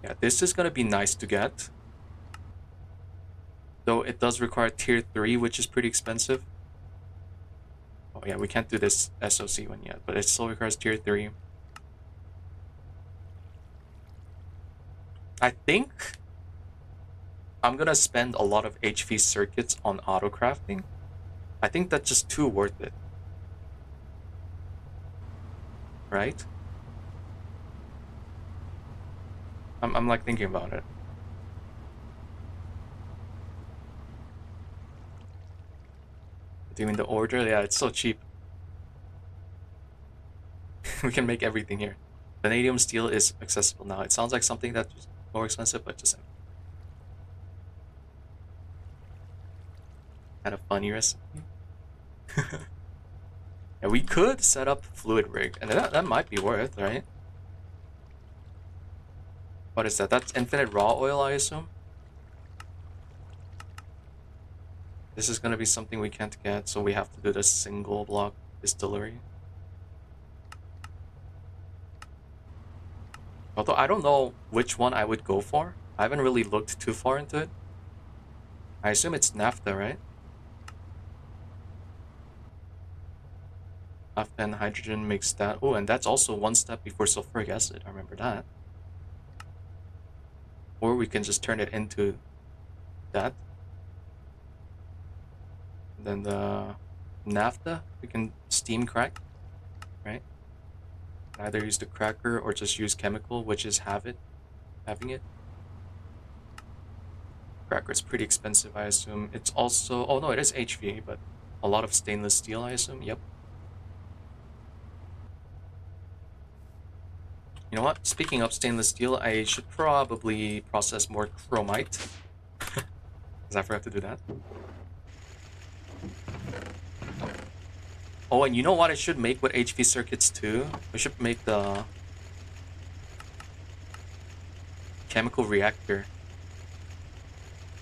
yeah, this is gonna be nice to get. Though it does require tier 3, which is pretty expensive. Oh yeah, we can't do this SOC one yet, but it still requires tier 3. I think I'm gonna spend a lot of HV circuits on auto crafting. I think that's just too worth it. Right? I'm like thinking about it. Doing the order, yeah, it's so cheap. We can make everything here. Vanadium steel is accessible now. It sounds like something that's more expensive, but just kind of funny recipe. Yeah, we could set up fluid rig, and that might be worth, right? What is that? That's infinite raw oil, I assume? This is gonna be something we can't get, so we have to do the single block distillery. Although I don't know which one I would go for. I haven't really looked too far into it. I assume it's naphtha, right? Naphtha and hydrogen makes that. Oh, and that's also one step before sulfuric acid. I remember that. Or we can just turn it into that. And then the naphtha we can steam crack, right? Either use the cracker or just use chemical, which is having it. Cracker is pretty expensive, I assume. It's also, oh no, it is HV, but a lot of stainless steel, I assume. Yep. You know what? Speaking of stainless steel, I should probably process more chromite. Because I forgot to do that. Oh, and you know what I should make with HV circuits too? We should make the chemical reactor.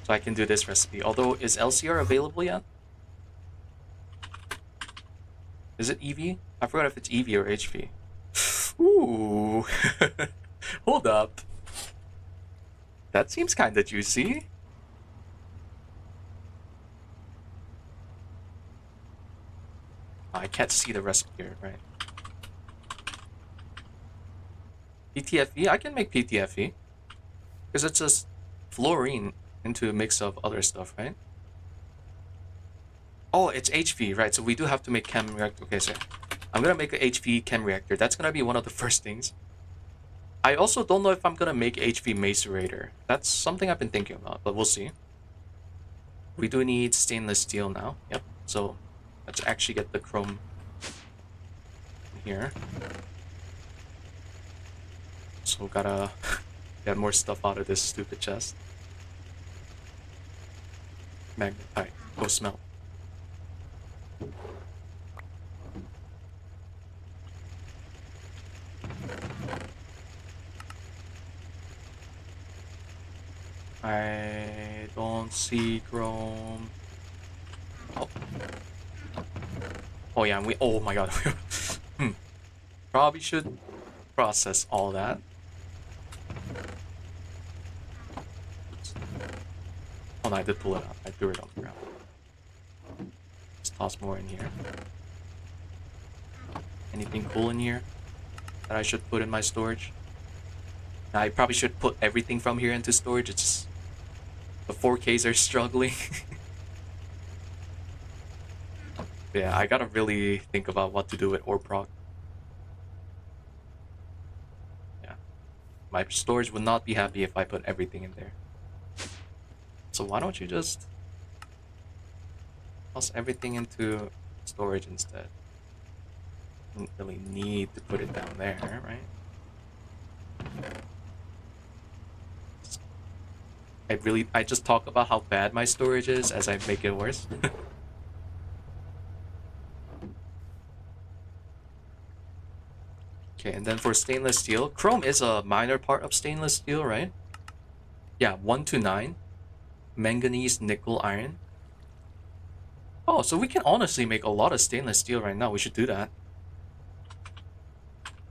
So I can do this recipe. Although, is LCR available yet? Is it EV? I forgot if it's EV or HV. Ooh. Hold up. That seems kind of juicy. I can't see the recipe here, right? PTFE? I can make PTFE. Because it's just fluorine into a mix of other stuff, right? Oh, it's HV, right? So we do have to make chem reactor. Okay, so I'm gonna make a HV chem reactor. That's gonna be one of the first things. I also don't know if I'm gonna make HV macerator. That's something I've been thinking about, but we'll see. We do need stainless steel now. Yep. So let's actually get the chrome here. So gotta get more stuff out of this stupid chest. Magnetite. Go smell. I don't see chrome. Oh. Oh yeah, oh my god. Probably should process all that. Oh no, I did pull it out. I threw it on the ground. Let's toss more in here. Anything cool in here that I should put in my storage? I probably should put everything from here into storage. It's just the 4Ks are struggling. Yeah, I gotta really think about what to do with ore proc. Yeah, my storage would not be happy if I put everything in there. So why don't you just toss everything into storage instead? Don't really need to put it down there, right? I just talk about how bad my storage is as I make it worse. Okay, and then for stainless steel, chrome is a minor part of stainless steel, right? Yeah, 1 to 9. Manganese, nickel, iron. Oh, so we can honestly make a lot of stainless steel right now. We should do that.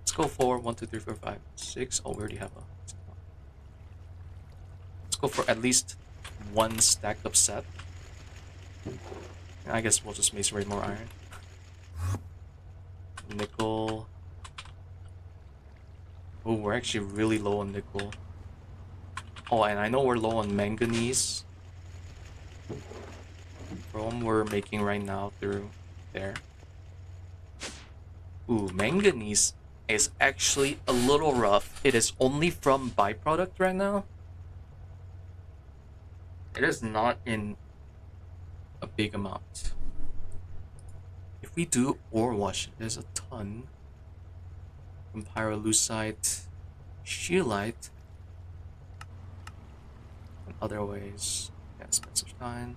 Let's go for 1, 2, 3, 4, 5, 6. Oh, we already have a... Let's go for at least one stacked up set. I guess we'll just macerate more iron. Nickel. Oh, we're actually really low on nickel. Oh, and I know we're low on manganese. Chrome we're making right now through there. Ooh, manganese is actually a little rough. It is only from byproduct right now. It is not in a big amount. If we do ore wash, there's a ton. From pyrolusite, scheelite, and other ways. Yeah, spessartine.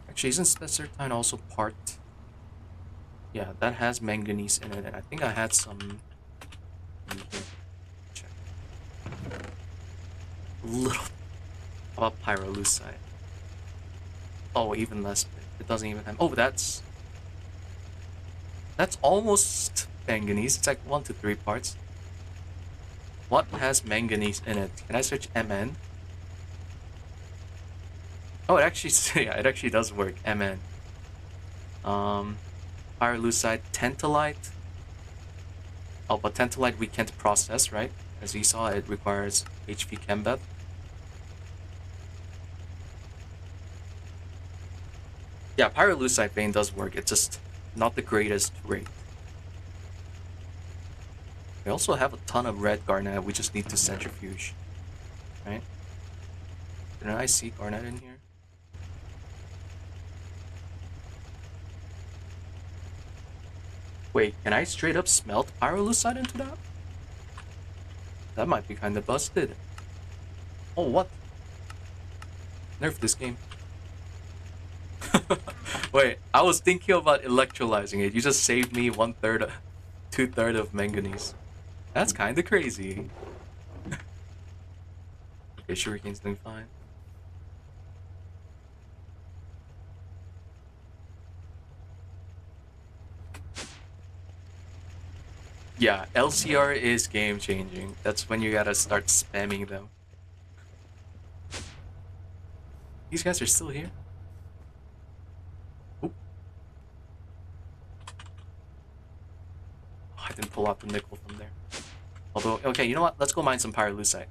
Actually, isn't spessartine also part? Yeah, that has manganese in it, and I think I had some. Check. A little. How about pyrolusite? Oh, even less. It doesn't even have. Oh, that's almost manganese. It's like 1 to 3 parts. What has manganese in it? Can I search Mn? Oh, it actually, yeah, it actually does work. Mn. Pyrolusite, tantalite. Oh, but tantalite we can't process, right? As you saw, it requires HV Chembev. Yeah, pyrolusite vein does work. It's just not the greatest rate. We also have a ton of red garnet. We just need to centrifuge, right? Didn't I see garnet in here? Wait, can I straight up smelt pyrolusite into that? That might be kind of busted. Oh, what? Nerf this game. Wait, I was thinking about electrolyzing it. You just saved me 1/3, 2/3 of manganese. That's kind of crazy. Okay, Shuriken's doing fine. Yeah, LCR is game changing. That's when you gotta start spamming them. These guys are still here. Oop. Oh, I didn't pull out the nickel from there. Although, okay, you know what? Let's go mine some pyrolusite.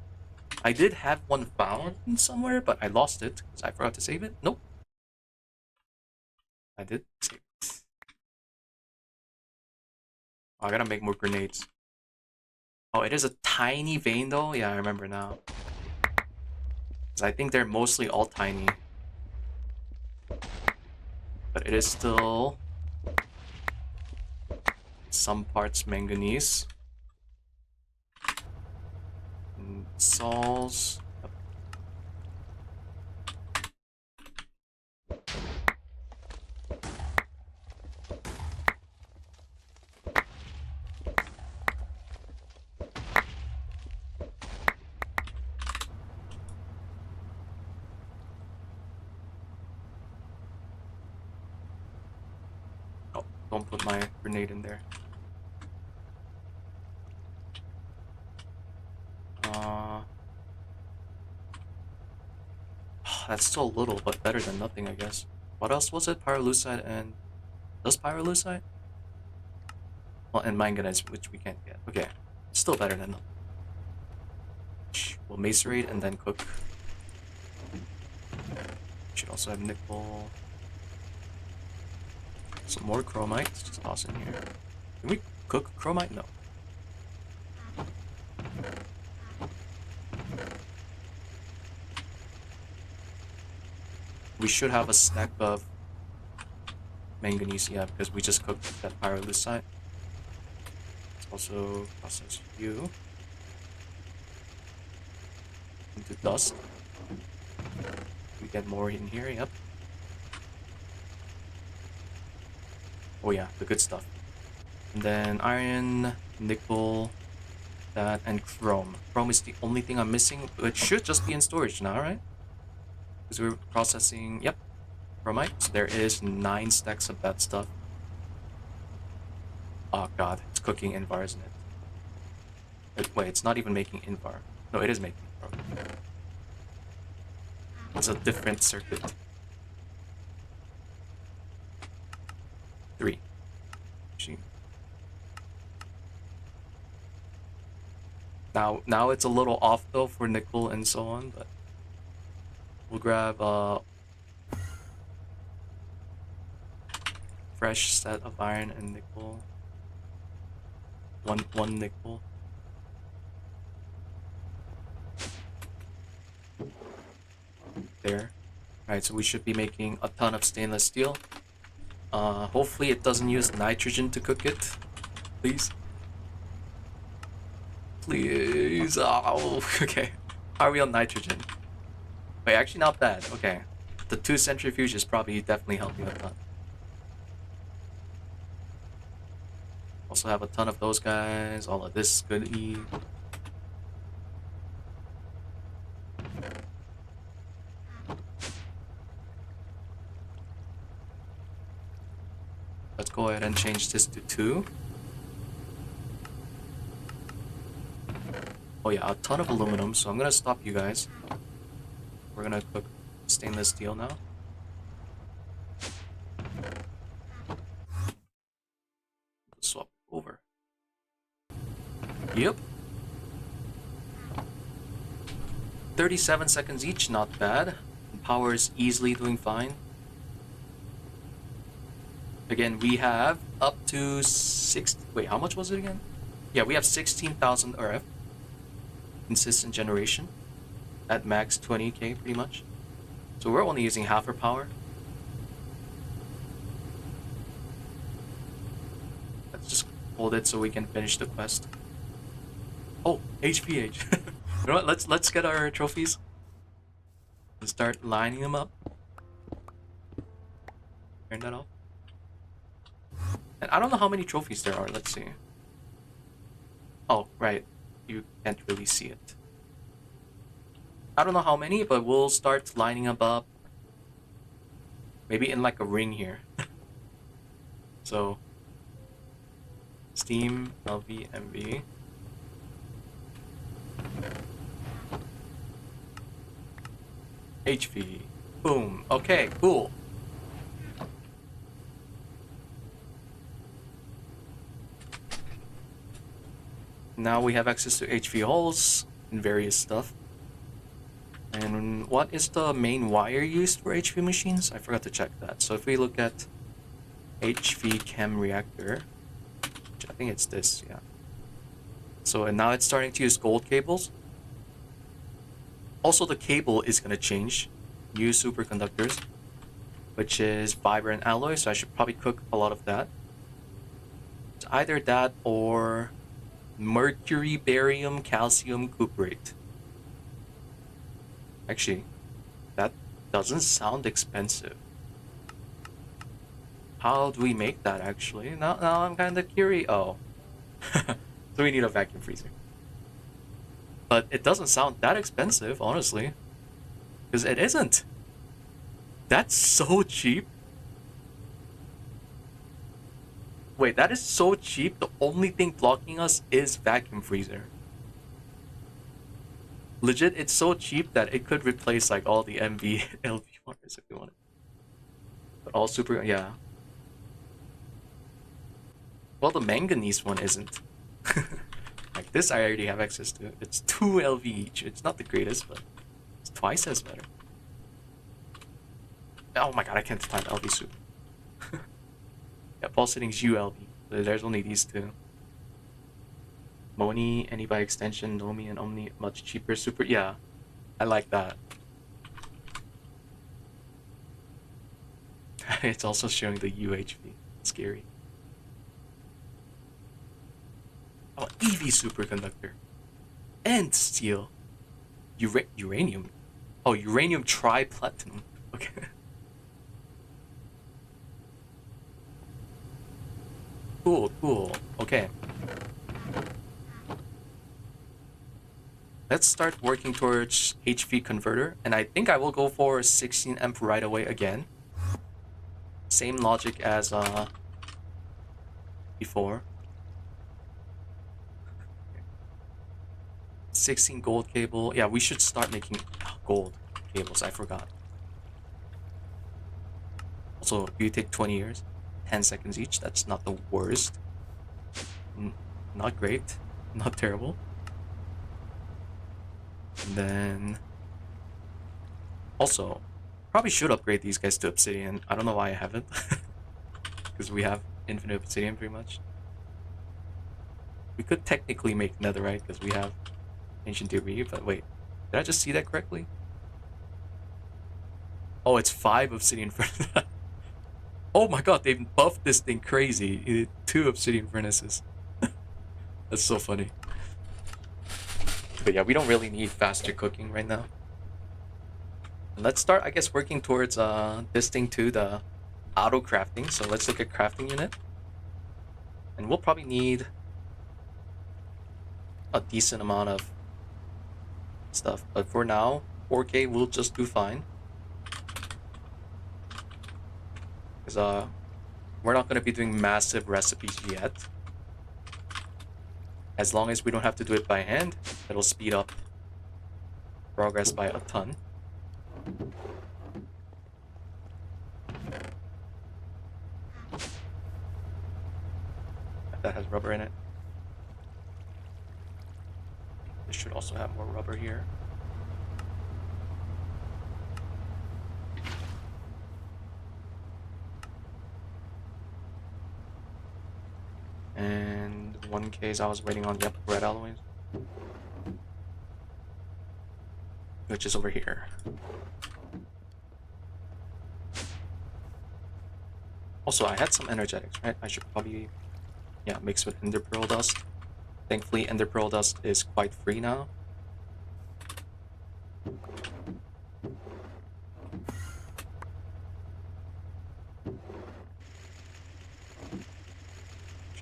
I did have one found somewhere, but I lost it because I forgot to save it. Nope. I did save it. Oh, I gotta make more grenades. Oh, it is a tiny vein though? Yeah, I remember now. Because I think they're mostly all tiny. But it is still some parts manganese. And sols. Oh, don't put my grenade in there. That's still a little, but better than nothing, I guess. What else was it? Pyrolusite and... Does pyrolusite? Well, and manganese, which we can't get. Okay, still better than nothing. We'll macerate and then cook. Should also have nickel. Some more chromite. Just toss in here. Can we cook chromite? No. We should have a stack of manganese, yeah, because we just cooked that pyrolusite. Let's also process you into dust. We get more in here, yep. Oh yeah, the good stuff. And then iron, nickel, that, and chrome. Chrome is the only thing I'm missing. It should just be in storage now, right? Because we're processing, yep, chromite. So there is 9 stacks of that stuff. Oh god, it's cooking Invar, isn't it? Wait, it's not even making Invar. No, it is making Invar. It's a different circuit. 3. Machine. Now it's a little off though for nickel and so on, but we'll grab a fresh set of iron and nickel. One nickel. There. Alright, so we should be making a ton of stainless steel. Hopefully it doesn't use nitrogen to cook it. Please. Please. Oh, okay. How are we on nitrogen? Wait, actually not bad. Okay. The 2 centrifuges probably definitely helping a ton. Also have a ton of those guys. All of this goodie. Let's go ahead and change this to 2. Oh yeah, a ton of aluminum, so I'm gonna stop you guys. We're gonna cook stainless steel now. Swap over. Yep. 37 seconds each, not bad. Power is easily doing fine. Again, we have up to 6. Wait, how much was it again? Yeah, we have 16,000 RF. Consistent generation. At max 20k pretty much. So we're only using half our power. Let's just hold it so we can finish the quest. Oh, HPH. You know what? Let's get our trophies and start lining them up. Turn that off. And I don't know how many trophies there are. Let's see. Oh, right. You can't really see it. I don't know how many, but we'll start lining them up. Maybe in like a ring here. So, Steam, LV, MV. HV. Boom. Okay, cool. Now we have access to HV holes and various stuff. And what is the main wire used for HV machines? I forgot to check that. So if we look at HV chem reactor, which I think it's this, yeah. So and now it's starting to use gold cables. Also the cable is going to change. New superconductors, which is fiber and alloy, so I should probably cook a lot of that. It's either that or mercury, barium, calcium cuprate. Actually, that doesn't sound expensive. How do we make that actually? Now I'm kind of curious. Oh. So we need a vacuum freezer. But it doesn't sound that expensive, honestly. Because it isn't. That's so cheap. Wait, that is so cheap. The only thing blocking us is vacuum freezer. Legit, it's so cheap that it could replace like all the MV, LV wires if we wanted. But all super, yeah. Well, the manganese one isn't. Like this, I already have access to. It's 2 LV each. It's not the greatest, but it's twice as better. Oh my god, I can't find LV soup. Yeah, Paul Sitting's ULV. There's only these two. Moni, any by extension, Nomi, and Omni, much cheaper. Super, yeah, I like that. It's also showing the UHV. Scary. Oh, EV superconductor. And steel. Uranium. Oh, uranium triplatinum. Okay. Cool, cool. Okay. Let's start working towards HV converter, and I think I will go for 16 amp right away again. Same logic as before. 16 gold cable. Yeah, we should start making gold cables. I forgot. Also, you take 20 years, 10 seconds each. That's not the worst. Not great, not terrible. And then also probably should upgrade these guys to obsidian. I don't know why I haven't. Because we have infinite obsidian pretty much. We could technically make netherite because we have ancient debris, but wait, did I just see that correctly? Oh, it's 5 obsidian furnaces. Oh my god, they've buffed this thing crazy. 2 obsidian furnaces. That's so funny. But yeah, we don't really need faster cooking right now. Let's start, I guess, working towards this thing too, the auto crafting. So let's look at crafting unit. And we'll probably need a decent amount of stuff. But for now, 4K will just do fine. Because we're not going to be doing massive recipes yet. As long as we don't have to do it by hand, it'll speed up progress by a ton. That has rubber in it. This should also have more rubber here. And one case I was waiting on, yep, red alloys. Which is over here. Also, I had some energetics, right? I should probably, yeah, mix with ender pearl dust. Thankfully, ender pearl dust is quite free now.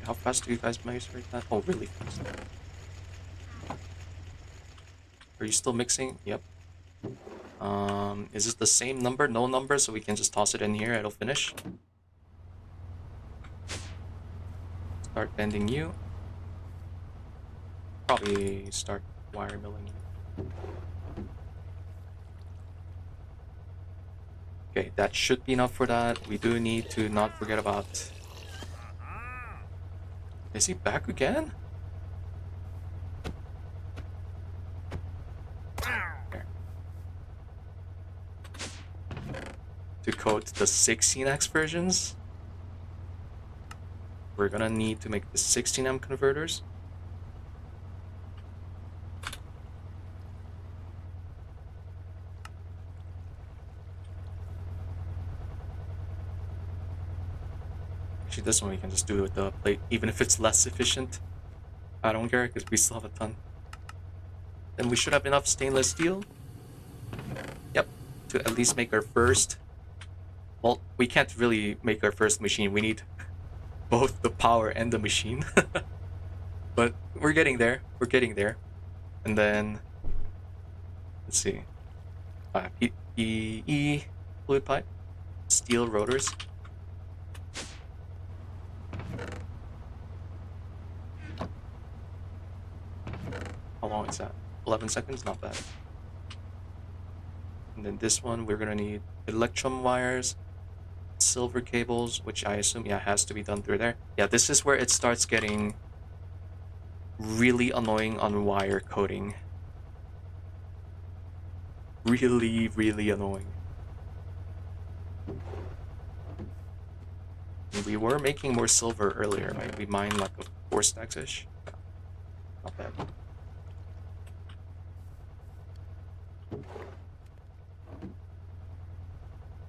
How fast do you guys measure that? Oh, really fast. Are you still mixing? Yep. Is this the same number? No number, so we can just toss it in here, it'll finish. Start bending you. Probably start wire milling you. Okay, that should be enough for that. We do need to not forget about... Is he back again? There. To coat the 16x versions, we're gonna need to make the 16M converters. Actually, this one we can just do with the plate, even if it's less efficient. I don't care, because we still have a ton. Then we should have enough stainless steel. Yep, to at least make our first... Well, we can't really make our first machine. We need both the power and the machine. But we're getting there. We're getting there. And then... Let's see. PE fluid pipe. Steel rotors. How long is that? 11 seconds? Not bad. And then this one, we're gonna need electrum wires, silver cables, which I assume, yeah, has to be done through there. Yeah, this is where it starts getting really annoying on wire coating. Really, really annoying. And we were making more silver earlier, right? We mined like a 4 stacks-ish. Not bad.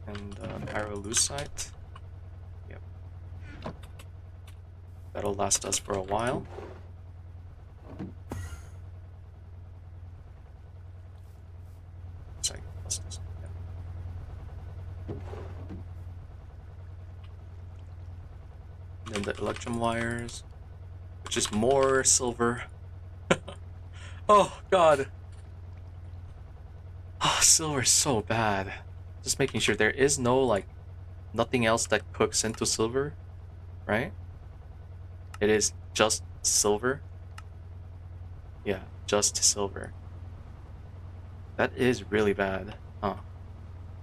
And pyrolusite. Yep. That'll last us for a while. Sorry, let's just, yeah. And then the electrum wires, which is more silver. Oh god. Oh, silver is so bad. Just making sure there is no, like, nothing else that cooks into silver, right? It is just silver. Yeah, just silver. That is really bad. Huh.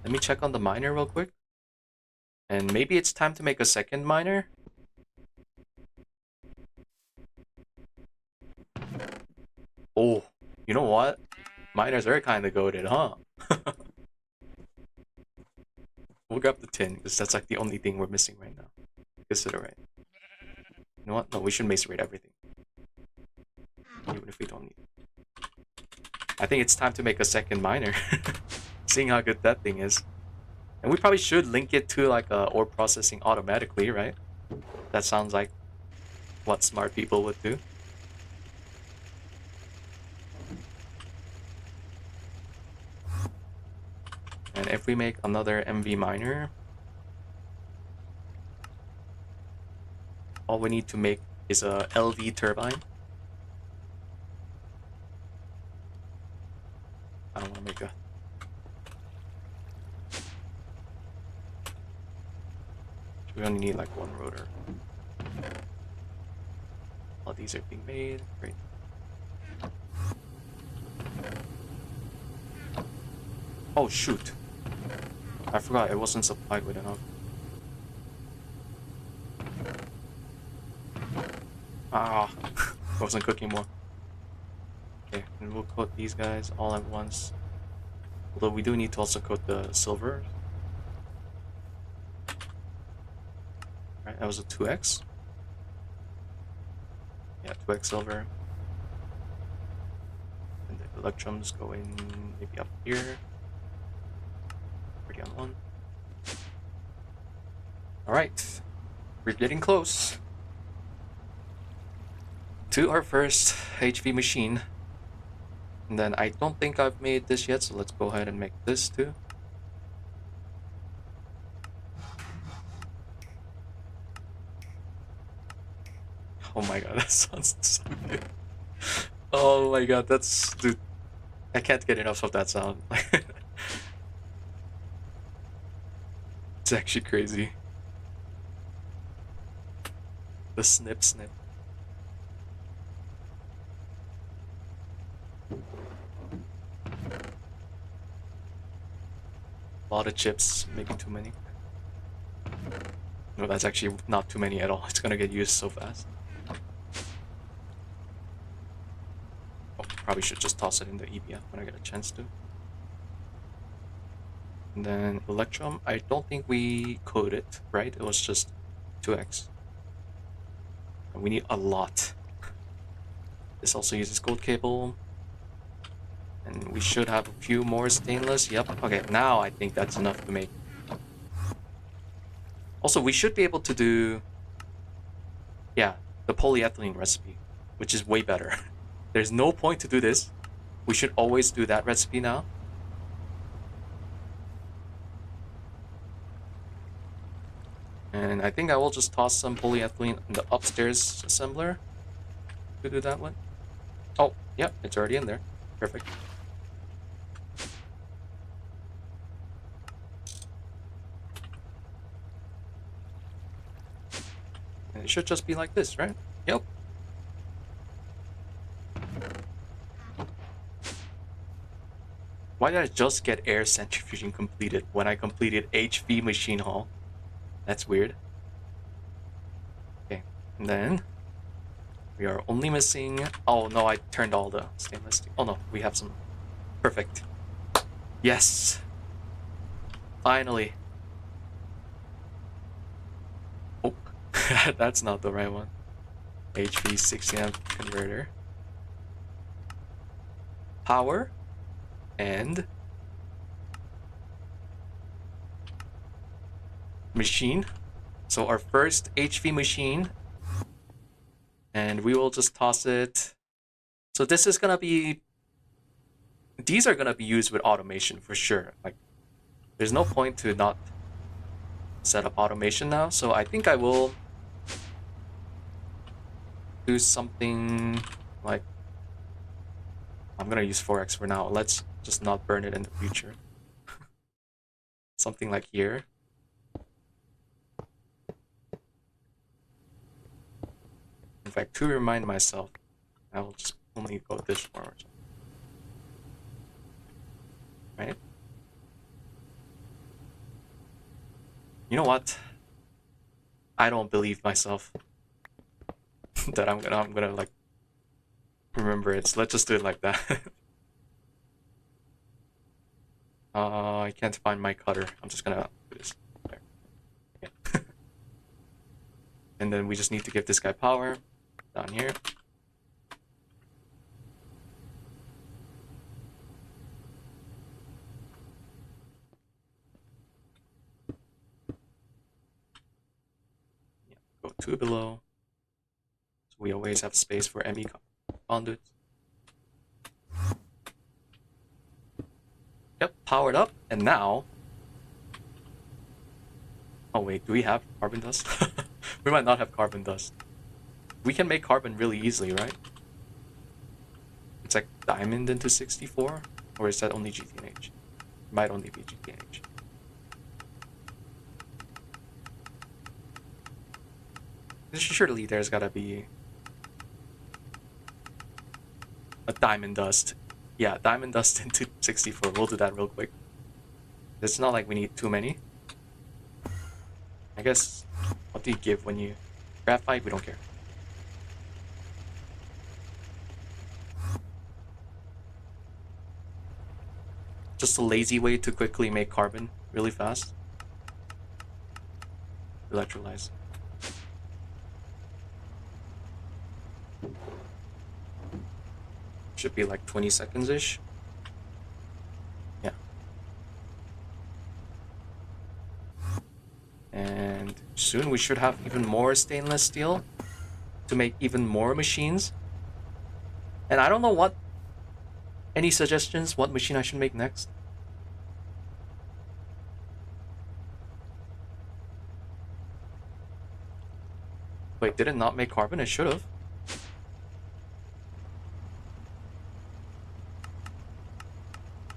Let me check on the miner real quick. And maybe it's time to make a second miner. Oh, you know what? Miners are kind of goated, huh? We'll grab the tin, because that's like the only thing we're missing right now. Consider right. You know what? No, we should macerate everything. Even if we don't need it. I think it's time to make a second miner. Seeing how good that thing is. And we probably should link it to like ore processing automatically, right? That sounds like what smart people would do. And if we make another MV miner, all we need to make is a LV turbine. I don't want to make a... We only need like one rotor. All these are being made. Great. Oh shoot. I forgot it wasn't supplied with enough. Ah, I wasn't cooking more. Okay, and we'll coat these guys all at once. Although we do need to also coat the silver. Right, that was a 2x. Yeah, 2x silver. And the electrons go in maybe up here. Pretty on one. Alright. We're getting close to our first HV machine. And then I don't think I've made this yet, so let's go ahead and make this too. Oh my god, that sounds so good. Oh my god, that's... Dude, I can't get enough of that sound. It's actually crazy. The snip snip. A lot of chips, maybe too many. No, that's actually not too many at all. It's gonna get used so fast. Oh, probably should just toss it in the EBF when I get a chance to. And then Electrum, I don't think we coded, right? It was just 2x. And we need a lot. This also uses gold cable. And we should have a few more stainless. Yep. Okay, now I think that's enough to make. Also, we should be able to do... Yeah, the polyethylene recipe, which is way better. There's no point to do this. We should always do that recipe now. And I think I will just toss some polyethylene in the upstairs assembler to do that one. Oh, yep, it's already in there. Perfect. And it should just be like this, right? Yep. Why did I just get air centrifuging completed when I completed HV machine hall? That's weird. Okay, and then we are only missing... Oh no, I turned all the stainless steel. Oh no, we have some. Perfect. Yes! Finally. Oh, that's not the right one. HV 60 amp converter. Power. And... machine. So our first HV machine. And we will just toss it. So this is gonna be... These are gonna be used with automation for sure. Like, there's no point to not set up automation now. So I think I will do something like... I'm gonna use 4x for now. Let's just not burn it in the future. Something like here. In fact, to remind myself, I will just only go this far or something. Right? You know what? I don't believe myself that I'm gonna like remember it. So let's just do it like that. I can't find my cutter. I'm just gonna do this. There. Yeah. And then we just need to give this guy power down here. Yeah, go 2 below. So we always have space for ME conduits. Yep, powered up, and now... Oh wait, do we have carbon dust? We might not have carbon dust. We can make carbon really easily, right? It's like diamond into 64? Or is that only GTNH? It might only be GTNH. Surely there's gotta be a diamond dust. Yeah, diamond dust into 64. We'll do that real quick. It's not like we need too many. I guess, what do you give when you... Graphite? We don't care. Just a lazy way to quickly make carbon really fast. Electrolyze. Should be like 20 seconds-ish. Yeah. And soon we should have even more stainless steel to make even more machines. And I don't know what... Any suggestions what machine I should make next? Wait, did it not make carbon? It should have.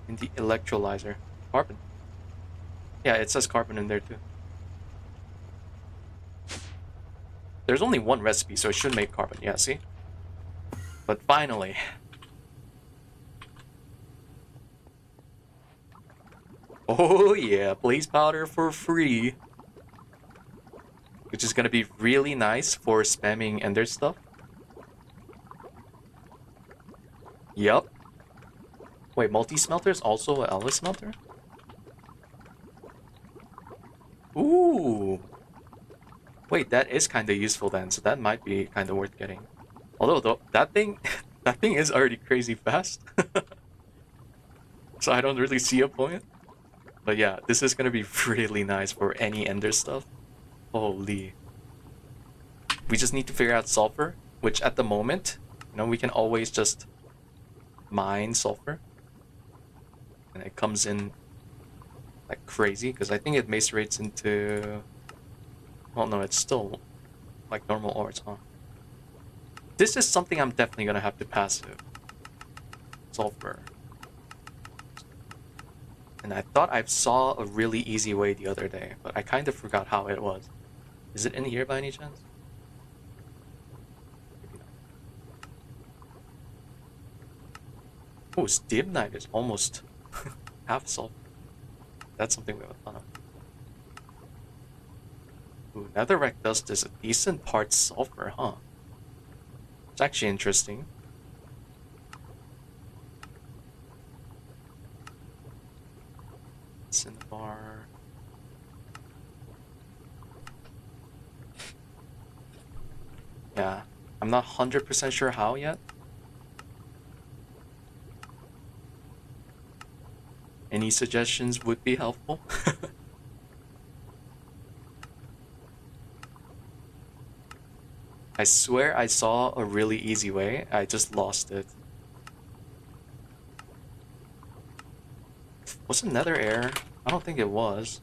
In the electrolyzer. Carbon. Yeah, it says carbon in there too. There's only one recipe, so it should make carbon. Yeah, see? But finally. Oh yeah, blaze powder for free. Which is gonna be really nice for spamming ender stuff. Yep. Wait, multi-smelter is also a Alice smelter? Ooh. Wait, that is kind of useful then, so that might be kind of worth getting. Although, though, that thing is already crazy fast. So I don't really see a point. But yeah, this is gonna be really nice for any ender stuff. Holy. We just need to figure out sulfur, which at the moment, you know, we can always just mine sulfur. And it comes in like crazy, because I think it macerates into... Well, no, it's still like normal ores, huh? This is something I'm definitely gonna have to passive. Sulfur. And I thought I saw a really easy way the other day, but I kind of forgot how it was. Is it in here by any chance? Oh, stibnite is almost half sulfur. That's something we have a ton of. Ooh, netherrack dust is a decent part sulfur, huh? It's actually interesting. Cinnabar. Yeah, I'm not 100% sure how yet. Any suggestions would be helpful. I swear I saw a really easy way, I just lost it. Was it nether air? I don't think it was.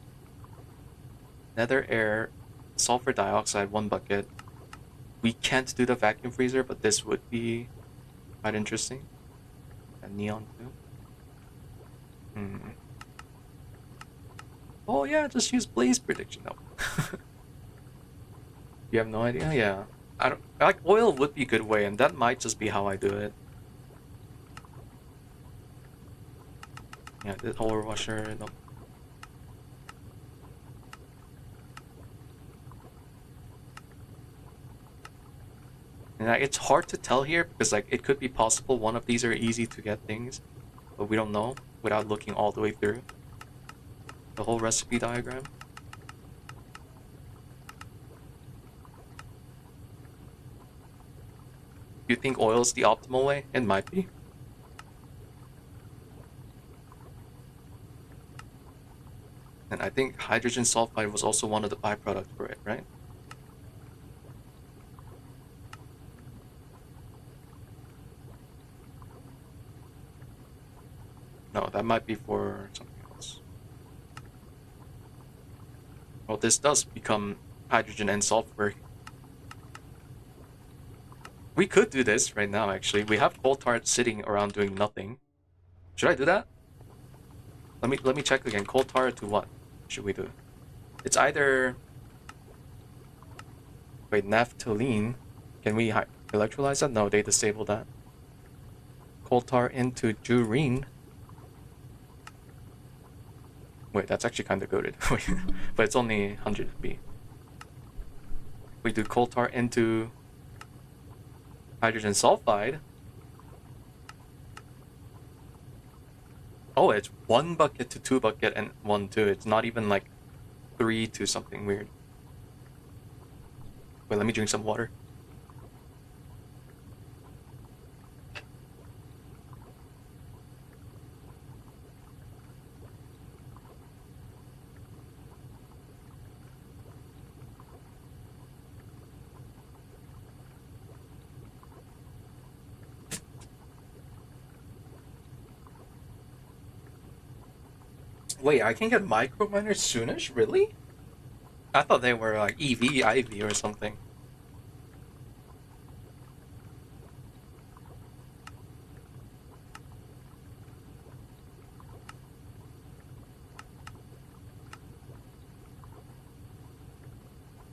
Nether air, sulfur dioxide, 1 bucket. We can't do the vacuum freezer, but this would be quite interesting. And neon too. Oh yeah, just use blaze prediction. No. You have no idea? Yeah. I don't like oil would be a good way, and that might just be how I do it. Yeah, the overwasher, no. And it's hard to tell here because like it could be possible one of these are easy to get things, but we don't know without looking all the way through the whole recipe diagram. Do you think oil is the optimal way? It might be. And I think hydrogen sulfide was also one of the byproducts for it, right? No, that might be for something else. Well, this does become hydrogen and sulfur. We could do this right now, actually. We have coal tar sitting around doing nothing. Should I do that? Let me check again. Coal tar to what should we do? It's either... Wait, naphthalene. Can we electrolyze that? No, they disabled that. Coal tar into jurine. Wait, that's actually kind of goated. But it's only 100 B. We do coal tar into hydrogen sulfide. Oh, it's 1 bucket to 2 bucket and 1 2. It's not even like 3 to something weird. Wait, let me drink some water. Wait, I can get micro miners soonish? Really? I thought they were like EV, IV, or something.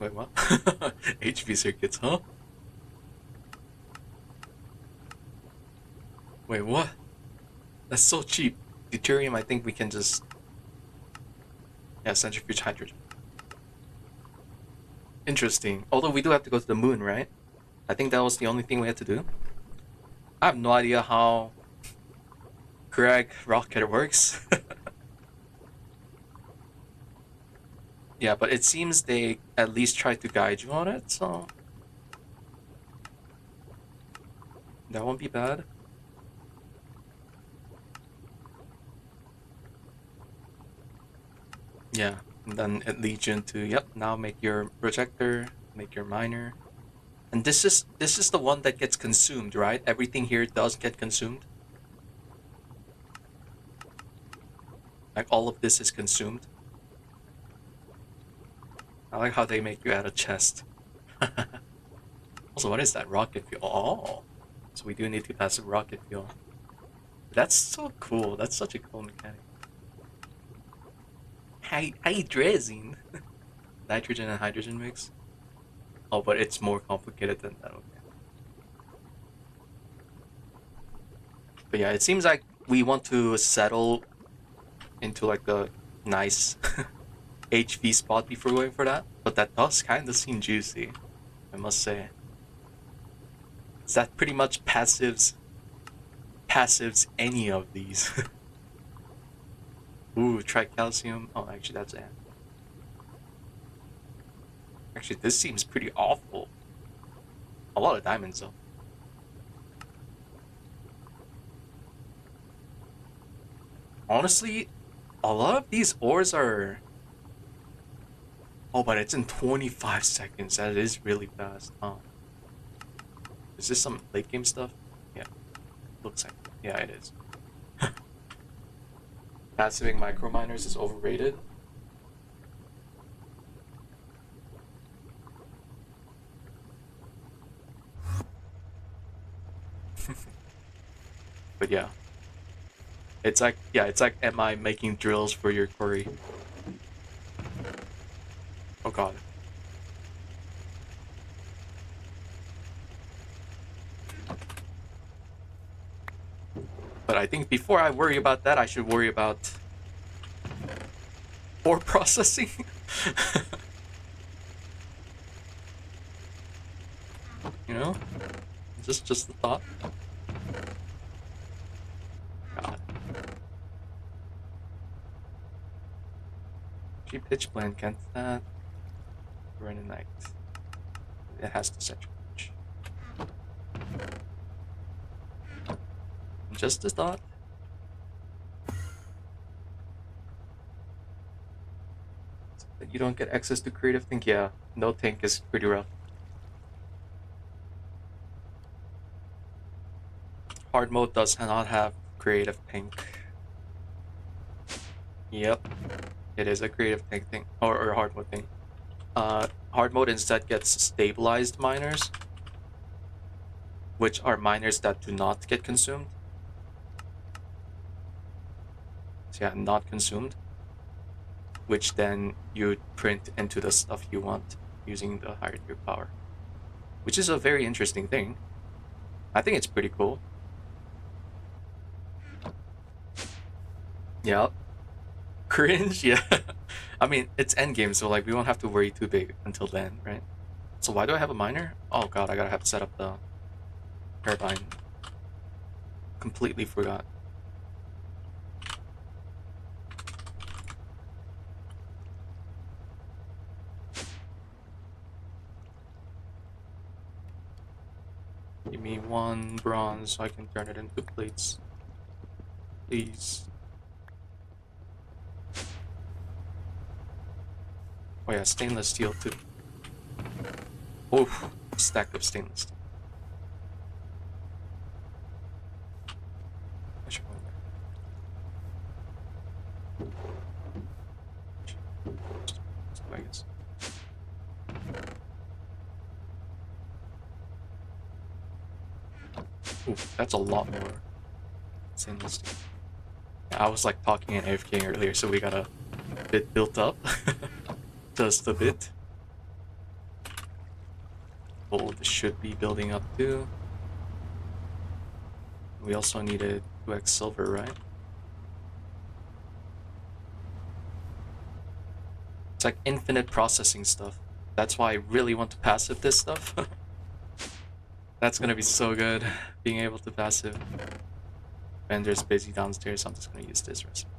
Wait, what? HV circuits, huh? Wait, what? That's so cheap. Deuterium, I think we can just... Yeah, centrifuge hydrogen. Interesting. Although we do have to go to the moon, right? I think that was the only thing we had to do. I have no idea how Greg rocket works. Yeah, but it seems they at least tried to guide you on it, so... That won't be bad. Yeah, and then it leads you into, yep, now make your projector, make your miner. And this is the one that gets consumed, right? Everything here does get consumed. Like all of this is consumed. I like how they make you add a chest. Also, what is that? Rocket fuel. Oh, so we do need to pass a rocket fuel. That's so cool. That's such a cool mechanic. Hydrazine. Nitrogen and hydrogen mix. Oh, but it's more complicated than that. Okay. But yeah, it seems like we want to settle into like a nice HV spot before going for that. But that does kind of seem juicy, I must say. Is that pretty much passives any of these? Ooh, tricalcium. Oh, actually, that's it. Actually, this seems pretty awful. A lot of diamonds, though. Honestly, a lot of these ores are... Oh, but it's in 25 seconds. That is really fast, huh? Is this some late game stuff? Yeah, looks like... Yeah, it is. Passiving microminers is overrated. But yeah. It's like, yeah, it's like, am I making drills for your quarry? Oh god. But I think before I worry about that, I should worry about ore processing. You know? Just a thought. God. Cheap pitch blend, can't that? Night. It has to centrifuge. Just a thought. You don't get access to creative think. Yeah, no think is pretty rough. Hard mode does not have creative think. Yep, it is a creative think thing, or hard mode thing. Hard mode instead gets stabilized miners, which are miners that do not get consumed. So yeah, not consumed, which then you print into the stuff you want using the higher tier power, which is a very interesting thing. I think it's pretty cool. Yeah. Cringe, yeah. I mean, it's endgame, so like we won't have to worry too big until then, right? So why do I have a miner? Oh god, I gotta have to set up the turbine. Completely forgot. Give me 1 bronze so I can turn it into plates. Please. Oh yeah, stainless steel too. Oh, stack of stainless steel. I should go there. I guess. Ooh, that's a lot more stainless steel. Yeah, I was like talking in AFK earlier, so we got a bit built up. Just a bit. Gold should be building up too. We also needed 2x silver, right? It's like infinite processing stuff. That's why I really want to passive this stuff. That's gonna be so good, being able to passive. Vendor's busy downstairs, I'm just gonna use this recipe.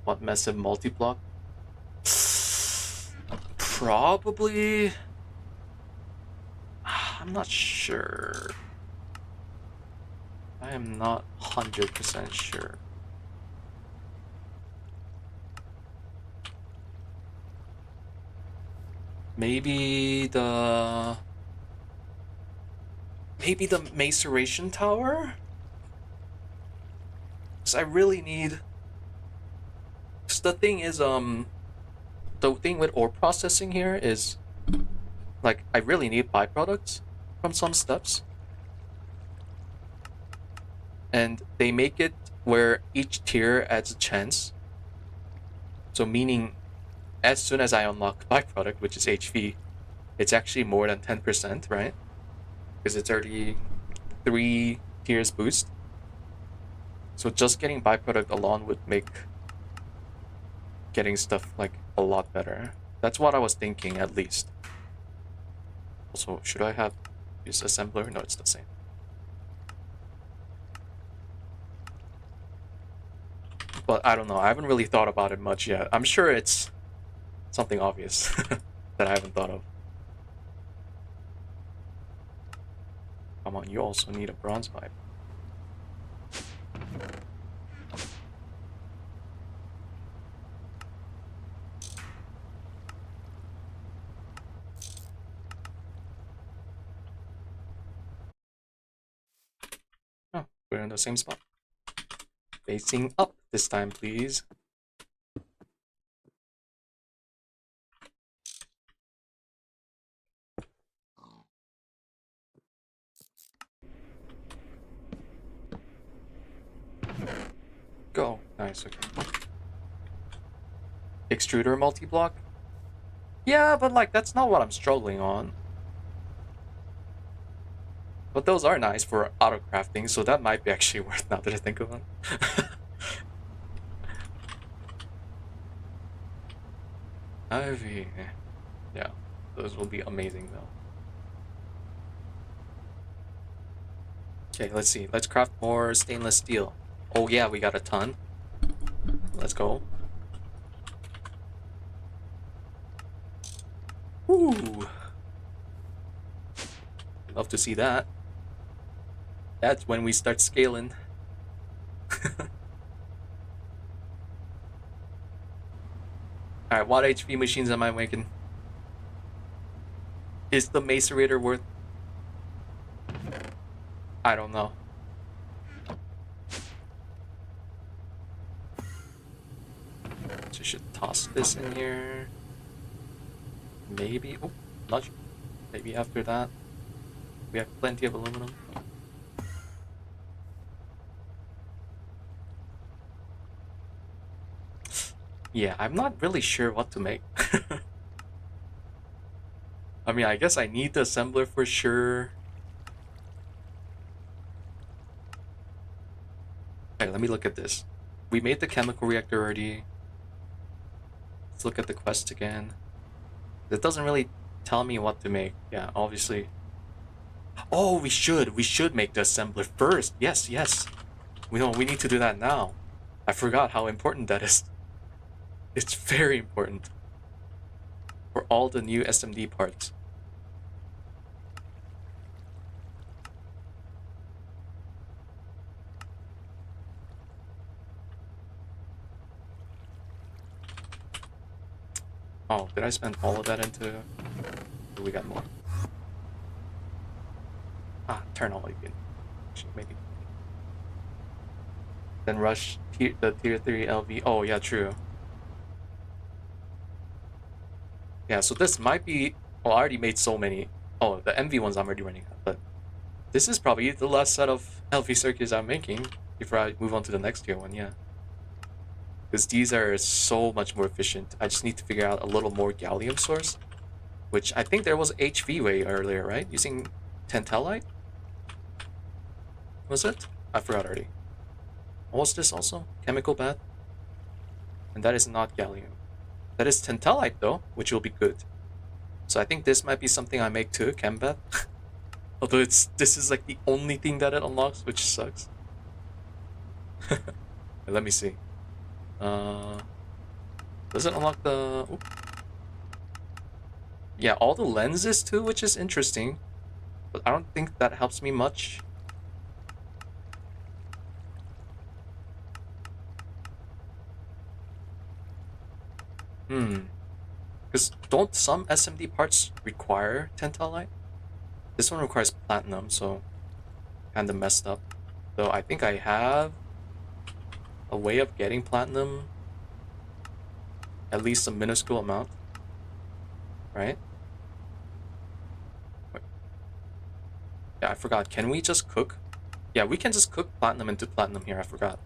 What massive multi-block? Probably... I'm not sure. I am not 100% sure. Maybe the maceration tower? Because I really need... Because the thing is, the thing with ore processing here is, like, I really need byproducts from some steps. And they make it where each tier adds a chance. So meaning, as soon as I unlock byproduct, which is HV, it's actually more than 10%, right? Because it's already 3 tiers boost. So just getting byproduct alone would make getting stuff like a lot better. That's what I was thinking, at least. Also, should I have used assembler? No, it's the same. But I don't know, I haven't really thought about it much yet. I'm sure it's something obvious that I haven't thought of. Come on, you also need a bronze pipe. Oh, we're in the same spot. Facing up this time, please. Go. Nice, okay. Extruder multi-block? Yeah, but like, that's not what I'm struggling on. But those are nice for auto crafting, so that might be actually worth now that I think of it. Ivy. Yeah, those will be amazing though. Okay, let's see. Let's craft more stainless steel. Oh yeah, we got a ton. Let's go. Woo! Love to see that. That's when we start scaling. Alright, what HP machines am I making? Is the macerator worth... I don't know. So I should toss this in here. Maybe... Oh, nudge. Maybe after that. We have plenty of aluminum. Yeah, I'm not really sure what to make. I mean, I guess I need the assembler for sure. Okay, let me look at this. We made the chemical reactor already. Let's look at the quest again. It doesn't really tell me what to make. Yeah, obviously. Oh, we should make the assembler first. Yes, yes. We need to do that now. I forgot how important that is. It's very important for all the new SMD parts. Oh, did I spend all of that into... Oh, we got more. Ah, turn all again. Maybe. then rush the tier 3 LV. Oh, yeah, true. Yeah, so this might be... Well, I already made so many. Oh, the MV ones I'm already running out, but this is probably the last set of LV circuits I'm making before I move on to the next tier one, yeah. Because these are so much more efficient. I just need to figure out a little more gallium source, which I think there was HV way earlier, right? Using tantalite? Was it? I forgot already. What was this also? Chemical bath? And that is not gallium. That is tantalite though, which will be good. So I think this might be something I make too, chem bath. Although this is like the only thing that it unlocks, which sucks. Let me see. Does it unlock the... Oop. Yeah, all the lenses too, which is interesting. But I don't think that helps me much. Because don't some SMD parts require tantalite? This one requires platinum, so kinda messed up. Though I think I have a way of getting platinum, at least a minuscule amount, right? Wait. Yeah, I forgot. Can we just cook? Yeah, we can just cook platinum into platinum here. I forgot.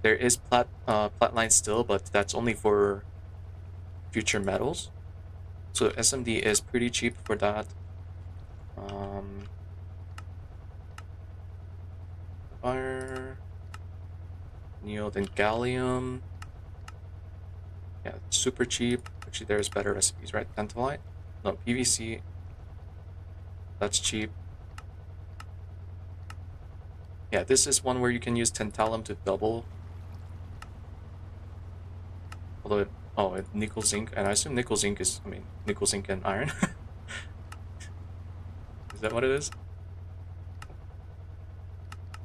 There is platline still, but that's only for future metals. So SMD is pretty cheap for that. Fire, neodymium and gallium. Yeah, super cheap. Actually, there's better recipes, right? Tantalite? No, PVC. That's cheap. Yeah, this is one where you can use tantalum to double. Although it, oh, it nickel zinc, and I assume nickel zinc is, I mean, nickel zinc and iron. Is that what it is?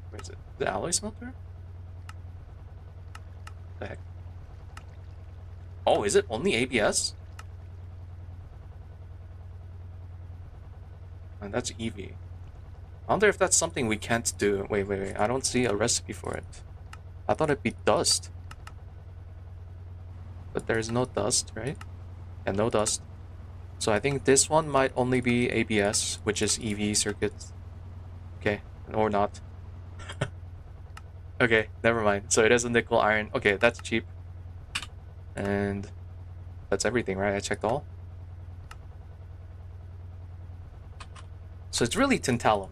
Where is it? The alloy smelter? The heck? Oh, is it only ABS? And that's EV. I wonder if that's something we can't do. Wait. I don't see a recipe for it. I thought it'd be dust. But there's no dust, right? Yeah, no dust. So I think this one might only be ABS, which is EV circuits. Okay, or not. Okay, never mind. So it is a nickel iron. Okay, that's cheap. And that's everything, right? I checked all. So it's really tantalum.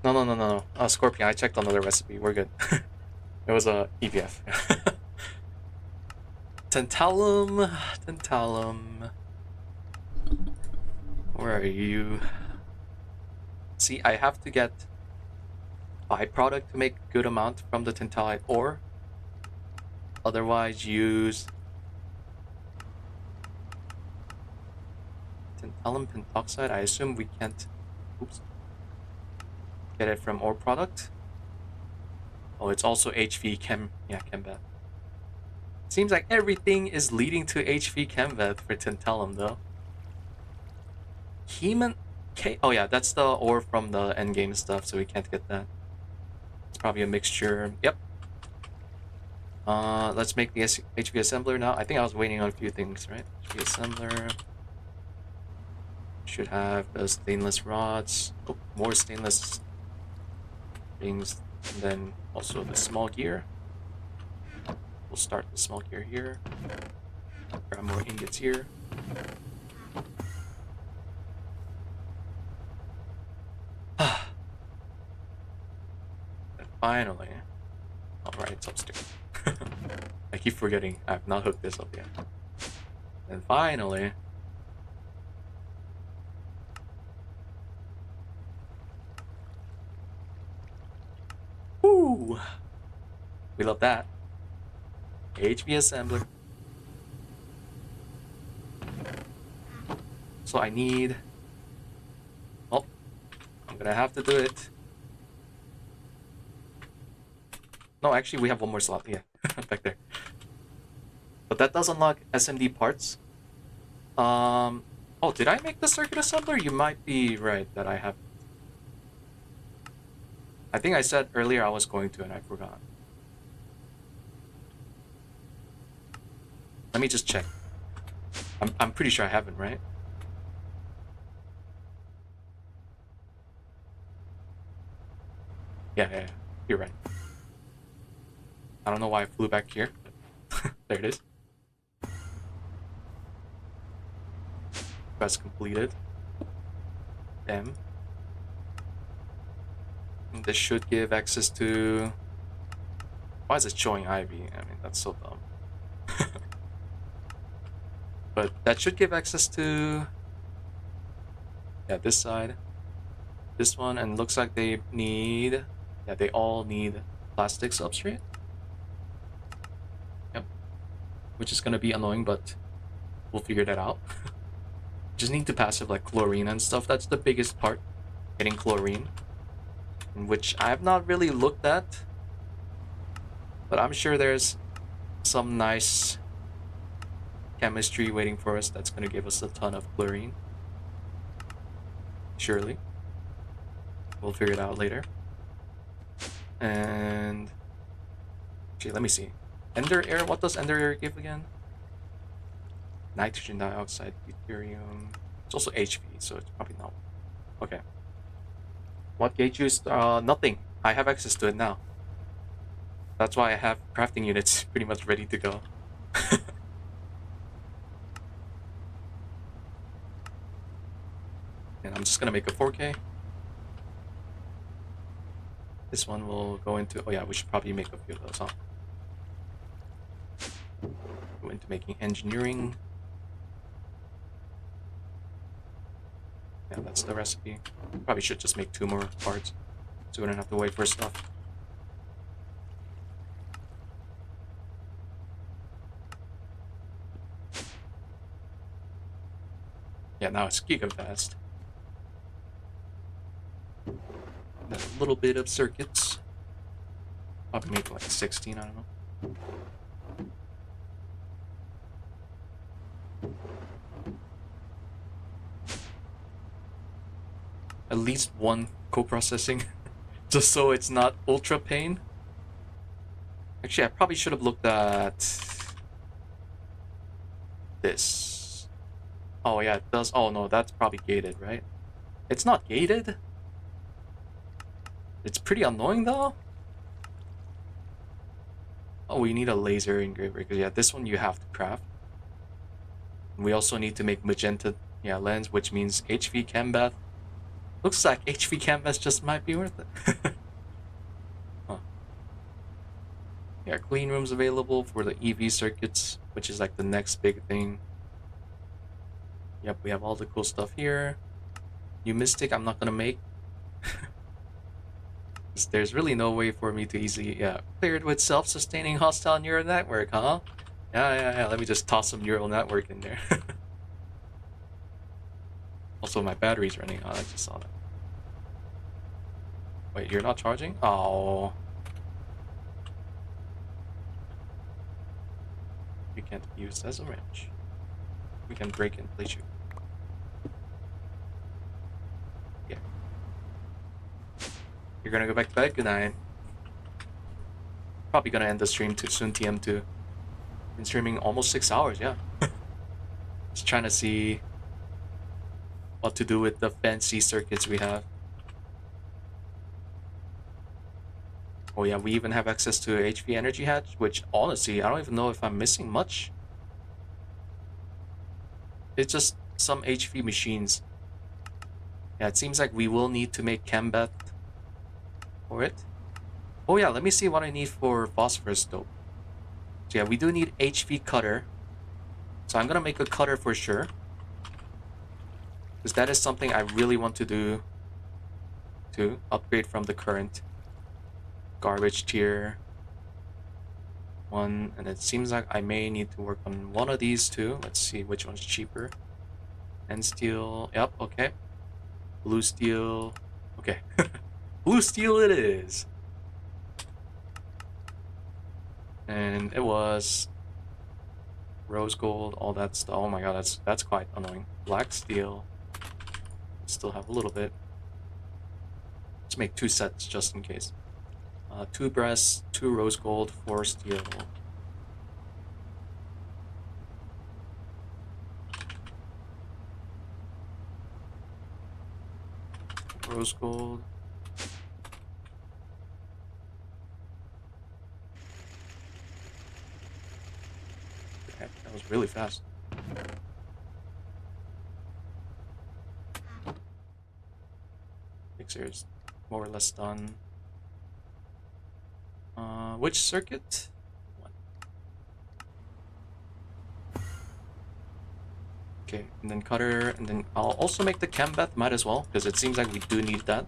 No. Scorpion, I checked another recipe. We're good. It was a EVF. Tantalum. Where are you? See, I have to get byproduct to make good amount from the tantalite ore. Otherwise, use tantalum pentoxide. I assume we can't. Oops. Get it from ore product. Oh, it's also HV chem. Yeah, chem-bath. Seems like everything is leading to HV chem-bath for tantalum, though. Heman K. Oh yeah, that's the ore from the endgame stuff, so we can't get that. It's probably a mixture. Yep. Let's make the HV assembler now. I think I was waiting on a few things, right? HV assembler should have the stainless rods. Oh, more stainless rings, and then also the small gear. We'll start the small gear here. Grab more ingots here. And finally, alright, it's upstairs. I keep forgetting I've not hooked this up yet. And finally, woo! We love that. HV assembler. So I need... Oh, I'm gonna have to do it. No, actually we have one more slot, yeah, back there. But that does unlock SMD parts. Oh, did I make the circuit assembler? You might be right that I I think I said earlier I was going to and I forgot. Let me just check. I'm pretty sure I haven't, right? Yeah. You're right. I don't know why I flew back here. There it is. Quest completed. M. And this should give access to... Why is it showing Ivy? I mean, that's so dumb. But that should give access to... Yeah, this side. This one, and looks like they need... Yeah, they all need plastic substrate. Yep. Which is gonna be annoying, but we'll figure that out. Just need to passive like chlorine and stuff. That's the biggest part. Getting chlorine. In which I have not really looked at. But I'm sure there's some nice chemistry waiting for us that's gonna give us a ton of chlorine. Surely. We'll figure it out later. And... Actually, let me see. Ender air, what does Ender air give again? Nitrogen dioxide, deuterium. It's also HV, so it's probably not. Okay. What gauge use? Nothing. I have access to it now. That's why I have crafting units pretty much ready to go. And I'm just gonna make a 4K. This one will go into... Oh yeah, we should probably make a few of those, huh? Go into making engineering. Yeah, that's the recipe. Probably should just make 2 more parts, so we don't have to wait for stuff. Yeah, now it's giga fast. And then a little bit of circuits. Probably make like 16, I don't know. At least 1 co-processing, just so it's not ultra pain. Actually, I probably should have looked at this. Oh yeah, it does. Oh no, that's probably gated, right? It's not gated. It's pretty annoying though. Oh, we need a laser engraver, because yeah, this one you have to craft. We also need to make magenta, yeah, lens, which means HV chem bath. Looks like HV canvas just might be worth it. Huh. Yeah, clean rooms available for the EV circuits, which is like the next big thing. Yep, we have all the cool stuff here. New Mystic I'm not gonna make. There's really no way for me to easily clear it with self-sustaining hostile neural network, huh? Yeah, let me just toss some neural network in there. Also, my battery's running out. I just saw that. Wait, you're not charging? Oh. You can't be used as a wrench. We can break and place you. Yeah. You're gonna go back to bed? Good night. Probably gonna end the stream too soon, TM2. Been streaming almost 6 hours, yeah. Just trying to see what to do with the fancy circuits we have. Oh yeah, we even have access to HV energy hatch, which honestly, I don't even know if I'm missing much. It's just some HV machines. Yeah, it seems like we will need to make Chembath for it. Oh yeah, let me see what I need for phosphorus dope. So yeah, we do need HV cutter. So I'm gonna make a cutter for sure. Because that is something I really want to do to upgrade from the current garbage tier 1. And it seems like I may need to work on one of these too. Let's see which one's cheaper. And steel, yep, okay. Blue steel, okay. Blue steel it is. And it was rose gold, all that stuff. Oh my god, that's quite annoying. Black steel. Still have a little bit. Let's Let's make 2 sets just in case. 2 brass, 2 rose gold, 4 steel. Rose gold. Heck, that was really fast. Mixer's more or less done. Which circuit? One. Okay, and then cutter, and then I'll also make the chem bath, might as well, because it seems like we do need that,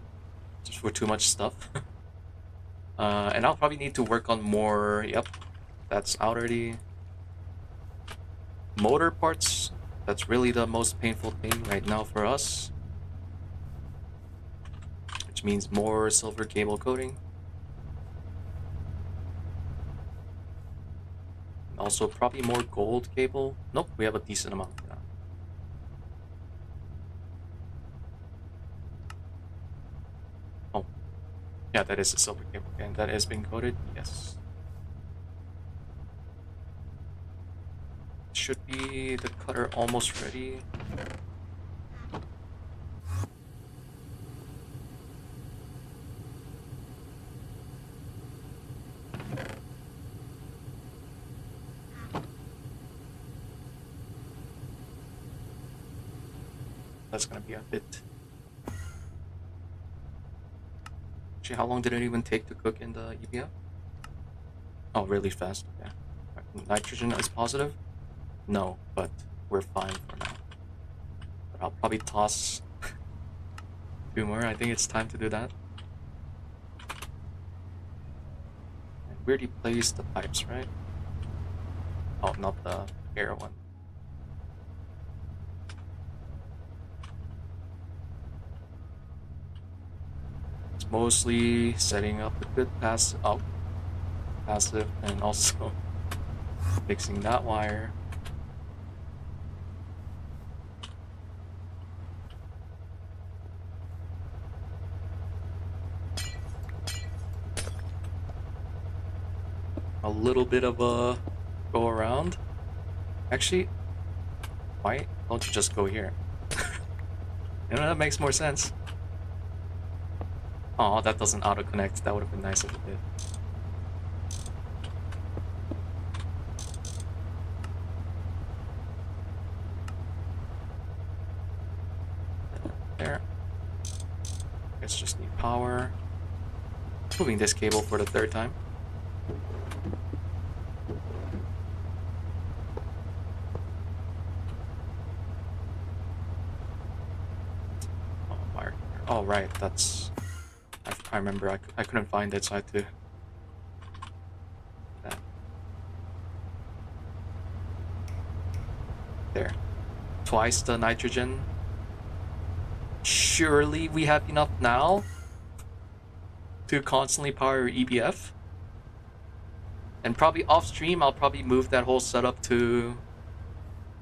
just for too much stuff. And I'll probably need to work on more, yep, that's out already. Motor parts, that's really the most painful thing right now for us. Which means more silver cable coating. And also probably more gold cable. Nope, we have a decent amount now. Oh, yeah, that is a silver cable, and that has been coated, yes. Should be the cutter almost ready. That's gonna be a bit. Actually, how long did it even take to cook in the EBF? Oh, really fast. Yeah. Nitrogen is positive? No, but we're fine for now. But I'll probably toss 2 more. I think it's time to do that. And we already placed the pipes, right? Oh, not the air one. It's mostly setting up a good passive, and also fixing that wire. A little bit of a go around. Actually, why don't you just go here? You know, that makes more sense. Oh, that doesn't auto-connect. That would have been nice if it did. There. Guess just need power. Moving this cable for the 3rd time. Oh, right, that's... I remember, I couldn't find it, so I had to... There. Twice the nitrogen. Surely we have enough now to constantly power your EBF. And probably off stream, I'll probably move that whole setup to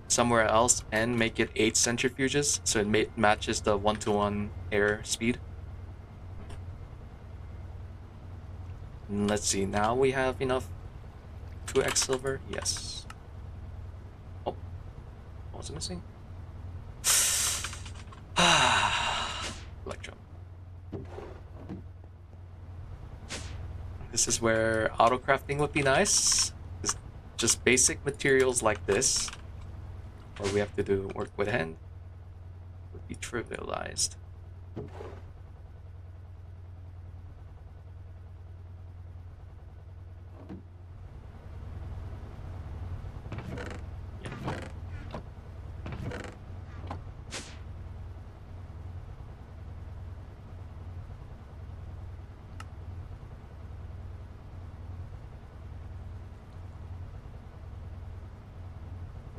somewhere else and make it 8 centrifuges, so it matches the 1-to-1 air speed. And let's see, now we have enough 2x silver. Yes. Oh, what was it missing? Electrum. This is where auto crafting would be nice. Just basic materials like this, where we have to do work with hand, would be trivialized.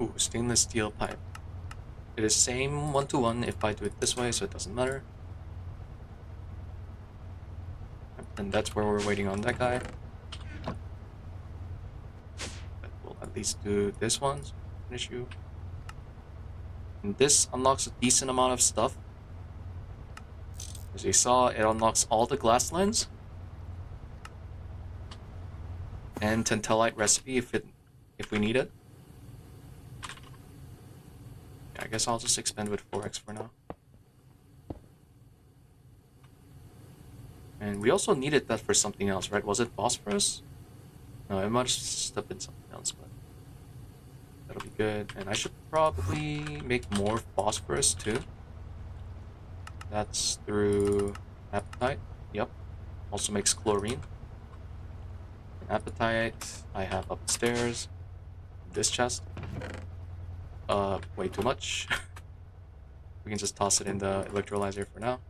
Ooh, stainless steel pipe. It is same 1-to-1 if I do it this way, so it doesn't matter. And that's where we're waiting on that guy. But we'll at least do this one, so finish you. And this unlocks a decent amount of stuff. As you saw, it unlocks all the glass lens and tantalite recipe if we need it. Yeah, I guess I'll just expand with 4x for now. And we also needed that for something else, right? Was it phosphorus? No, it must have been something else, but that'll be good. And I should probably make more phosphorus too. That's through apatite. Yep. Also makes chlorine. And apatite I have upstairs. This chest. Way too much. We can just toss it in the electrolyzer for now.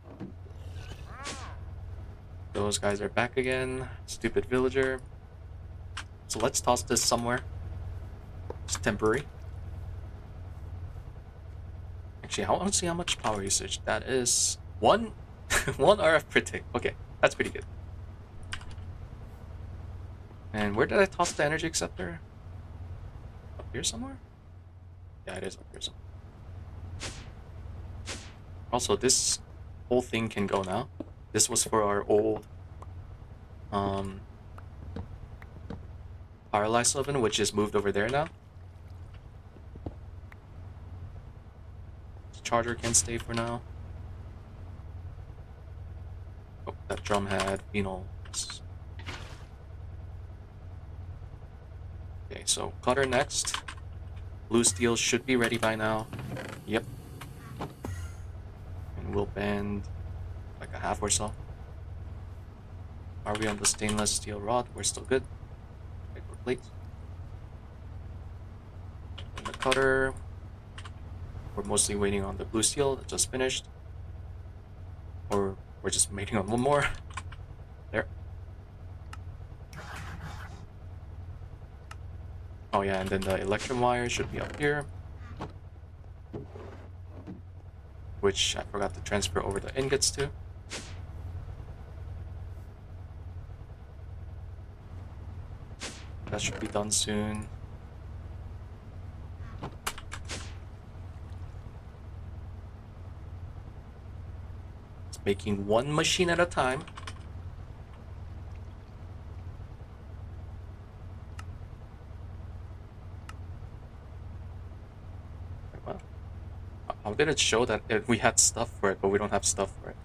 Those guys are back again. Stupid villager. So let's toss this somewhere. It's temporary. Actually, I want to see how much power usage. That is one RF per tick. Okay, that's pretty good. And where did I toss the energy acceptor? Up here somewhere? Yeah, it is up here somewhere. Also, this whole thing can go now. This was for our old Paralyzed oven, which is moved over there now. The charger can stay for now. Oh, that drum had phenol. Okay, so cutter next. Blue steel should be ready by now. Yep. And we'll bend like a half or so. Are we on the stainless steel rod? We're still good. Wait for plates. And the cutter. We're mostly waiting on the blue steel that just finished. Or we're just waiting on one more. There. Oh yeah, and then the electrum wire should be up here. Which I forgot to transfer over the ingots to. That should be done soon. It's making one machine at a time. Well, how did it show that we had stuff for it, but we don't have stuff for it?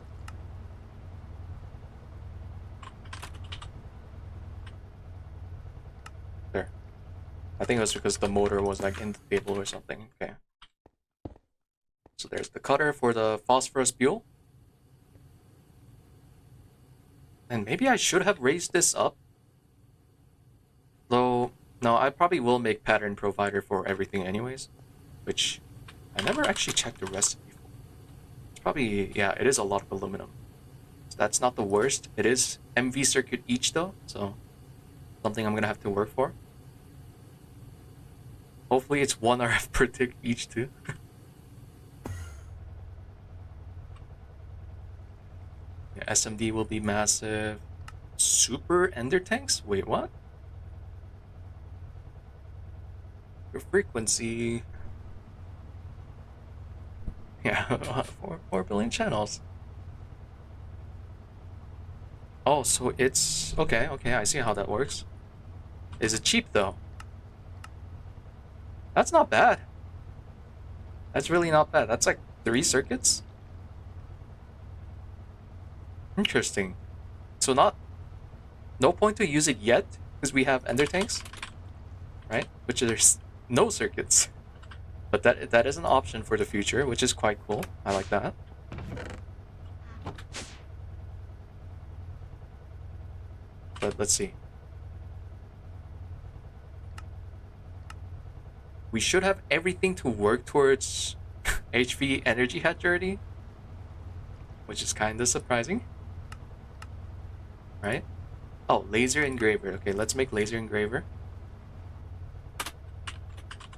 There. I think it was because the motor was like in the table or something. Okay. So there's the cutter for the phosphorus fuel. And maybe I should have raised this up. Though, no, I probably will make pattern provider for everything anyways. Which I never actually checked the recipe for. It's probably, yeah, it is a lot of aluminum. So that's not the worst. It is MV circuit each though, so something I'm gonna have to work for. Hopefully it's 1 RF per tick each too. Yeah, SMD will be massive. Super ender tanks? Wait, what? Your frequency. Yeah, 4 billion channels. Oh, so it's okay, I see how that works. Is it cheap though? That's not bad. That's really not bad. That's like 3 circuits. Interesting. So no point to use it yet because we have ender tanks, right? Which there's no circuits. But that is an option for the future, which is quite cool. I like that. But let's see. We should have everything to work towards HV energy hatch already, which is kind of surprising. Right? Oh, laser engraver. Okay, let's make laser engraver.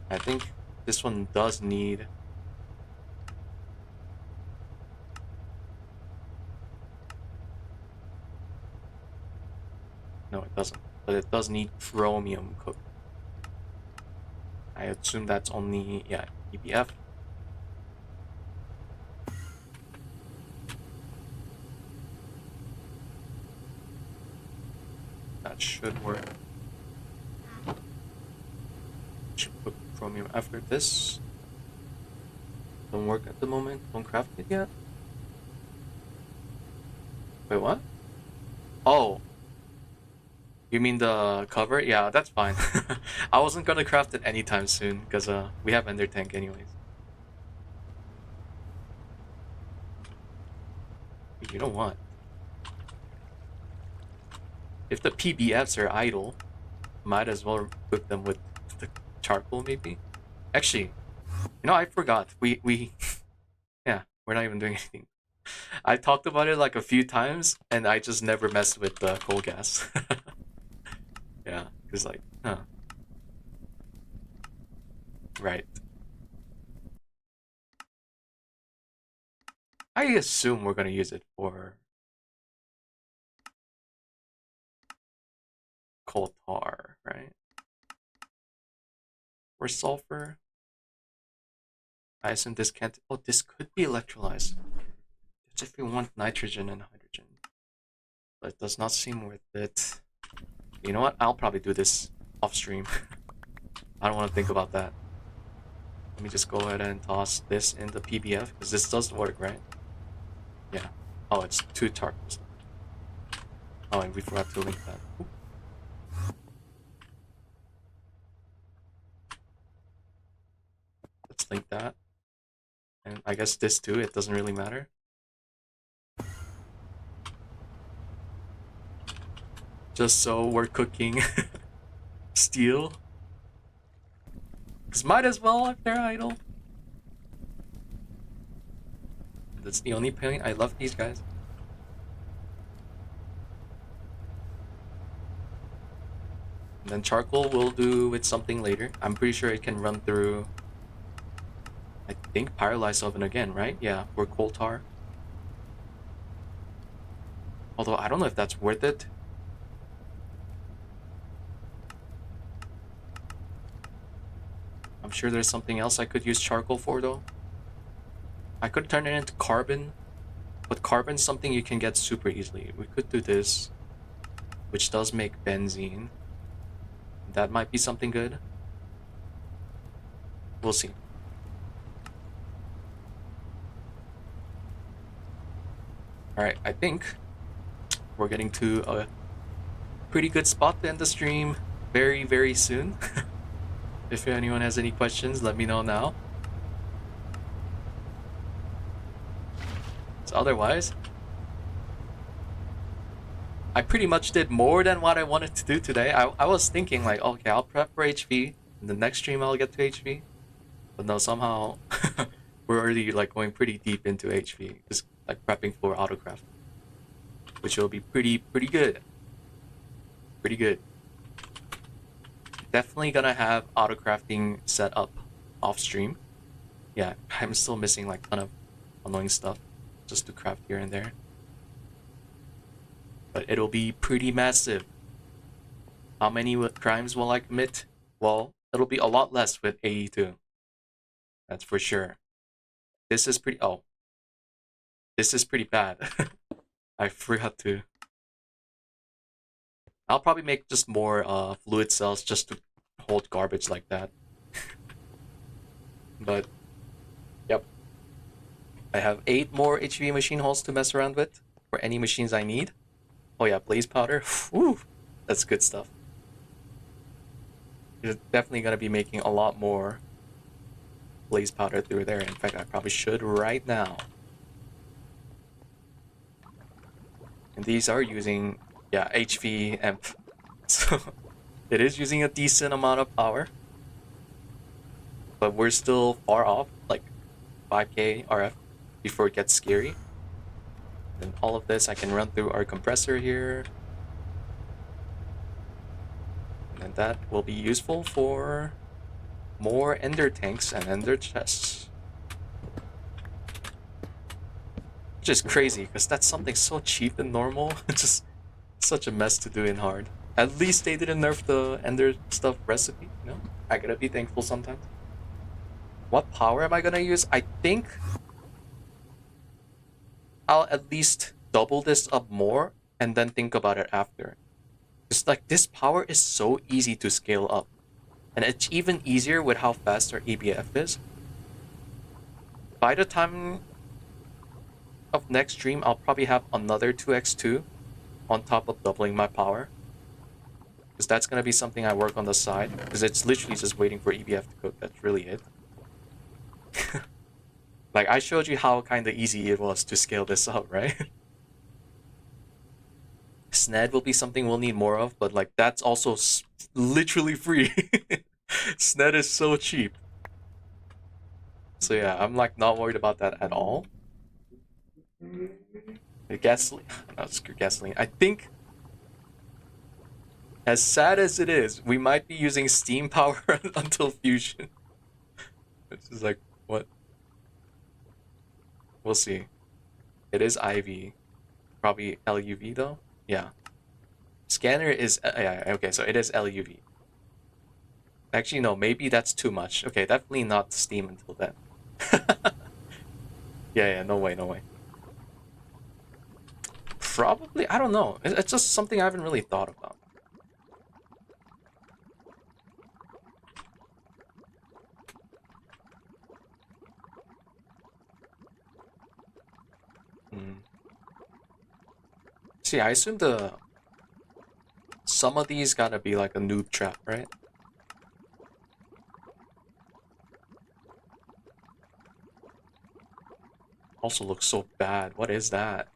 I think this one does need... No, it doesn't. But it does need chromium cooked. I assume that's only, yeah, EBF. should work. Should put chromium after this. Don't work at the moment. Don't craft it yet. Wait, what? Oh. You mean the cover? Yeah, that's fine. I wasn't gonna craft it anytime soon because we have Ender Tank anyways. You know what? If the PBFs are idle, might as well equip them with the charcoal maybe. Actually, you know, I forgot. We yeah, we're not even doing anything. I talked about it like a few times and I just never messed with the coal gas. Yeah, because like, huh. Right. I assume we're gonna use it for coal tar, right? Or sulfur. I assume this can't. Oh, this could be electrolyzed. It's if we want nitrogen and hydrogen. But it does not seem worth it. You know what? I'll probably do this off stream. I don't want to think about that. Let me just go ahead and toss this in the PBF because this does work, right? Yeah. Oh, it's 2 charcoals. Oh, and we forgot to link that. Oop. Let's link that. And I guess this too, it doesn't really matter. Just so we're cooking steel. Because might as well if they're idle. That's the only point. I love these guys. And then charcoal we'll do with something later. I'm pretty sure it can run through, I think, pyrolyzed oven again, right? Yeah, for coal tar. Although I don't know if that's worth it. I'm sure there's something else I could use charcoal for though. I could turn it into carbon, but carbon's something you can get super easily. We could do this, which does make benzene. That might be something good. We'll see. Alright, I think we're getting to a pretty good spot to end the stream very, very soon. If anyone has any questions, let me know now. So otherwise, I pretty much did more than what I wanted to do today. I was thinking like, okay, I'll prep for HV. In the next stream, I'll get to HV. But no, somehow we're already like going pretty deep into HV, just like prepping for autocraft, which will be pretty good. Pretty good. Definitely gonna have autocrafting set up off stream. Yeah, I'm still missing like a ton of annoying stuff just to craft here and there. But it'll be pretty massive. How many crimes will I commit? Well, it'll be a lot less with AE2. That's for sure. This is pretty... Oh. This is pretty bad. I forgot to... I'll probably make just more fluid cells just to hold garbage like that. But, yep. I have 8 more HV machine holes to mess around with for any machines I need. Oh yeah, blaze powder. Woo! That's good stuff. You're definitely gonna be making a lot more blaze powder through there. In fact, I probably should right now. And these are using, yeah, HV amp. So it is using a decent amount of power. But we're still far off, like 5K RF before it gets scary. Then all of this I can run through our compressor here. And that will be useful for more ender tanks and ender chests. Which is crazy, because that's something so cheap and normal. It's just such a mess to do in hard. At least they didn't nerf the ender stuff recipe, you know? I gotta be thankful sometimes. What power am I gonna use? I think I'll at least double this up more and then think about it after. It's like this power is so easy to scale up. And it's even easier with how fast our ABF is. By the time of next stream, I'll probably have another 2x2 on top of doubling my power. Because that's going to be something I work on the side. Because it's literally just waiting for EBF to cook. That's really it. Like, I showed you how kind of easy it was to scale this up, right? SNED will be something we'll need more of, but like that's also literally free. SNED is so cheap. So yeah, I'm like not worried about that at all. The gasoline, no, screw gasoline. I think, as sad as it is, we might be using steam power until fusion. It's just like, what? We'll see. It is IV. Probably LUV though? Yeah. Scanner is, yeah, okay, so it is LUV. Actually, no, maybe that's too much. Okay, definitely not steam until then. Yeah, no way, no way. Probably, I don't know. It's just something I haven't really thought about. See, I assume some of these gotta be like a noob trap, right? Also looks so bad. What is that?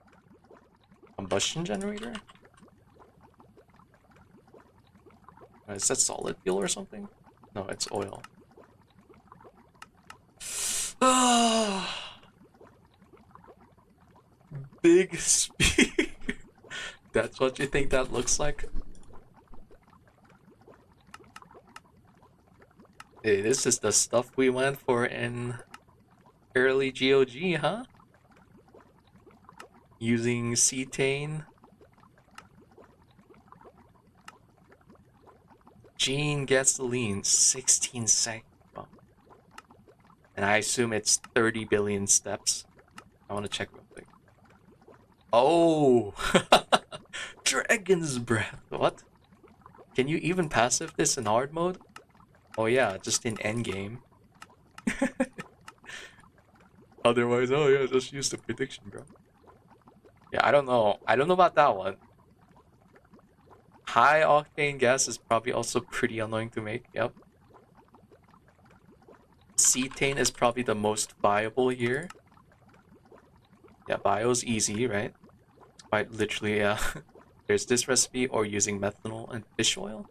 Combustion generator? Is that solid fuel or something? No, it's oil. Big speed. That's what you think that looks like? Hey, this is the stuff we went for in early GOG, huh? Using cetane. Gene gasoline, 16 seconds. And I assume it's 30 billion steps. I want to check real quick. Oh! Dragon's Breath. What? Can you even passive this in hard mode? Oh yeah, just in endgame. Otherwise, oh yeah, just use the prediction, bro. Yeah, I don't know. I don't know about that one. High octane gas is probably also pretty annoying to make. Yep. Cetane is probably the most viable here. Yeah, bio's easy, right? Quite literally, yeah. There's this recipe or using methanol and fish oil.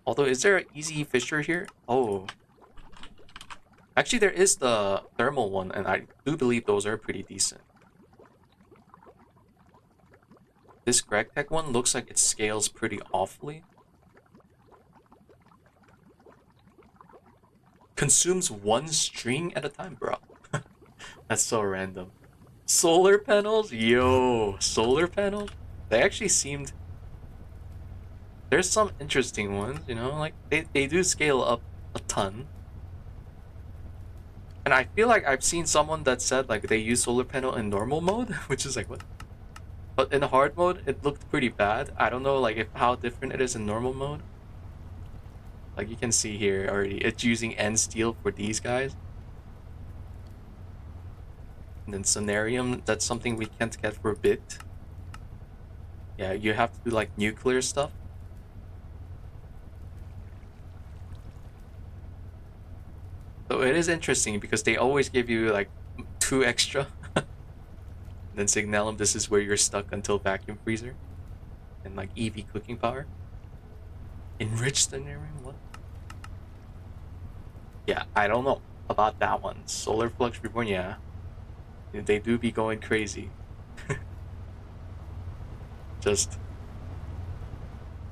Although, is there an easy fisher here? Oh. Actually, there is the thermal one, and I do believe those are pretty decent. This gregtech one looks like it scales pretty awfully. Consumes one string at a time, bro. That's so random. Solar panels? Yo, solar panels? They actually seemed... There's some interesting ones, you know? Like, they do scale up a ton. And I feel like I've seen someone that said, like, they use solar panel in normal mode, which is like, what? But in hard mode, it looked pretty bad. I don't know, like, how different it is in normal mode. Like, you can see here already, it's using N steel for these guys. And then Sonarium, that's something we can't get for a bit. Yeah, you have to do, like, nuclear stuff. So it is interesting because they always give you, like, 2 extra. Then Signalum, this is where you're stuck until Vacuum Freezer. And, like, EV cooking power. Enriched Sonarium? What? Yeah, I don't know about that one. Solar Flux Reborn, yeah. They do be going crazy. Just...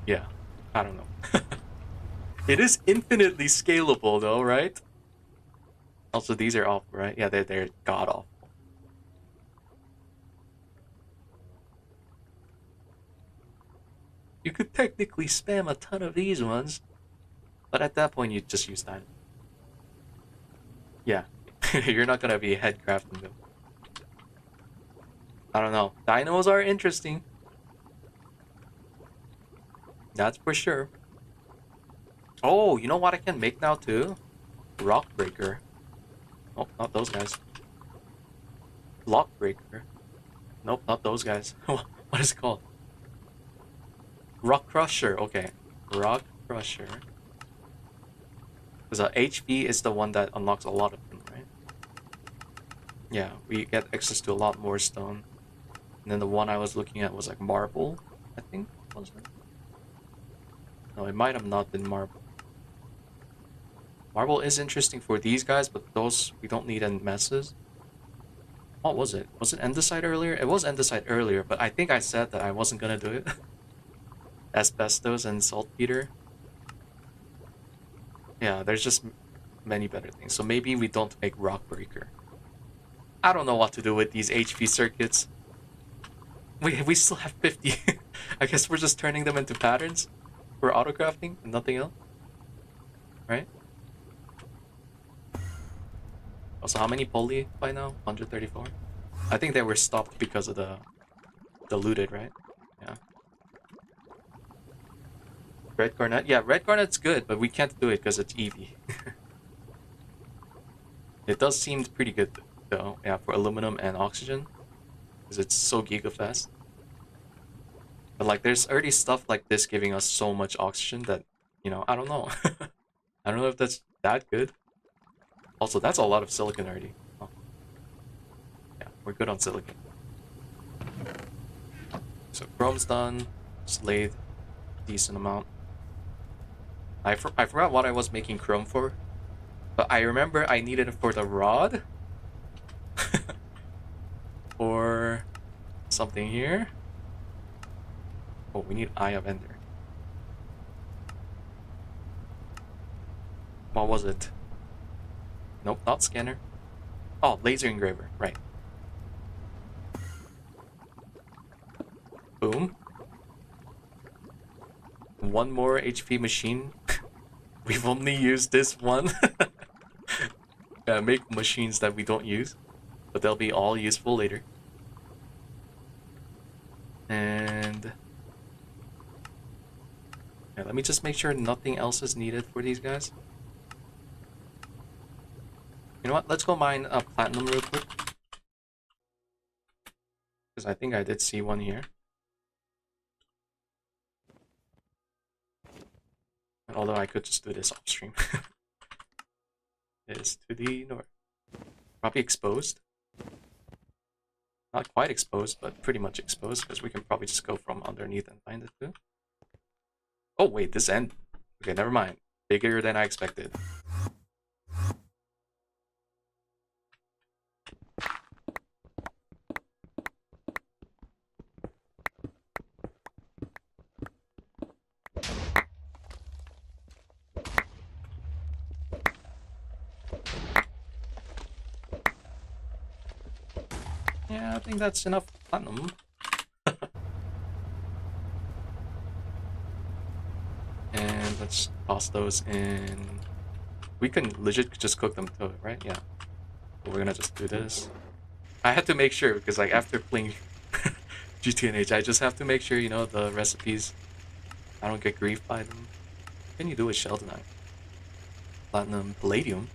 yeah, I don't know. It is infinitely scalable though, right? Also, these are awful, right? Yeah, they're god-awful. You could technically spam a ton of these ones, but at that point you just use dynamo. Yeah, you're not gonna be head crafting them. I don't know. Dynamos are interesting. That's for sure. Oh, you know what I can make now too? Rock breaker. Oh, not those guys. Block breaker. Nope, not those guys. What is it called? Rock crusher. Okay, rock crusher. Because HV is the one that unlocks a lot of them, right? Yeah, we get access to a lot more stone. And then the one I was looking at was like marble, I think. Was it? No, it might have not been marble. Marble is interesting for these guys, but those we don't need in messes. What was it? Was it andesite earlier? It was andesite earlier, but I think I said that I wasn't gonna do it. Asbestos and saltpeter. Yeah, there's just many better things. So maybe we don't make rock breaker. I don't know what to do with these HV circuits. We still have 50. I guess we're just turning them into patterns for autocrafting and nothing else. Right? Also, how many poly by now? 134? I think they were stopped because of the looted, right? Yeah. Red Garnet? Yeah, Red Garnet's good, but we can't do it because it's Eevee. It does seem pretty good though, yeah, for aluminum and oxygen. Because it's so gigafast. But like, there's already stuff like this giving us so much oxygen that, you know, I don't know. I don't know if that's that good. Also, that's a lot of silicon already. Oh. Yeah, we're good on silicon. So chrome's done. Slate, decent amount. I forgot what I was making chrome for. But I remember I needed it for the rod. Or something here. Oh, we need Eye of Ender. What was it? Nope, not scanner. Oh, laser engraver, right. Boom. One more HP machine. We've only used this one. Make machines that we don't use, but they'll be all useful later. And yeah, let me just make sure nothing else is needed for these guys. You know what? Let's go mine platinum real quick. Because I think I did see one here. And although I could just do this off stream. Is to the north. Probably exposed. Not quite exposed, but pretty much exposed, because we can probably just go from underneath and find it too. Oh wait, this end. Okay, never mind. Bigger than I expected. Yeah, I think that's enough platinum. And let's toss those in. We can legit just cook them to it, right? Yeah. But we're gonna just do this. I had to make sure because like after playing GTNH, I just have to make sure, you know, the recipes, I don't get griefed by them. What can you do with Sheldonite? Platinum, palladium?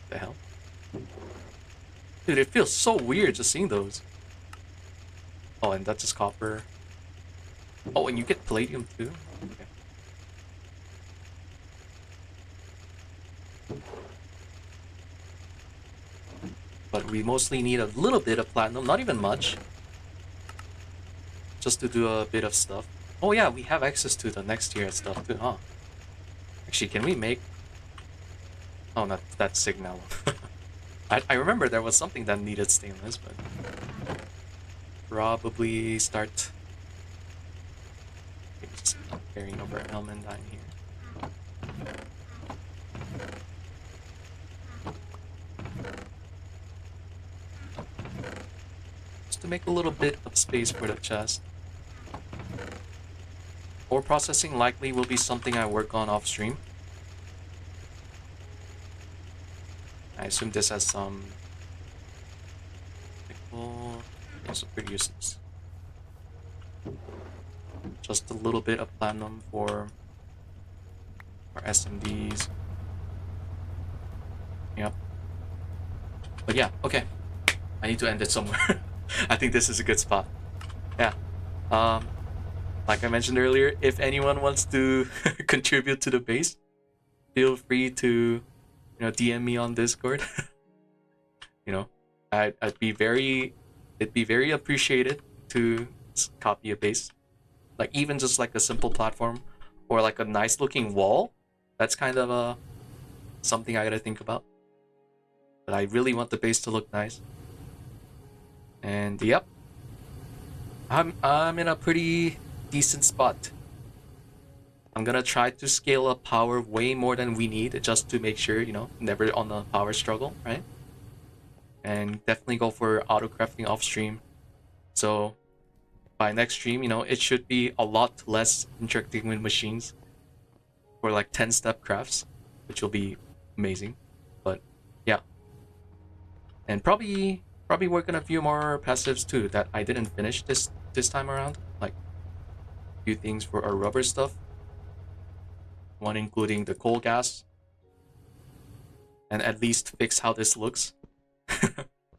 What the hell? Dude, it feels so weird just seeing those. Oh, and that's just copper. Oh, and you get palladium too? Okay. But we mostly need a little bit of platinum, not even much. Just to do a bit of stuff. Oh yeah, we have access to the next tier stuff too, huh? Actually, can we make... Oh, not that signal. I remember there was something that needed stainless, but... Probably start... Okay, just carrying over almandine here. Just to make a little bit of space for the chest. Ore processing likely will be something I work on off stream. I assume this has some nickel. Also pretty useless. Just a little bit of platinum for our SMDs. Yep. But yeah, okay. I need to end it somewhere. I think this is a good spot. Yeah. Like I mentioned earlier, if anyone wants to contribute to the base, feel free to, DM me on Discord. you know, I'd be very, it'd be very appreciated to copy a base, like even just like a simple platform or like a nice looking wall. That's kind of something I gotta think about. But I really want the base to look nice. And yep, I'm in a pretty decent spot. I'm gonna try to scale up power way more than we need just to make sure, never on a power struggle, right? And definitely go for auto crafting off stream. So by next stream, it should be a lot less interacting with machines for like 10-step crafts, which will be amazing. But yeah. And probably work on a few more passives too that I didn't finish this time around. Like a few things for our rubber stuff. One including the coal gas. And at least fix how this looks.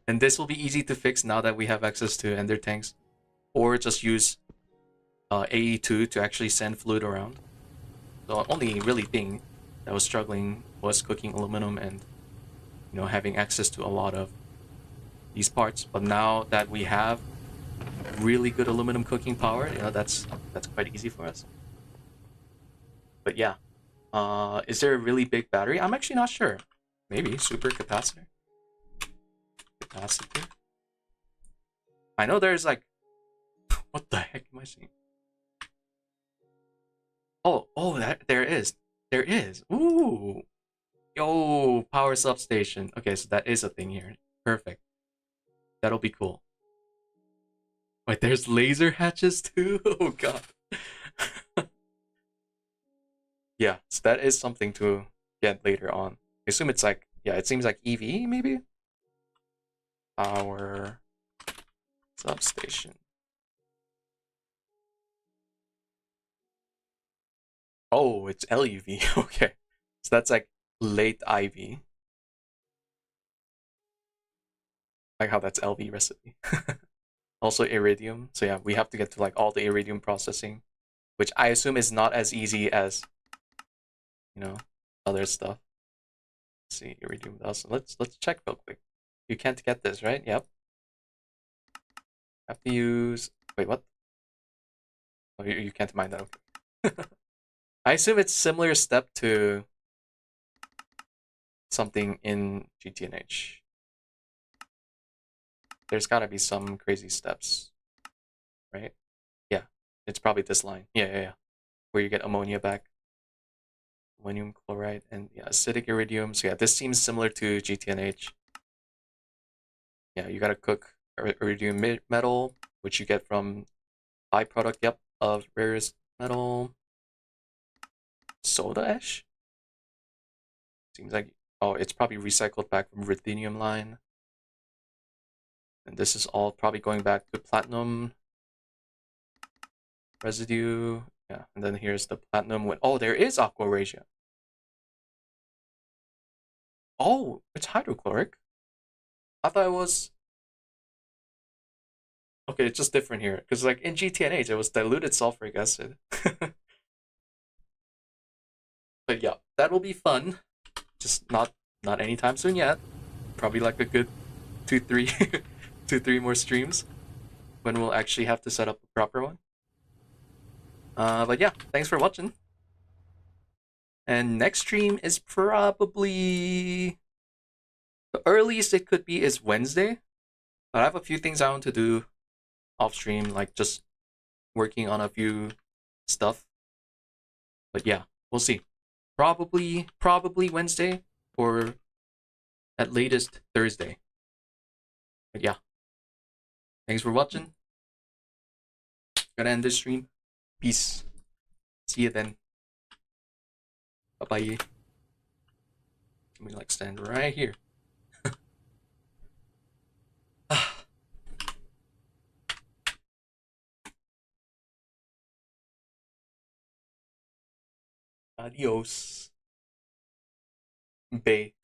And this will be easy to fix now that we have access to ender tanks. Or just use AE2 to actually send fluid around. The only really thing that was struggling was cooking aluminum and having access to a lot of these parts. But now that we have really good aluminum cooking power, that's quite easy for us. But yeah, is there a really big battery? I'm actually not sure. Maybe super capacitor. Capacitor. I know there's like, what the heck am I seeing? Oh, there is. There is. Ooh. Yo, power substation. Okay, so that is a thing here. Perfect. That'll be cool. Wait, there's laser hatches too? Oh god. Yeah, so that is something to get later on. I assume it's like, yeah, it seems like EV maybe? Power substation. Oh, it's LUV. Okay. So that's like late IV. Like how that's LV recipe. Also iridium. So yeah, we have to get to like all the iridium processing, which I assume is not as easy as other stuff. Let's see, iridium dust. Let's check real quick. You can't get this, right? Yep. Have to use. Wait, what? Oh, you can't mine that. Okay. I assume it's similar step to something in GTNH. There's gotta be some crazy steps, right? Yeah, it's probably this line. Yeah. Where you get ammonia back. Ammonium chloride and yeah, acidic iridium. So yeah, this seems similar to GTNH. Yeah, you gotta cook iridium metal, which you get from byproduct, yep, of rarest metal. Soda ash? Seems like, oh, it's probably recycled back from ruthenium line. And this is all probably going back to platinum residue. Yeah, and then here's the platinum. Oh, there is aqua-regia. Oh, it's hydrochloric. I thought it was... Okay, it's just different here. Because like in GTNH, it was diluted sulfuric acid. But yeah, that will be fun. Just not anytime soon yet. Probably like a good 2-3 2-3 more streams when we'll actually have to set up a proper one. But yeah, thanks for watching. And next stream is probably the earliest it could be is Wednesday. But I have a few things I want to do off stream, like just working on a few stuff. But yeah, we'll see. Probably Wednesday or at latest Thursday. But yeah, thanks for watching. Gotta end this stream. Peace. See you then. Bye bye. Let me like stand right here. Adios. Bay.